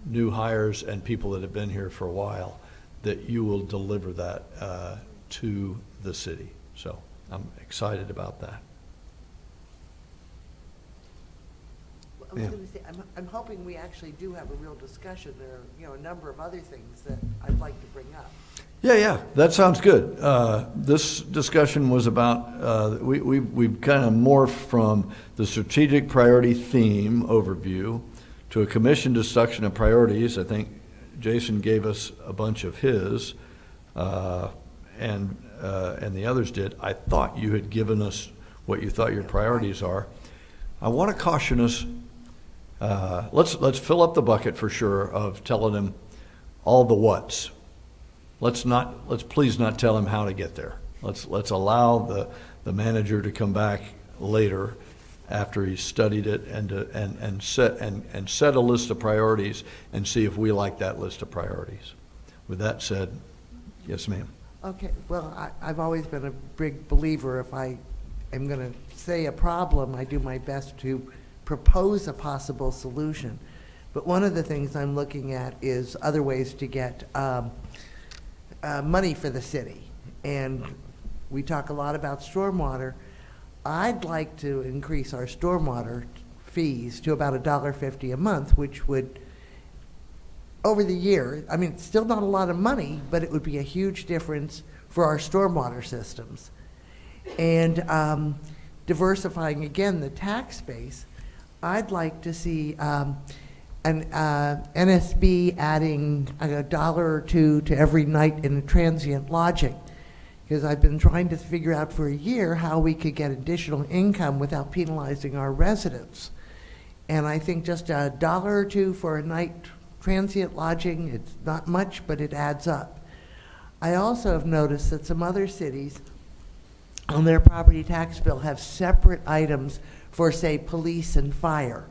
new hires and people that have been here for a while, that you will deliver that to the city. So I'm excited about that. I was going to say, I'm hoping we actually do have a real discussion. There are, a number of other things that I'd like to bring up. Yeah, that sounds good. This discussion was about, we've kind of morphed from the strategic priority theme overview to a commission discussion of priorities. I think Jason gave us a bunch of his, and the others did. I thought you had given us what you thought your priorities are. I want to caution us, let's fill up the bucket for sure of telling them all the whats. Let's please not tell him how to get there. Let's allow the manager to come back later after he's studied it and set a list of priorities and see if we like that list of priorities. With that said, yes, ma'am. Okay, well, I've always been a big believer, if I am going to say a problem, I do my best to propose a possible solution. But one of the things I'm looking at is other ways to get money for the city. And we talk a lot about stormwater. I'd like to increase our stormwater fees to about $1.50 a month, which would, over the year, I mean, it's still not a lot of money, but it would be a huge difference for our stormwater systems. And diversifying, again, the tax base, I'd like to see an NSB adding $1 or $2 to every night in transient lodging, because I've been trying to figure out for a year how we could get additional income without penalizing our residents. And I think just $1 or $2 for a night transient lodging, it's not much, but it adds up. I also have noticed that some other cities on their property tax bill have separate items for, say, police and fire.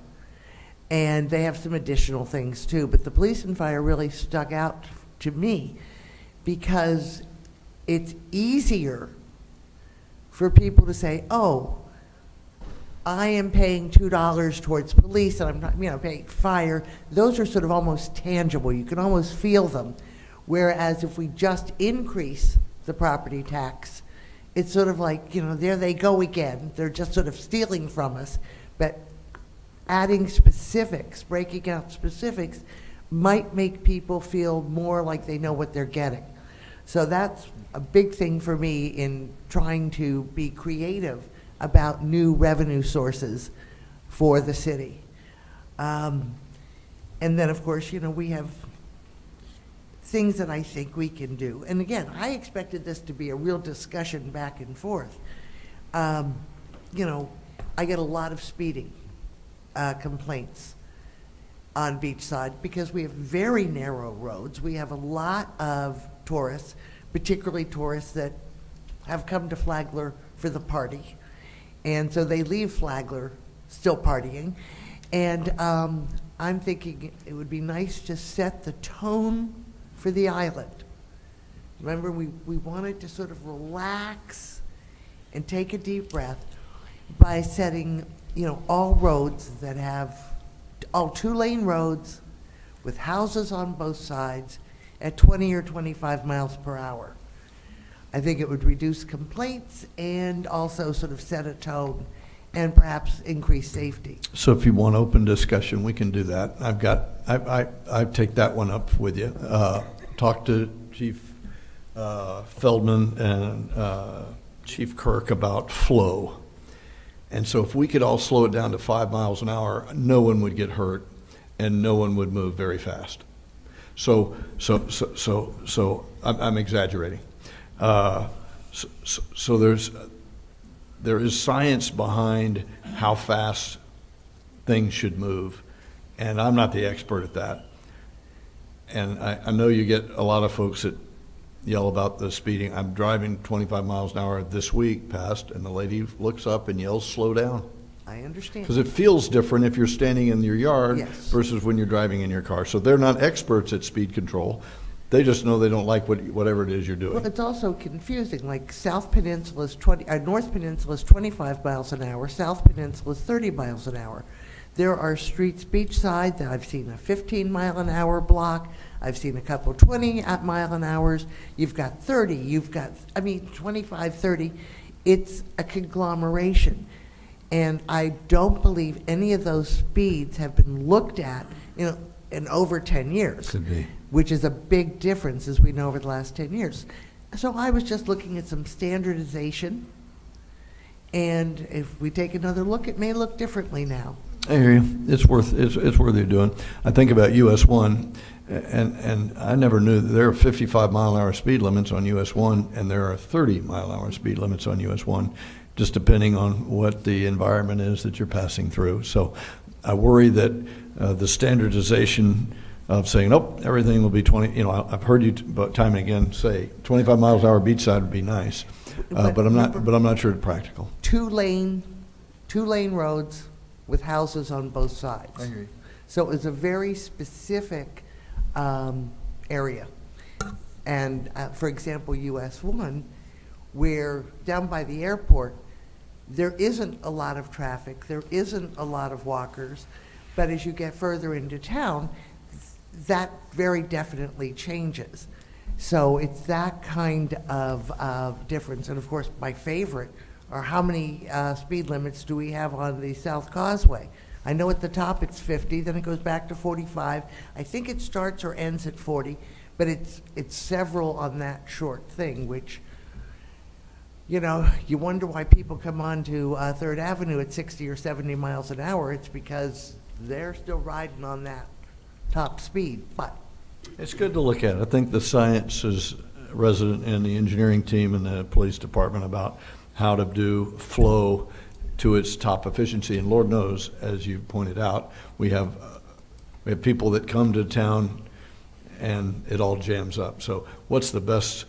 And they have some additional things too, but the police and fire really stuck out to me because it's easier for people to say, oh, I am paying $2 towards police and I'm not, paying fire. Those are sort of almost tangible. You can almost feel them. Whereas if we just increase the property tax, it's sort of like, there they go again. They're just sort of stealing from us. But adding specifics, breaking out specifics, might make people feel more like they know what they're getting. So that's a big thing for me in trying to be creative about new revenue sources for the city. And then, of course, you know, we have things that I think we can do. And again, I expected this to be a real discussion back and forth. You know, I get a lot of speeding complaints on Beachside because we have very narrow roads. We have a lot of tourists, particularly tourists that have come to Flagler for the party. And so they leave Flagler still partying. And I'm thinking it would be nice to set the tone for the island. Remember, we wanted to sort of relax and take a deep breath by setting, you know, all roads that have, all two-lane roads with houses on both sides at 20 or 25 miles per hour. I think it would reduce complaints and also sort of set a tone and perhaps increase safety. So if you want open discussion, we can do that. I take that one up with you. Talk to Chief Feldman and Chief Kirk about flow. And so if we could all slow it down to 5 miles an hour, no one would get hurt and no one would move very fast. So I'm exaggerating. So there is science behind how fast things should move, and I'm not the expert at that. And I know you get a lot of folks that yell about the speeding. I'm driving 25 miles an hour this week past, and the lady looks up and yells, "Slow down." I understand. Because it feels different if you're standing in your yard Yes. versus when you're driving in your car. So they're not experts at speed control. They just know they don't like whatever it is you're doing. Well, it's also confusing, like South Peninsula is North Peninsula is 25 miles an hour, South Peninsula is 30 miles an hour. There are streets beachside that I've seen a 15-mile-an-hour block. I've seen a couple 20-mile-an-hours. You've got 30, you've got, 25, 30. It's a conglomeration. And I don't believe any of those speeds have been looked at, in over 10 years. Could be. Which is a big difference, as we know, over the last 10 years. So I was just looking at some standardization, and if we take another look, it may look differently now. I hear you. It's worthy of doing. I think about US 1, and I never knew that there are 55-mile-an-hour speed limits on US 1, and there are 30-mile-an-hour speed limits on US 1, just depending on what the environment is that you're passing through. So I worry that the standardization of saying, nope, everything will be 20, I've heard you time and again say 25 miles an hour beachside would be nice, but I'm not sure it's practical. Two-lane roads with houses on both sides. I agree. So it's a very specific area. And for example, US 1, where down by the airport, there isn't a lot of traffic, there isn't a lot of walkers, but as you get further into town, that very definitely changes. So it's that kind of difference. And of course, my favorite are how many speed limits do we have on the South Causeway? I know at the top it's 50, then it goes back to 45. I think it starts or ends at 40, but it's several on that short thing, which, you wonder why people come on to 3rd Avenue at 60 or 70 miles an hour. It's because they're still riding on that top speed, but It's good to look at. I think the science is resident in the engineering team and the police department about how to do flow to its top efficiency. And Lord knows, as you pointed out, we have people that come to town and it all jams up. So what's the best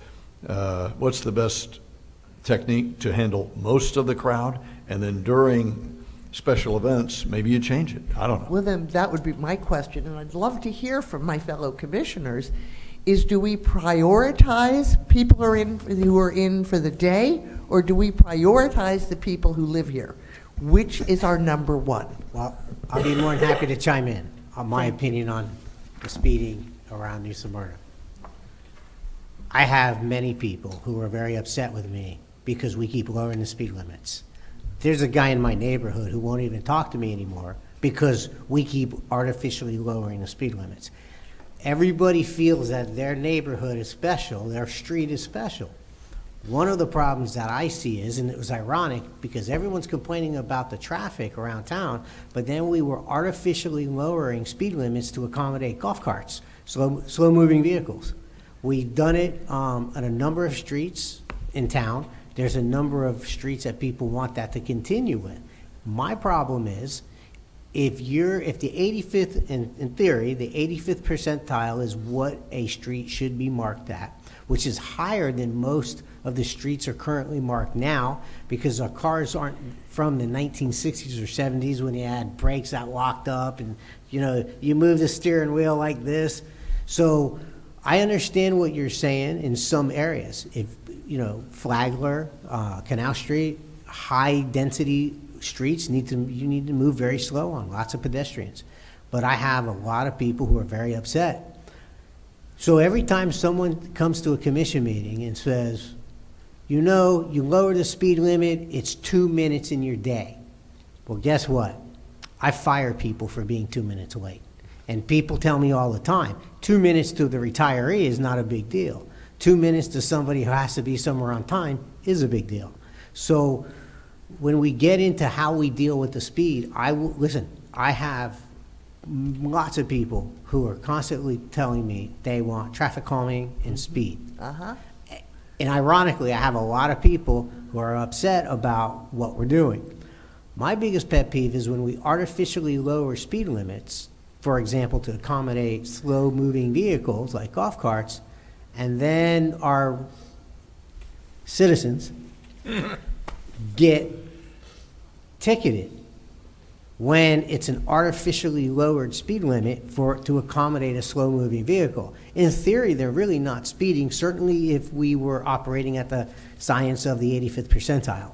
technique to handle most of the crowd? And then during special events, maybe you change it. I don't know. Well, then that would be my question, and I'd love to hear from my fellow commissioners, is do we prioritize people who are in for the day, or do we prioritize the people who live here? Which is our number one? Well, I'll be more than happy to chime in on my opinion on the speeding around New Smyrna. I have many people who are very upset with me because we keep lowering the speed limits. There's a guy in my neighborhood who won't even talk to me anymore because we keep artificially lowering the speed limits. everybody feels that their neighborhood is special, their street is special. One of the problems that I see is, and it was ironic, because everyone's complaining about the traffic around town, but then we were artificially lowering speed limits to accommodate golf carts, slow-moving vehicles. We've done it on a number of streets in town. There's a number of streets that people want that to continue with. My problem is, if the 85th, in theory, the 85th percentile is what a street should be marked at, which is higher than most of the streets are currently marked now, because our cars aren't from the 1960s or 70s when you had brakes that locked up and, you know, you move the steering wheel like this. So I understand what you're saying in some areas. If, you know, Flagler, Canal Street, high density streets you need to move very slow on, lots of pedestrians. But I have a lot of people who are very upset. So every time someone comes to a commission meeting and says, you know, you lower the speed limit, it's 2 minutes in your day. Well, guess what? I fire people for being 2 minutes late. And people tell me all the time, 2 minutes to the retiree is not a big deal. 2 minutes to somebody who has to be somewhere on time is a big deal. So when we get into how we deal with the speed, listen, I have lots of people who are constantly telling me they want traffic calming and speed. And ironically, I have a lot of people who are upset about what we're doing. My biggest pet peeve is when we artificially lower speed limits, for example, to accommodate slow-moving vehicles like golf carts, and then our citizens get ticketed when it's an artificially lowered speed limit to accommodate a slow-moving vehicle. In theory, they're really not speeding, certainly if we were operating at the science of the 85th percentile.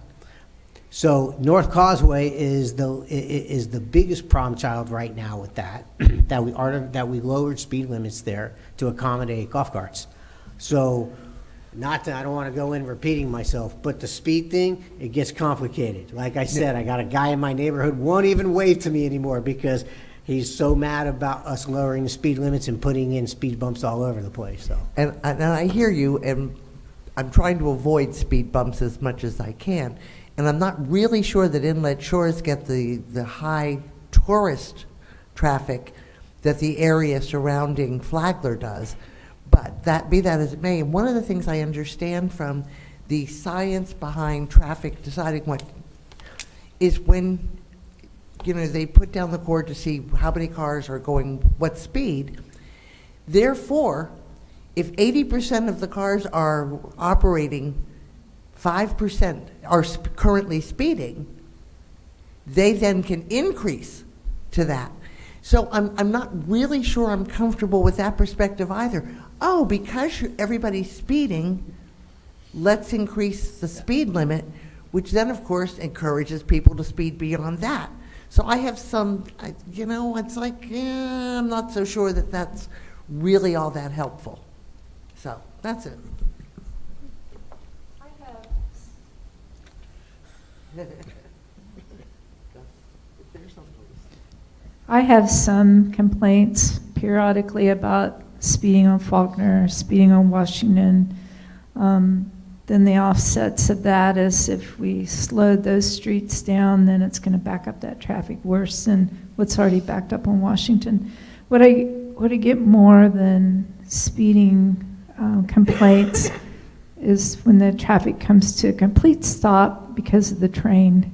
So North Causeway is the biggest problem child right now with that, that we lowered speed limits there to accommodate golf carts. So I don't want to go in repeating myself, but the speed thing, it gets complicated. Like I said, I got a guy in my neighborhood won't even wave to me anymore because he's so mad about us lowering the speed limits and putting in speed bumps all over the place. So. And I hear you, and I'm trying to avoid speed bumps as much as I can. And I'm not really sure that Inlet Shores get the high tourist traffic that the area surrounding Flagler does. But be that as it may, one of the things I understand from the science behind traffic deciding what is when, you know, they put down the cord to see how many cars are going what speed. Therefore, if 80% of the cars are operating, 5% are currently speeding, they then can increase to that. So I'm not really sure I'm comfortable with that perspective either. Oh, because everybody's speeding, let's increase the speed limit, which then, of course, encourages people to speed beyond that. So I have you know, it's like, I'm not so sure that that's really all that helpful. So that's it. I have some complaints periodically about speeding on Faulkner, speeding on Washington. Then the offsets of that is if we slowed those streets down, then it's going to back up that traffic worse than what's already backed up on Washington. What I get more than speeding complaints is when the traffic comes to a complete stop because of the train.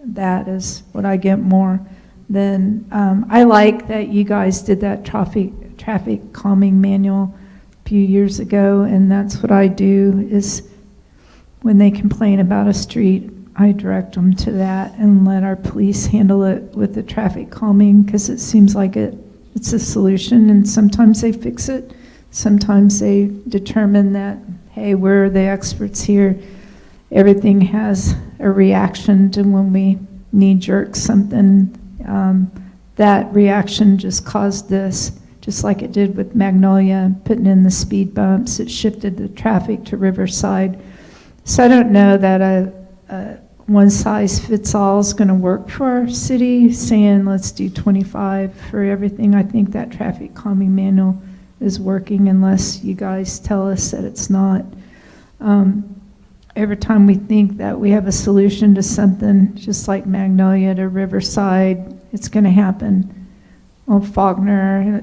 That is what I get more than. I like that you guys did that traffic calming manual a few years ago, and that's what I do is when they complain about a street, I direct them to that and let our police handle it with the traffic calming because it seems like it's a solution, and sometimes they fix it. Sometimes they determine that, hey, we're the experts here. Everything has a reaction to when we knee-jerk something. That reaction just caused this, just like it did with Magnolia, putting in the speed bumps. It shifted the traffic to Riverside. So I don't know that a one-size-fits-all is going to work for our city, saying let's do 25 for everything. I think that traffic calming manual is working unless you guys tell us that it's not. Every time we think that we have a solution to something, just like Magnolia to Riverside, it's going to happen. On Faulkner,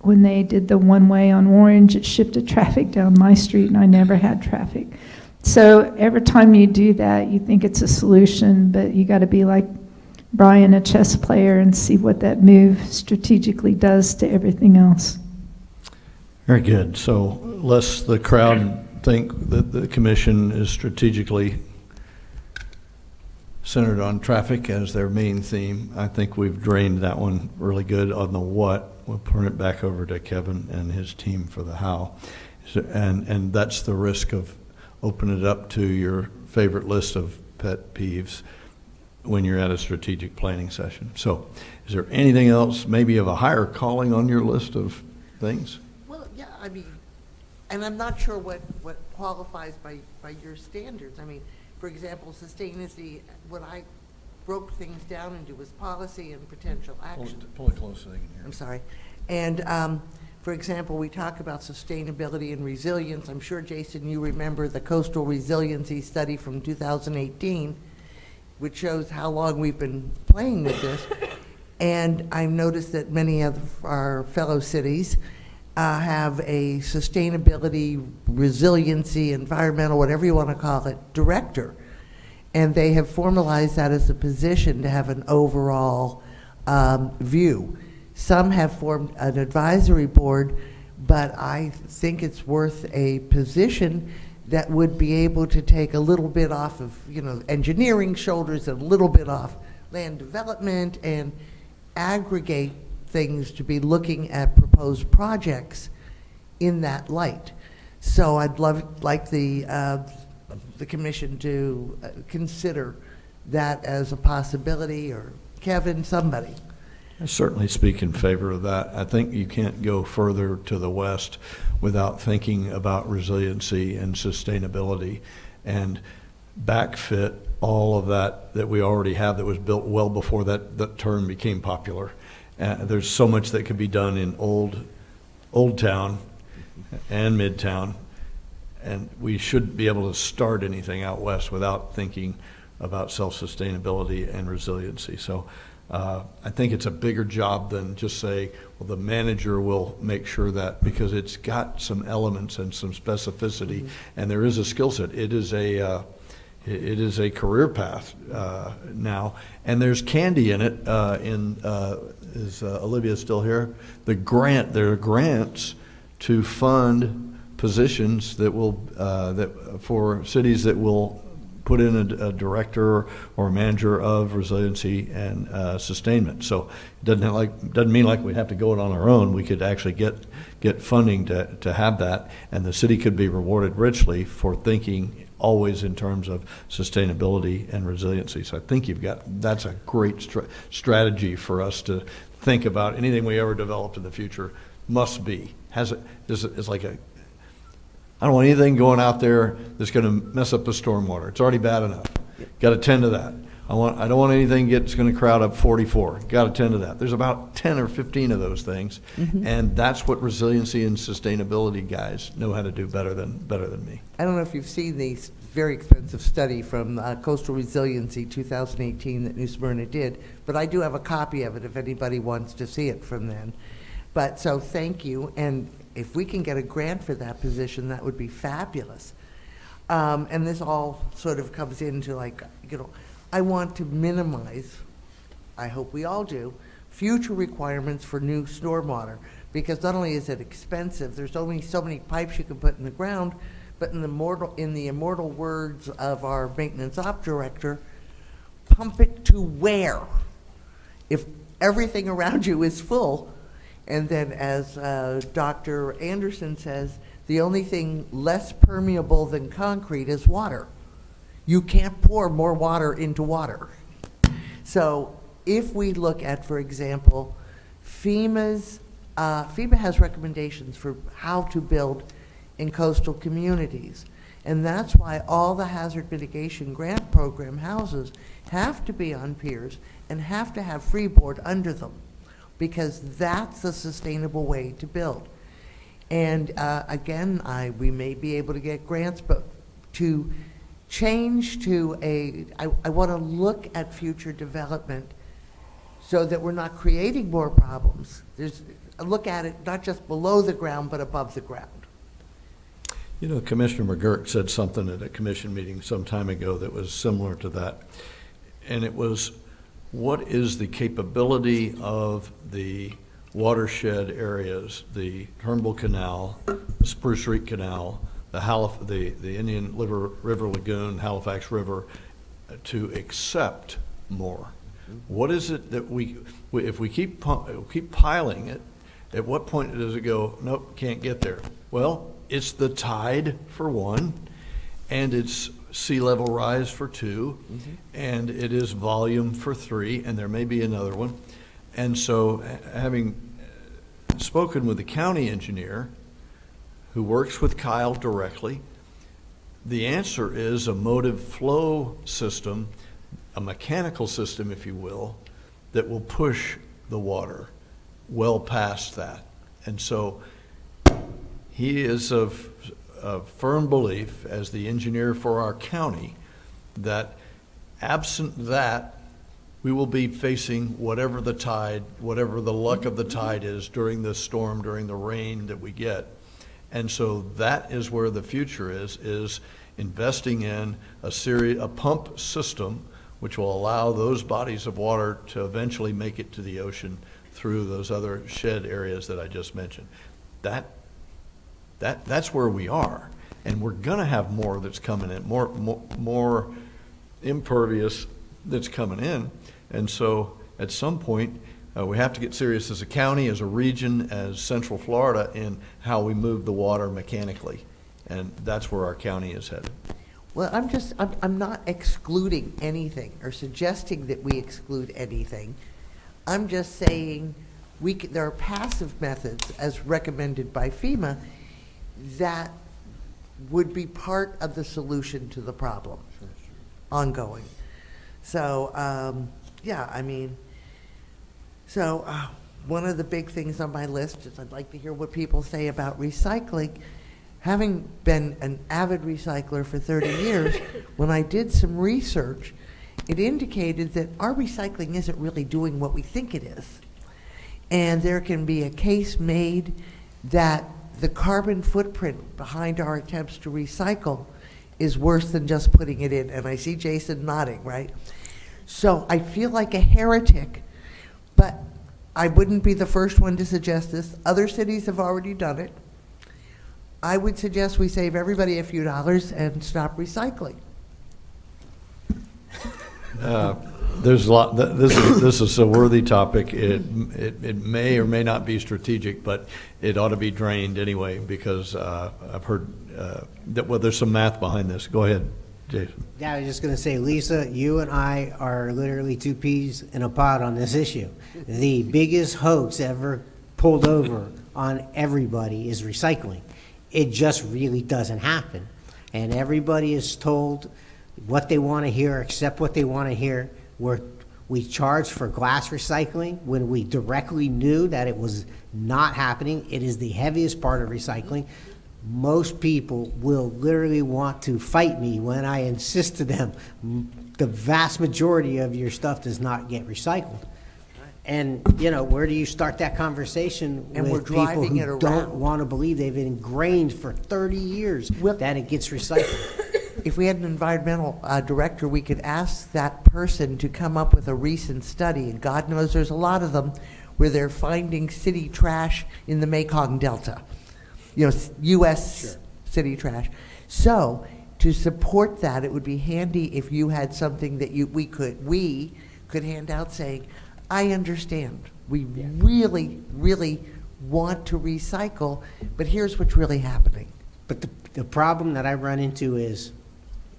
when they did the one-way on Orange, it shifted traffic down my street, and I never had traffic. So every time you do that, you think it's a solution, but you got to be like Brian, a chess player, and see what that move strategically does to everything else. Very good. So lest the crowd think that the commission is strategically centered on traffic as their main theme, I think we've drained that one really good on the what. We'll turn it back over to Kevin and his team for the how. And that's the risk of opening it up to your favorite list of pet peeves when you're at a strategic planning session. So is there anything else, maybe of a higher calling on your list of things? Well, yeah, I mean, and I'm not sure what qualifies by your standards. I mean, for example, sustainability, what I broke things down into was policy and potential action. Pull it close so they can hear. I'm sorry. And for example, we talk about sustainability and resilience. I'm sure, Jason, you remember the Coastal Resiliency Study from 2018, which shows how long we've been playing with this. And I've noticed that many of our fellow cities have a sustainability, resiliency, environmental, whatever you want to call it, director. And they have formalized that as a position to have an overall view. Some have formed an advisory board, but I think it's worth a position that would be able to take a little bit off of, engineering shoulders, and a little bit off land development, and aggregate things to be looking at proposed projects in that light. So I'd like the commission to consider that as a possibility, or Kevin, somebody. I certainly speak in favor of that. I think you can't go further to the west without thinking about resiliency and sustainability and backfit all of that we already have that was built well before that term became popular. There's so much that could be done in Old Town and Midtown, and we shouldn't be able to start anything out west without thinking about self-sustainability and resiliency. So I think it's a bigger job than just say, well, the manager will make sure that, because it's got some elements and some specificity, and there is a skill set. It is a career path now, and there's candy in it. Is Olivia still here? There are grants to fund positions that will for cities that will put in a director or a manager of resiliency and sustainment. So it doesn't mean like we have to go it on our own. We could actually get funding to have that, and the city could be rewarded richly for thinking always in terms of sustainability and resiliency. So I think that's a great strategy for us to think about. Anything we ever develop in the future is like I don't want anything going out there that's going to mess up the stormwater. It's already bad enough. Got to tend to that. I don't want anything that's going to crowd up 44. Got to tend to that. There's about 10 or 15 of those things, and that's what resiliency and sustainability guys know how to do better than me. I don't know if you've seen the very expensive study from Coastal Resiliency 2018 that New Smyrna did, but I do have a copy of it if anybody wants to see it from then. But so thank you, and if we can get a grant for that position, that would be fabulous. And this all sort of comes into I want to minimize, I hope we all do, future requirements for new stormwater, because not only is it expensive, there's only so many pipes you can put in the ground, but in the immortal words of our maintenance op director, pump it to where? If everything around you is full, and then as Dr. Anderson says, the only thing less permeable than concrete is water. You can't pour more water into water. So if we look at, for example, FEMA has recommendations for how to build in coastal communities. And that's why all the hazard mitigation grant program houses have to be on piers and have to have freeboard under them, because that's a sustainable way to build. And again, we may be able to get grants, but to change to I want to look at future development so that we're not creating more problems. Look at it not just below the ground, but above the ground. You know, Commissioner McGurk said something at a commission meeting some time ago that was similar to that. And it was, what is the capability of the watershed areas, the Turnbull Canal, the Spruce Creek Canal, the Indian River Lagoon, Halifax River, to accept more? What is it that if we keep piling it, at what point does it go, nope, can't get there? Well, it's the tide for one, and it's sea level rise for two, and it is volume for three, and there may be another one. And so, having spoken with the county engineer, who works with Kyle directly, the answer is a motive flow system, a mechanical system, if you will, that will push the water well past that. And so he is of firm belief, as the engineer for our county, that absent that, we will be facing whatever the tide, whatever the luck of the tide is during the storm, during the rain that we get. And so that is where the future is investing in a pump system which will allow those bodies of water to eventually make it to the ocean through those other shed areas that I just mentioned. That's where we are. And we're gonna have more that's coming in, more impervious that's coming in. And so at some point, we have to get serious as a county, as a region, as Central Florida, in how we move the water mechanically. And that's where our county is headed. Well, I'm not excluding anything or suggesting that we exclude anything. I'm just saying there are passive methods, as recommended by FEMA, that would be part of the solution to the problem, ongoing. So, yeah, I mean, so one of the big things on my list is I'd like to hear what people say about recycling. Having been an avid recycler for 30 years, when I did some research, it indicated that our recycling isn't really doing what we think it is. And there can be a case made that the carbon footprint behind our attempts to recycle is worse than just putting it in. And I see Jason nodding, right? So I feel like a heretic, but I wouldn't be the first one to suggest this. Other cities have already done it. I would suggest we save everybody a few dollars and stop recycling. There's a lot. This is a worthy topic. It may or may not be strategic, but it ought to be drained anyway, because I've heard that there's some math behind this. Go ahead, Jason. Yeah, I was just going to say, Lisa, you and I are literally two peas in a pod on this issue. The biggest hoax ever pulled over on everybody is recycling. It just really doesn't happen. And everybody is told what they want to hear, accept what they want to hear. We charged for glass recycling when we directly knew that it was not happening. It is the heaviest part of recycling. Most people will literally want to fight me when I insist to them, the vast majority of your stuff does not get recycled. And, you know, where do you start that conversation with people who don't want to believe they've been ingrained for 30 years that it gets recycled? If we had an environmental director, we could ask that person to come up with a recent study, and God knows there's a lot of them, where they're finding city trash in the Mekong Delta, you know, U.S. city trash. So to support that, it would be handy if you had something that we could hand out saying, I understand. We really, really want to recycle, but here's what's really happening. But the problem that I run into is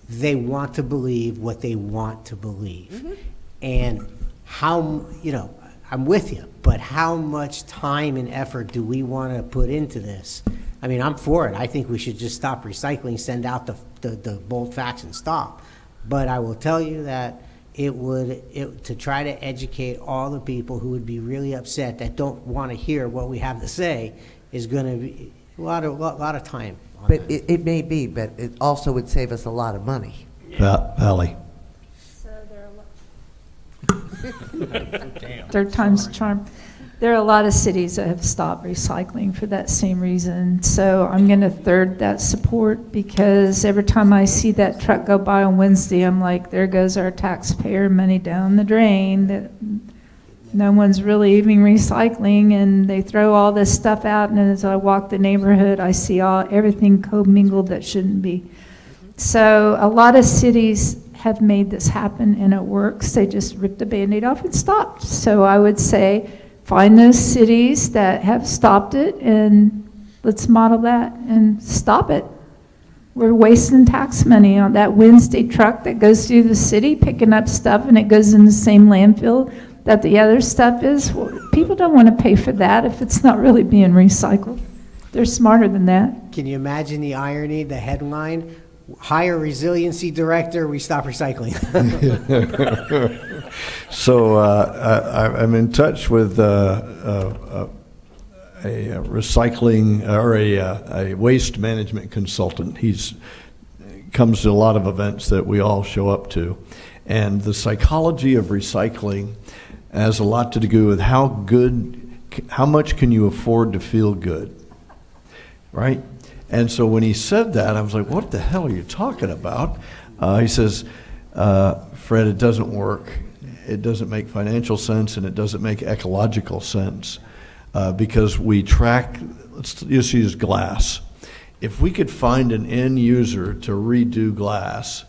they want to believe what they want to believe. Mm-hmm. And how, you know, I'm with you, but how much time and effort do we want to put into this? I mean, I'm for it. I think we should just stop recycling, send out the bold facts and stop. But I will tell you that to try to educate all the people who would be really upset that don't want to hear what we have to say is going to be, A lot of time on But that. it may be, but it also would save us a lot of money. Valley. Third time's a charm. There are a lot of cities that have stopped recycling for that same reason. So I'm going to third that support, because every time I see that truck go by on Wednesday, I'm like, there goes our taxpayer money down the drain that no one's really even recycling, and they throw all this stuff out, and as I walk the neighborhood, I see everything commingled that shouldn't be. So a lot of cities have made this happen, and it works. They just ripped the Band-Aid off and stopped. So I would say find those cities that have stopped it, and let's model that and stop it. We're wasting tax money on that Wednesday truck that goes through the city picking up stuff, and it goes in the same landfill that the other stuff is. Well, people don't want to pay for that if it's not really being recycled. They're smarter than that. Can you imagine the irony, the headline? Hire resiliency director, we stop recycling. So I'm in touch with a recycling or a waste management consultant. He's comes to a lot of events that we all show up to, and the psychology of recycling has a lot to do with how much can you afford to feel good, right? And so when he said that, I was like, what the hell are you talking about? He says, Fred, it doesn't work. It doesn't make financial sense, and it doesn't make ecological sense because we track, let's just use glass. If we could find an end user to redo glass,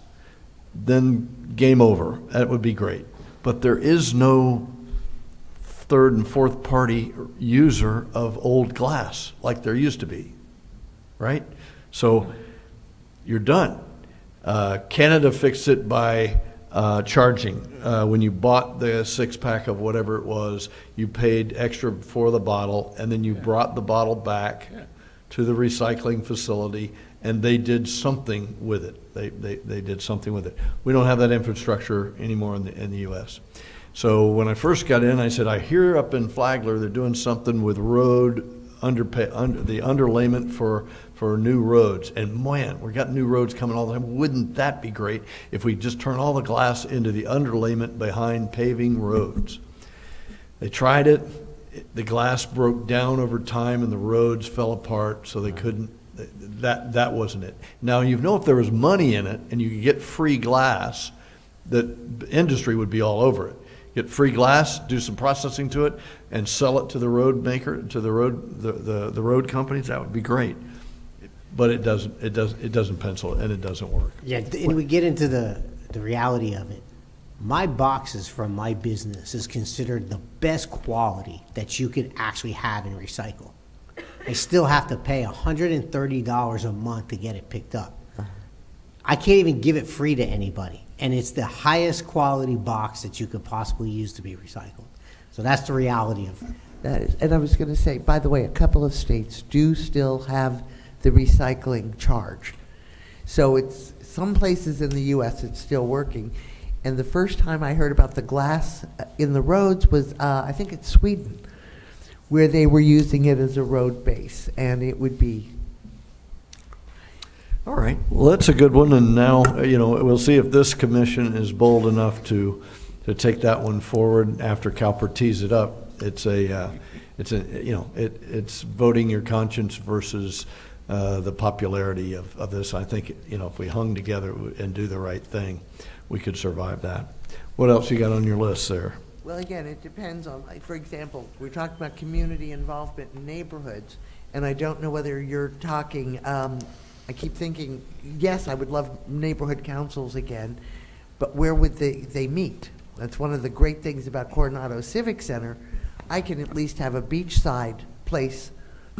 then game over. That would be great. But there is no third and fourth party user of old glass like there used to be. Right? So you're done. Canada fixed it by charging. When you bought the 6-pack of whatever it was, you paid extra for the bottle, and then you brought the bottle back to the recycling facility, and they did something with it. They did something with it. We don't have that infrastructure anymore in the U.S. So when I first got in, I said, I hear up in Flagler they're doing something with road the underlayment for new roads. And man, we got new roads coming all the time. Wouldn't that be great if we just turn all the glass into the underlayment behind paving roads? They tried it. The glass broke down over time and the roads fell apart, so they couldn't. That wasn't it. Now, you know, if there was money in it and you could get free glass, the industry would be all over it. Get free glass, do some processing to it, and sell it to the road maker, to the road companies. That would be great. But it doesn't pencil, and it doesn't work. Yeah, and we get into the reality of it. My boxes from my business is considered the best quality that you could actually have and recycle. I still have to pay $130 a month to get it picked up. I can't even give it free to anybody. And it's the highest quality box that you could possibly use to be recycled. So that's the reality of it. That is, and I was going to say, by the way, a couple of states do still have the recycling charge. So it's some places in the U.S. it's still working. And the first time I heard about the glass in the roads was, I think it's Sweden, where they were using it as a road base, and it would be. All right. Well, that's a good one. And now, we'll see if this commission is bold enough to take that one forward after CalPERS tees it up. It's voting your conscience versus the popularity of this. I think, if we hung together and do the right thing, we could survive that. What else you got on your list there? Well, again, it depends on, like, for example, we're talking about community involvement in neighborhoods, and I don't know whether you're talking, I keep thinking, yes, I would love neighborhood councils again, but where would they meet? That's one of the great things about Coronado Civic Center. I can at least have a beachside place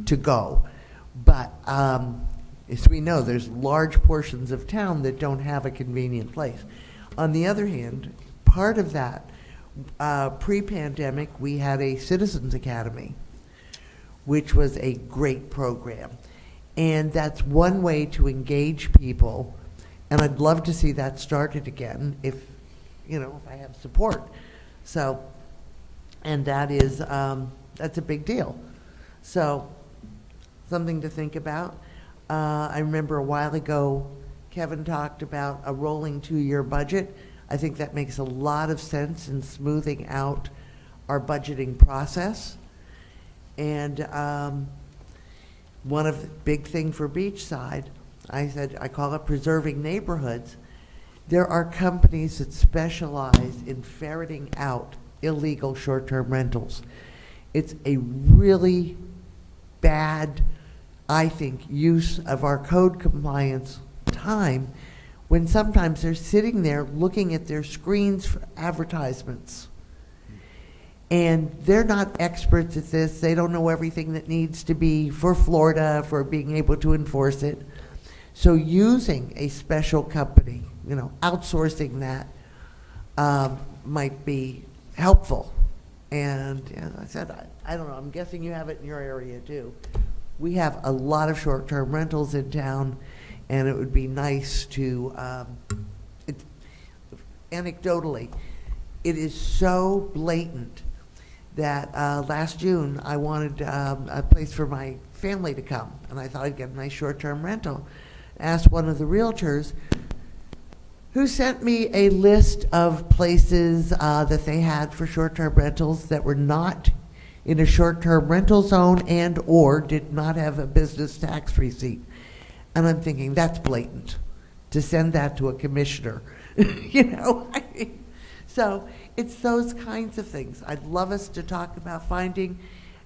to go. But as we know, there's large portions of town that don't have a convenient place. On the other hand, part of that, pre-pandemic, we had a Citizens Academy, which was a great program. And that's one way to engage people, and I'd love to see that started again if I have support. So, and that is, that's a big deal. So something to think about. I remember a while ago, Kevin talked about a rolling 2-year budget. I think that makes a lot of sense in smoothing out our budgeting process. And one of the big thing for Beachside, I call it preserving neighborhoods. There are companies that specialize in ferreting out illegal short-term rentals. It's a really bad, I think, use of our code compliance time when sometimes they're sitting there looking at their screens for advertisements. And they're not experts at this. They don't know everything that needs to be for Florida for being able to enforce it. So using a special company, outsourcing that might be helpful. And as I said, I don't know, I'm guessing you have it in your area too. We have a lot of short-term rentals in town, and it would be nice to, anecdotally, it is so blatant that last June I wanted a place for my family to come, and I thought I'd get a nice short-term rental. Asked one of the realtors, who sent me a list of places that they had for short-term rentals that were not in a short-term rental zone and or did not have a business tax receipt. And I'm thinking, that's blatant, to send that to a commissioner, So it's those kinds of things. I'd love us to talk about finding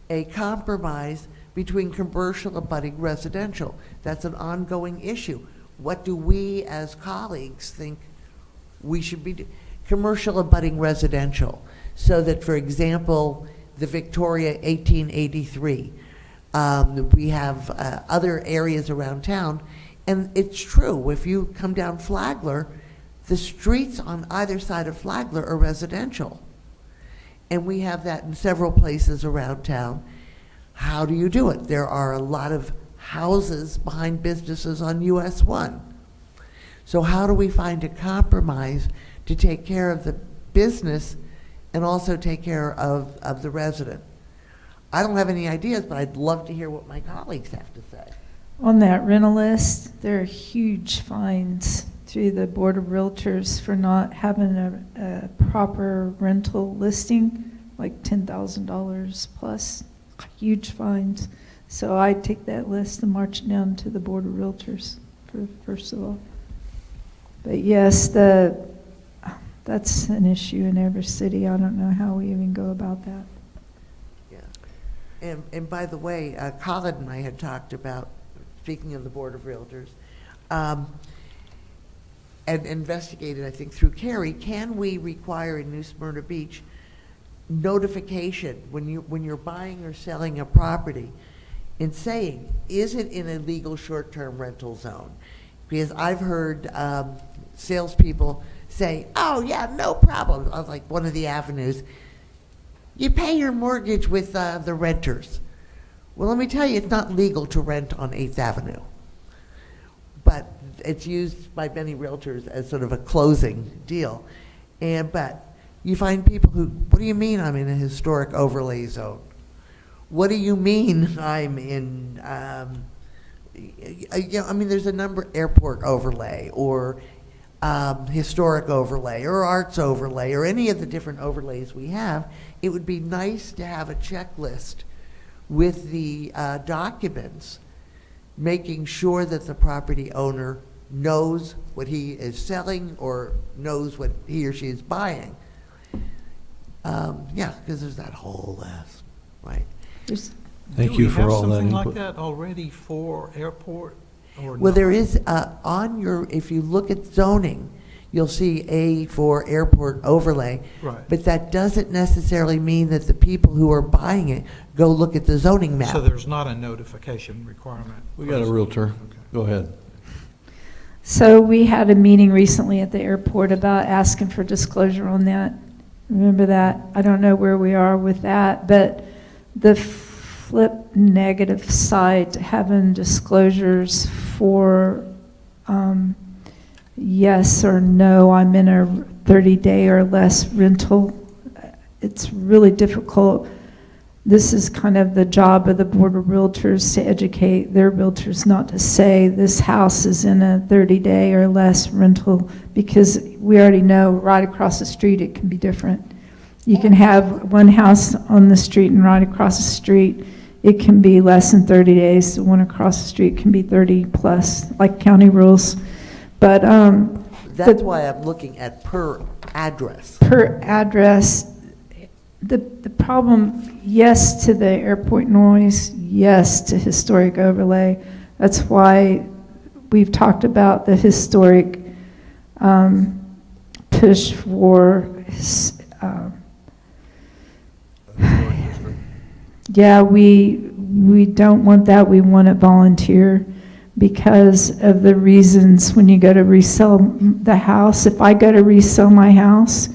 a compromise between commercial and budding residential. That's an ongoing issue. What do we as colleagues think we should be doing? Commercial and budding residential, so that, for example, the Victoria 1883, we have other areas around town, and it's true, if you come down Flagler, the streets on either side of Flagler are residential. And we have that in several places around town. How do you do it? There are a lot of houses behind businesses on US 1. So how do we find a compromise to take care of the business and also take care of the resident? I don't have any ideas, but I'd love to hear what my colleagues have to say. On that rental list, there are huge fines through the Board of Realtors for not having a proper rental listing, like $10,000 plus, huge fines. So I take that list and march it down to the Board of Realtors, first of all. But yes, that's an issue in every city. I don't know how we even go about that. Yeah. And by the way, Colin and I had talked about, speaking of the Board of Realtors, and investigated, I think, through Carrie, can we require in New Smyrna Beach notification when you're buying or selling a property in saying, is it in a legal short-term rental zone? Because I've heard salespeople say, oh yeah, no problem. I was like, one of the avenues, you pay your mortgage with the renters. Well, let me tell you, it's not legal to rent on 8th Avenue. But it's used by many realtors as sort of a closing deal. But you find people who, what do you mean I'm in a historic overlay zone? What do you mean I'm in, there's a number, airport overlay or historic overlay or arts overlay or any of the different overlays we have. It would be nice to have a checklist with the documents, making sure that the property owner knows what he is selling or knows what he or she is buying. Because there's that whole list, right? Thank you for all that Do we have something like input. that already for airport or Well, no? there is, if you look at zoning, you'll see A for airport overlay. Right. But that doesn't necessarily mean that the people who are buying it go look at the zoning map. So there's not a notification requirement? We got a realtor. Go ahead. So we had a meeting recently at the airport about asking for disclosure on that. Remember that? I don't know where we are with that, but the flip negative side to having disclosures for yes or no, I'm in a 30-day or less rental, it's really difficult this is kind of the job of the Board of Realtors to educate their realtors not to say this house is in a 30-day or less rental, because we already know right across the street it can be different. You can have one house on the street and right across the street it can be less than 30 days. The one across the street can be 30 plus, like county rules. But That's why I'm looking at per address. per address, the problem, yes to the airport noise, yes to historic overlay. That's why we've talked about the historic push for, yeah, we don't want that. We want it volunteer because of the reasons when you go to resell the house. If I go to resell my house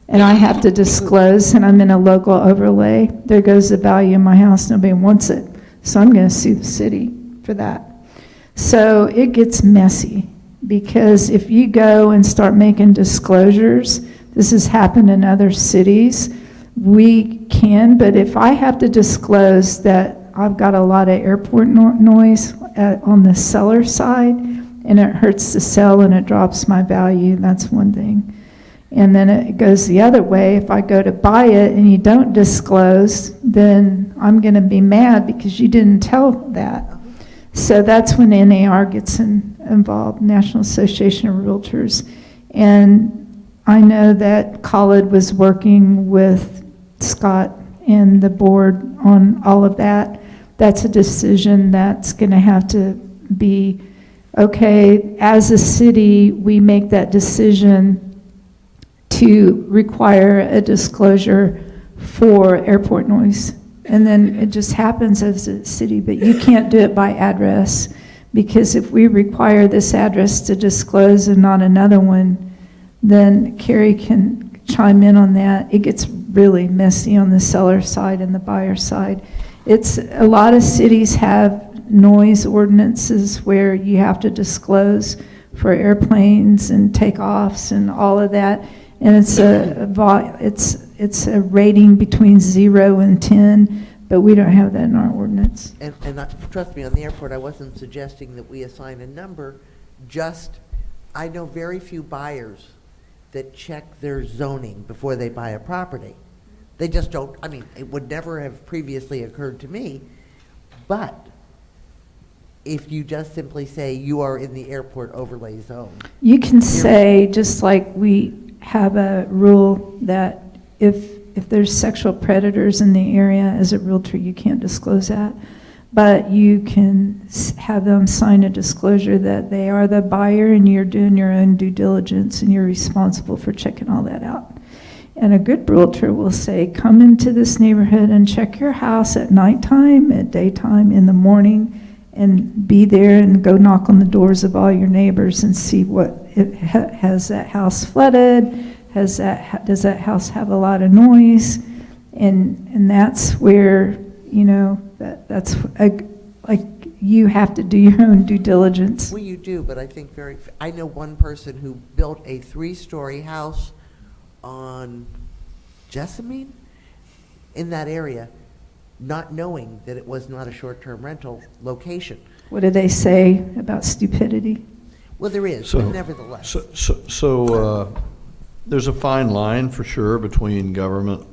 and I have to disclose and I'm in a local overlay, there goes the value of my house. Nobody wants it. So I'm going to sue the city for that. So it gets messy because if you go and start making disclosures, this has happened in other cities, we can, but if I have to disclose that I've got a lot of airport noise on the seller side and it hurts the sell and it drops my value, that's one thing. And then it goes the other way. If I go to buy it and you don't disclose, then I'm going to be mad because you didn't tell that. So that's when NAR gets involved, National Association of Realtors. And I know that Khalid was working with Scott and the board on all of that. That's a decision that's going to have to be, okay, as a city, we make that decision to require a disclosure for airport noise. And then it just happens as a city, but you can't do it by address, because if we require this address to disclose and not another one, then Carrie can chime in on that. It gets really messy on the seller side and the buyer side. It's a lot of cities have noise ordinances where you have to disclose for airplanes and takeoffs and all of that. And it's a rating between 0 and 10, but we don't have that in our ordinance. And trust me, on the airport, I wasn't suggesting that we assign a number, just, I know very few buyers that check their zoning before they buy a property. They just don't, I mean, it would never have previously occurred to me, but if you just simply say you are in the airport overlay zone. You can say, just like we have a rule that if there's sexual predators in the area, as a realtor, you can't disclose that. But you can have them sign a disclosure that they are the buyer and you're doing your own due diligence and you're responsible for checking all that out. And a good realtor will say, come into this neighborhood and check your house at nighttime, at daytime, in the morning, and be there and go knock on the doors of all your neighbors and see what, has that house flooded? Does that house have a lot of noise? And that's where, you know, that's like you have to do your own due diligence. Well, you do, but I think I know one person who built a 3-story house on Jessamine in that area, not knowing that it was not a short-term rental location. What do they say about stupidity? Well, there is, So- but nevertheless. So there's a fine line for sure between government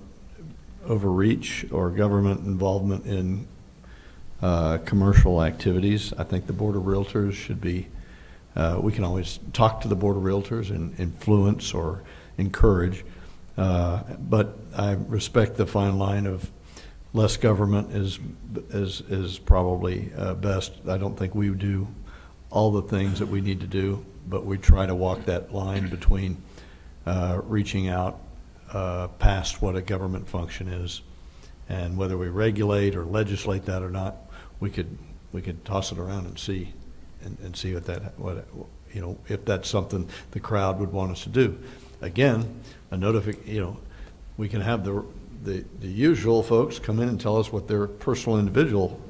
overreach or government involvement in commercial activities. I think the Board of Realtors should be, we can always talk to the Board of Realtors and influence or encourage, but I respect the fine line of less government is probably best. I don't think we would do all the things that we need to do, but we try to walk that line between reaching out past what a government function is, and whether we regulate or legislate that or not, we could toss it around and see what you know, if that's something the crowd would want us to do. Again, we can have the usual folks come in and tell us what their personal individual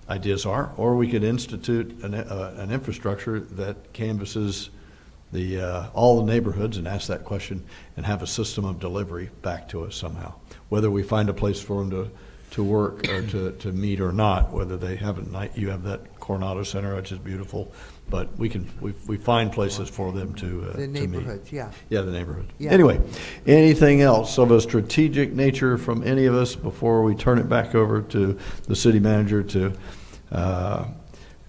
ideas are, or we could institute an infrastructure that canvasses all the neighborhoods and ask that question and have a system of delivery back to us somehow. Whether we find a place for them to work or to meet or not, whether they have a night, you have that Coronado Center, which is beautiful, but we find places for them to The meet. neighborhoods, yeah. Yeah, the neighborhood. Yeah. Anyway, anything else of a strategic nature from any of us before we turn it back over to the city manager to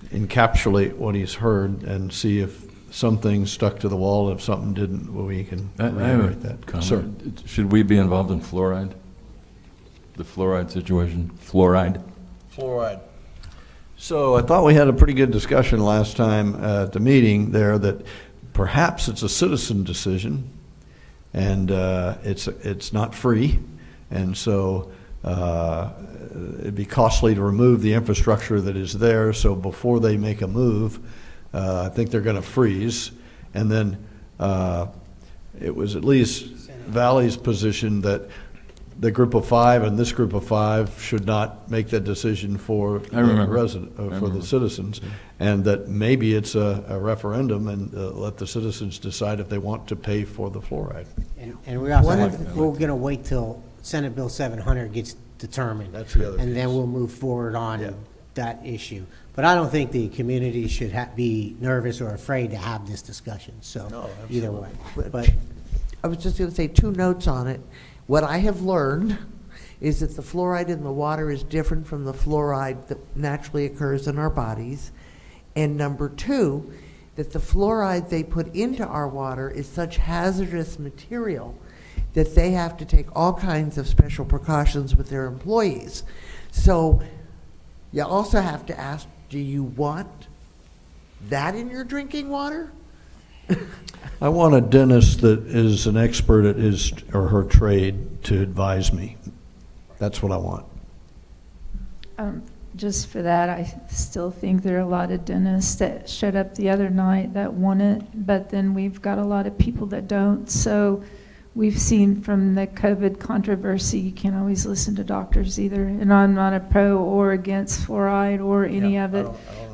encapsulate what he's heard and see if some things stuck to the wall, if something didn't, well, we can I have reiterate a that. comment. Sir. Should we be involved in fluoride? The fluoride situation? Fluoride? Fluoride. So I thought we had a pretty good discussion last time at the meeting there that perhaps it's a citizen decision and it's not free. And so it'd be costly to remove the infrastructure that is there. So before they make a move, I think they're going to freeze. And then it was at least Valley's position that the group of five and this group of five should not make that decision for the citizens, and that maybe it's a referendum and let the citizens decide if they want to pay for the fluoride. And we also we're going to wait till Senate Bill 700 gets determined. That's the other And then piece. we'll move forward on that issue. But I don't think the community should be nervous or afraid to have this discussion, so either way. But I was just going to say 2 notes on it. What I have learned is that the fluoride in the water is different from the fluoride that naturally occurs in our bodies. And number 2, that the fluoride they put into our water is such hazardous material that they have to take all kinds of special precautions with their employees. So you also have to ask, do you want that in your drinking water? I want a dentist that is an expert at his or her trade to advise me. That's what I want. Just for that, I still think there are a lot of dentists that showed up the other night that want it, but then we've got a lot of people that don't. So we've seen from the COVID controversy, you can't always listen to doctors either. And I'm not a pro or against fluoride or any of it.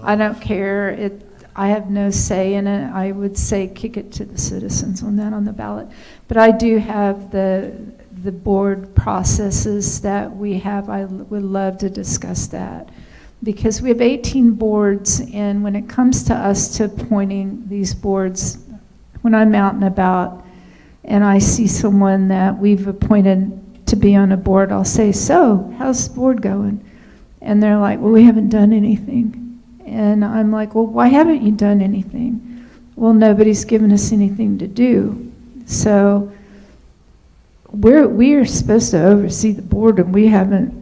I don't care. I have no say in it. I would say kick it to the citizens on that on the ballot. But I do have the board processes that we have. I would love to discuss that because we have 18 boards, and when it comes to us to appointing these boards, when I'm out and about and I see someone that we've appointed to be on a board, I'll say, so how's the board going? And they're like, well, we haven't done anything. And I'm like, well, why haven't you done anything? Well, nobody's given us anything to do. So we are supposed to oversee the board, and we haven't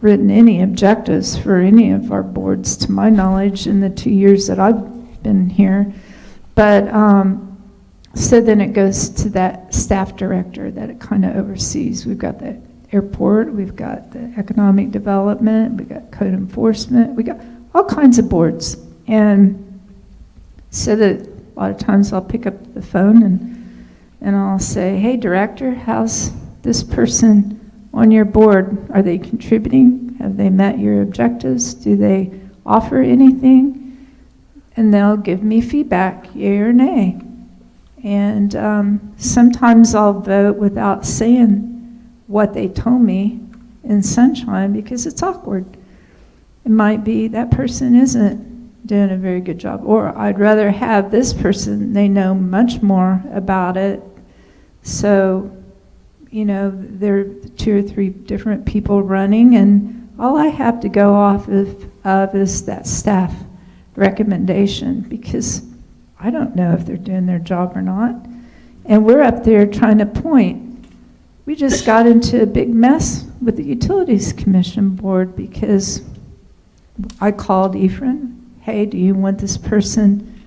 written any objectives for any of our boards, to my knowledge, in the 2 years that I've been here. But so then it goes to that staff director that it kind of oversees. We've got the airport, we've got the economic development, we've got code enforcement, we got all kinds of boards. And so that a lot of times I'll pick up the phone and I'll say, hey, director, how's this person on your board? Are they contributing? Have they met your objectives? Do they offer anything? And they'll give me feedback, yay or nay. And sometimes I'll vote without saying what they told me in sunshine because it's awkward. It might be that person isn't doing a very good job, or I'd rather have this person, they know much more about it. So, you know, there are 2 or 3 different people running, and all I have to go off of is that staff recommendation, because I don't know if they're doing their job or not. And we're up there trying to point. We just got into a big mess with the Utilities Commission board because I called Ephraim, hey, do you want this person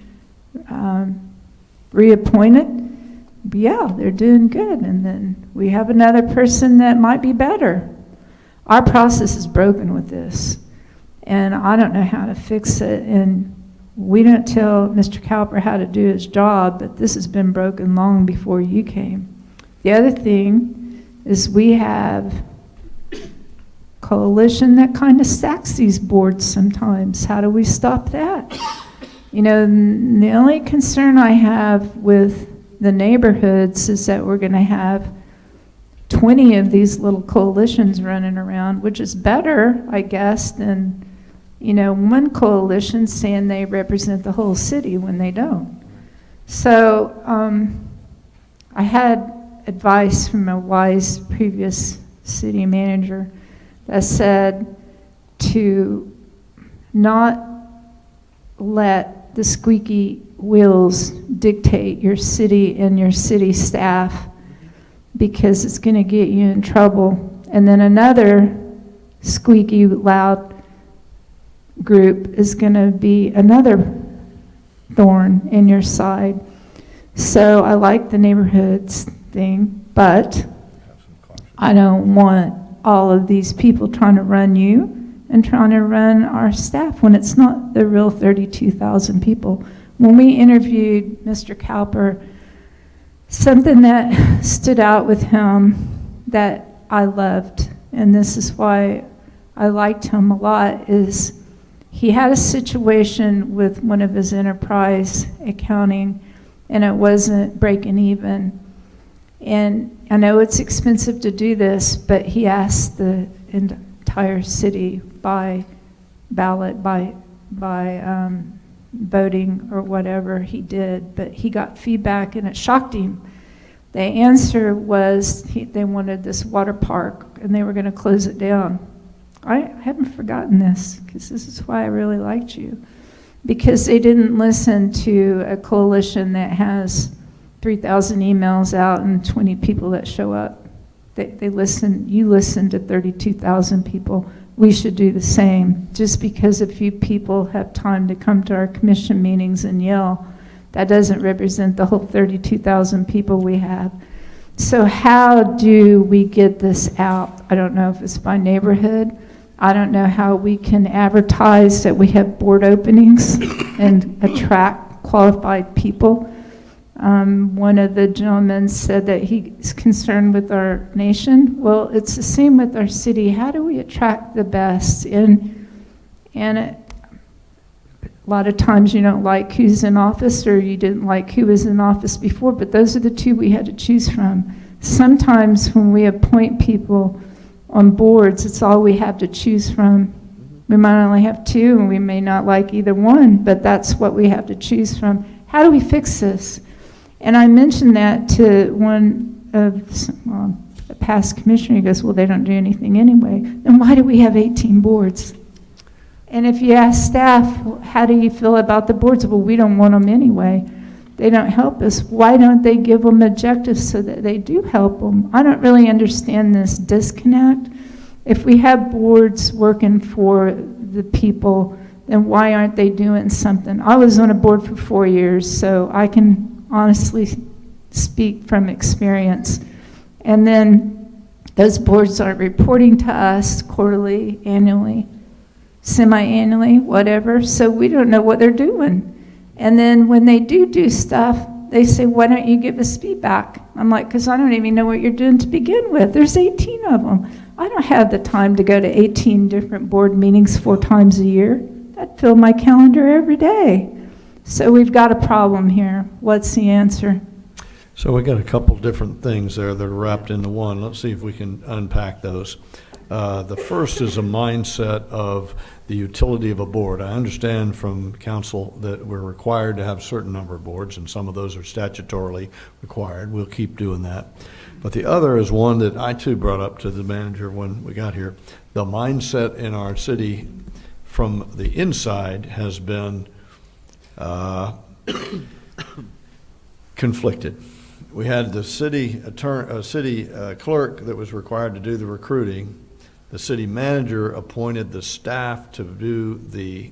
reappointed? Yeah, they're doing good. And then we have another person that might be better. Our process is broken with this, and I don't know how to fix it. And we don't tell Mr. Cowper how to do his job, but this has been broken long before you came. The other thing is we have coalition that kind of stacks these boards sometimes. How do we stop that? You know, the only concern I have with the neighborhoods is that we're going to have 20 of these little coalitions running around, which is better, I guess, than, one coalition saying they represent the whole city when they don't. So I had advice from a wise previous city manager that said to not let the squeaky wheels dictate your city and your city staff, because it's going to get you in trouble. And then another squeaky loud group is going to be another thorn in your side. So I like the neighborhoods thing, but I don't want all of these people trying to run you and trying to run our staff when it's not the real 32,000 people. When we interviewed Mr. Cowper, something that stood out with him that I loved, and this is why I liked him a lot, is he had a situation with one of his enterprise accounting, and it wasn't breaking even. And I know it's expensive to do this, but he asked the entire city by ballot, by voting or whatever he did, but he got feedback and it shocked him. The answer was they wanted this water park and they were going to close it down. I haven't forgotten this, because this is why I really liked you, because they didn't listen to a coalition that has 3,000 emails out and 20 people that show up. They listen. You listen to 32,000 people. We should do the same. Just because a few people have time to come to our commission meetings and yell, that doesn't represent the whole 32,000 people we have. So how do we get this out? I don't know if it's by neighborhood. I don't know how we can advertise that we have board openings and attract qualified people. One of the gentlemen said that he's concerned with our nation. Well, it's the same with our city. How do we attract the best? And a lot of times you don't like who's in office, or you didn't like who was in office before, but those are the two we had to choose from. Sometimes when we appoint people on boards, it's all we have to choose from. We might only have two, and we may not like either one, but that's what we have to choose from. How do we fix this? And I mentioned that to one of a past commissioner. He goes, well, they don't do anything anyway. Then why do we have 18 boards? And if you ask staff, well, how do you feel about the boards? Well, we don't want them anyway. They don't help us. Why don't they give them objectives so that they do help them? I don't really understand this disconnect. If we have boards working for the people, then why aren't they doing something? I was on a board for 4 years, so I can honestly speak from experience. And then those boards aren't reporting to us quarterly, annually, semi-annually, whatever, so we don't know what they're doing. And then when they do stuff, they say, why don't you give us feedback? I'm like, because I don't even know what you're doing to begin with. There's 18 of them. I don't have the time to go to 18 different board meetings 4 times a year. That'd fill my calendar every day. So we've got a problem here. What's the answer? So we got a couple different things there that are wrapped into one. Let's see if we can unpack those. The first is a mindset of the utility of a board. I understand from council that we're required to have a certain number of boards, and some of those are statutorily required. We'll keep doing that. But the other is one that I too brought up to the manager when we got here. The mindset in our city from the inside has been conflicted. We had the city clerk that was required to do the recruiting. The city manager appointed the staff to do the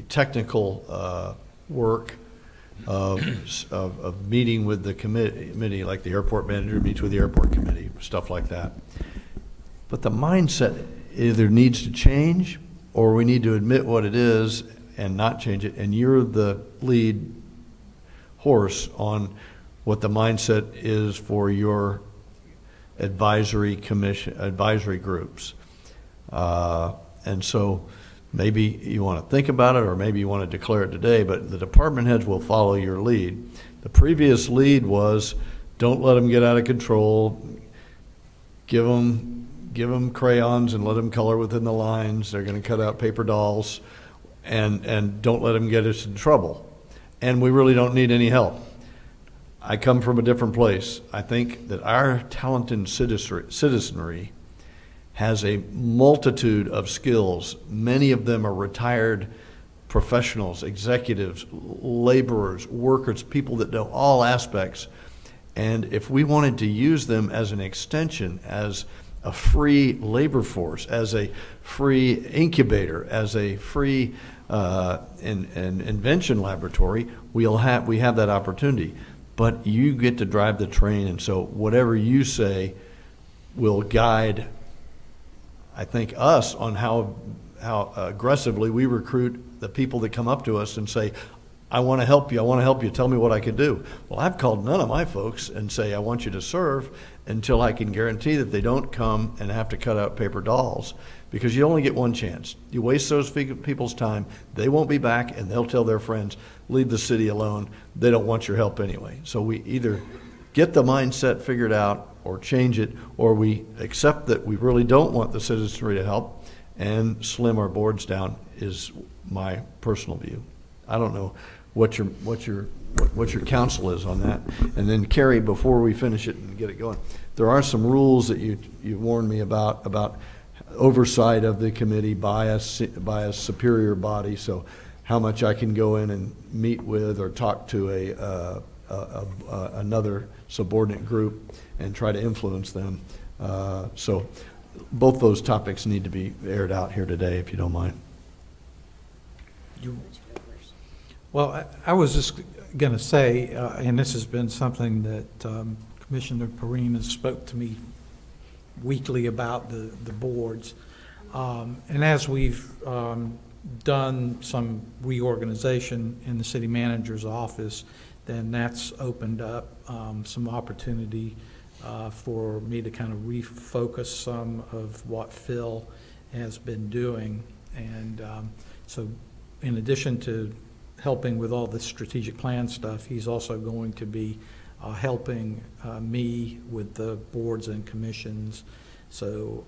technical work of meeting with the committee, like the airport manager meets with the airport committee, stuff like that. But the mindset either needs to change, or we need to admit what it is and not change it. And you're the lead horse on what the mindset is for your advisory groups. And so maybe you want to think about it, or maybe you want to declare it today, but the department heads will follow your lead. The previous lead was Don't let them get out of control. Give them crayons and let them color within the lines. They're going to cut out paper dolls, and don't let them get us in trouble. And we really don't need any help. I come from a different place. I think that our talented citizenry has a multitude of skills. Many of them are retired professionals, executives, laborers, workers, people that know all aspects. And if we wanted to use them as an extension, as a free labor force, as a free incubator, as a free invention laboratory, we have that opportunity. But you get to drive the train, and so whatever you say will guide, I think, us on how aggressively we recruit the people that come up to us and say, I want to help you, tell me what I can do. Well, I've called none of my folks and say, I want you to serve until I can guarantee that they don't come and have to cut out paper dolls, because you only get one chance. You waste those people's time, they won't be back, and they'll tell their friends, leave the city alone, they don't want your help anyway. So we either get the mindset figured out or change it, or we accept that we really don't want the citizenry to help and slim our boards down, is my personal view. I don't know what your counsel is on that. And then Carrie, before we finish it and get it going, there are some rules that you warned me about oversight of the committee by a superior body. So how much I can go in and meet with or talk to another subordinate group and try to influence them. So both those topics need to be aired out here today, if you don't mind. Well, I was just going to say, and this has been something that Commissioner Perrine has spoke to me weekly about the boards. And as we've done some reorganization in the city manager's office, then that's opened up some opportunity for me to kind of refocus some of what Phil has been doing. And so in addition to helping with all the strategic plan stuff, he's also going to be helping me with the boards and commissions. So,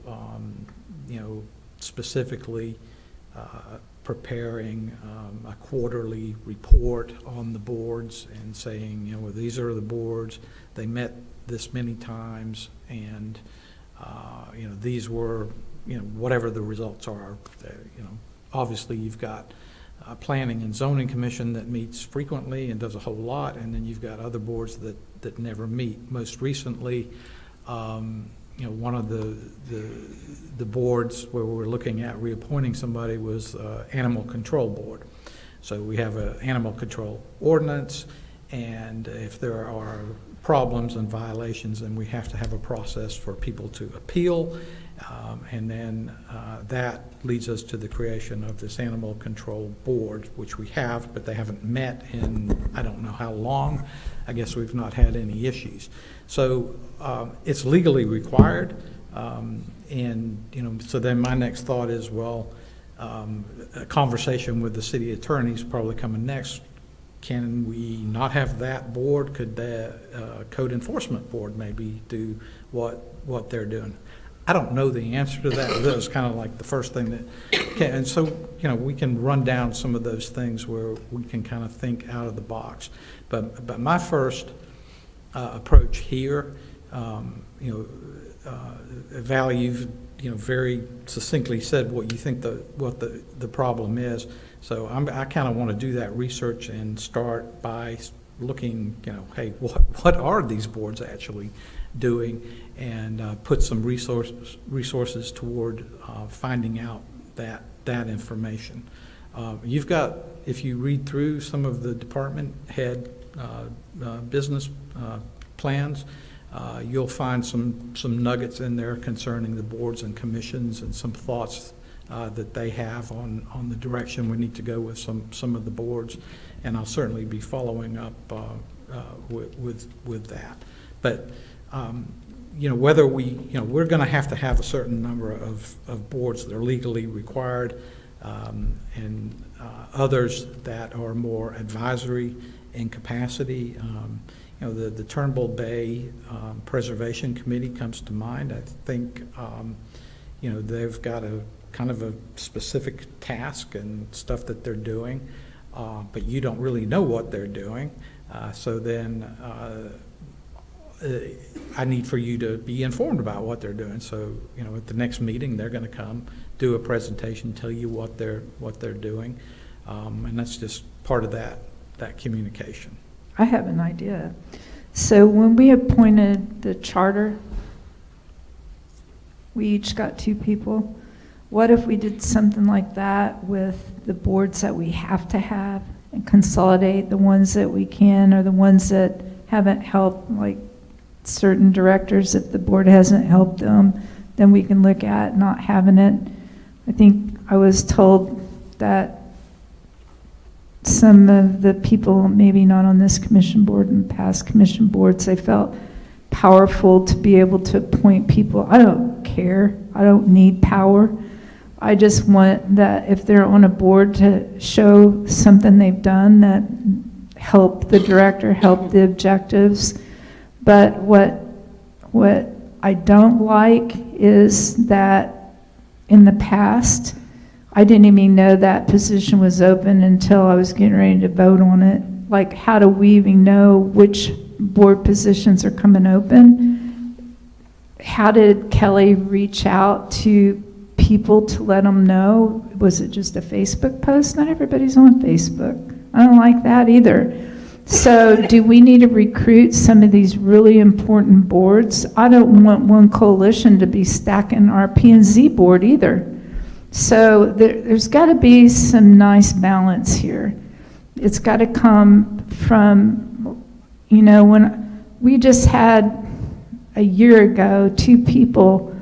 specifically preparing a quarterly report on the boards and saying, well, these are the boards, they met this many times, and, these were, whatever the results are. Obviously you've got a planning and zoning commission that meets frequently and does a whole lot, and then you've got other boards that never meet. Most recently, one of the boards where we're looking at reappointing somebody was Animal Control Board. So we have an animal control ordinance, and if there are problems and violations, then we have to have a process for people to appeal, and then that leads us to the creation of this Animal Control Board, which we have, but they haven't met in I don't know how long. I guess we've not had any issues. So it's legally required, and so then my next thought is, well, a conversation with the city attorney is probably coming next. Can we not have that board? Could the code enforcement board maybe do what they're doing? I don't know the answer to that. That was kind of like the first thing that, and so we can run down some of those things where we can kind of think out of the box. But my first approach here, Val, you've very succinctly said what you think what the problem is. So I kind of want to do that research and start by looking, hey, what are these boards actually doing, and put some resources toward finding out that information. You've got, if you read through some of the department head business plans, you'll find some nuggets in there concerning the boards and commissions and some thoughts that they have on the direction we need to go with some of the boards, and I'll certainly be following up with that. But whether we're going to have a certain number of boards that are legally required, and others that are more advisory, in capacity. You know, the Turnbull Bay Preservation Committee comes to mind. I think, you know, they've got a kind of a specific task and stuff that they're doing, but you don't really know what they're doing. So then I need for you to be informed about what they're doing. So, you know, at the next meeting, they're going to come do a presentation, tell you what they're doing, and that's just part of that communication. I have an idea. So when we appointed the charter, we each got 2 people. What if we did something like that with the boards that we have to have and consolidate the ones that we can, or the ones that haven't helped, like certain directors, if the board hasn't helped them, then we can look at not having it. I think I was told that some of the people, maybe not on this commission board and past commission boards, they felt powerful to be able to appoint people. I don't care. I don't need power. I just want that if they're on a board to show something they've done that help the director, help the objectives. But what I don't like is that in the past, I didn't even know that position was open until I was getting ready to vote on it. Like, how do we even know which board positions are coming open? How did Kelly reach out to people to let them know? Was it just a Facebook post? Not everybody's on Facebook. I don't like that either. So do we need to recruit some of these really important boards? I don't want one coalition to be stacking our P&Z board either. So there's got to be some nice balance here. It's got to come from, you know, when we just had a year ago 2 people,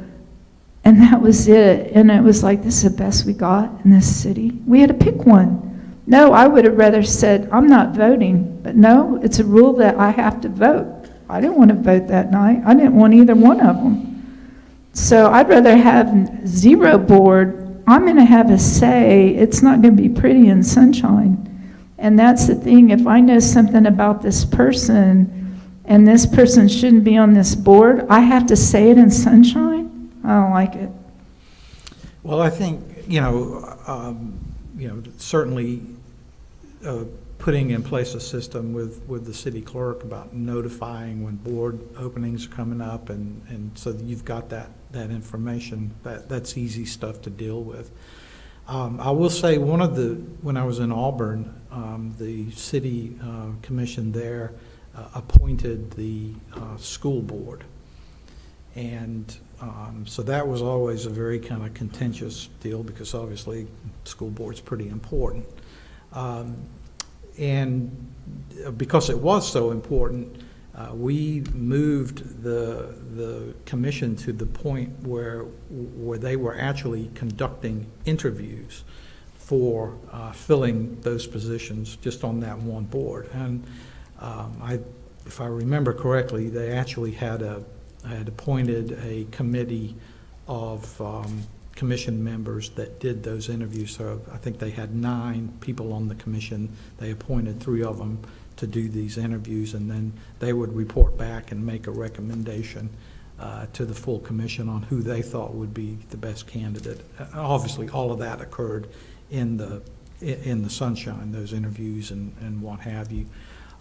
and that was it. And it was like, this is the best we got in this city. We had to pick one. No, I would have rather said, I'm not voting. But no, it's a rule that I have to vote. I didn't want to vote that night. I didn't want either one of them. So I'd rather have 0 board. I'm going to have a say. It's not going to be pretty in sunshine. And that's the thing. If I know something about this person and this person shouldn't be on this board, I have to say it in sunshine. I don't like it. Well, I think, certainly putting in place a system with the city clerk about notifying when board openings are coming up, and so that you've got that information, that's easy stuff to deal with. I will say when I was in Auburn, the city commission there appointed the school board. And so that was always a very kind of contentious deal, because obviously school board's pretty important. And because it was so important, we moved the commission to the point where they were actually conducting interviews for filling those positions just on that one board. And if I remember correctly, they actually had appointed a committee of commission members that did those interviews. So I think they had 9 people on the commission. They appointed 3 of them to do these interviews, and then they would report back and make a recommendation to the full commission on who they thought would be the best candidate. Obviously, all of that occurred in the sunshine, those interviews and what have you.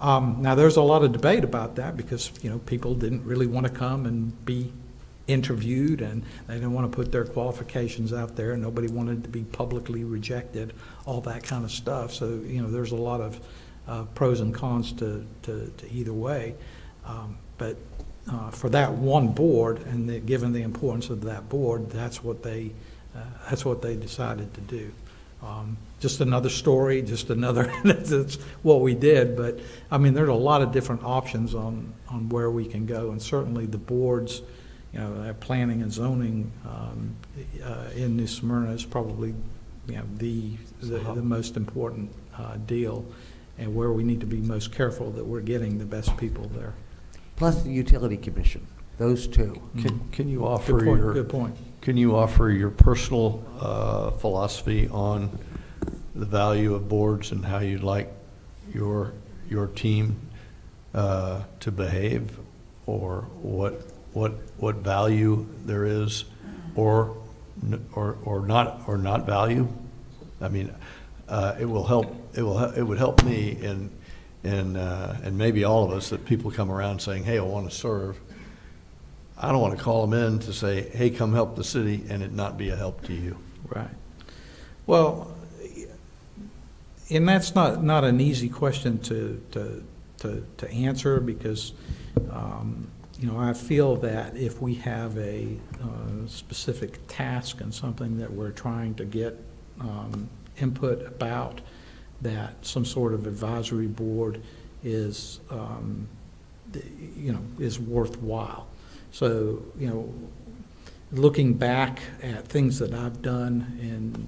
Now, there's a lot of debate about that, because people didn't really want to come and be interviewed, and they didn't want to put their qualifications out there. Nobody wanted to be publicly rejected, all that kind of stuff. So there's a lot of pros and cons to either way. But for that one board, and given the importance of that board, that's what they decided to do. Just another story, just another, that's what we did. But I mean, there's a lot of different options on where we can go, and certainly the boards, planning and zoning in New Smyrna is probably the most important deal, and where we need to be most careful that we're getting the best people there. Plus the utility commission, those 2. Can you offer Good point. Can you offer your personal philosophy on the value of boards and how you'd like your your team to behave, or what value there is, or not value. I mean, it will help. It would help me and maybe all of us, that people come around saying, "Hey, I want to serve." I don't want to call them in to say, "Hey, come help the city," and it not be a help to you. Right. Well, and that's not an easy question to answer, because you know, I feel that if we have a specific task and something that we're trying to get input about, that some sort of advisory board is you know, is worthwhile. So, you know, looking back at things that I've done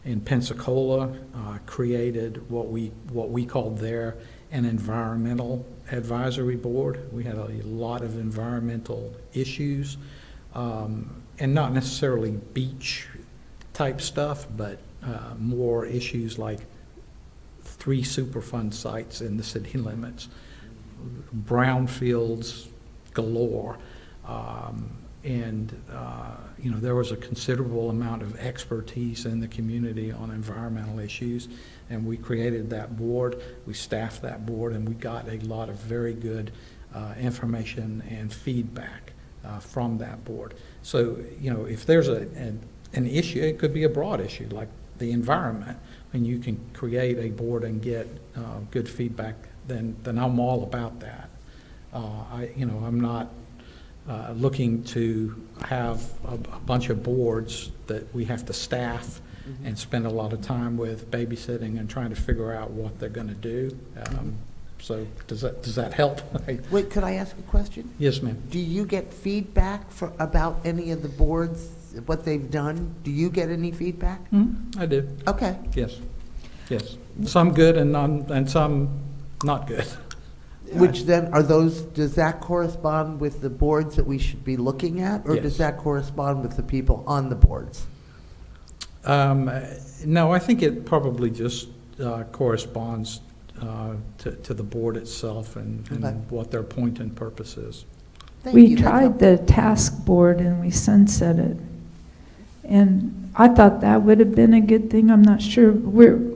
in Pensacola, created what we called there an environmental advisory board. We had a lot of environmental issues, and not necessarily beach type stuff, but more issues like 3 Superfund sites in the city limits, brownfields galore, and you know, there was a considerable amount of expertise in the community on environmental issues, and we created that board, we staffed that board, and we got a lot of very good information and feedback from that board. So, you know, if there's an issue, it could be a broad issue like the environment, and you can create a board and get good feedback, then I'm all about that. I'm not looking to have a bunch of boards that we have to staff and spend a lot of time with babysitting and trying to figure out what they're going to do. So does that help? Wait, could I ask a question? Yes, ma'am. Do you get feedback about any of the boards, what they've done? Do you get any feedback? I do. Okay. Yes. Some good and some not good. Which then, does that correspond with the boards that we should be looking at? Or does that correspond with the people on the boards? No, I think it probably just corresponds to the board itself and what their point and purpose is. We tried the task board and we sunsetted. And I thought that would have been a good thing. I'm not sure.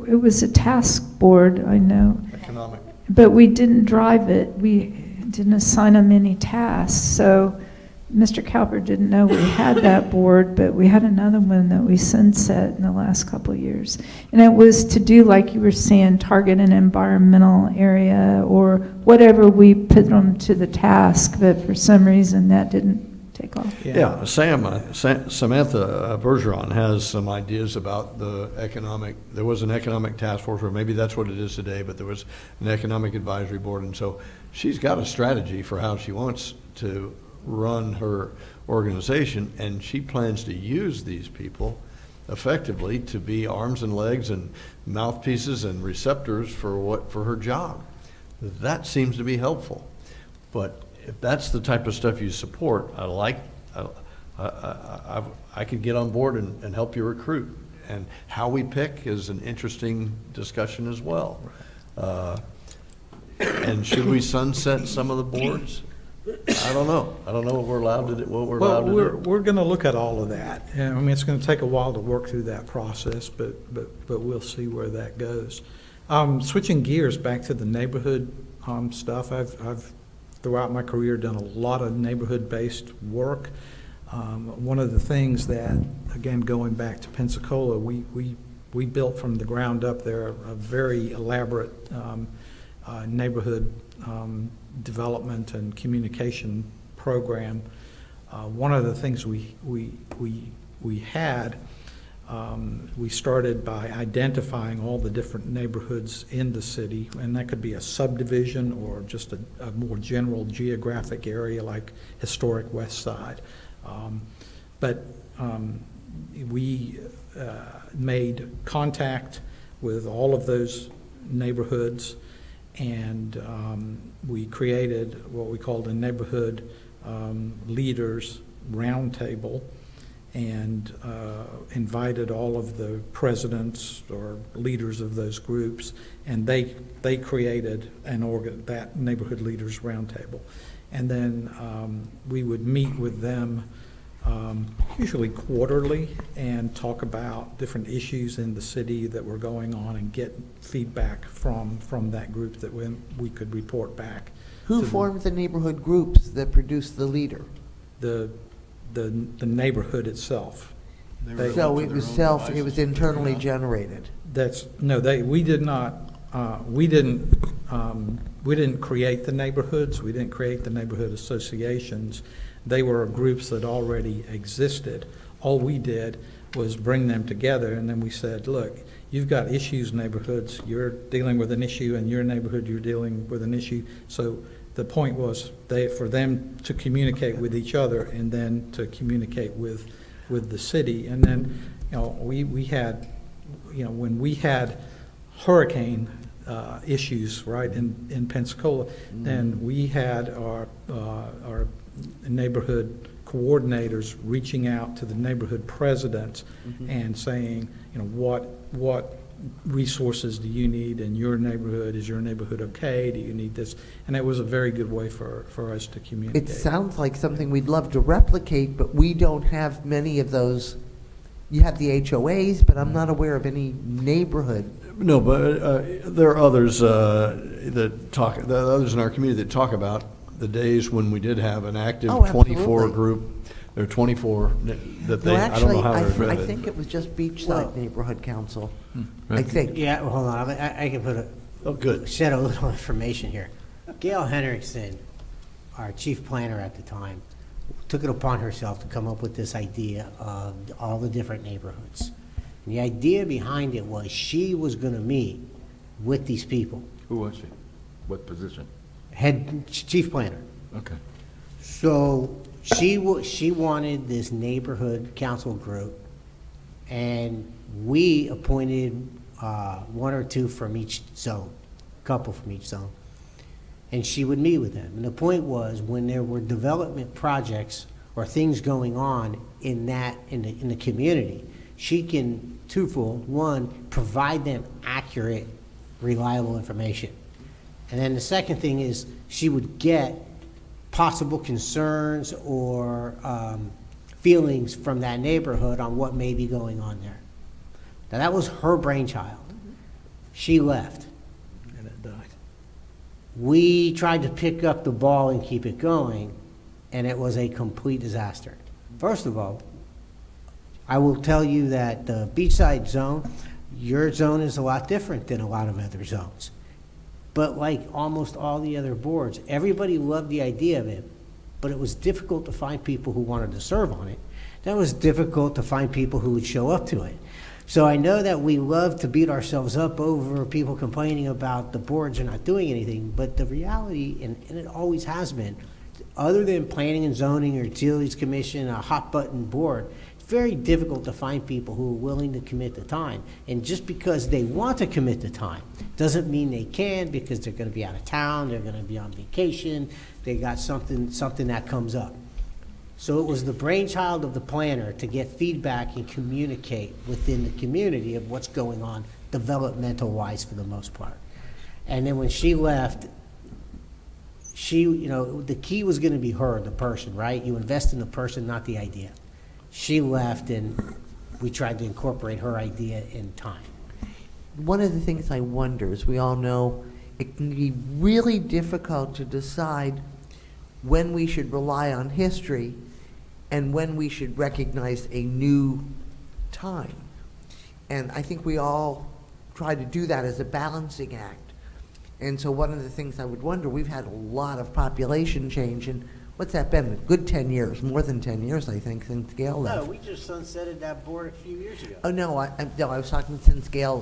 It was a task board, I know. Economic. But we didn't drive it. We didn't assign them any tasks. So Mr. Cowper didn't know we had that board, but we had another one that we sunset in the last couple of years. And it was to do, like you were saying, target an environmental area or whatever we put them to the task, but for some reason that didn't take off. Yeah, Samantha Bergeron has some ideas about the economic, there was an economic task force, or maybe that's what it is today, but there was an economic advisory board, and so she's got a strategy for how she wants to run her organization, and she plans to use these people effectively to be arms and legs and mouthpieces and receptors for her job. That seems to be helpful. But if that's the type of stuff you support, I could get on board and help you recruit. And how we pick is an interesting discussion as well. And should we sunset some of the boards? I don't know. I don't know what we're allowed to do. We're going to look at all of that. And, I mean, it's going to take a while to work through that process, but we'll see where that goes. Switching gears back to the neighborhood stuff, I've throughout my career done a lot of neighborhood-based work. One of the things that, again, going back to Pensacola, we built from the ground up there a very elaborate neighborhood development and communication program. One of the things we had, we started by identifying all the different neighborhoods in the city, and that could be a subdivision or just a more general geographic area like historic West Side. But we made contact with all of those neighborhoods, and we created what we called a neighborhood leaders roundtable. and invited all of the presidents or leaders of those groups, and they created that Neighborhood Leaders Roundtable. And then we would meet with them usually quarterly and talk about different issues in the city that were going on and get feedback from that group that we could report back. Who formed the neighborhood groups that produced the leader? The neighborhood itself. So it was internally generated. We didn't create the neighborhoods. We didn't create the neighborhood associations. They were groups that already existed. All we did was bring them together, and then we said, look, you've got issues, neighborhoods. You're dealing with an issue, in your neighborhood you're dealing with an issue. So the point was for them to communicate with each other and then to communicate with the city. And then, we had, when we had hurricane issues, right, in Pensacola, then we had our neighborhood coordinators reaching out to the neighborhood presidents and saying, what resources do you need in your neighborhood? Is your neighborhood okay? Do you need this? And it was a very good way for us to communicate. It sounds like something we'd love to replicate, but we don't have many of those. You have the HOAs, but I'm not aware of any neighborhood. No, but there are others others in our community that talk about the days when we did have an active 24 group. There are 24 that they, I don't know how they're I vetted. think it was just Beachside Neighborhood Council. I think. Yeah, well, hold on, I can shed a little information here. Gail Henriksen, our chief planner at the time, took it upon herself to come up with this idea of all the different neighborhoods. And the idea behind it was she was gonna meet with these people. Who was she? What position? Head chief planner. Okay. So she wanted this neighborhood council group, and we appointed one or two from each zone, a couple from each zone. And she would meet with them. And the point was, when there were development projects or things going on in the community, she can twofold. One, provide them accurate, reliable information. And then the second thing is she would get possible concerns or feelings from that neighborhood on what may be going on there. Now, that was her brainchild. She left. And it died. We tried to pick up the ball and keep it going, and it was a complete disaster. First of all, I will tell you that the Beachside zone, your zone is a lot different than a lot of other zones. But like almost all the other boards, everybody loved the idea of it, but it was difficult to find people who wanted to serve on it. That was difficult to find people who would show up to it. So I know that we love to beat ourselves up over people complaining about the boards are not doing anything, but the reality, and it always has been, other than planning and zoning or utilities commission, a hot button board, it's very difficult to find people who are willing to commit the time. And just because they want to commit the time doesn't mean they can, because they're going to be out of town, they're going to be on vacation, they got something that comes up. So it was the brainchild of the planner to get feedback and communicate within the community of what's going on developmental-wise for the most part. And then when she left, the key was going to be her, the person, right? You invest in the person, not the idea. She left, and we tried to incorporate her idea in time. One of the things I wonder is, we all know it can be really difficult to decide when we should rely on history and when we should recognize a new time. And I think we all try to do that as a balancing act. And so one of the things I would wonder, we've had a lot of population change, and what's that been? A good 10 years, more than 10 years, I think, since Gail left. No, we just sunsetted that board a few years ago. Oh, no, I was talking since Gail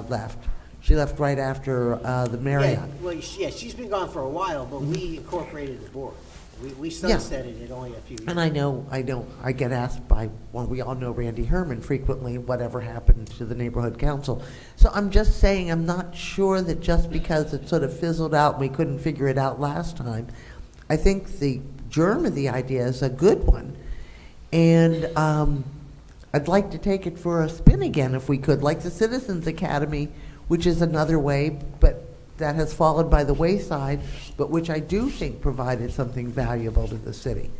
left. She left right after the Marriott. Yeah, well, she's been gone for a while, but we incorporated the board. We sunsetted it only a few years And I get asked by, well, we all know Randy Herman frequently, whatever happened to the neighborhood council. So I'm just saying, I'm not sure that just because it sort of fizzled out and we couldn't figure it out last time, I think the germ of the idea is a good one. And I'd like to take it for a spin again if we could, like the Citizens Academy, which is another way, but that has fallen by the wayside, but which I do think provided something valuable to the city.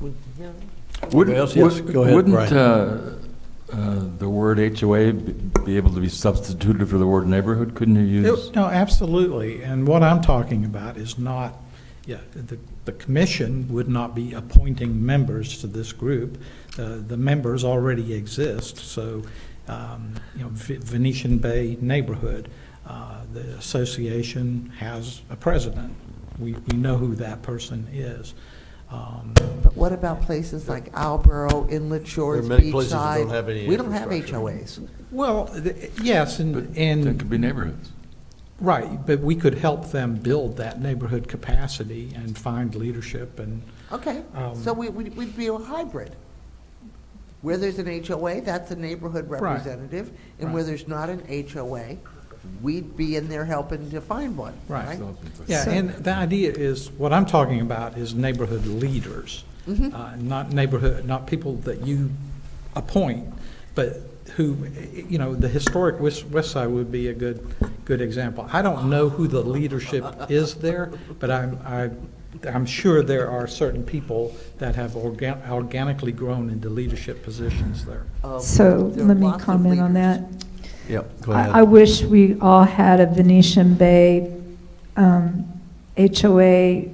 Anybody else? Yes, go ahead, Wouldn't Brian. the word HOA be able to be substituted for the word neighborhood? Couldn't you use? No, absolutely. And what I'm talking about is not, the commission would not be appointing members to this group. The members already exist, so, Venetian Bay Neighborhood, the association has a president. We know who that person is. But what about places like Alborough, Inlet Shores, There are many places that Beachside? don't have any We don't have infrastructure. HOAs. Well, yes, and That could be neighborhoods. right, but we could help them build that neighborhood capacity and find leadership and. Okay, so we'd be a hybrid. Where there's an HOA, that's a neighborhood Right. representative, and where there's not an HOA, we'd be in there helping to find one, Right. right? Yeah, and the idea is, what I'm talking about is neighborhood leaders, not people that you appoint, but who, the historic West Side would be a good example. I don't know who the leadership is there, but I'm sure there are certain people that have organically grown into leadership positions there. So There are let me lots of comment on leaders. that. Yep, go ahead. I wish we all had a Venetian Bay HOA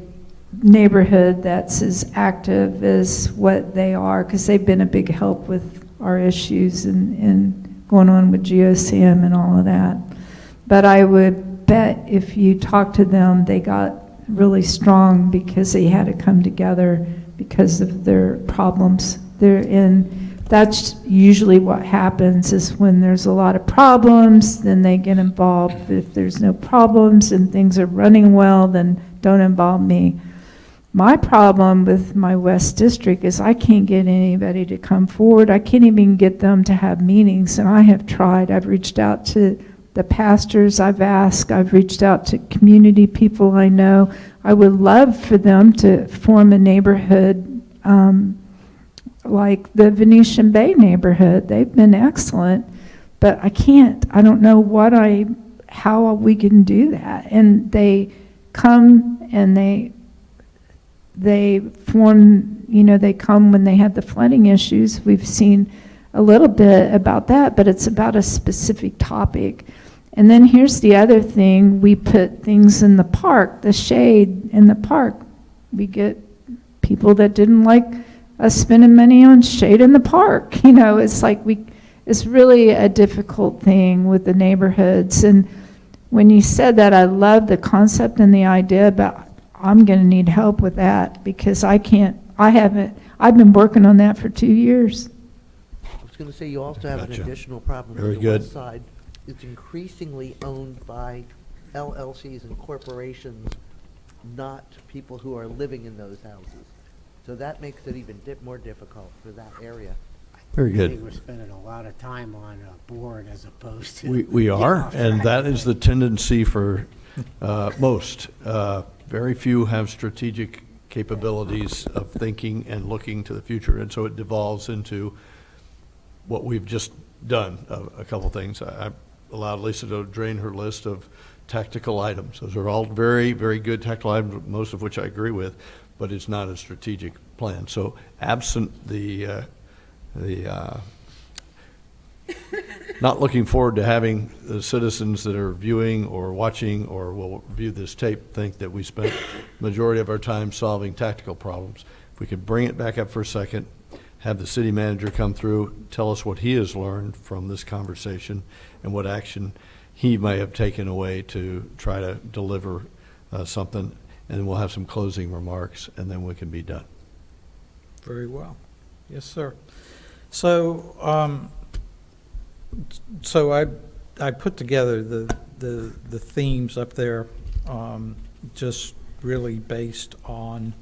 neighborhood that's as active as what they are, because they've been a big help with our issues and going on with GeoSam and all of that. But I would bet if you talk to them, they got really strong because they had to come together because of their problems. That's usually what happens, is when there's a lot of problems, then they get involved. But if there's no problems and things are running well, then don't involve me. My problem with my West District is I can't get anybody to come forward. I can't even get them to have meetings, and I have tried. I've reached out to the pastors, I've asked, I've reached out to community people I know. I would love for them to form a neighborhood like the Venetian Bay neighborhood. They've been excellent, but I can't. I don't know how we can do that. And they come and they form, they come when they have the flooding issues. We've seen a little bit about that, but it's about a specific topic. And then here's the other thing. We put things in the park, the shade in the park. We get people that didn't like us spending money on shade in the park. It's like it's really a difficult thing with the neighborhoods. And when you said that, I love the concept and the idea about I'm going to need help with that because I've been working on that for 2 years. I was going to say, you also have Gotcha. an additional problem Very on the good. west side. It's increasingly owned by LLCs and corporations, not people who are living in those houses. So that makes it even more difficult for that area. Very I think good. we're spending a lot of time on a board as opposed to. We are, Yeah. and that is the tendency for most. Very few have strategic capabilities of thinking and looking to the future, and so it devolves into what we've just done, a couple things. I allowed Lisa to drain her list of tactical items. Those are all very, very good tactical items, most of which I agree with, but it's not a strategic plan. So absent the not looking forward to having the citizens that are viewing or watching or will view this tape think that we spent the majority of our time solving tactical problems. If we could bring it back up for a second, have the city manager come through, tell us what he has learned from this conversation and what action he may have taken away to try to deliver something, and then we'll have some closing remarks, and then we can be done. Very well. Yes, sir. So, I put together the themes up there, just really based on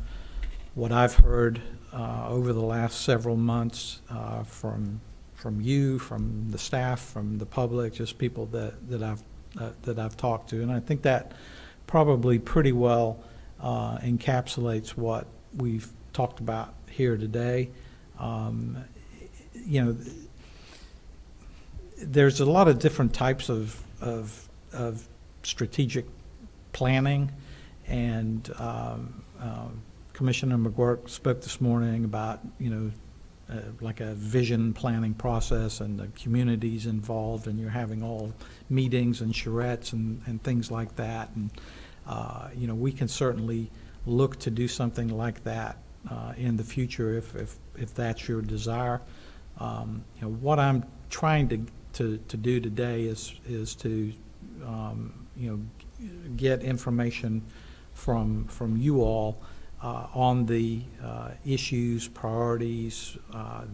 what I've heard over the last several months from you, from the staff, from the public, just people that I've talked to, and I think that probably pretty well encapsulates what we've talked about here today. you know, there's a lot of different types of strategic planning, and Commissioner McGuirk spoke this morning about, you know, like a vision planning process and the communities involved, and you're having all meetings and charrettes and things like that. And, you know, we can certainly look to do something like that in the future if that's your desire. You know, what I'm trying to do today is to, you know, get information from you all on the issues, priorities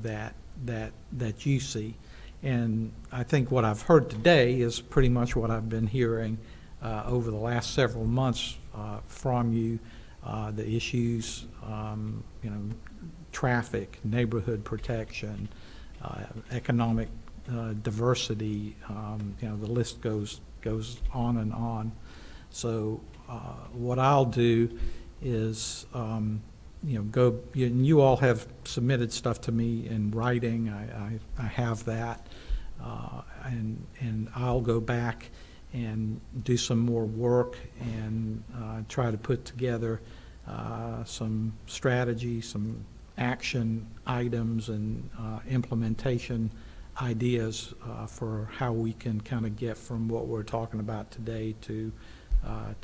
that you see. And I think what I've heard today is pretty much what I've been hearing over the last several months from you. The issues, you know, traffic, neighborhood protection, economic diversity, you know, the list goes on and on. So what I'll do is, you know, you all have submitted stuff to me in writing. I have that, and I'll go back and do some more work and try to put together some strategy, some action items, and implementation ideas for how we can kind of get from what we're talking about today to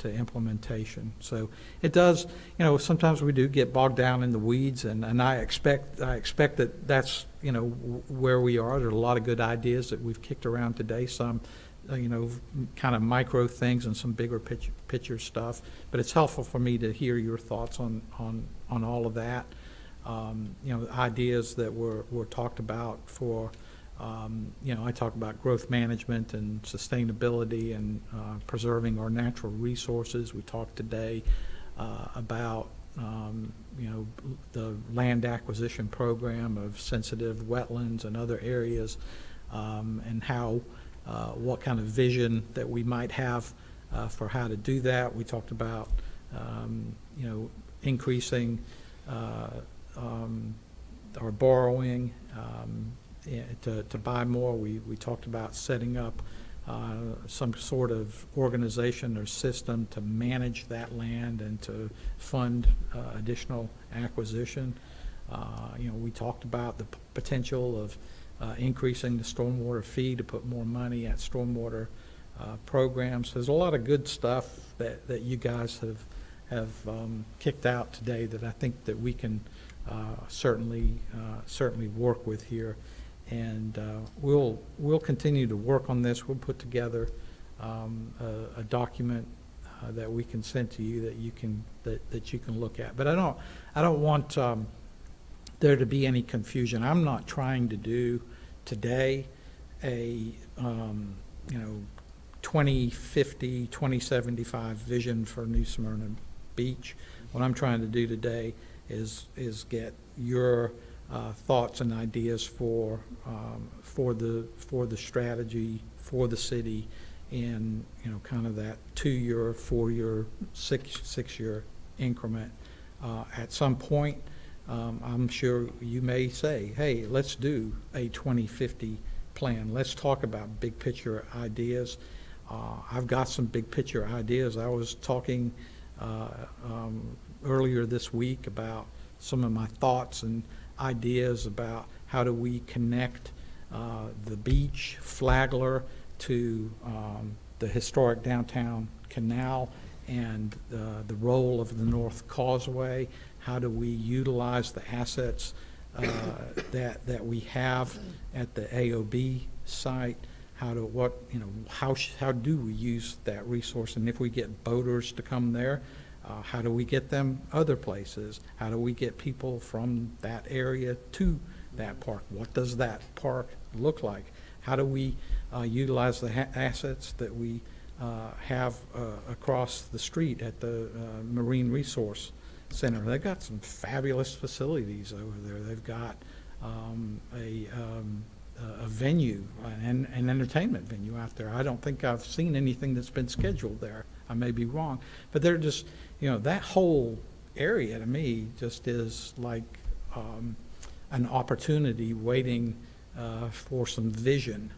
implementation. So it does, you know, sometimes we do get bogged down in the weeds, and I expect that that's, you know, where we are. There are a lot of good ideas that we've kicked around today, some, you know, kind of micro things and some bigger picture stuff, but it's helpful for me to hear your thoughts on all of that. You know, ideas that were talked about for, you know, I talk about growth management and sustainability and preserving our natural resources. We talked today about, you know, the land acquisition program of sensitive wetlands and other areas, and how, what kind of vision that we might have for how to do that. We talked about, you know, increasing our borrowing, to buy more. We talked about setting up some sort of organization or system to manage that land and to fund additional acquisition. You know, we talked about the potential of increasing the stormwater fee to put more money at stormwater programs. There's a lot of good stuff that you guys have kicked out today that I think that we can certainly work with here. And we'll continue to work on this. We'll put together a document that we can send to you that you can look at. But I don't want there to be any confusion. I'm not trying to do today a you know, 2050, 2075 vision for New Smyrna Beach. What I'm trying to do today is get your thoughts and ideas for the strategy for the city in, you know, kind of that 2-year, 4-year, 6-year increment. At some point, I'm sure you may say, hey, let's do a 2050 plan. Let's talk about big picture ideas. I've got some big picture ideas. I was talking earlier this week about some of my thoughts and ideas about how do we connect the beach, Flagler, to the historic downtown canal and the role of the North Causeway. How do we utilize the assets that we have at the AOB site? How do we use that resource? And if we get boaters to come there, how do we get them other places? How do we get people from that area to that park? What does that park look like? How do we utilize the assets that we have across the street at the Marine Resource Center? They've got some fabulous facilities over there. They've got a venue, an entertainment venue out there. I don't think I've seen anything that's been scheduled there. I may be wrong, but they're just, you know, that whole area to me just is like an opportunity waiting for some vision.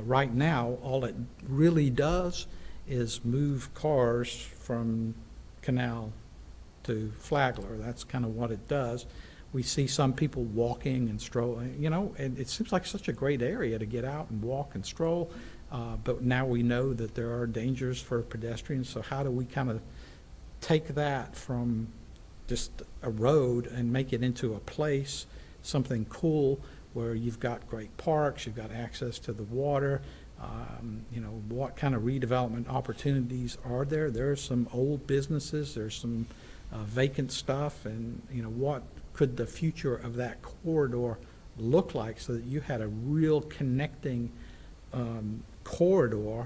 Right now, all it really does is move cars from Canal to Flagler. That's kind of what it does. We see some people walking and strolling, you know, and it seems like such a great area to get out and walk and stroll. But now we know that there are dangers for pedestrians, so how do we kind of take that from just a road and make it into a place, something cool, where you've got great parks, you've got access to the water, you know, what kind of redevelopment opportunities are there? There's some old businesses, there's some vacant stuff, and, you know, what could the future of that corridor look like so that you had a real connecting corridor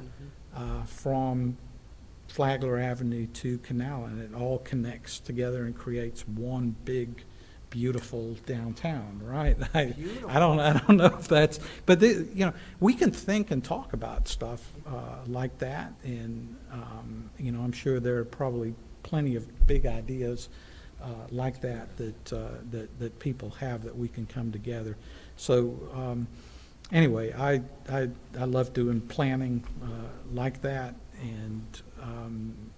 from Flagler Avenue to Canal, and it all connects together and creates one big, beautiful downtown, right? I don't know if that's, but you know, we can think and talk about stuff like that, and you know, I'm sure there are probably plenty of big ideas like that that people have that we can come together. So anyway, I love doing planning like that, and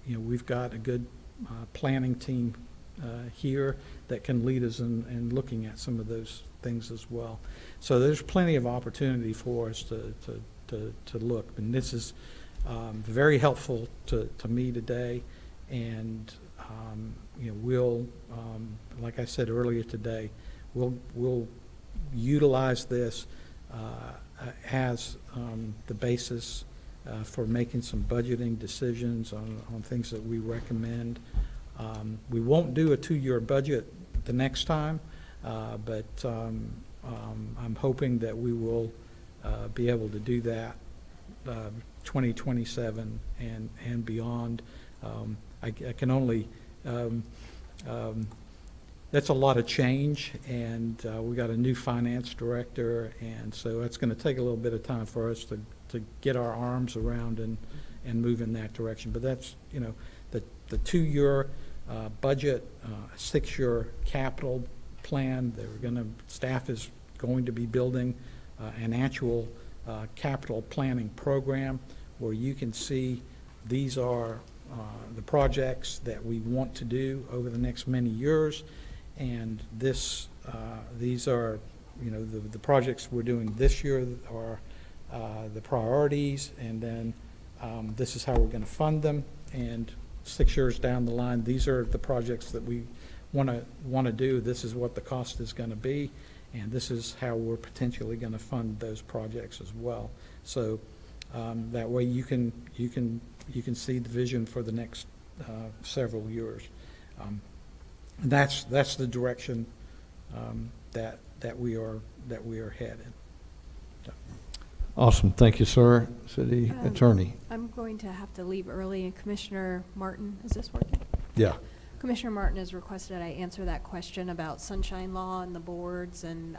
you know, we've got a good planning team here that can lead us in looking at some of those things as well. So there's plenty of opportunity for us to look, and this is very helpful to me today, and you know, we'll like I said earlier today, we'll utilize this as the basis for making some budgeting decisions on things that we recommend. We won't do a 2-year budget the next time, but I'm hoping that we will be able to do that 2027 and beyond. I can only, that's a lot of change, and we got a new finance director, and so it's going to take a little bit of time for us to get our arms around and move in that direction. But that's, you know, the 2-year budget, 6-year capital plan. Staff is going to be building an actual capital planning program where you can see these are the projects that we want to do over the next many years, and these are, you know, the projects we're doing this year are the priorities, and then this is how we're going to fund them, and 6 years down the line, these are the projects that we want to do. This is what the cost is going to be, and this is how we're potentially going to fund those projects as well. So that way you can see the vision for the next several years. That's the direction that we are headed. So. Awesome. Thank you, sir. City Attorney. I'm going to have to leave early, and Commissioner Martin, is this working? Yeah. Commissioner Martin has requested I answer that question about sunshine law and the boards and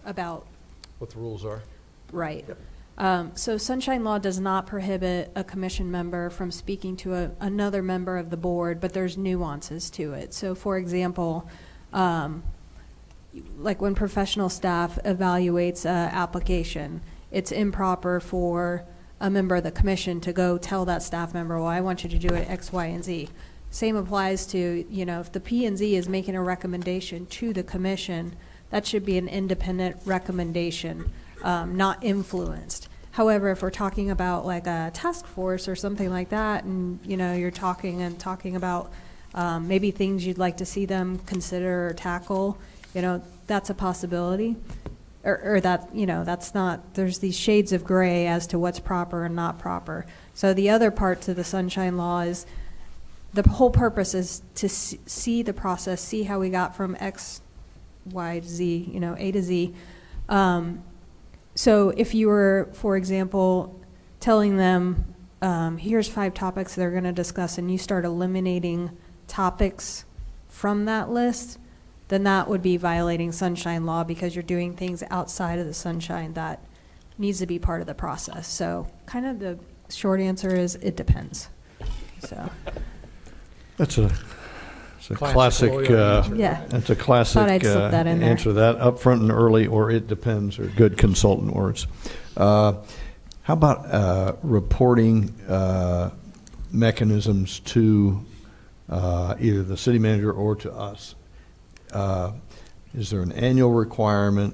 about What the rules are. right. Yep. So sunshine law does not prohibit a commission member from speaking to another member of the board, but there's nuances to it. So for example, like when professional staff evaluates an application, it's improper for a member of the commission to go tell that staff member, well, I want you to do it X, Y, and Z. Same applies to, you know, if the P&Z is making a recommendation to the commission, that should be an independent recommendation, not influenced. However, if we're talking about like a task force or something like that, and, you know, you're talking about maybe things you'd like to see them consider or tackle, you know, that's a possibility. Or that, you know, that's not, there's these shades of gray as to what's proper and not proper. So the other part to the sunshine law is the whole purpose is to see the process, see how we got from X, Y to Z, you know, A to Z. So if you were, for example, telling them, here's 5 topics they're going to discuss, and you start eliminating topics from that list, then that would be violating sunshine law because you're doing things outside of the sunshine that needs to be part of the process. So kind of the short answer is it depends. So That's a It's a Classic classic, lawyer answer. Yeah. it's a classic Thought I'd slip that in there. answer to that, upfront and early, or it depends, or good consultant words. How about reporting mechanisms to either the city manager or to us? Is there an annual requirement?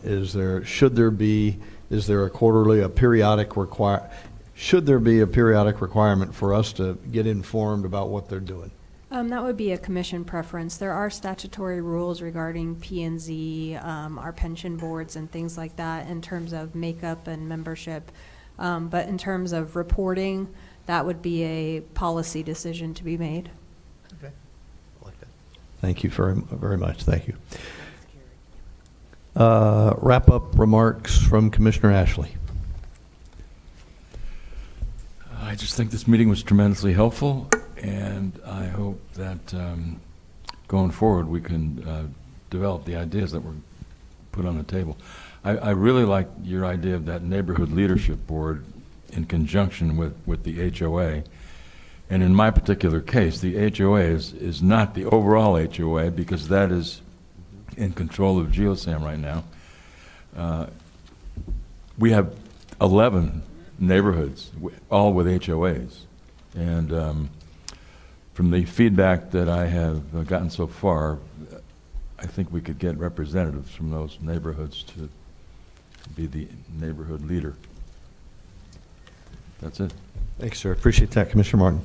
Should there be, is there a quarterly, a periodic should there be a periodic requirement for us to get informed about what they're doing? That would be a commission preference. There are statutory rules regarding P&Z, our pension boards and things like that in terms of makeup and membership. But in terms of reporting, that would be a policy decision to be made. Okay. I like that. Thank you very, very much. Thank you. Wrap-up remarks from Commissioner Ashley. I just think this meeting was tremendously helpful, and I hope that going forward we can develop the ideas that were put on the table. I really like your idea of that neighborhood leadership board in conjunction with the HOA. And in my particular case, the HOA is not the overall HOA, because that is in control of GeoSam right now. We have 11 neighborhoods, all with HOAs. And from the feedback that I have gotten so far, I think we could get representatives from those neighborhoods to be the neighborhood leader. That's it. Thanks, sir. Appreciate that, Commissioner Martin.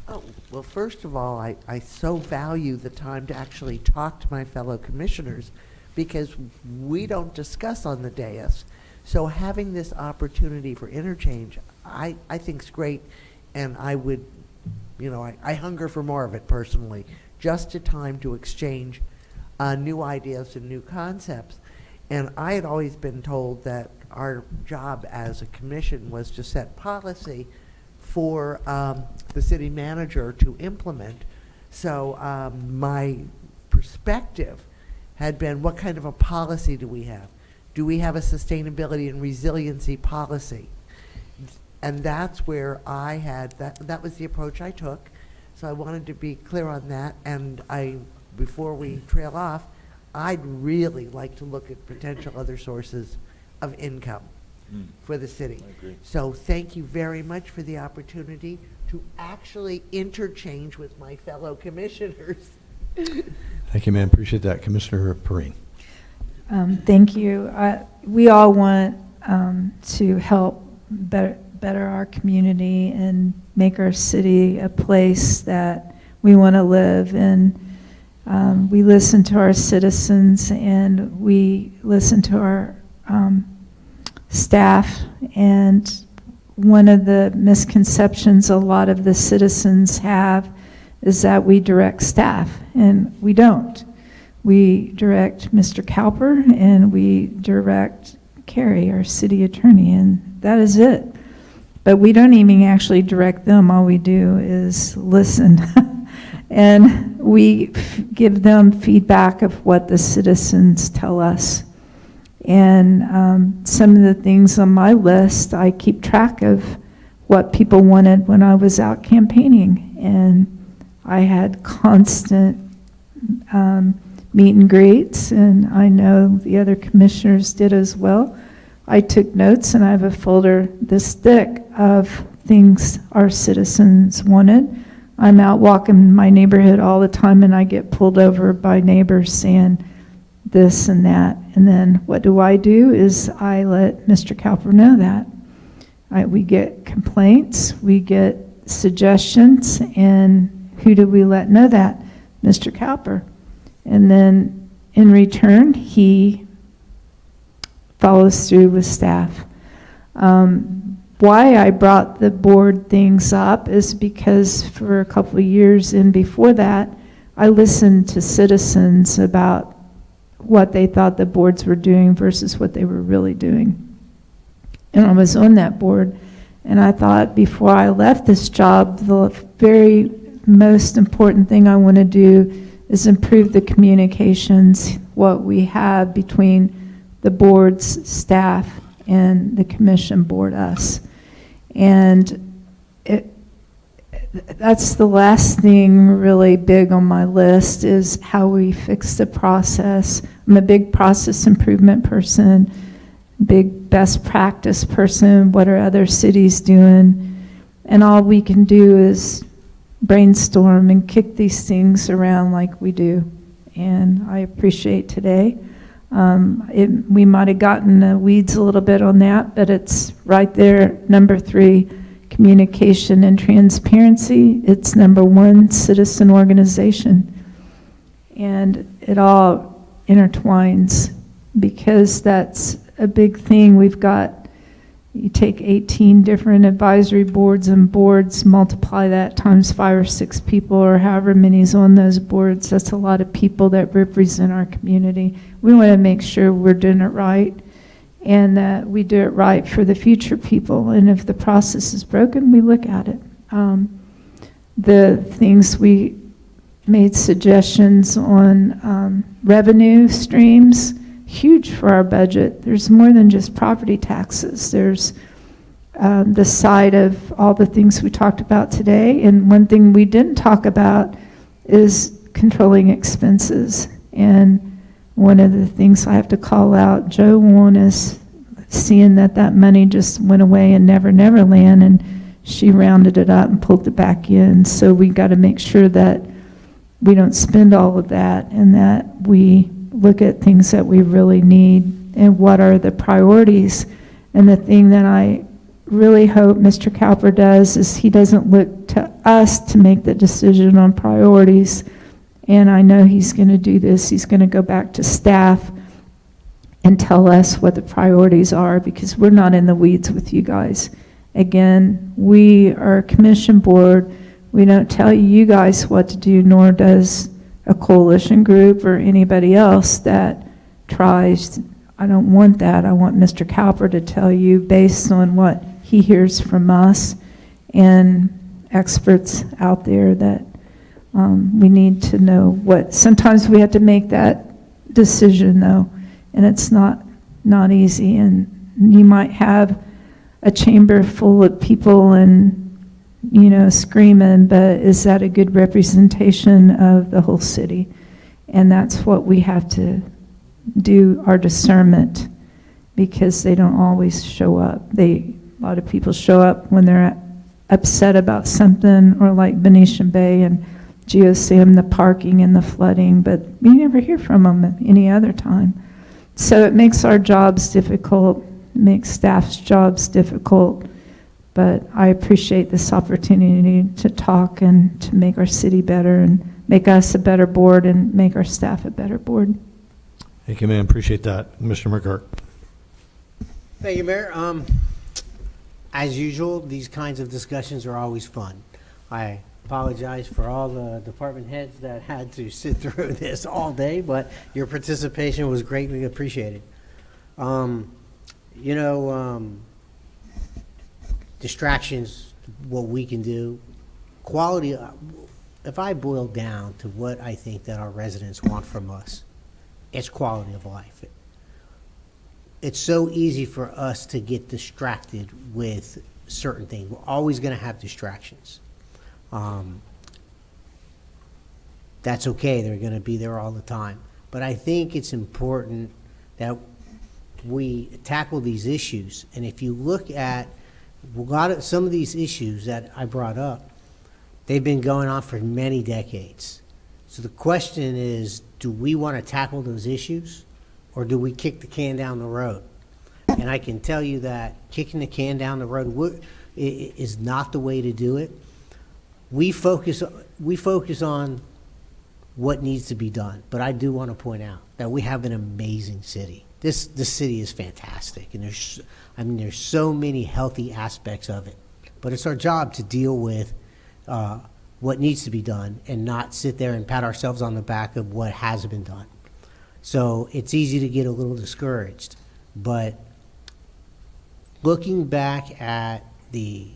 Oh, well, first of all, I so value the time to actually talk to my fellow commissioners, because we don't discuss on the dais. So having this opportunity for interchange, I think is great, and I would, I hunger for more of it personally, just a time to exchange new ideas and new concepts. And I had always been told that our job as a commission was to set policy for the city manager to implement. So my perspective had been, what kind of a policy do we have? Do we have a sustainability and resiliency policy? And that's where I had, that was the approach I took. So I wanted to be clear on that. And before we trail off, I'd really like to look at potential other sources of income for the city. I agree. So thank you very much for the opportunity to actually interchange with my fellow commissioners. Thank you, ma'am. Appreciate that. Commissioner Perrine. Thank you. We all want to help better our community and make our city a place that we want to live in. We listen to our citizens, and we listen to our staff, and one of the misconceptions a lot of the citizens have is that we direct staff, and we don't. We direct Mr. Cowper, and we direct Carrie, our city attorney, and that is it. But we don't even actually direct them. All we do is listen. And we give them feedback of what the citizens tell us. And some of the things on my list, I keep track of what people wanted when I was out campaigning. And I had constant meet and greets, and I know the other commissioners did as well. I took notes, and I have a folder this thick of things our citizens wanted. I'm out walking my neighborhood all the time, and I get pulled over by neighbors saying this and that. And then what do? Is I let Mr. Cowper know that. We get complaints, we get suggestions, and who do we let know that? Mr. Cowper. And then in return, he follows through with staff. Why I brought the board things up is because for a couple of years and before that, I listened to citizens about what they thought the boards were doing versus what they were really doing. And I was on that board, and I thought before I left this job, the very most important thing I want to do is improve the communications, what we have between the board's staff and the commission board, us. And That's the last thing really big on my list, is how we fix the process. I'm a big process improvement person, big best practice person. What are other cities doing? And all we can do is brainstorm and kick these things around like we do. And I appreciate today. We might have gotten the weeds a little bit on that, but it's right there, number 3. Communication and transparency. It's number 1, citizen organization. And it all intertwines, because that's a big thing. We've got, you take 18 different advisory boards and boards, multiply that times 5 or 6 people or however many's on those boards. That's a lot of people that represent our community. We want to make sure we're doing it right, and that we do it right for the future people. And if the process is broken, we look at it. The things we made suggestions on revenue streams, huge for our budget. There's more than just property taxes. There's the side of all the things we talked about today. And one thing we didn't talk about is controlling expenses. And one of the things I have to call out, Joe Warren, is seeing that that money just went away in Never Never Land, and she rounded it up and pulled it back in. So we got to make sure that we don't spend all of that, and that we look at things that we really need and what are the priorities. And the thing that I really hope Mr. Cowper does is he doesn't look to us to make the decision on priorities. And I know he's going to do this. He's going to go back to staff and tell us what the priorities are, because we're not in the weeds with you guys. Again, we are a commission board. We don't tell you guys what to do, nor does a coalition group or anybody else that tries. I don't want that. I want Mr. Cowper to tell you based on what he hears from us and experts out there that we need to know what. Sometimes we have to make that decision, though, and it's not easy. And you might have a chamber full of people and, you know, screaming, but is that a good representation of the whole city? And that's what we have to do, our discernment, because they don't always show up. A lot of people show up when they're upset about something, or like Venetian Bay and GeoSam, the parking and the flooding, but we never hear from them any other time. So it makes our jobs difficult, makes staff's jobs difficult, but I appreciate this opportunity to talk and to make our city better and make us a better board and make our staff a better board. Thank you, ma'am. Appreciate that. Commissioner McGurk. Thank you, Mayor. As usual, these kinds of discussions are always fun. I apologize for all the department heads that had to sit through this all day, but your participation was greatly appreciated. Distractions, what we can do, quality. If I boil down to what I think that our residents want from us, it's quality of life. It's so easy for us to get distracted with certain things. We're always going to have distractions. That's okay. They're going to be there all the time. But I think it's important that we tackle these issues. And if you look at some of these issues that I brought up, they've been going on for many decades. So the question is, do we want to tackle those issues, or do we kick the can down the road? And I can tell you that kicking the can down the road is not the way to do it. We focus on what needs to be done, but I do want to point out that we have an amazing city. This city is fantastic, and there's so many healthy aspects of it. But it's our job to deal with what needs to be done and not sit there and pat ourselves on the back of what has been done. So it's easy to get a little discouraged, but looking back at the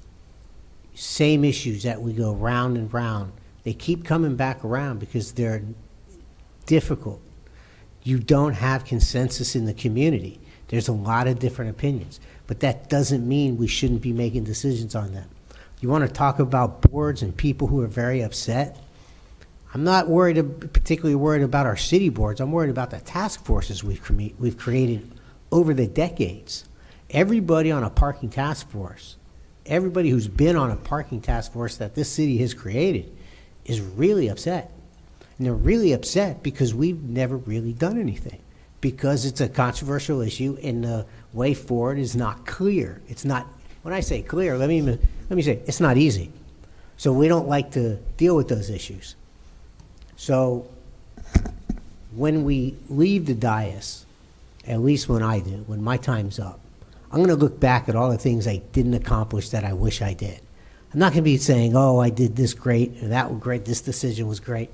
same issues that we go round and round, they keep coming back around because they're difficult. You don't have consensus in the community. There's a lot of different opinions, but that doesn't mean we shouldn't be making decisions on them. You want to talk about boards and people who are very upset? I'm not particularly worried about our city boards. I'm worried about the task forces we've created over the decades. Everybody on a parking task force, everybody who's been on a parking task force that this city has created is really upset. And they're really upset because we've never really done anything, because it's a controversial issue and the way forward is not clear. It's not, when I say clear, let me say, it's not easy. So we don't like to deal with those issues. So when we leave the dais, at least when I do, when my time's up, I'm going to look back at all the things I didn't accomplish that I wish I did. I'm not going to be saying, oh, I did this great, or that was great, this decision was great.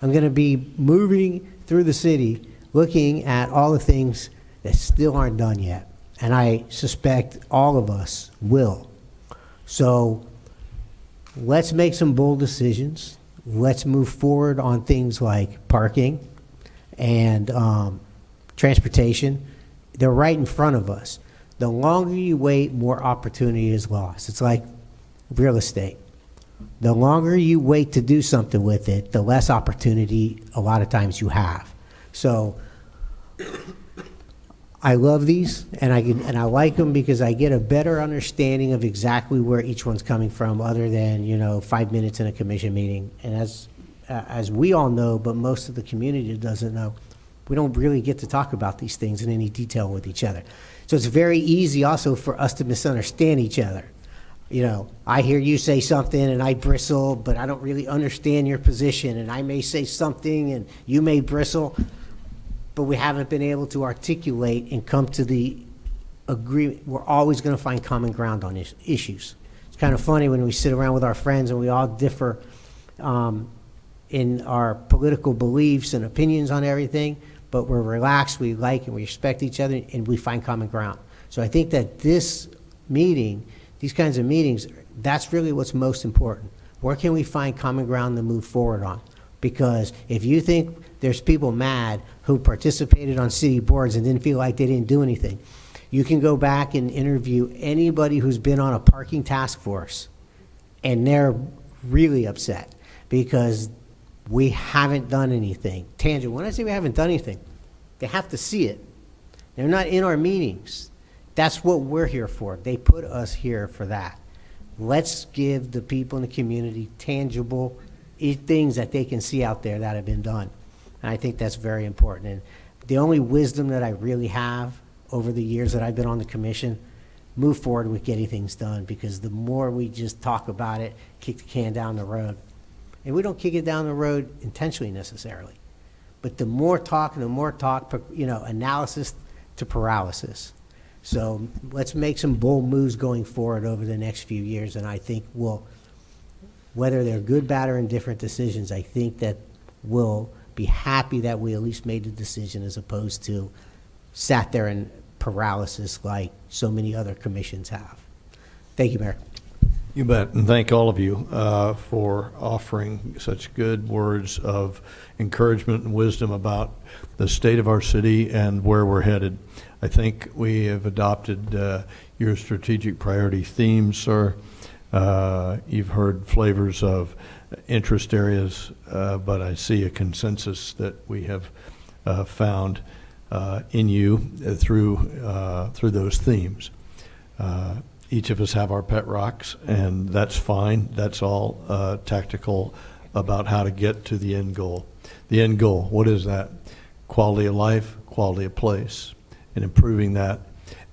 I'm going to be moving through the city, looking at all the things that still aren't done yet. And I suspect all of us will. So let's make some bold decisions. Let's move forward on things like parking and transportation. They're right in front of us. The longer you wait, more opportunity is lost. It's like real estate. The longer you wait to do something with it, the less opportunity a lot of times you have. So I love these, and I like them because I get a better understanding of exactly where each one's coming from, other than 5 minutes in a commission meeting. And as we all know, but most of the community doesn't know, we don't really get to talk about these things in any detail with each other. So it's very easy also for us to misunderstand each other. I hear you say something and I bristle, but I don't really understand your position, and I may say something and you may bristle, but we haven't been able to articulate and come to the agreement. We're always going to find common ground on issues. It's kind of funny when we sit around with our friends and we all differ in our political beliefs and opinions on everything, but we're relaxed, we like and we respect each other, and we find common ground. So I think that this meeting, these kinds of meetings, that's really what's most important. Where can we find common ground to move forward on? Because if you think there's people mad who participated on city boards and didn't feel like they didn't do anything, you can go back and interview anybody who's been on a parking task force, and they're really upset because we haven't done anything tangible. When I say we haven't done anything, they have to see it. They're not in our meetings. That's what we're here for. They put us here for that. Let's give the people in the community tangible things that they can see out there that have been done. And I think that's very important. And the only wisdom that I really have over the years that I've been on the commission, move forward with getting things done, because the more we just talk about it, kick the can down the road, and we don't kick it down the road intentionally necessarily, but the more talk, analysis to paralysis. So let's make some bold moves going forward over the next few years, and I think whether they're good, bad, or indifferent decisions, I think that we'll be happy that we at least made the decision, as opposed to sat there in paralysis like so many other commissions have. Thank you, Mayor. You bet, and thank all of you for offering such good words of encouragement and wisdom about the state of our city and where we're headed. I think we have adopted your strategic priority themes, sir. You've heard flavors of interest areas, but I see a consensus that we have found in you through those themes. Each of us have our pet rocks, and that's fine. That's all tactical about how to get to the end goal. The end goal, what is that? Quality of life, quality of place, and improving that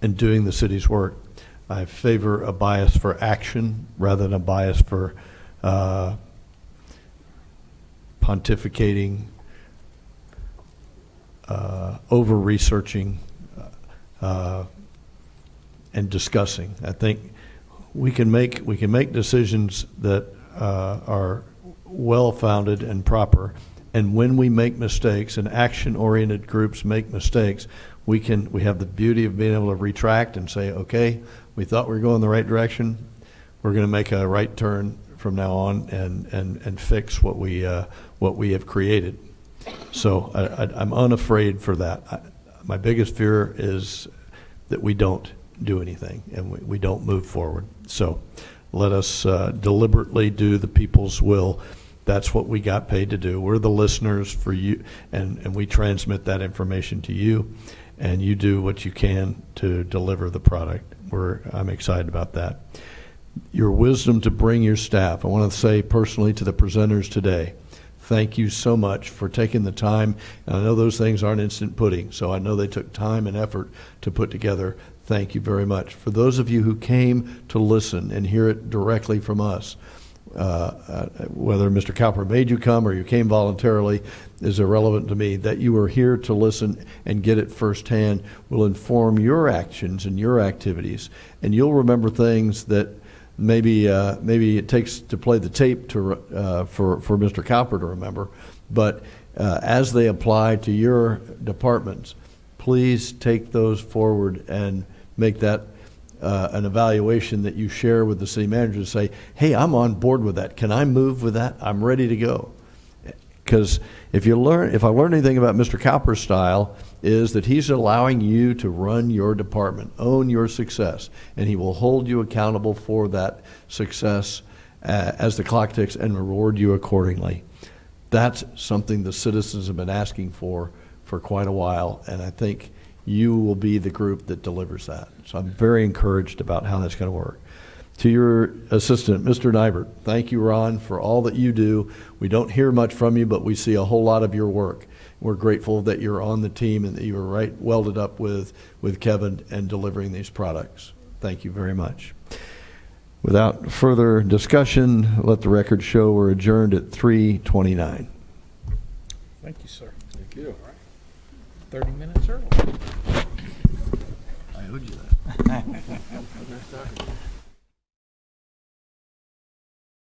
and doing the city's work. I favor a bias for action rather than a bias for pontificating, over-researching, and discussing. I think we can make decisions that are well-founded and proper. And when we make mistakes, and action-oriented groups make mistakes, we have the beauty of being able to retract and say, okay, we thought we were going the right direction. We're going to make a right turn from now on and fix what we have created. So I'm unafraid for that. My biggest fear is that we don't do anything and we don't move forward. So let us deliberately do the people's will. That's what we got paid to do. We're the listeners for you, and we transmit that information to you, and you do what you can to deliver the product. I'm excited about that. Your wisdom to bring your staff. I want to say personally to the presenters today, thank you so much for taking the time. And I know those things aren't instant pudding, so I know they took time and effort to put together. Thank you very much. For those of you who came to listen and hear it directly from us, whether Mr. Cowper made you come or you came voluntarily is irrelevant to me. That you are here to listen and get it firsthand will inform your actions and your activities. And you'll remember things that maybe it takes to play the tape for Mr. Cowper to remember. But as they apply to your departments, please take those forward and make that an evaluation that you share with the city manager to say, hey, I'm on board with that. Can I move with that? I'm ready to go. Because if I learn anything about Mr. Cowper's style, is that he's allowing you to run your department, own your success, and he will hold you accountable for that success as the clock ticks and reward you accordingly. That's something the citizens have been asking for quite a while, and I think you will be the group that delivers that. So I'm very encouraged about how that's going to work. To your assistant, Mr. Nybert, thank you, Ron, for all that you do. We don't hear much from you, but we see a whole lot of your work. We're grateful that you're on the team and that you were welded up with Kevin and delivering these products. Thank you very much. Without further discussion, let the record show we're adjourned at 3:29. Thank you, sir. Thank you. 30 minutes early. I owed you that.